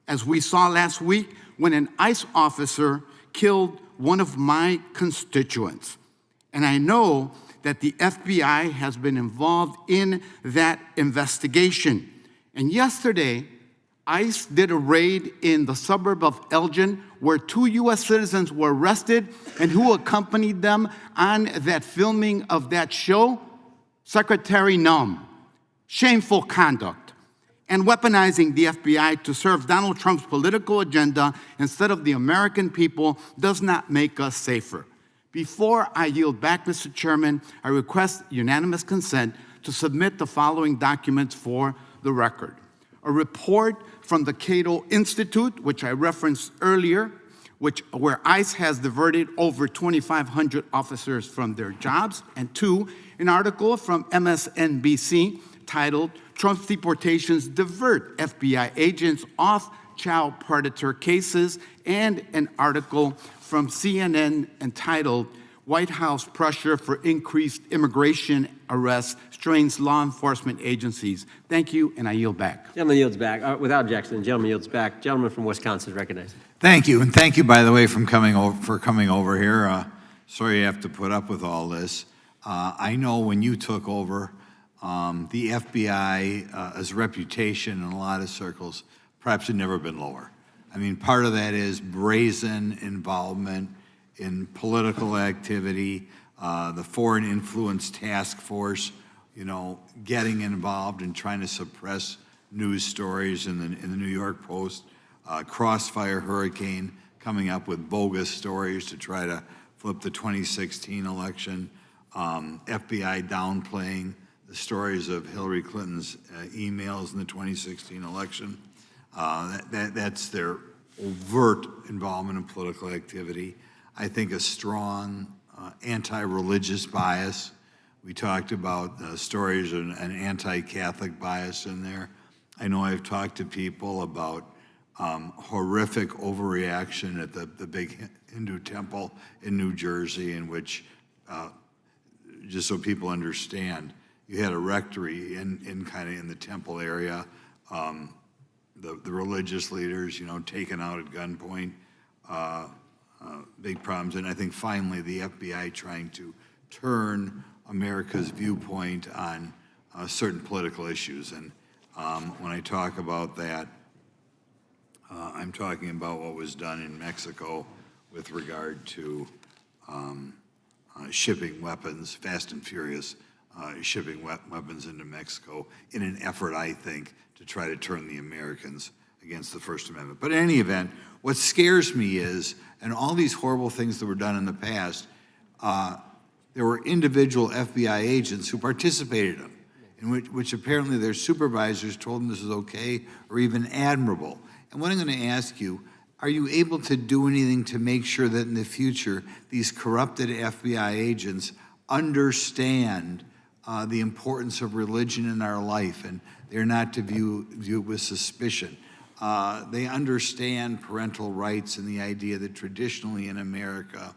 as we saw last week when an ICE officer killed one of my constituents. And I know that the FBI has been involved in that investigation. And yesterday, ICE did a raid in the suburb of Elgin where 2 U.S. citizens were arrested, and who accompanied them on that filming of that show? Secretary Nunn. Shameful conduct. And weaponizing the FBI to serve Donald Trump's political agenda instead of the American people does not make us safer. Before I yield back, Mr. Chairman, I request unanimous consent to submit the following documents for the record. A report from the Cato Institute, which I referenced earlier, where ICE has diverted over 2,500 officers from their jobs, and 2, an article from MSNBC titled, Trump's Deportations Divert FBI Agents Off Child Predator Cases, and an article from CNN entitled, White House Pressure for Increased Immigration Arrests Strains Law Enforcement Agencies. Thank you, and I yield back. Gentleman yields back. Without objection, the gentleman yields back. Gentleman from Wisconsin is recognized. Thank you, and thank you, by the way, for coming over here. Sorry you have to put up with all this. I know when you took over, the FBI's reputation in a lot of circles perhaps had never been lower. I mean, part of that is brazen involvement in political activity, the Foreign Influence Task Force, getting involved and trying to suppress news stories in the New York Post, Crossfire Hurricane coming up with bogus stories to try to flip the 2016 election, FBI downplaying the stories of Hillary Clinton's emails in the 2016 election. That's their overt involvement in political activity. I think a strong anti-religious bias. We talked about stories of an anti-Catholic bias in there. I know I've talked to people about horrific overreaction at the big Hindu temple in New Jersey, in which, just so people understand, you had a rectory in the temple area. The religious leaders, taken out at gunpoint, big problems. And I think finally the FBI trying to turn America's viewpoint on certain political issues. And when I talk about that, I'm talking about what was done in Mexico with regard to shipping weapons, fast and furious, shipping weapons into Mexico in an effort, I think, to try to turn the Americans against the First Amendment. But in any event, what scares me is, and all these horrible things that were done in the past, there were individual FBI agents who participated in which apparently their supervisors told them this is okay or even admirable. And what I'm going to ask you, are you able to do anything to make sure that in the future, these corrupted FBI agents understand the importance of religion in our life, and they're not to view it with suspicion? They understand parental rights and the idea that traditionally in America,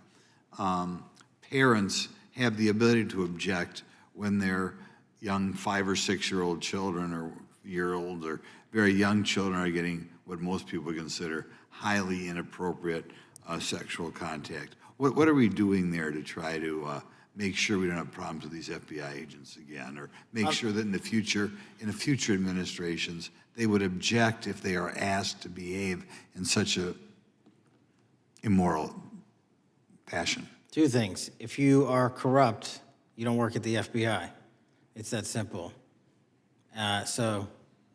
parents have the ability to object when their young 5 or 6-year-old children or year-old or very young children are getting what most people consider highly inappropriate sexual contact. What are we doing there to try to make sure we don't have problems with these FBI agents again, or make sure that in the future administrations, they would object if they are asked to behave in such a immoral fashion? Two things. If you are corrupt, you don't work at the FBI. It's that simple. So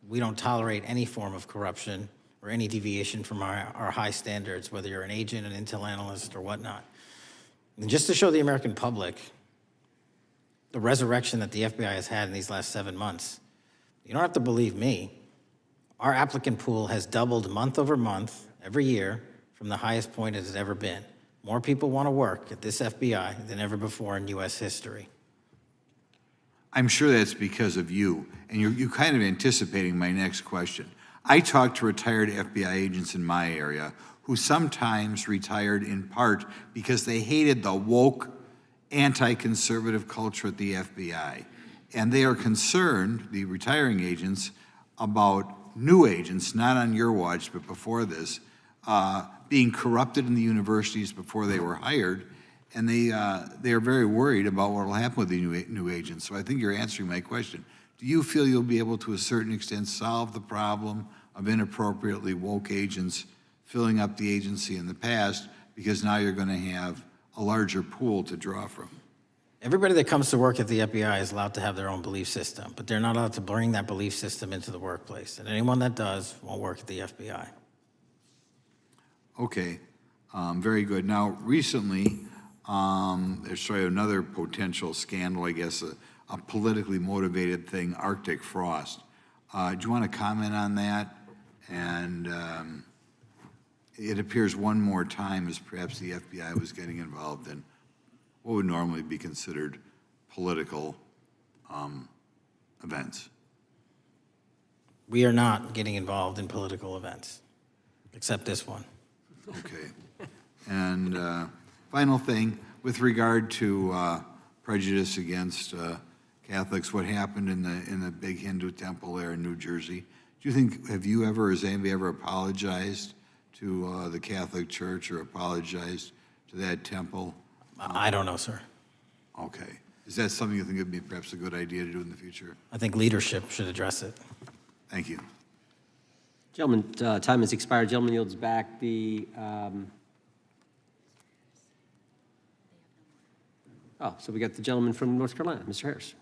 we don't tolerate any form of corruption or any deviation from our high standards, whether you're an agent, an intel analyst, or whatnot. And just to show the American public the resurrection that the FBI has had in these last 7 months, you don't have to believe me. Our applicant pool has doubled month over month, every year, from the highest point it has ever been. More people want to work at this FBI than ever before in U.S. history. I'm sure that's because of you, and you're kind of anticipating my next question. I talk to retired FBI agents in my area who sometimes retired in part because they hated the woke, anti-conservative culture at the FBI. And they are concerned, the retiring agents, about new agents, not on your watch, but before this, being corrupted in the universities before they were hired. And they are very worried about what will happen with the new agents. So I think you're answering my question. Do you feel you'll be able to a certain extent solve the problem of inappropriately woke agents filling up the agency in the past, because now you're going to have a larger pool to draw from? Everybody that comes to work at the FBI is allowed to have their own belief system, but they're not allowed to bring that belief system into the workplace. And anyone that does won't work at the FBI. Okay, very good. Now, recently, there's another potential scandal, I guess, a politically motivated thing, Arctic frost. Do you want to comment on that? And it appears one more time as perhaps the FBI was getting involved in what would normally be considered political events. We are not getting involved in political events, except this one. Okay. And final thing, with regard to prejudice against Catholics, what happened in the big Hindu temple there in New Jersey, do you think, have you ever, has anybody ever apologized to the Catholic Church or apologized to that temple? I don't know, sir. Okay. Is that something you think would be perhaps a good idea to do in the future? I think leadership should address it. Thank you. Gentlemen, time has expired. Gentleman yields back the, so we got the gentleman from North Carolina, Mr. Harris.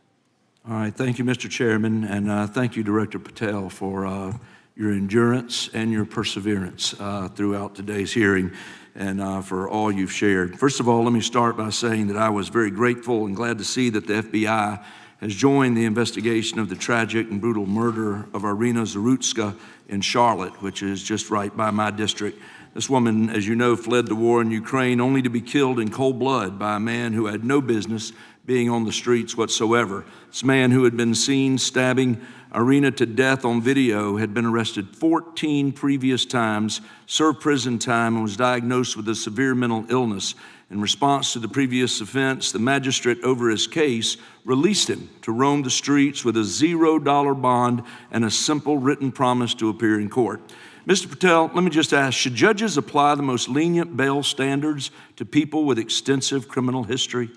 All right, thank you, Mr. Chairman, and thank you, Director Patel, for your endurance and your perseverance throughout today's hearing, and for all you've shared. First of all, let me start by saying that I was very grateful and glad to see that the FBI has joined the investigation of the tragic and brutal murder of Irina Zarutska in Charlotte, which is just right by my district. This woman, as you know, fled the war in Ukraine only to be killed in cold blood by a man who had no business being on the streets whatsoever. This man, who had been seen stabbing Irina to death on video, had been arrested 14 previous times, served prison time, and was diagnosed with a severe mental illness. In response to the previous offense, the magistrate over his case released him to roam the streets with a $0 bond and a simple written promise to appear in court. Mr. Patel, let me just ask, should judges apply the most lenient bail standards to people with extensive criminal history?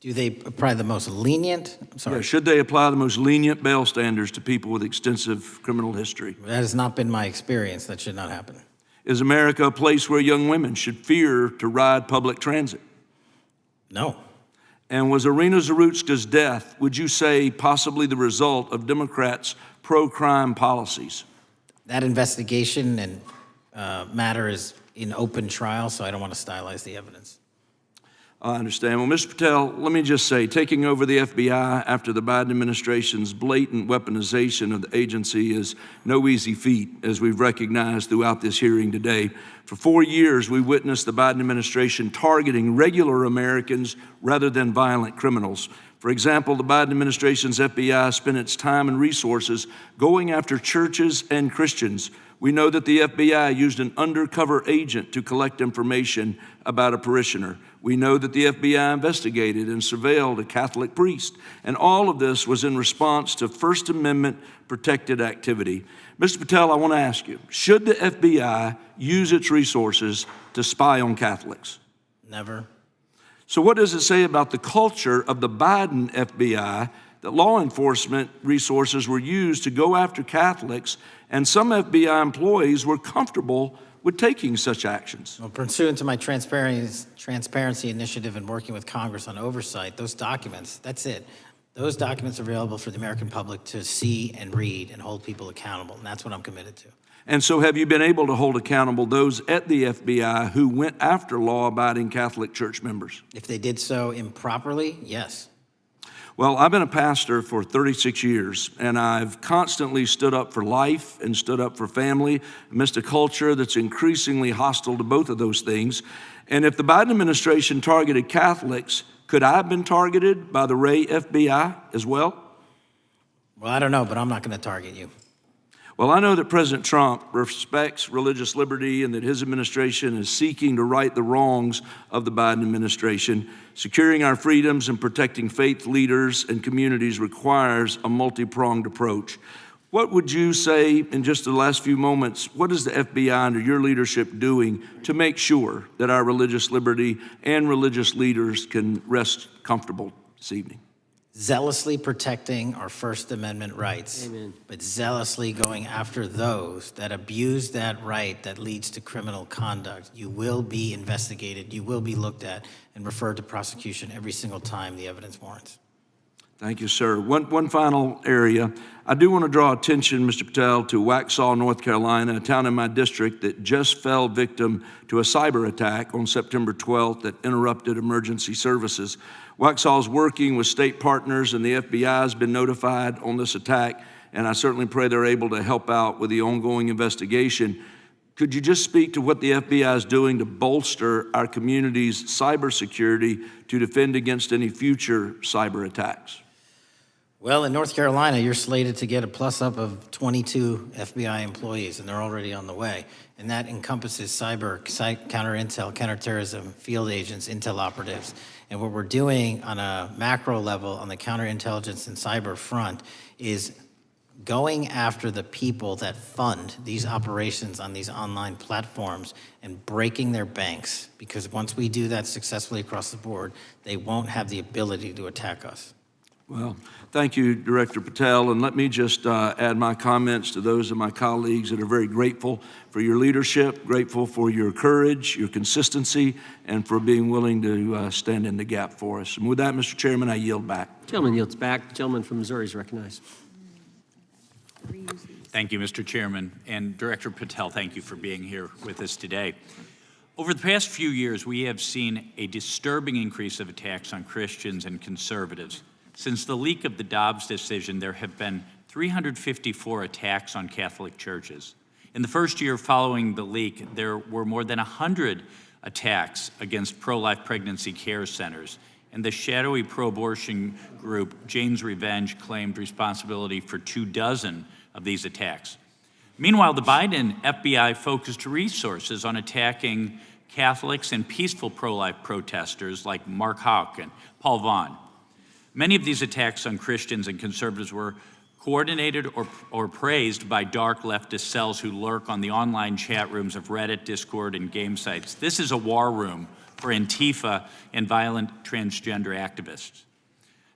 Do they apply the most lenient? I'm sorry. Yeah, should they apply the most lenient bail standards to people with extensive criminal history? That has not been my experience. That should not happen. Is America a place where young women should fear to ride public transit? No. And was Irina Zarutska's death, would you say, possibly the result of Democrats' pro-crime policies? That investigation and matter is in open trial, so I don't want to stylize the evidence. I understand. Well, Mr. Patel, let me just say, taking over the FBI after the Biden administration's blatant weaponization of the agency is no easy feat, as we've recognized throughout this hearing today. For 4 years, we witnessed the Biden administration targeting regular Americans rather than violent criminals. For example, the Biden administration's FBI spent its time and resources going after churches and Christians. We know that the FBI used an undercover agent to collect information about a parishioner. We know that the FBI investigated and surveilled a Catholic priest. And all of this was in response to First Amendment protected activity. Mr. Patel, I want to ask you, should the FBI use its resources to spy on Catholics? Never. So what does it say about the culture of the Biden FBI that law enforcement resources were used to go after Catholics, and some FBI employees were comfortable with taking such actions? Well, pursuant to my transparency initiative and working with Congress on oversight, those documents, that's it. Those documents are available for the American public to see and read and hold people accountable, and that's what I'm committed to. And so have you been able to hold accountable those at the FBI who went after law-abiding Catholic church members? If they did so improperly, yes. Well, I've been a pastor for 36 years, and I've constantly stood up for life and stood up for family amidst a culture that's increasingly hostile to both of those things. And if the Biden administration targeted Catholics, could I have been targeted by the Ray FBI as well? Well, I don't know, but I'm not going to target you. Well, I know that President Trump respects religious liberty and that his administration is seeking to right the wrongs of the Biden administration. Securing our freedoms and protecting faith leaders and communities requires a multi-pronged approach. What would you say in just the last few moments, what is the FBI under your leadership doing to make sure that our religious liberty and religious leaders can rest comfortable this evening? Zealously protecting our First Amendment rights, Amen. but zealously going after those that abuse that right that leads to criminal conduct. You will be investigated, you will be looked at, and referred to prosecution every single time the evidence warrants. Thank you, sir. One final area. I do want to draw attention, Mr. Patel, to Waxhaw, North Carolina, a town in my district that just fell victim to a cyber attack on September 12th that interrupted emergency services. Waxhaw is working with state partners, and the FBI has been notified on this attack, and I certainly pray they're able to help out with the ongoing investigation. Could you just speak to what the FBI is doing to bolster our community's cybersecurity to defend against any future cyber attacks? Well, in North Carolina, you're slated to get a plus-up of 22 FBI employees, and they're already on the way. And that encompasses cyber, counter-intel, counterterrorism, field agents, intel operatives. And what we're doing on a macro level on the counterintelligence and cyber front is going after the people that fund these operations on these online platforms and breaking their banks. Because once we do that successfully across the board, they won't have the ability to attack us. Well, thank you, Director Patel, and let me just add my comments to those of my colleagues that are very grateful for your leadership, grateful for your courage, your consistency, and for being willing to stand in the gap for us. And with that, Mr. Chairman, I yield back. Gentleman yields back. The gentleman from Missouri is recognized. Thank you, Mr. Chairman. And Director Patel, thank you for being here with us today. Over the past few years, we have seen a disturbing increase of attacks on Christians and conservatives. Since the leak of the Dobbs decision, there have been 354 attacks on Catholic churches. In the first year following the leak, there were more than 100 attacks against pro-life pregnancy care centers, and the shadowy pro-abortion group Jane's Revenge claimed responsibility for 24 of these attacks. Meanwhile, the Biden FBI focused resources on attacking Catholics and peaceful pro-life protesters like Mark Houck and Paul Vaughn. Many of these attacks on Christians and conservatives were coordinated or praised by dark leftist cells who lurk on the online chat rooms of Reddit, Discord, and game sites. This is a war room for Antifa and violent transgender activists.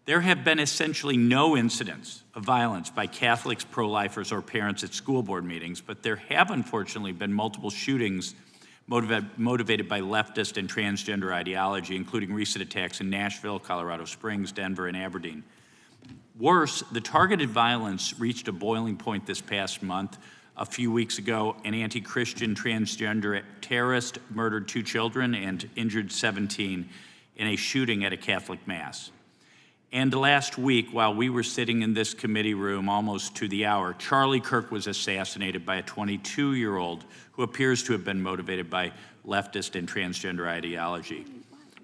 There have been essentially no incidents of violence by Catholics, pro-lifers, or parents at school board meetings, but there have unfortunately been multiple shootings motivated by leftist and transgender ideology, including recent attacks in Nashville, Colorado Springs, Denver, and Aberdeen. Worse, the targeted violence reached a boiling point this past month. A few weeks ago, an anti-Christian transgender terrorist murdered 2 children and injured 17 in a shooting at a Catholic Mass. And last week, while we were sitting in this committee room almost to the hour, Charlie Kirk was assassinated by a 22-year-old who appears to have been motivated by leftist and transgender ideology.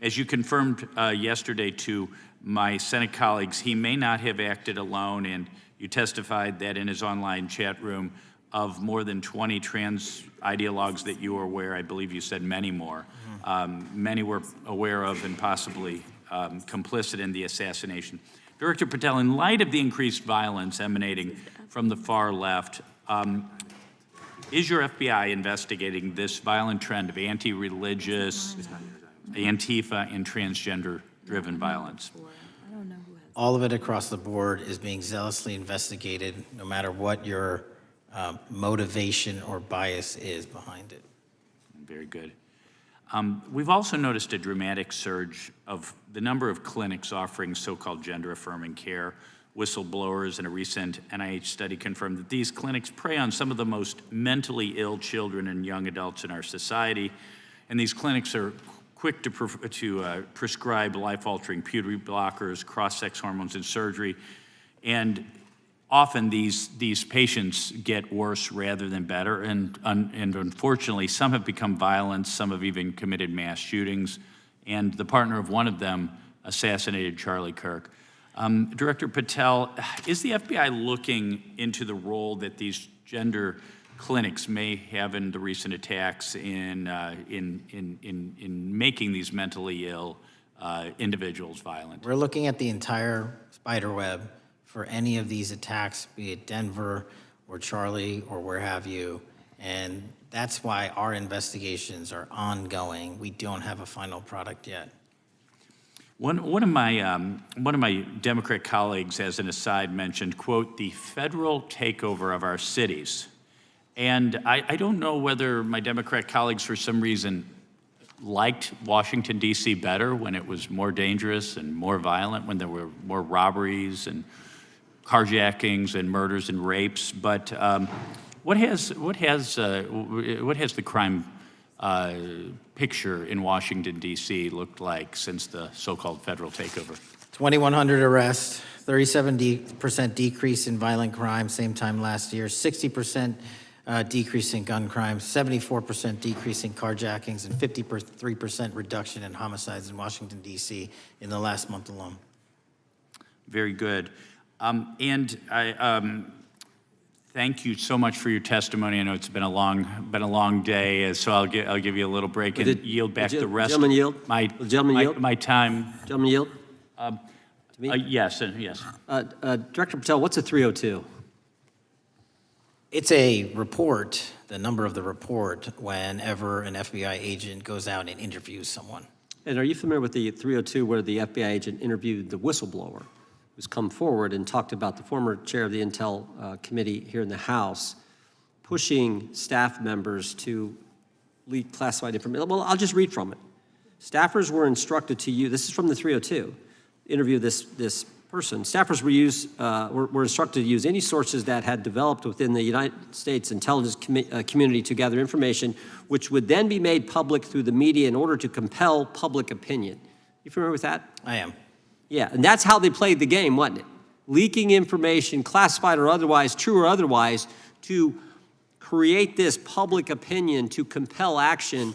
As you confirmed yesterday to my Senate colleagues, he may not have acted alone, and you testified that in his online chat room of more than 20 trans ideologues that you were aware, I believe you said many more, many were aware of and possibly complicit in the assassination. Director Patel, in light of the increased violence emanating from the far left, is your FBI investigating this violent trend of anti-religious, Antifa, and transgender-driven violence? All of it across the board is being zealously investigated, no matter what your motivation or bias is behind it. Very good. We've also noticed a dramatic surge of the number of clinics offering so-called gender-affirming care. Whistleblowers in a recent NIH study confirmed that these clinics prey on some of the most mentally ill children and young adults in our society, and these clinics are quick to prescribe life-altering puberty blockers, cross-sex hormones, and surgery, and often these patients get worse rather than better, and unfortunately, some have become violent, some have even committed mass shootings, and the partner of one of them assassinated Charlie Kirk. Director Patel, is the FBI looking into the role that these gender clinics may have in the recent attacks in making these mentally ill individuals violent? We're looking at the entire spider web for any of these attacks, be it Denver or Charlie or where have you, and that's why our investigations are ongoing. We don't have a final product yet. One of my Democrat colleagues, as an aside, mentioned, quote, the federal takeover of our cities. And I don't know whether my Democrat colleagues, for some reason, liked Washington, D.C. better when it was more dangerous and more violent, when there were more robberies and carjackings and murders and rapes. But what has the crime picture in Washington, D.C. looked like since the so-called federal takeover? 2,100 arrests, 37% decrease in violent crime, same time last year, 60% decrease in gun crime, 74% decrease in carjackings, and 53% reduction in homicides in Washington, D.C. in the last month alone. Very good. And I thank you so much for your testimony. I know it's been a long day, so I'll give you a little break and yield back the rest. Gentleman yield? My time. Gentleman yield? Yes, yes. Director Patel, what's a 302? It's a report, the number of the report, whenever an FBI agent goes out and interviews someone. And are you familiar with the 302 where the FBI agent interviewed the whistleblower who's come forward and talked about the former chair of the Intel Committee here in the House pushing staff members to leak classified information? Well, I'll just read from it. Staffers were instructed to use, this is from the 302, interview this person. Staffers were instructed to use any sources that had developed within the United States intelligence community to gather information, which would then be made public through the media in order to compel public opinion. You familiar with that? I am. Yeah, and that's how they played the game, wasn't it? Leaking information, classified or otherwise, true or otherwise, to create this public opinion to compel action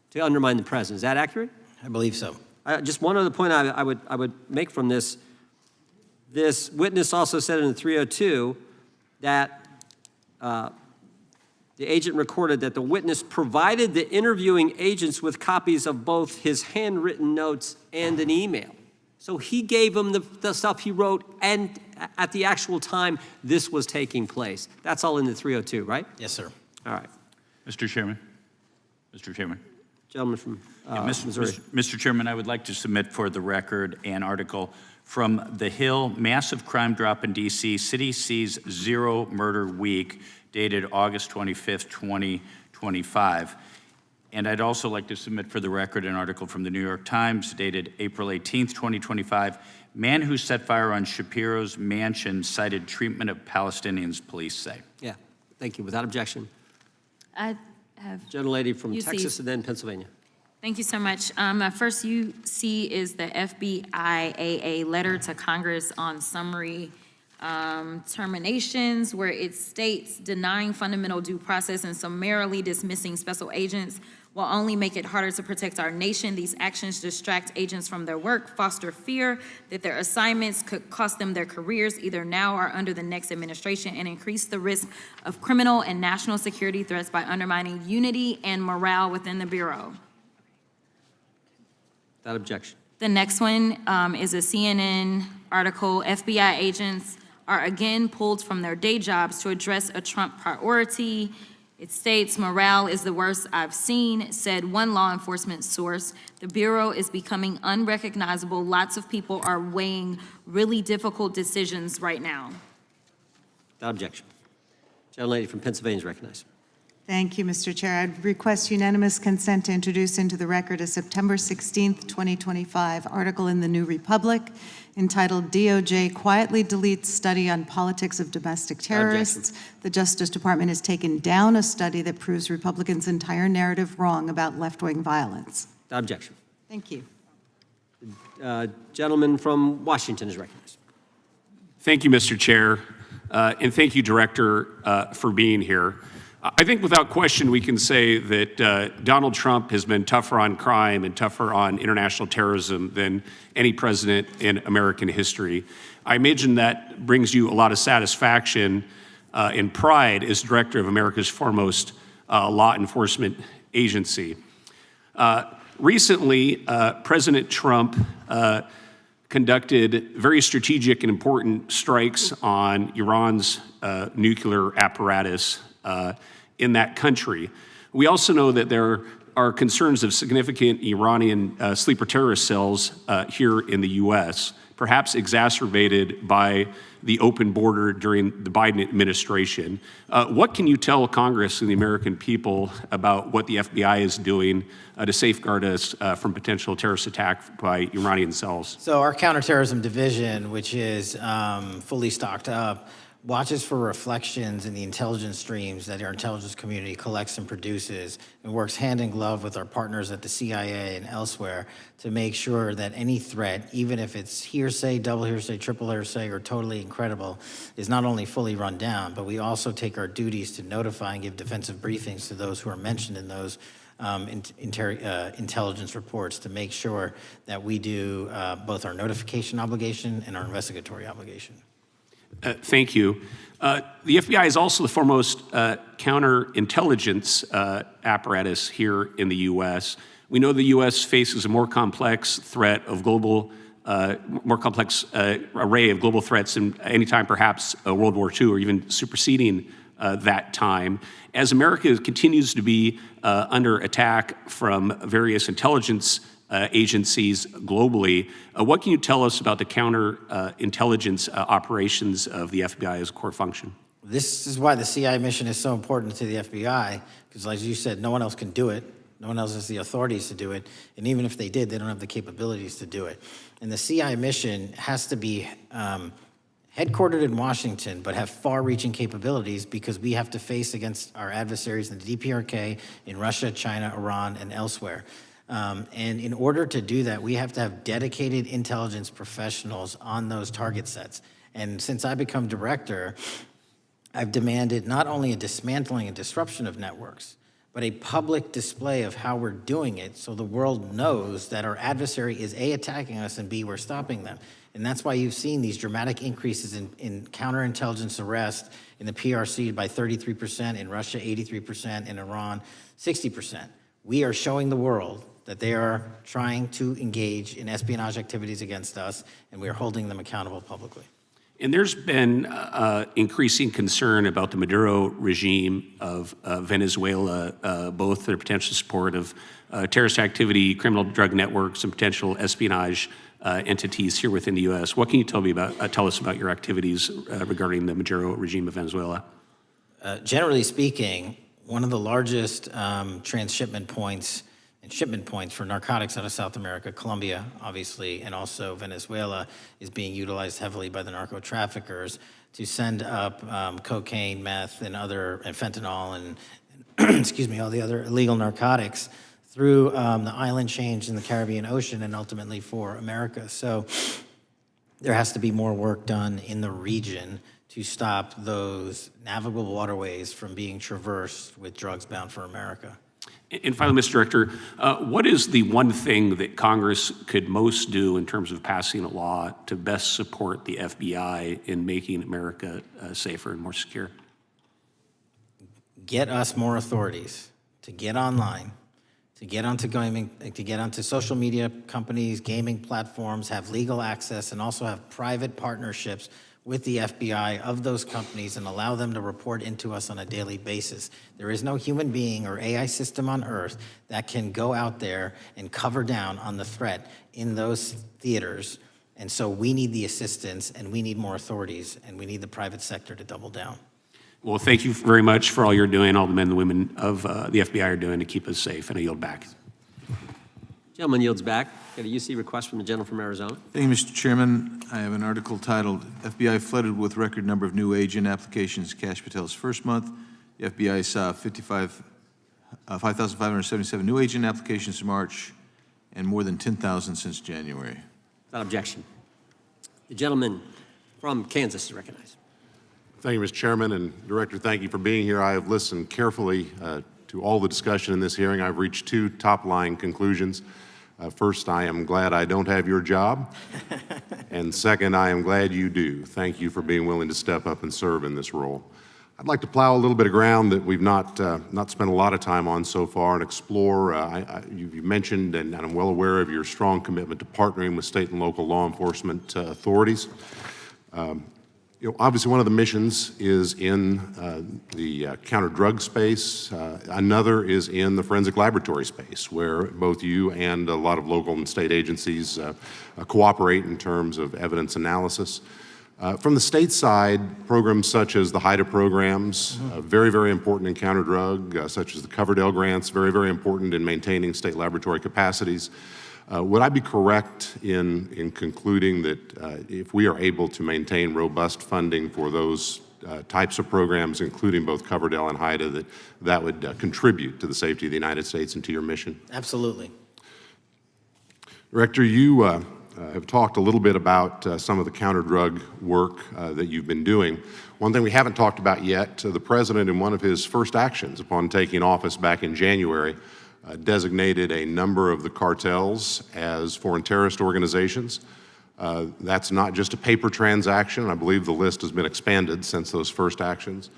to undermine the president. Is that accurate? I believe so. Just one other point I would make from this. This witness also said in the 302 that the agent recorded that the witness provided the interviewing agents with copies of both his handwritten notes and an email. So he gave them the stuff he wrote, and at the actual time this was taking place. That's all in the 302, right? Yes, sir. All right. Mr. Chairman. Mr. Chairman. Gentleman from Missouri. Mr. Chairman, I would like to submit for the record an article from The Hill, Massive Crime Drop in D.C., City Sees Zero Murder Week, dated August 25th, 2025. And I'd also like to submit for the record an article from the New York Times, dated April 18th, 2025. Man who set fire on Shapiro's mansion cited treatment of Palestinians, police say. Yeah, thank you. Without objection. I have Gentlelady from UC. Texas and then Pennsylvania. Thank you so much. My first UC is the FBIAA letter to Congress on summary terminations, where it states denying fundamental due process and summarily dismissing special agents will only make it harder to protect our nation. These actions distract agents from their work, foster fear that their assignments could cost them their careers, either now or under the next administration, and increase the risk of criminal and national security threats by undermining unity and morale within the Bureau. Without objection. The next one is a CNN article. FBI agents are again pulled from their day jobs to address a Trump priority. It states, morale is the worst I've seen, said one law enforcement source. The Bureau is becoming unrecognizable. Lots of people are weighing really difficult decisions right now. Without objection. Gentlelady from Pennsylvania is recognized. Thank you, Mr. Chair. I'd request unanimous consent to introduce into the record a September 16th, 2025 article in the New Republic entitled DOJ Quietly Deletes Study on Politics of Domestic Terrorists. The Justice Department has taken down a study that proves Republicans' entire narrative wrong about left-wing violence. Without objection. Thank you. Gentleman from Washington is recognized. Thank you, Mr. Chair, and thank you, Director, for being here. I think without question we can say that Donald Trump has been tougher on crime and tougher on international terrorism than any president in American history. I imagine that brings you a lot of satisfaction and pride as director of America's foremost law enforcement agency. Recently, President Trump conducted very strategic and important strikes on Iran's nuclear apparatus in that country. We also know that there are concerns of significant Iranian sleeper terrorist cells here in the U.S., perhaps exacerbated by the open border during the Biden administration. What can you tell Congress and the American people about what the FBI is doing to safeguard us from potential terrorist attack by Iranian cells? So our counterterrorism division, which is fully stocked up, watches for reflections in the intelligence streams that our intelligence community collects and produces, and works hand in glove with our partners at the CIA and elsewhere to make sure that any threat, even if it's hearsay, double hearsay, triple hearsay, or totally incredible, is not only fully run down, but we also take our duties to notify and give defensive briefings to those who are mentioned in those intelligence reports to make sure that we do both our notification obligation and our investigatory obligation. Thank you. The FBI is also the foremost counterintelligence apparatus here in the U.S. We know the U.S. faces a more complex threat of global, more complex array of global threats than any time perhaps World War II or even superseding that time. As America continues to be under attack from various intelligence agencies globally, what can you tell us about the counterintelligence operations of the FBI as a core function? This is why the CIA mission is so important to the FBI, because as you said, no one else can do it. No one else has the authorities to do it. And even if they did, they don't have the capabilities to do it. And the CIA mission has to be headquartered in Washington, but have far-reaching capabilities because we have to face against our adversaries in the DPRK, in Russia, China, Iran, and elsewhere. And in order to do that, we have to have dedicated intelligence professionals on those target sets. And since I become director, I've demanded not only a dismantling and disruption of networks, but a public display of how we're doing it so the world knows that our adversary is A, attacking us, and B, we're stopping them. And that's why you've seen these dramatic increases in counterintelligence arrests in the PRC by 33%, in Russia 83%, in Iran 60%. We are showing the world that they are trying to engage in espionage activities against us, and we are holding them accountable publicly. And there's been increasing concern about the Maduro regime of Venezuela, both their potential support of terrorist activity, criminal drug networks, and potential espionage entities here within the U.S. What can you tell us about your activities regarding the Maduro regime of Venezuela? Generally speaking, one of the largest transshipment points and shipment points for narcotics out of South America, Colombia, obviously, and also Venezuela, is being utilized heavily by the narco traffickers to send up cocaine, meth, and fentanyl, and excuse me, all the other illegal narcotics through the island chains in the Caribbean Ocean and ultimately for America. So there has to be more work done in the region to stop those navigable waterways from being traversed with drugs bound for America. And finally, Mr. Director, what is the one thing that Congress could most do in terms of passing a law to best support the FBI in making America safer and more secure? Get us more authorities to get online, to get onto gaming, to get onto social media companies, gaming platforms, have legal access, and also have private partnerships with the FBI of those companies and allow them to report into us on a daily basis. There is no human being or AI system on Earth that can go out there and cover down on the threat in those theaters. And so we need the assistance, and we need more authorities, and we need the private sector to double down. Well, thank you very much for all you're doing, all the men and women of the FBI are doing to keep us safe, and I yield back. Gentleman yields back. Got a UC request from the gentleman from Arizona. Thank you, Mr. Chairman. I have an article titled, FBI Flooded with Record Number of New Agent Applications Cash Patel's First Month. The FBI saw 5,577 new agent applications in March and more than 10,000 since January. Without objection. The gentleman from Kansas is recognized. Thank you, Mr. Chairman, and Director, thank you for being here. I have listened carefully to all the discussion in this hearing. I've reached two top-line conclusions. First, I am glad I don't have your job. And second, I am glad you do. Thank you for being willing to step up and serve in this role. I'd like to plow a little bit of ground that we've not spent a lot of time on so far and explore. You mentioned, and I'm well aware of your strong commitment to partnering with state and local law enforcement authorities. Obviously, one of the missions is in the counter-drug space. Another is in the forensic laboratory space, where both you and a lot of local and state agencies cooperate in terms of evidence analysis. From the state side, programs such as the HIDA programs, very, very important in counter-drug, such as the Coverdell grants, very, very important in maintaining state laboratory capacities. Would I be correct in concluding that if we are able to maintain robust funding for those types of programs, including both Coverdell and HIDA, that would contribute to the safety of the United States and to your mission? Absolutely. Director, you have talked a little bit about some of the counter-drug work that you've been doing. One thing we haven't talked about yet, the President, in one of his first actions upon taking office back in January, designated a number of the cartels as foreign terrorist organizations. That's not just a paper transaction. I believe the list has been expanded since those first actions.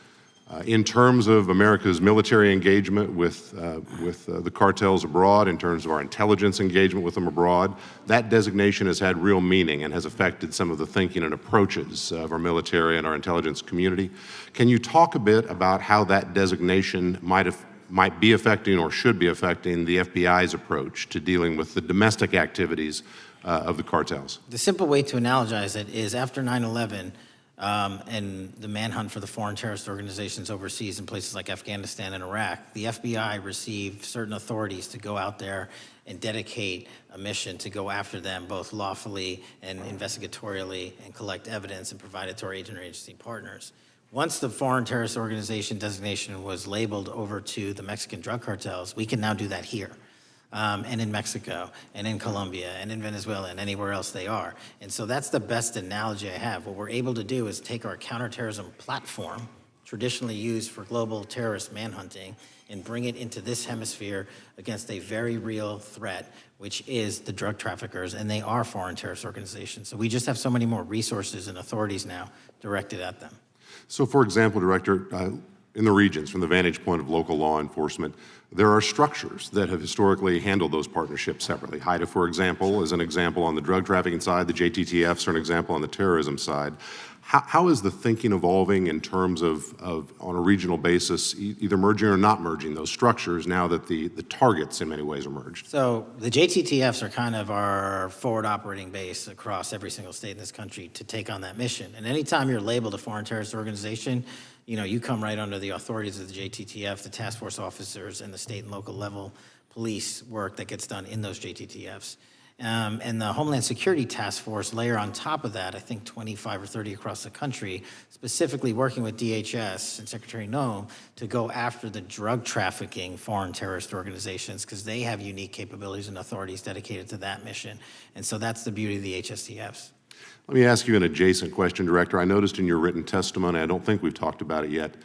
In terms of America's military engagement with the cartels abroad, in terms of our intelligence engagement with them abroad, that designation has had real meaning and has affected some of the thinking and approaches of our military and our intelligence community. Can you talk a bit about how that designation might be affecting or should be affecting the FBI's approach to dealing with the domestic activities of the cartels? The simple way to analogize it is after 9/11 and the manhunt for the foreign terrorist organizations overseas in places like Afghanistan and Iraq, the FBI received certain authorities to go out there and dedicate a mission to go after them both lawfully and investigatorially and collect evidence and provide it to our agency partners. Once the foreign terrorist organization designation was labeled over to the Mexican drug cartels, we can now do that here. And in Mexico, and in Colombia, and in Venezuela, and anywhere else they are. And so that's the best analogy I have. What we're able to do is take our counterterrorism platform, traditionally used for global terrorist manhunting, and bring it into this hemisphere against a very real threat, which is the drug traffickers, and they are foreign terrorist organizations. So we just have so many more resources and authorities now directed at them. So, for example, Director, in the regions, from the vantage point of local law enforcement, there are structures that have historically handled those partnerships separately. HIDA, for example, is an example on the drug trafficking side. The JTTFs are an example on the terrorism side. How is the thinking evolving in terms of on a regional basis, either merging or not merging those structures now that the targets in many ways are merged? So the JTTFs are kind of our forward operating base across every single state in this country to take on that mission. And anytime you're labeled a foreign terrorist organization, you come right under the authorities of the JTTF, the task force officers, and the state and local level police work that gets done in those JTTFs. And the Homeland Security Task Force layer on top of that, I think 25 or 30 across the country, specifically working with DHS and Secretary Noem to go after the drug trafficking foreign terrorist organizations, because they have unique capabilities and authorities dedicated to that mission. And so that's the beauty of the HSTFs. Let me ask you an adjacent question, Director. I noticed in your written testimony, I don't think we've talked about it yet,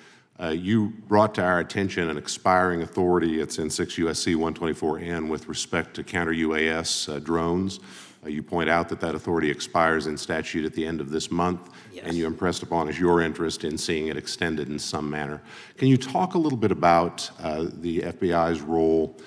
you brought to our attention an expiring authority. It's in 6 U.S.C. 124N with respect to counter-UAS drones. You point out that that authority expires in statute at the end of this month, and you impressed upon us your interest in seeing it extended in some manner. Can you talk a little bit about the FBI's role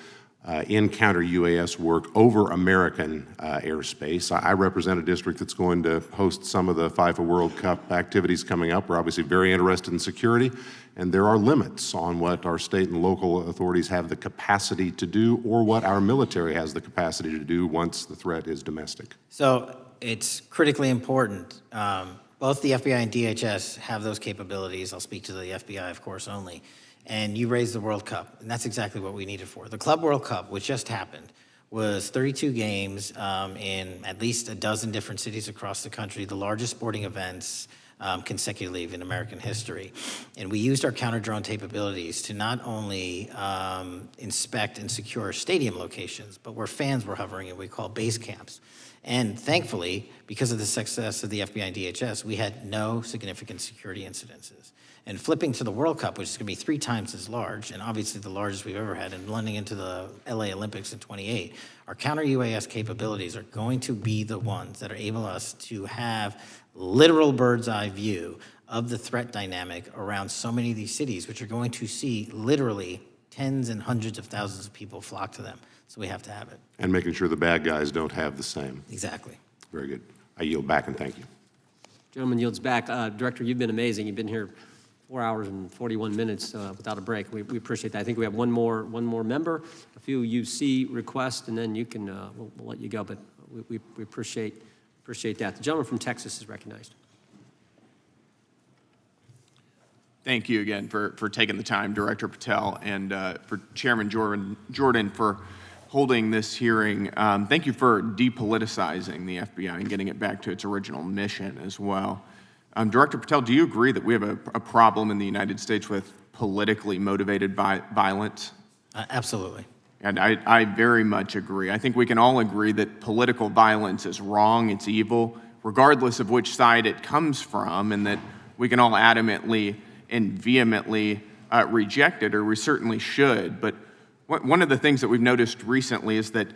in counter-UAS work over American airspace? I represent a district that's going to host some of the FIFA World Cup activities coming up. We're obviously very interested in security, and there are limits on what our state and local authorities have the capacity to do or what our military has the capacity to do once the threat is domestic. So it's critically important. Both the FBI and DHS have those capabilities. I'll speak to the FBI, of course, only. And you raised the World Cup, and that's exactly what we need it for. The Club World Cup, which just happened, was 32 games in at least a dozen different cities across the country, the largest sporting events consecutively in American history. And we used our counter-drone capabilities to not only inspect and secure stadium locations, but where fans were hovering and we call base camps. And thankfully, because of the success of the FBI and DHS, we had no significant security incidences. And flipping to the World Cup, which is going to be 3 times as large, and obviously the largest we've ever had, and blending into the LA Olympics in 28, our counter-UAS capabilities are going to be the ones that are able us to have literal bird's eye view of the threat dynamic around so many of these cities, which are going to see literally tens and hundreds of thousands of people flock to them. So we have to have it. And making sure the bad guys don't have the same. Exactly. Very good. I yield back and thank you. Gentleman yields back. Director, you've been amazing. You've been here 4 hours and 41 minutes without a break. We appreciate that. I think we have one more member, a few UC requests, and then you can we'll let you go. But we appreciate that. The gentleman from Texas is recognized. Thank you again for taking the time, Director Patel, and for Chairman Jordan for holding this hearing. Thank you for depoliticizing the FBI and getting it back to its original mission as well. Director Patel, do you agree that we have a problem in the United States with politically motivated violence? Absolutely. And I very much agree. I think we can all agree that political violence is wrong, it's evil, regardless of which side it comes from, and that we can all adamantly and vehemently reject it, or we certainly should. But one of the things that we've noticed recently is that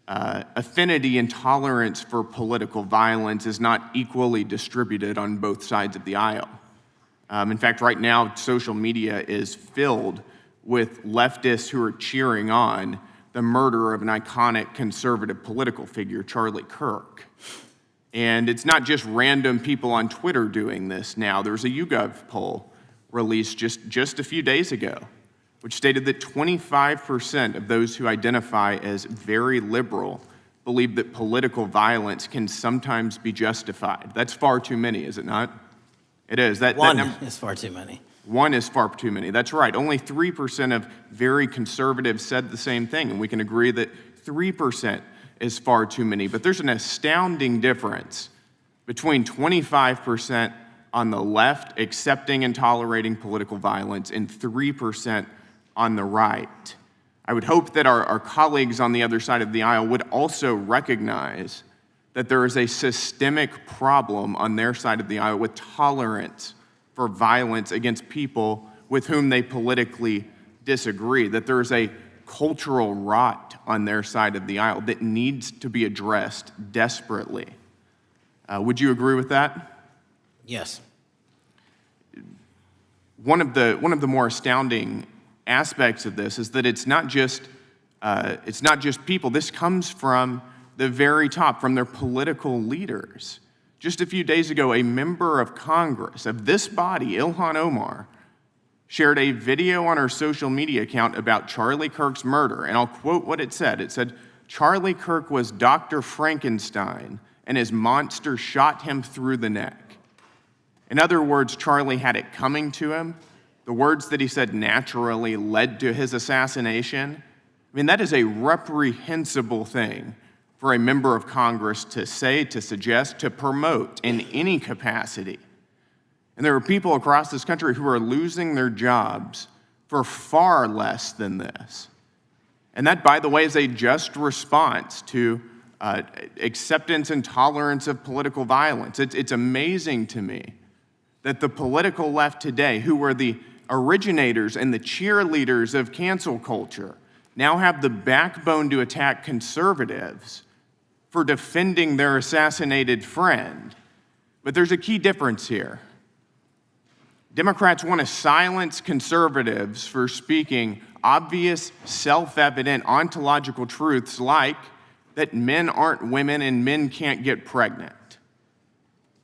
affinity and tolerance for political violence is not equally distributed on both sides of the aisle. In fact, right now, social media is filled with leftists who are cheering on the murder of an iconic conservative political figure, Charlie Kirk. And it's not just random people on Twitter doing this now. There's a YouGov poll released just a few days ago, which stated that 25% of those who identify as very liberal believe that political violence can sometimes be justified. That's far too many, is it not? It is. One is far too many. One is far too many. That's right. Only 3% of very conservatives said the same thing, and we can agree that 3% is far too many. But there's an astounding difference between 25% on the left accepting and tolerating political violence and 3% on the right. I would hope that our colleagues on the other side of the aisle would also recognize that there is a systemic problem on their side of the aisle with tolerance for violence against people with whom they politically disagree, that there is a cultural rot on their side of the aisle that needs to be addressed desperately. Would you agree with that? Yes. One of the more astounding aspects of this is that it's not just people. This comes from the very top, from their political leaders. Just a few days ago, a member of Congress of this body, Ilhan Omar, shared a video on her social media account about Charlie Kirk's murder, and I'll quote what it said. It said, "Charlie Kirk was Dr. Frankenstein, and his monster shot him through the neck." In other words, Charlie had it coming to him. The words that he said naturally led to his assassination. I mean, that is a reprehensible thing for a member of Congress to say, to suggest, to promote in any capacity. And there are people across this country who are losing their jobs for far less than this. And that, by the way, is a just response to acceptance and tolerance of political violence. It's amazing to me that the political left today, who were the originators and the cheerleaders of cancel culture, now have the backbone to attack conservatives for defending their assassinated friend. But there's a key difference here. Democrats want to silence conservatives for speaking obvious, self-evident, ontological truths like that men aren't women and men can't get pregnant.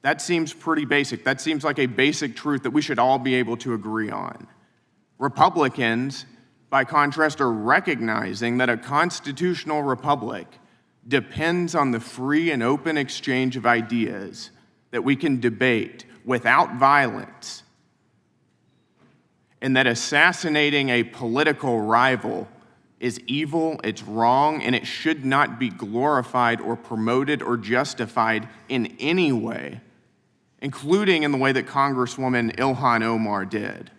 That seems pretty basic. That seems like a basic truth that we should all be able to agree on. Republicans, by contrast, are recognizing that a constitutional republic depends on the free and open exchange of ideas that we can debate without violence, and that assassinating a political rival is evil, it's wrong, and it should not be glorified or promoted or justified in any way, including in the way that Congresswoman Ilhan Omar did.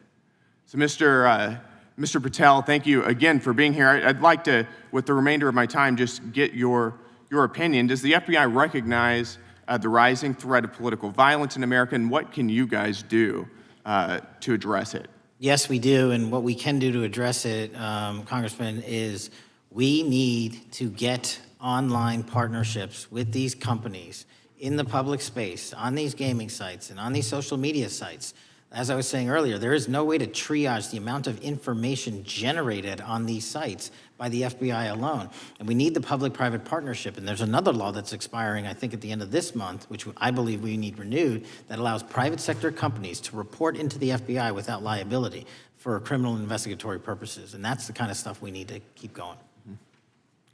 So Mr. Patel, thank you again for being here. I'd like to, with the remainder of my time, just get your opinion. Does the FBI recognize the rising threat of political violence in America, and what can you guys do to address it? Yes, we do, and what we can do to address it, Congressman, is we need to get online partnerships with these companies in the public space, on these gaming sites, and on these social media sites. As I was saying earlier, there is no way to triage the amount of information generated on these sites by the FBI alone. And we need the public-private partnership. And there's another law that's expiring, I think, at the end of this month, which I believe we need renewed, that allows private sector companies to report into the FBI without liability for criminal investigatory purposes. And that's the kind of stuff we need to keep going.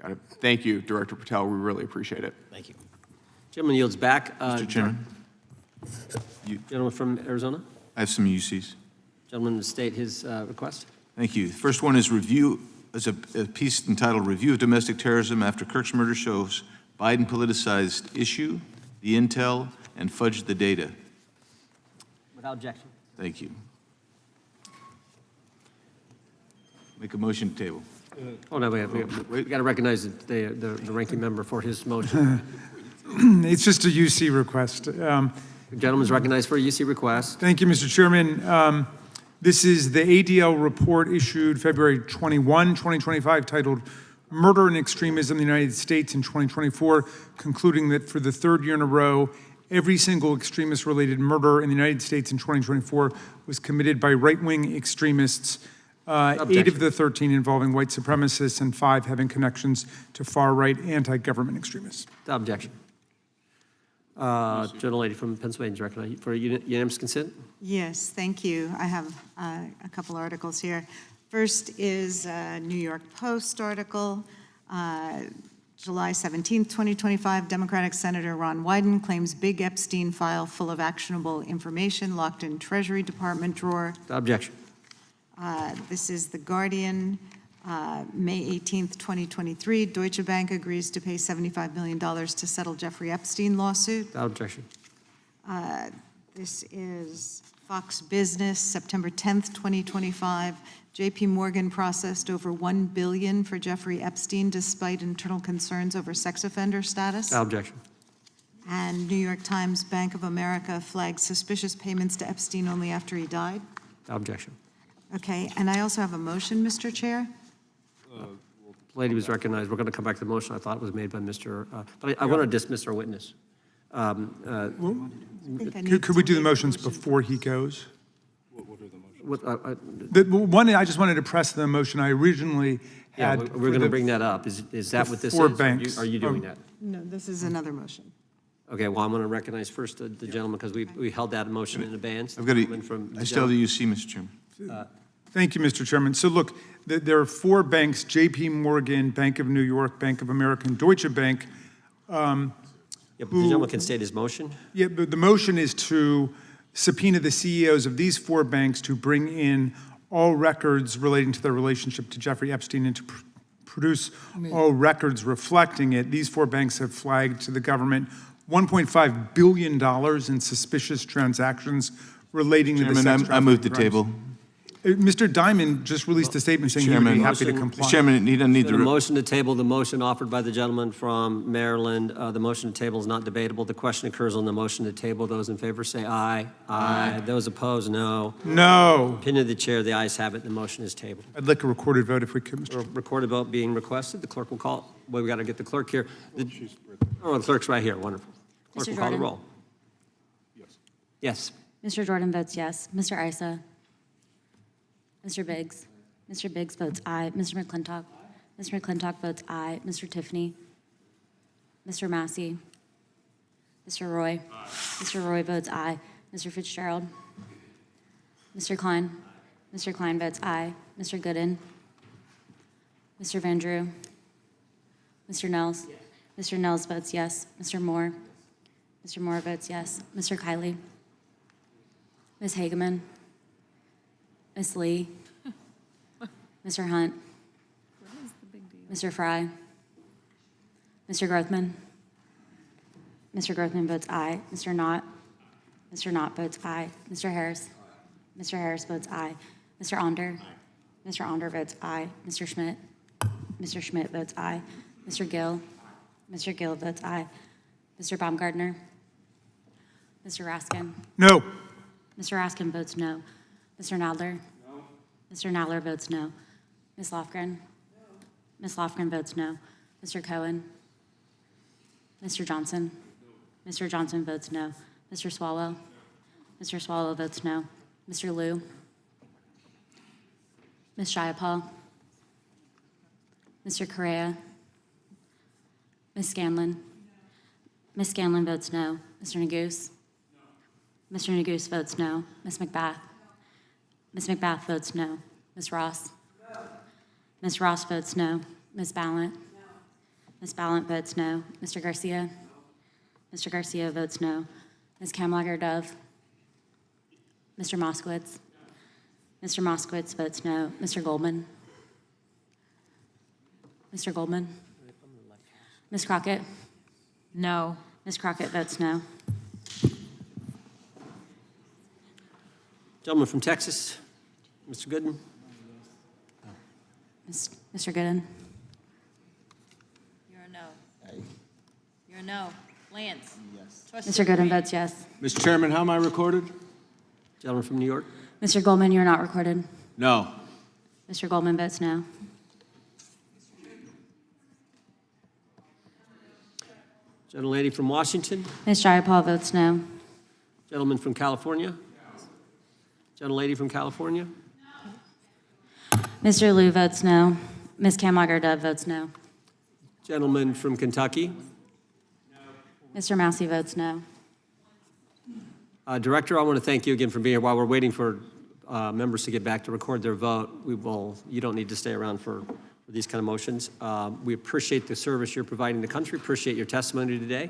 Got it. Thank you, Director Patel. We really appreciate it. Thank you. Gentleman yields back. Mr. Chairman. Gentleman from Arizona. I have some UCs. Gentleman to state his request. Thank you. The first one is a piece entitled Review of Domestic Terrorism After Kirk's Murder Shows Biden Politicized Issue, the Intel, and Fudged the Data. Without objection. Thank you. Make a motion to table. Oh, no, we got to recognize the ranking member for his motion. It's just a UC request. The gentleman is recognized for a UC request. Thank you, Mr. Chairman. This is the ADL report issued February 21, 2025, titled Murder and Extremism in the United States in 2024, concluding that for the third year in a row, every single extremist-related murder in the United States in 2024 was committed by right-wing extremists, 8 of the 13 involving white supremacists and 5 having connections to far-right anti-government extremists. Without objection. Gentlelady from Pennsylvania is recognized for unanimous consent. Yes, thank you. I have a couple articles here. First is a New York Post article, July 17th, 2025. Democratic Senator Ron Wyden claims big Epstein file full of actionable information locked in Treasury Department drawer. Without objection. This is The Guardian, May 18th, 2023. Deutsche Bank agrees to pay $75 million to settle Jeffrey Epstein lawsuit. Without objection. This is Fox Business, September 10th, 2025. JP Morgan processed over $1 billion for Jeffrey Epstein despite internal concerns over sex offender status. Without objection. And New York Times, Bank of America flagged suspicious payments to Epstein only after he died. Without objection. Okay, and I also have a motion, Mr. Chair. The lady was recognized. We're going to come back to the motion I thought was made by Mr. But I want to dismiss our witness. Could we do the motions before he goes? What, I just wanted to press the motion I originally had. Yeah, we're going to bring that up. Is that what this is? Four banks. Are you doing that? No, this is another motion. Okay, well, I'm going to recognize first the gentleman because we held that motion in advance. I still have the UC, Mr. Chairman. Thank you, Mr. Chairman. So look, there are 4 banks, JP Morgan, Bank of New York, Bank of America, and Deutsche Bank. Yeah, but the gentleman can state his motion. Yeah, but the motion is to subpoena the CEOs of these 4 banks to bring in all records relating to their relationship to Jeffrey Epstein and to produce all records reflecting it. These 4 banks have flagged to the government $1.5 billion in suspicious transactions relating to the sex Chairman, I move the trafficking crimes. table. Mr. Diamond just released a statement saying he would be happy to comply. Chairman, need The motion to table, the motion offered by the gentleman from Maryland, the motion to table is not debatable. The question occurs on the motion to table. Those in favor say aye. Aye. Those opposed, no. No. Opinion of the chair, the ayes have it. The motion is tabled. I'd like a recorded vote if we could, Mr. Recorded vote being requested. The clerk will call. Well, we got to get the clerk here. The clerk's right here. Wonderful. Clerk Mr. will call the Jordan? roll. Yes. Mr. Jordan votes yes. Mr. Isa? Mr. Biggs? Mr. Biggs votes aye. Mr. McClintock? Mr. McClintock votes aye. Mr. Tiffany? Mr. Massey? Mr. Roy? Mr. Roy votes aye. Mr. Fitzgerald? Mr. Klein? Mr. Klein votes aye. Mr. Gooden? Mr. Van Drew? Mr. Nels? Mr. Nels votes yes. Mr. Moore? Mr. Moore votes yes. Mr. Kiley? Ms. Hageman? Ms. Lee? Mr. Hunt? Mr. Fry? Mr. Grothman? Mr. Grothman votes aye. Mr. Knott? Mr. Knott votes aye. Mr. Harris? Mr. Harris votes aye. Mr. Onder? Mr. Onder votes aye. Mr. Schmidt? Mr. Schmidt votes aye. Mr. Gill? Mr. Gill votes aye. Mr. Baumgartner? Mr. Raskin? No. Mr. Raskin votes no. Mr. Nadler? No. Mr. Nadler votes no. Ms. Lofgren? Ms. Lofgren votes no. Mr. Cohen? Mr. Johnson? Mr. Johnson votes no. Mr. Swallow? Mr. Swallow votes no. Mr. Liu? Ms. Jayapal? Mr. Correa? Ms. Scanlon? Ms. Scanlon votes no. Mr. Neguse? Mr. Neguse votes no. Ms. McBath? Ms. McBath votes no. Ms. Ross? Ms. Ross votes no. Ms. Ballant? Ms. Ballant votes no. Mr. Garcia? Mr. Garcia votes no. Ms. Kamlager-Dove? Mr. Moskowitz? Mr. Moskowitz votes no. Mr. Goldman? Mr. Goldman? Ms. Crockett? No. Ms. Crockett votes no. Gentleman from Texas, Mr. Gooden. Mr. Gooden? You're a no. You're a no. Lance? Yes. Mr. Gooden votes yes. Mr. Chairman, how am I recorded? Gentleman from New York. Mr. Goldman, you're not recorded. No. Mr. Goldman votes no. Gentlelady from Washington. Ms. Jayapal votes no. Gentleman from California. Gentlelady from California. Mr. Liu votes no. Ms. Kamlager-Dove votes no. Gentleman from Kentucky. Mr. Massey votes no. Director, I want to thank you again for being here. While we're waiting for members to get back to record their vote, you don't need to stay around for these kind of motions. We appreciate the service you're providing the country, appreciate your testimony today,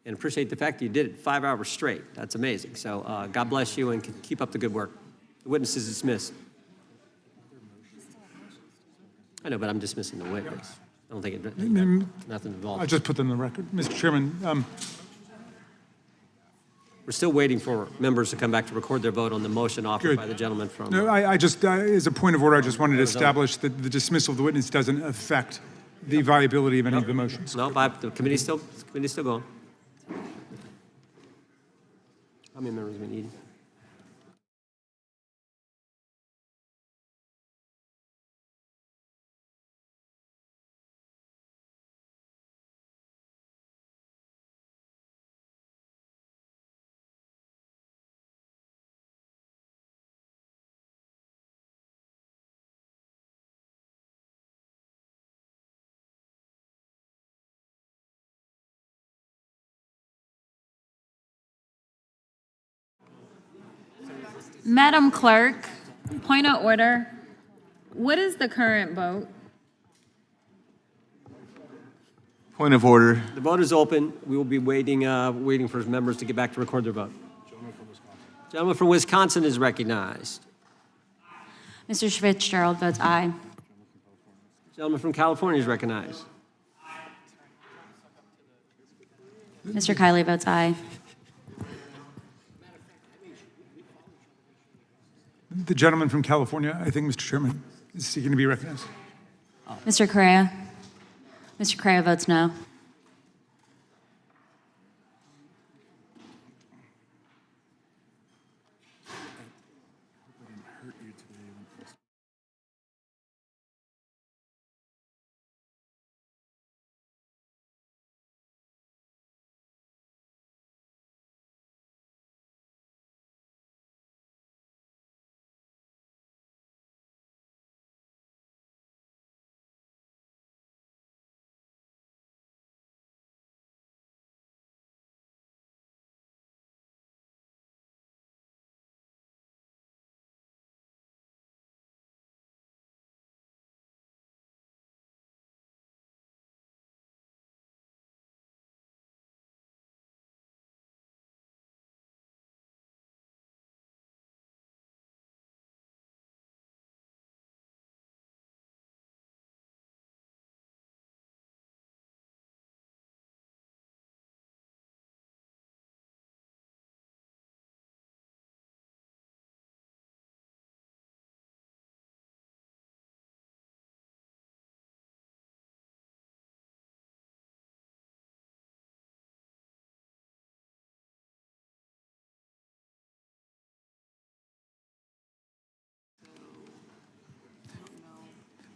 and appreciate the fact that you did it 5 hours straight. That's amazing. So God bless you and keep up the good work. The witness is dismissed. I know, but I'm dismissing the witness. I don't think nothing involved. I'll just put them in the record. Mr. Chairman, we're still waiting for members to come back to record their vote on the motion offered by the gentleman from. no, I just, as a point of order, I just wanted to establish that the dismissal of the witness doesn't affect the viability of any of the motions. No, the committee's still going. How many members do we need? Madam Clerk, point of order. What is the current vote? Point of order. The vote is open. We will be waiting for members to get back to record their vote. Gentleman from Wisconsin is recognized. Mr. Fitzgerald votes aye. Gentleman from California is recognized. Mr. Kiley votes aye. The gentleman from California, I think, Mr. Chairman, is seeking to be recognized. Mr. Correa? Mr. Correa votes no.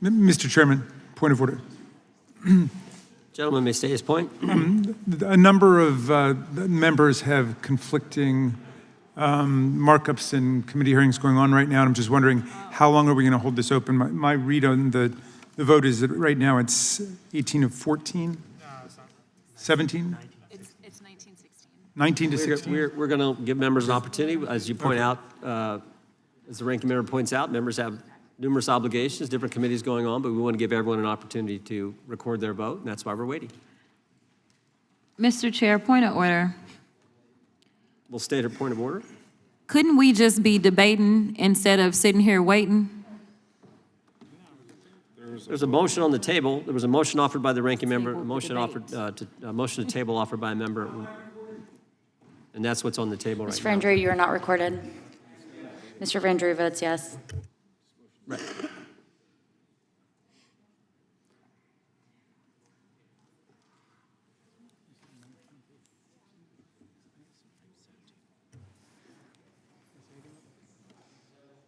Mr. Chairman, point of order. Gentleman may state his point. A number of members have conflicting markups in committee hearings going on right now, and I'm just wondering, how long are we going to hold this open? My read on the vote is that right now it's 18 of 14? 17? It's 1916. 19 to 16? We're going to give members an opportunity. As you point out, as the ranking member points out, members have numerous obligations, different committees going on, but we want to give everyone an opportunity to record their vote, and that's why we're waiting. Mr. Chair, point of order. We'll state a point of order. Couldn't we just be debating instead of sitting here waiting? There's a motion on the table. There was a motion offered by the ranking member, a motion offered motion to table offered by a member, and that's what's on the table right Mr. now. Vendry, you are not recorded. Mr. Vendry votes yes. Right.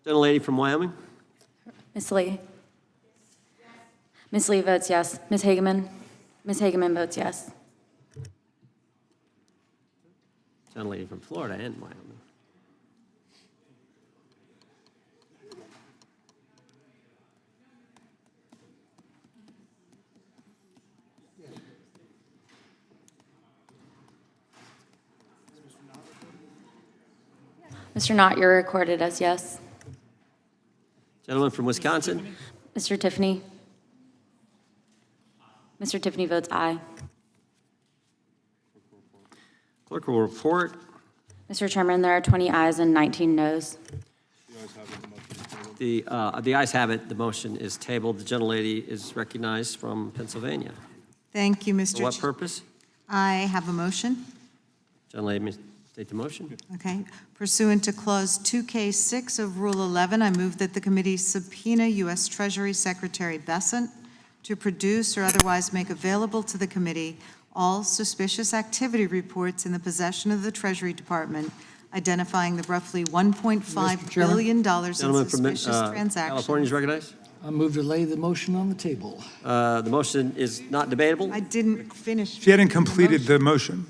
Gentlelady from Wyoming. Ms. Lee? Ms. Lee votes yes. Ms. Hageman? Ms. Hageman votes yes. Gentlelady from Florida and Wyoming. Mr. Knott, you're recorded as yes. Gentleman from Wisconsin. Mr. Tiffany? Mr. Tiffany votes aye. Clerk will report. Mr. Chairman, there are 20 ayes and 19 noes. The ayes have it. The motion is tabled. The gentlelady is recognized from Pennsylvania. Thank you, Mr. For what Ch- purpose? I have a motion. Gentlelady may state the motion. Okay. Pursuant to Clause 2K6 of Rule 11, I move that the committee subpoena U.S. Treasury Secretary Bessent to produce or otherwise make available to the committee all suspicious activity reports in the possession of the Treasury Department, identifying the roughly $1.5 billion in Gentleman from suspicious transactions. California is recognized. I move to lay the motion on the table. The motion is not debatable. I didn't finish. She hadn't completed the motion.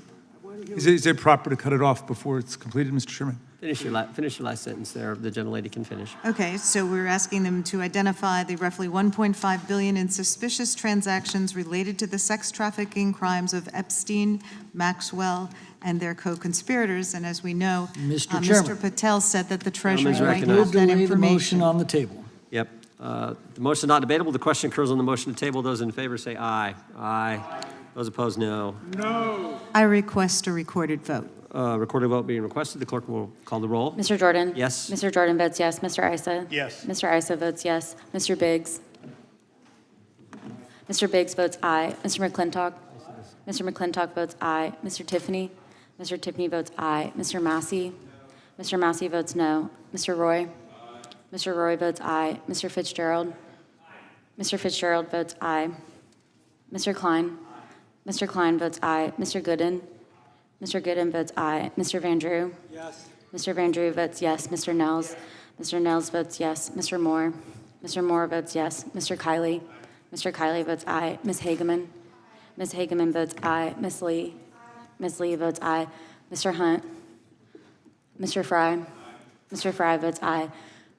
Is it proper to cut it off before it's completed, Mr. Chairman? Finish your last sentence there. The gentlelady can finish. Okay, so we're asking them to identify the roughly $1.5 billion in suspicious transactions related to the sex trafficking crimes of Epstein, Maxwell, and their co-conspirators. And as we know, Mr. Chairman. Mr. Patel said that the Treasury Gentleman's might have recognized. Move to that lay the information. motion on the table. Yep. The motion is not debatable. The question occurs on the motion to table. Those in favor say aye. Aye. Those opposed, no. No. I request a recorded vote. Recorded vote being requested. The clerk will call the roll. Mr. Jordan? Yes. Mr. Jordan votes yes. Mr. Isa? Yes. Mr. Isa votes yes. Mr. Biggs? Mr. Biggs votes aye. Mr. McClintock? Mr. McClintock votes aye. Mr. Tiffany? Mr. Tiffany votes aye. Mr. Massey? Mr. Massey votes no. Mr. Roy? Mr. Roy votes aye. Mr. Fitzgerald? Mr. Fitzgerald votes aye. Mr. Klein? Mr. Klein votes aye. Mr. Gooden? Mr. Gooden votes aye. Mr. Van Drew? Yes. Mr. Van Drew votes yes. Mr. Nels? Mr. Nels votes yes. Mr. Moore? Mr. Moore votes yes. Mr. Kiley? Mr. Kiley votes aye. Ms. Hageman? Ms. Hageman votes aye. Ms. Lee? Ms. Lee votes aye. Mr. Hunt? Mr. Fry? Mr. Fry votes aye.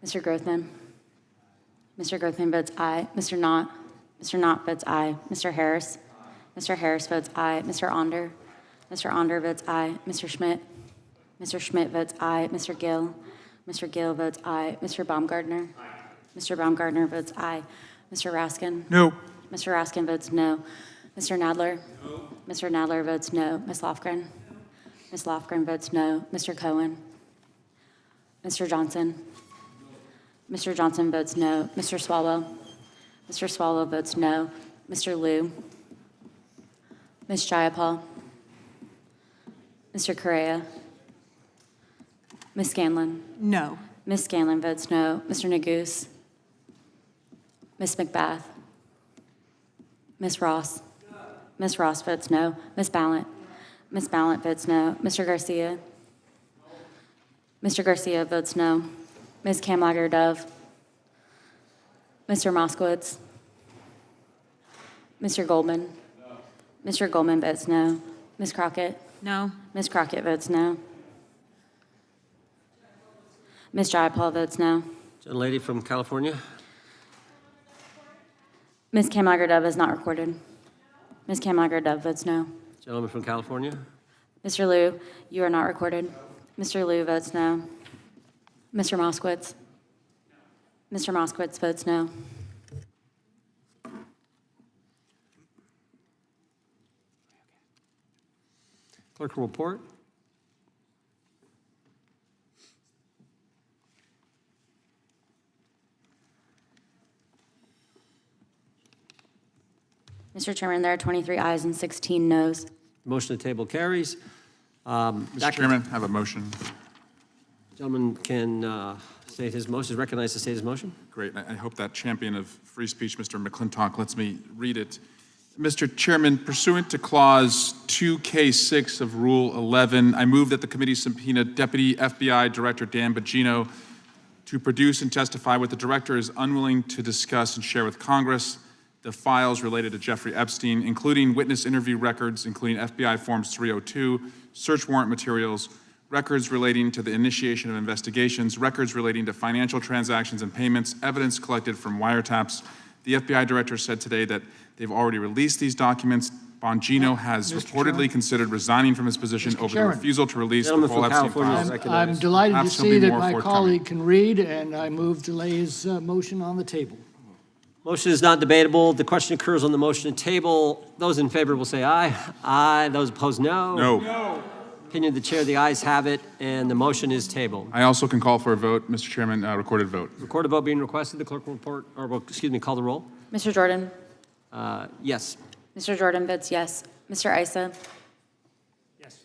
Mr. Grothman? Mr. Grothman votes aye. Mr. Knott? Mr. Knott votes aye. Mr. Harris? Mr. Harris votes aye. Mr. Onder? Mr. Onder votes aye. Mr. Schmidt? Mr. Schmidt votes aye. Mr. Gill? Mr. Gill votes aye. Mr. Baumgartner? Mr. Baumgartner votes aye. Mr. Raskin? No. Mr. Raskin votes no. Mr. Nadler? No. Mr. Nadler votes no. Ms. Lofgren? Ms. Lofgren votes no. Mr. Cohen? Mr. Johnson? Mr. Johnson votes no. Mr. Swalwell? Mr. Swalwell votes no. Mr. Liu? Ms. Jayapal? Mr. Correa? Ms. Scanlon? No. Ms. Scanlon votes no. Mr. Neguse? Ms. McBath? Ms. Ross? Ms. Ross votes no. Ms. Ballant? Ms. Ballant votes no. Mr. Garcia? Mr. Garcia votes no. Ms. Kamlager-Dove? Mr. Moskowitz? Mr. Goldman? Mr. Goldman votes no. Ms. Crockett? No. Ms. Crockett votes no. Ms. Jayapal votes no. Gentlelady from California. Ms. Kamlager-Dove is not recorded. Ms. Kamlager-Dove votes no. Gentleman from California. Mr. Liu, you are not recorded. Mr. Liu votes no. Mr. Moskowitz? Mr. Moskowitz votes no. Clerk will report. Mr. Chairman, there are 23 ayes and 16 noes. Motion to table carries. Mr. Chairman, I have a motion. Gentleman can state his motion, is recognized to state his motion. Great. I hope that champion of free speech, Mr. McClintock, lets me read it. Mr. Chairman, pursuant to Clause 2K6 of Rule 11, I move that the committee subpoena Deputy FBI Director Dan Bongino to produce and testify what the director is unwilling to discuss and share with Congress, the files related to Jeffrey Epstein, including witness interview records, including FBI Forms 302, search warrant materials, records relating to the initiation of investigations, records relating to financial transactions and payments, evidence collected from wiretaps. The FBI director said today that they've already released these documents. Bongino has reportedly considered resigning from his position over the refusal to release the full Epstein files. I'm delighted to Perhaps there'll see be that more my forthcoming. colleague can read, and I move to lay his motion on the table. Motion is not debatable. The question occurs on the motion to table. Those in favor will say aye. Aye. Those opposed, no. No. Opinion of the chair, the ayes have it, and the motion is tabled. I also can call for a vote, Mr. Chairman, recorded vote. Recorded vote being requested. The clerk will report, or well, excuse me, call the roll. Mr. Jordan? Yes. Mr. Jordan votes yes. Mr. Issa? Yes.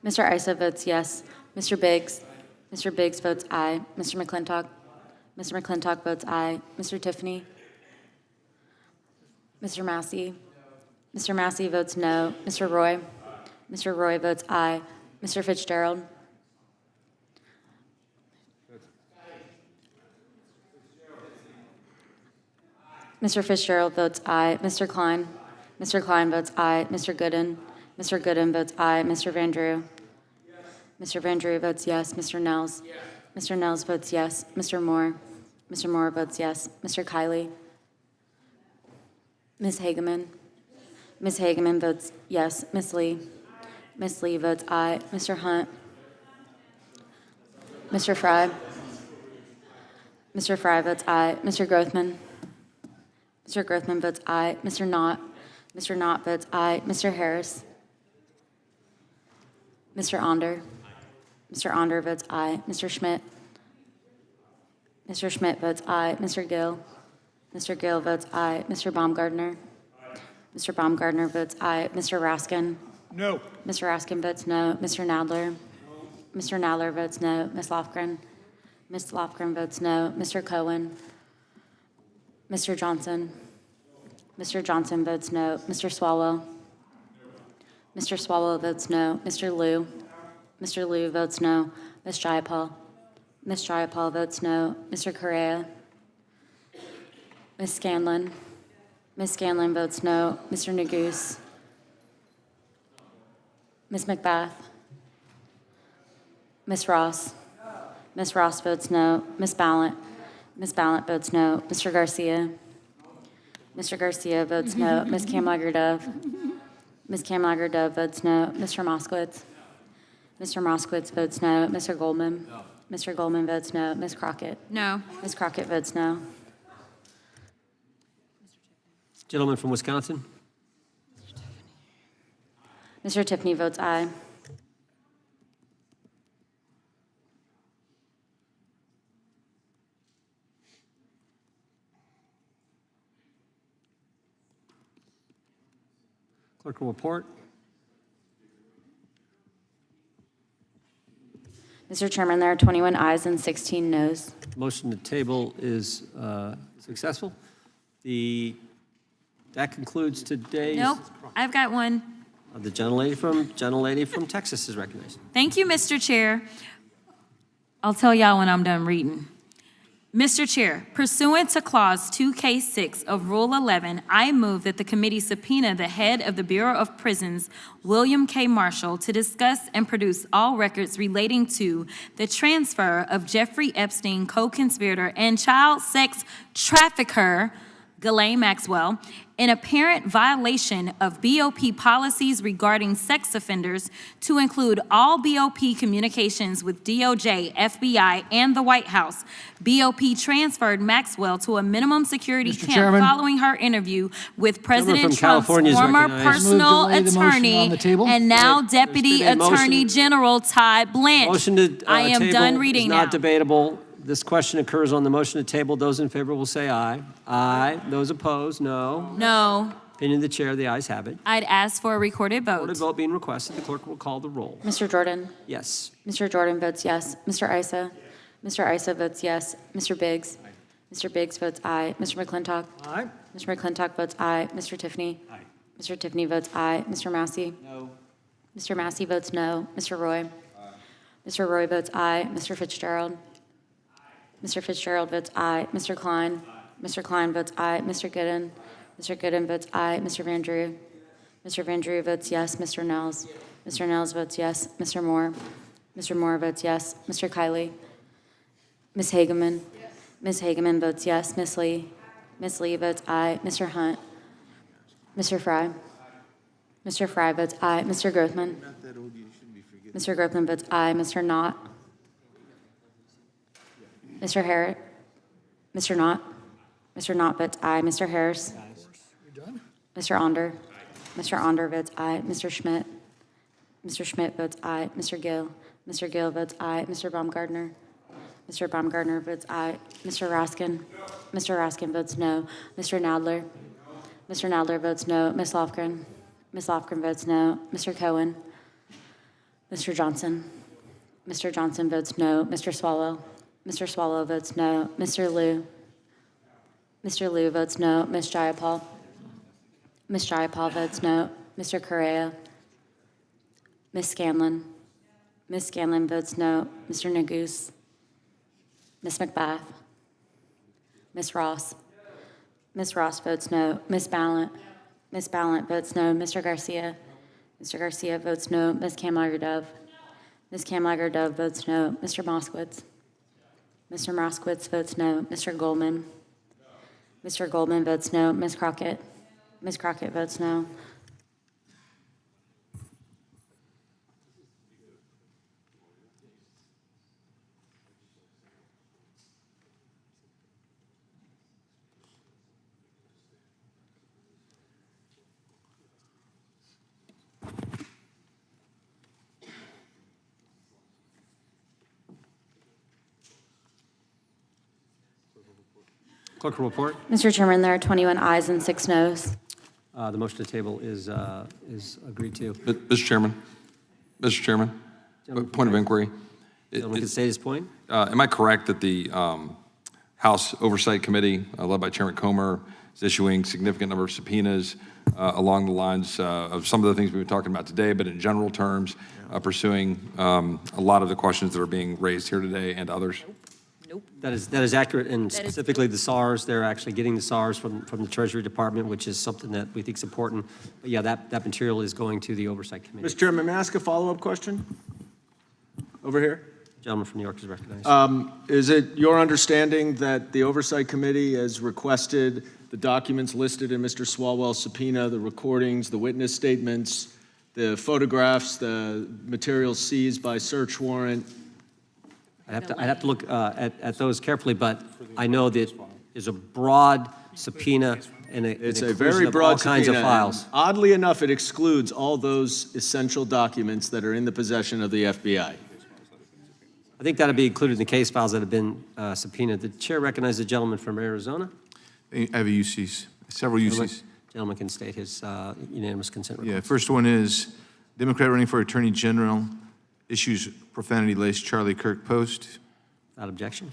Mr. Issa votes yes. Mr. Biggs? Mr. Biggs votes aye. Mr. McClintock? Mr. McClintock votes aye. Mr. Tiffany? Mr. Massey? Mr. Massey votes no. Mr. Roy? Mr. Roy votes aye. Mr. Fitzgerald? Mr. Fitzgerald votes aye. Mr. Klein? Mr. Klein votes aye. Mr. Gooden? Mr. Gooden votes aye. Mr. Van Drew? Mr. Van Drew votes yes. Mr. Nels? Mr. Nels votes yes. Mr. Moore? Mr. Moore votes yes. Mr. Kiley? Ms. Hageman? Ms. Hageman votes yes. Ms. Lee? Ms. Lee votes aye. Mr. Hunt? Mr. Fry? Mr. Fry votes aye. Mr. Grothman? Mr. Grothman votes aye. Mr. Knott? Mr. Knott votes aye. Mr. Harris? Mr. Onder? Mr. Onder votes aye. Mr. Schmidt? Mr. Schmidt votes aye. Mr. Gill? Mr. Gill votes aye. Mr. Baumgartner? Mr. Baumgartner votes aye. Mr. Raskin? No. Mr. Raskin votes no. Mr. Nadler? Mr. Nadler votes no. Ms. Lofgren? Ms. Lofgren votes no. Mr. Cohen? Mr. Johnson? Mr. Johnson votes no. Mr. Swalwell? Mr. Swalwell votes no. Mr. Liu? Mr. Liu votes no. Ms. Jayapal? Ms. Jayapal votes no. Mr. Correa? Ms. Scanlon? Ms. Scanlon votes no. Mr. Neguse? Ms. McBath? Ms. Ross? Ms. Ross votes no. Ms. Ballant? Ms. Ballant votes no. Mr. Garcia? Mr. Garcia votes no. Ms. Kamlager-Dove? Ms. Kamlager-Dove votes no. Mr. Moskowitz? Mr. Moskowitz votes no. Mr. Goldman? Mr. Goldman votes no. Ms. Crockett? No. Ms. Crockett votes no. Gentleman from Wisconsin. Mr. Tiffany votes aye. Clerk will report. Mr. Chairman, there are 21 ayes and 16 noes. Motion to table is successful. That concludes today's. Nope, I've got one. The gentlelady from Texas is recognized. Thank you, Mr. Chair. I'll tell y'all when I'm done reading. Mr. Chair, pursuant to Clause 2K6 of Rule 11, I move that the committee subpoena the head of the Bureau of Prisons, William K. Marshall, to discuss and produce all records relating to the transfer of Jeffrey Epstein, co-conspirator and child sex trafficker, Ghislaine Maxwell, in apparent violation of BOP policies regarding sex offenders, to include all BOP communications with DOJ, FBI, and the White House. BOP transferred Maxwell to a minimum security Mr. camp Chairman. following her interview with Gentleman President from Trump's California is former recognized. personal Move to lay the motion attorney on the table. and now There's Deputy been a motion- Attorney General Todd Blanche. Motion to I am table done is reading not now. debatable. This question occurs on the motion to table. Those in favor will say aye. Aye. Those opposed, no. No, Opinion of the chair, the ayes have it. I'd ask for a recorded Recorded vote. vote being requested. The clerk will call the roll. Mr. Jordan? Yes. Mr. Jordan votes yes. Mr. Issa? Mr. Issa votes yes. Mr. Biggs? Mr. Biggs votes aye. Mr. McClintock? Aye. Mr. McClintock votes aye. Mr. Tiffany? Aye. Mr. Tiffany votes aye. Mr. Massey? No. Mr. Massey votes no. Mr. Roy? Mr. Roy votes aye. Mr. Fitzgerald? Mr. Fitzgerald votes aye. Mr. Klein? Mr. Klein votes aye. Mr. Gooden? Mr. Gooden votes aye. Mr. Van Drew? Mr. Van Drew votes yes. Mr. Nels? Mr. Nels votes yes. Mr. Moore? Mr. Moore votes yes. Mr. Kiley? Ms. Hageman? Ms. Hageman votes yes. Ms. Lee? Ms. Lee votes aye. Mr. Hunt? Mr. Fry? Mr. Fry votes aye. Mr. Grothman? Mr. Grothman votes aye. Mr. Knott? Mr. Harris? Mr. Knott? Mr. Knott votes aye. Mr. Harris? Mr. Onder? Mr. Onder votes aye. Mr. Schmidt? Mr. Schmidt votes aye. Mr. Gill? Mr. Gill votes aye. Mr. Baumgartner? Mr. Baumgartner votes aye. Mr. Raskin? Mr. Raskin votes no. Mr. Nadler? Mr. Nadler votes no. Ms. Lofgren? Ms. Lofgren votes no. Mr. Cohen? Mr. Johnson? Mr. Johnson votes no. Mr. Swalwell? Mr. Swalwell votes no. Mr. Liu? Mr. Liu votes no. Ms. Jayapal? Ms. Jayapal votes no. Mr. Correa? Ms. Scanlon? Ms. Scanlon votes no. Mr. Neguse? Ms. McBath? Ms. Ross? Ms. Ross votes no. Ms. Ballant? Ms. Ballant votes no. Mr. Garcia? Mr. Garcia votes no. Ms. Kamlager-Dove? Ms. Kamlager-Dove votes no. Mr. Moskowitz? Mr. Moskowitz votes no. Mr. Goldman? Mr. Goldman votes no. Ms. Crockett? Ms. Crockett votes no. Clerk will report. Mr. Chairman, there are 21 ayes and 6 noes. The motion to table is agreed to. Mr. Chairman, point of inquiry. Gentleman can state his point. Am I correct that the House Oversight Committee, led by Chairman Comer, is issuing significant number of subpoenas along the lines of some of the things we've been talking about today, but in general terms, pursuing a lot of the questions that are being raised here today and others? That is accurate, and specifically the SARs, they're actually getting the SARs from the Treasury Department, which is something that we think is important. But yeah, that material is going to the Oversight Committee. Mr. Chairman, may I ask a follow-up question? Over here. Gentleman from New York is recognized. Is it your understanding that the Oversight Committee has requested the documents listed in Mr. Swalwell's subpoena, the recordings, the witness statements, the photographs, the materials seized by search warrant? I'd have to look at those carefully, but I know that there's a broad subpoena and It's a inclusion very of broad all kinds of subpoena, files. and oddly enough, it excludes all those essential documents that are in the possession of the FBI. I think that'll be included in the case files that have been subpoenaed. The chair recognizes the gentleman from Arizona. I have a UCs, several UCs. Gentleman can state his unanimous consent request. Yeah, first one is Democrat running for Attorney General issues profanity-laced Charlie Kirk post. Without objection.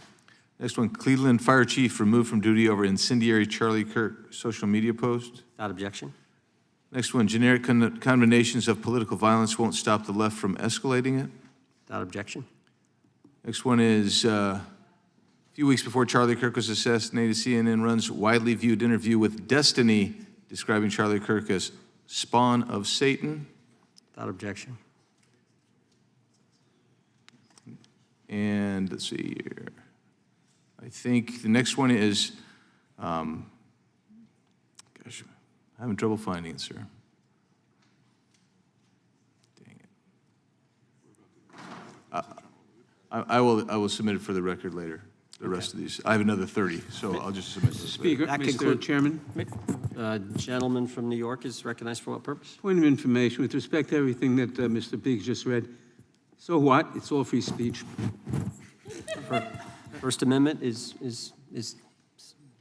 Next one, Cleveland Fire Chief removed from duty over incendiary Charlie Kirk social media post. Without objection. Next one, generic condemnations of political violence won't stop the left from escalating it. Without objection. Next one is, a few weeks before Charlie Kirk was assassinated, CNN runs widely viewed interview with Destiny describing Charlie Kirk as spawn of Satan. Without objection. And let's see here. I think the next one is, gosh, I'm having trouble finding it, sir. Dang it. I will submit it for the record later, the rest of these. I have another 30, so I'll just submit this. Speaker, Mr. Chairman. Gentleman from New York is recognized for what purpose? Point of information with respect to everything that Mr. Biggs just read. So what? It's all free speech. First Amendment is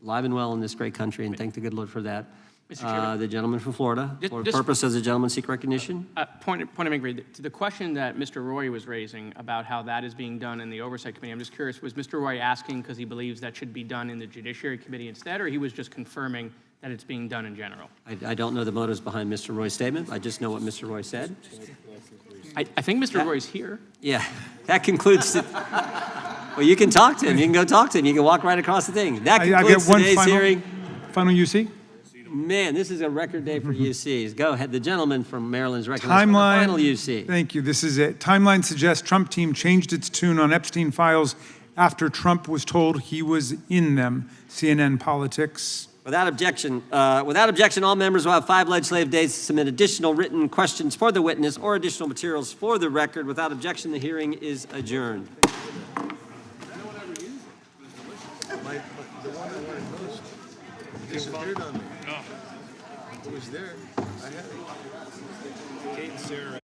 alive and well in this great country, and thank the good Lord for that. Mr. Chairman. The gentleman from Florida, for Just- purpose, does the gentleman seek recognition? Point of inquiry, to the question that Mr. Roy was raising about how that is being done in the Oversight Committee, I'm just curious, was Mr. Roy asking because he believes that should be done in the Judiciary Committee instead, or he was just confirming that it's being done in general? I don't know the motives behind Mr. Roy's statement. I just know what Mr. Roy said. I think Mr. Roy's here. Yeah, that concludes. Well, you can talk to him. You can go talk to him. You can walk right across the thing. That I've got concludes one today's hearing. Final UC? Man, this is a record day for UCs. Go ahead. The gentleman from Maryland is recognized for the Timeline. final UC. Thank you. This is it. Timeline suggests Trump team changed its tune on Epstein files after Trump was told he was in them. CNN Politics. Without objection, all members will have 5 legislative days to submit additional written questions for the witness or additional materials for the record. Without objection, the hearing is adjourned. Disappeared on me. It was there. I had it. Kate and Sarah.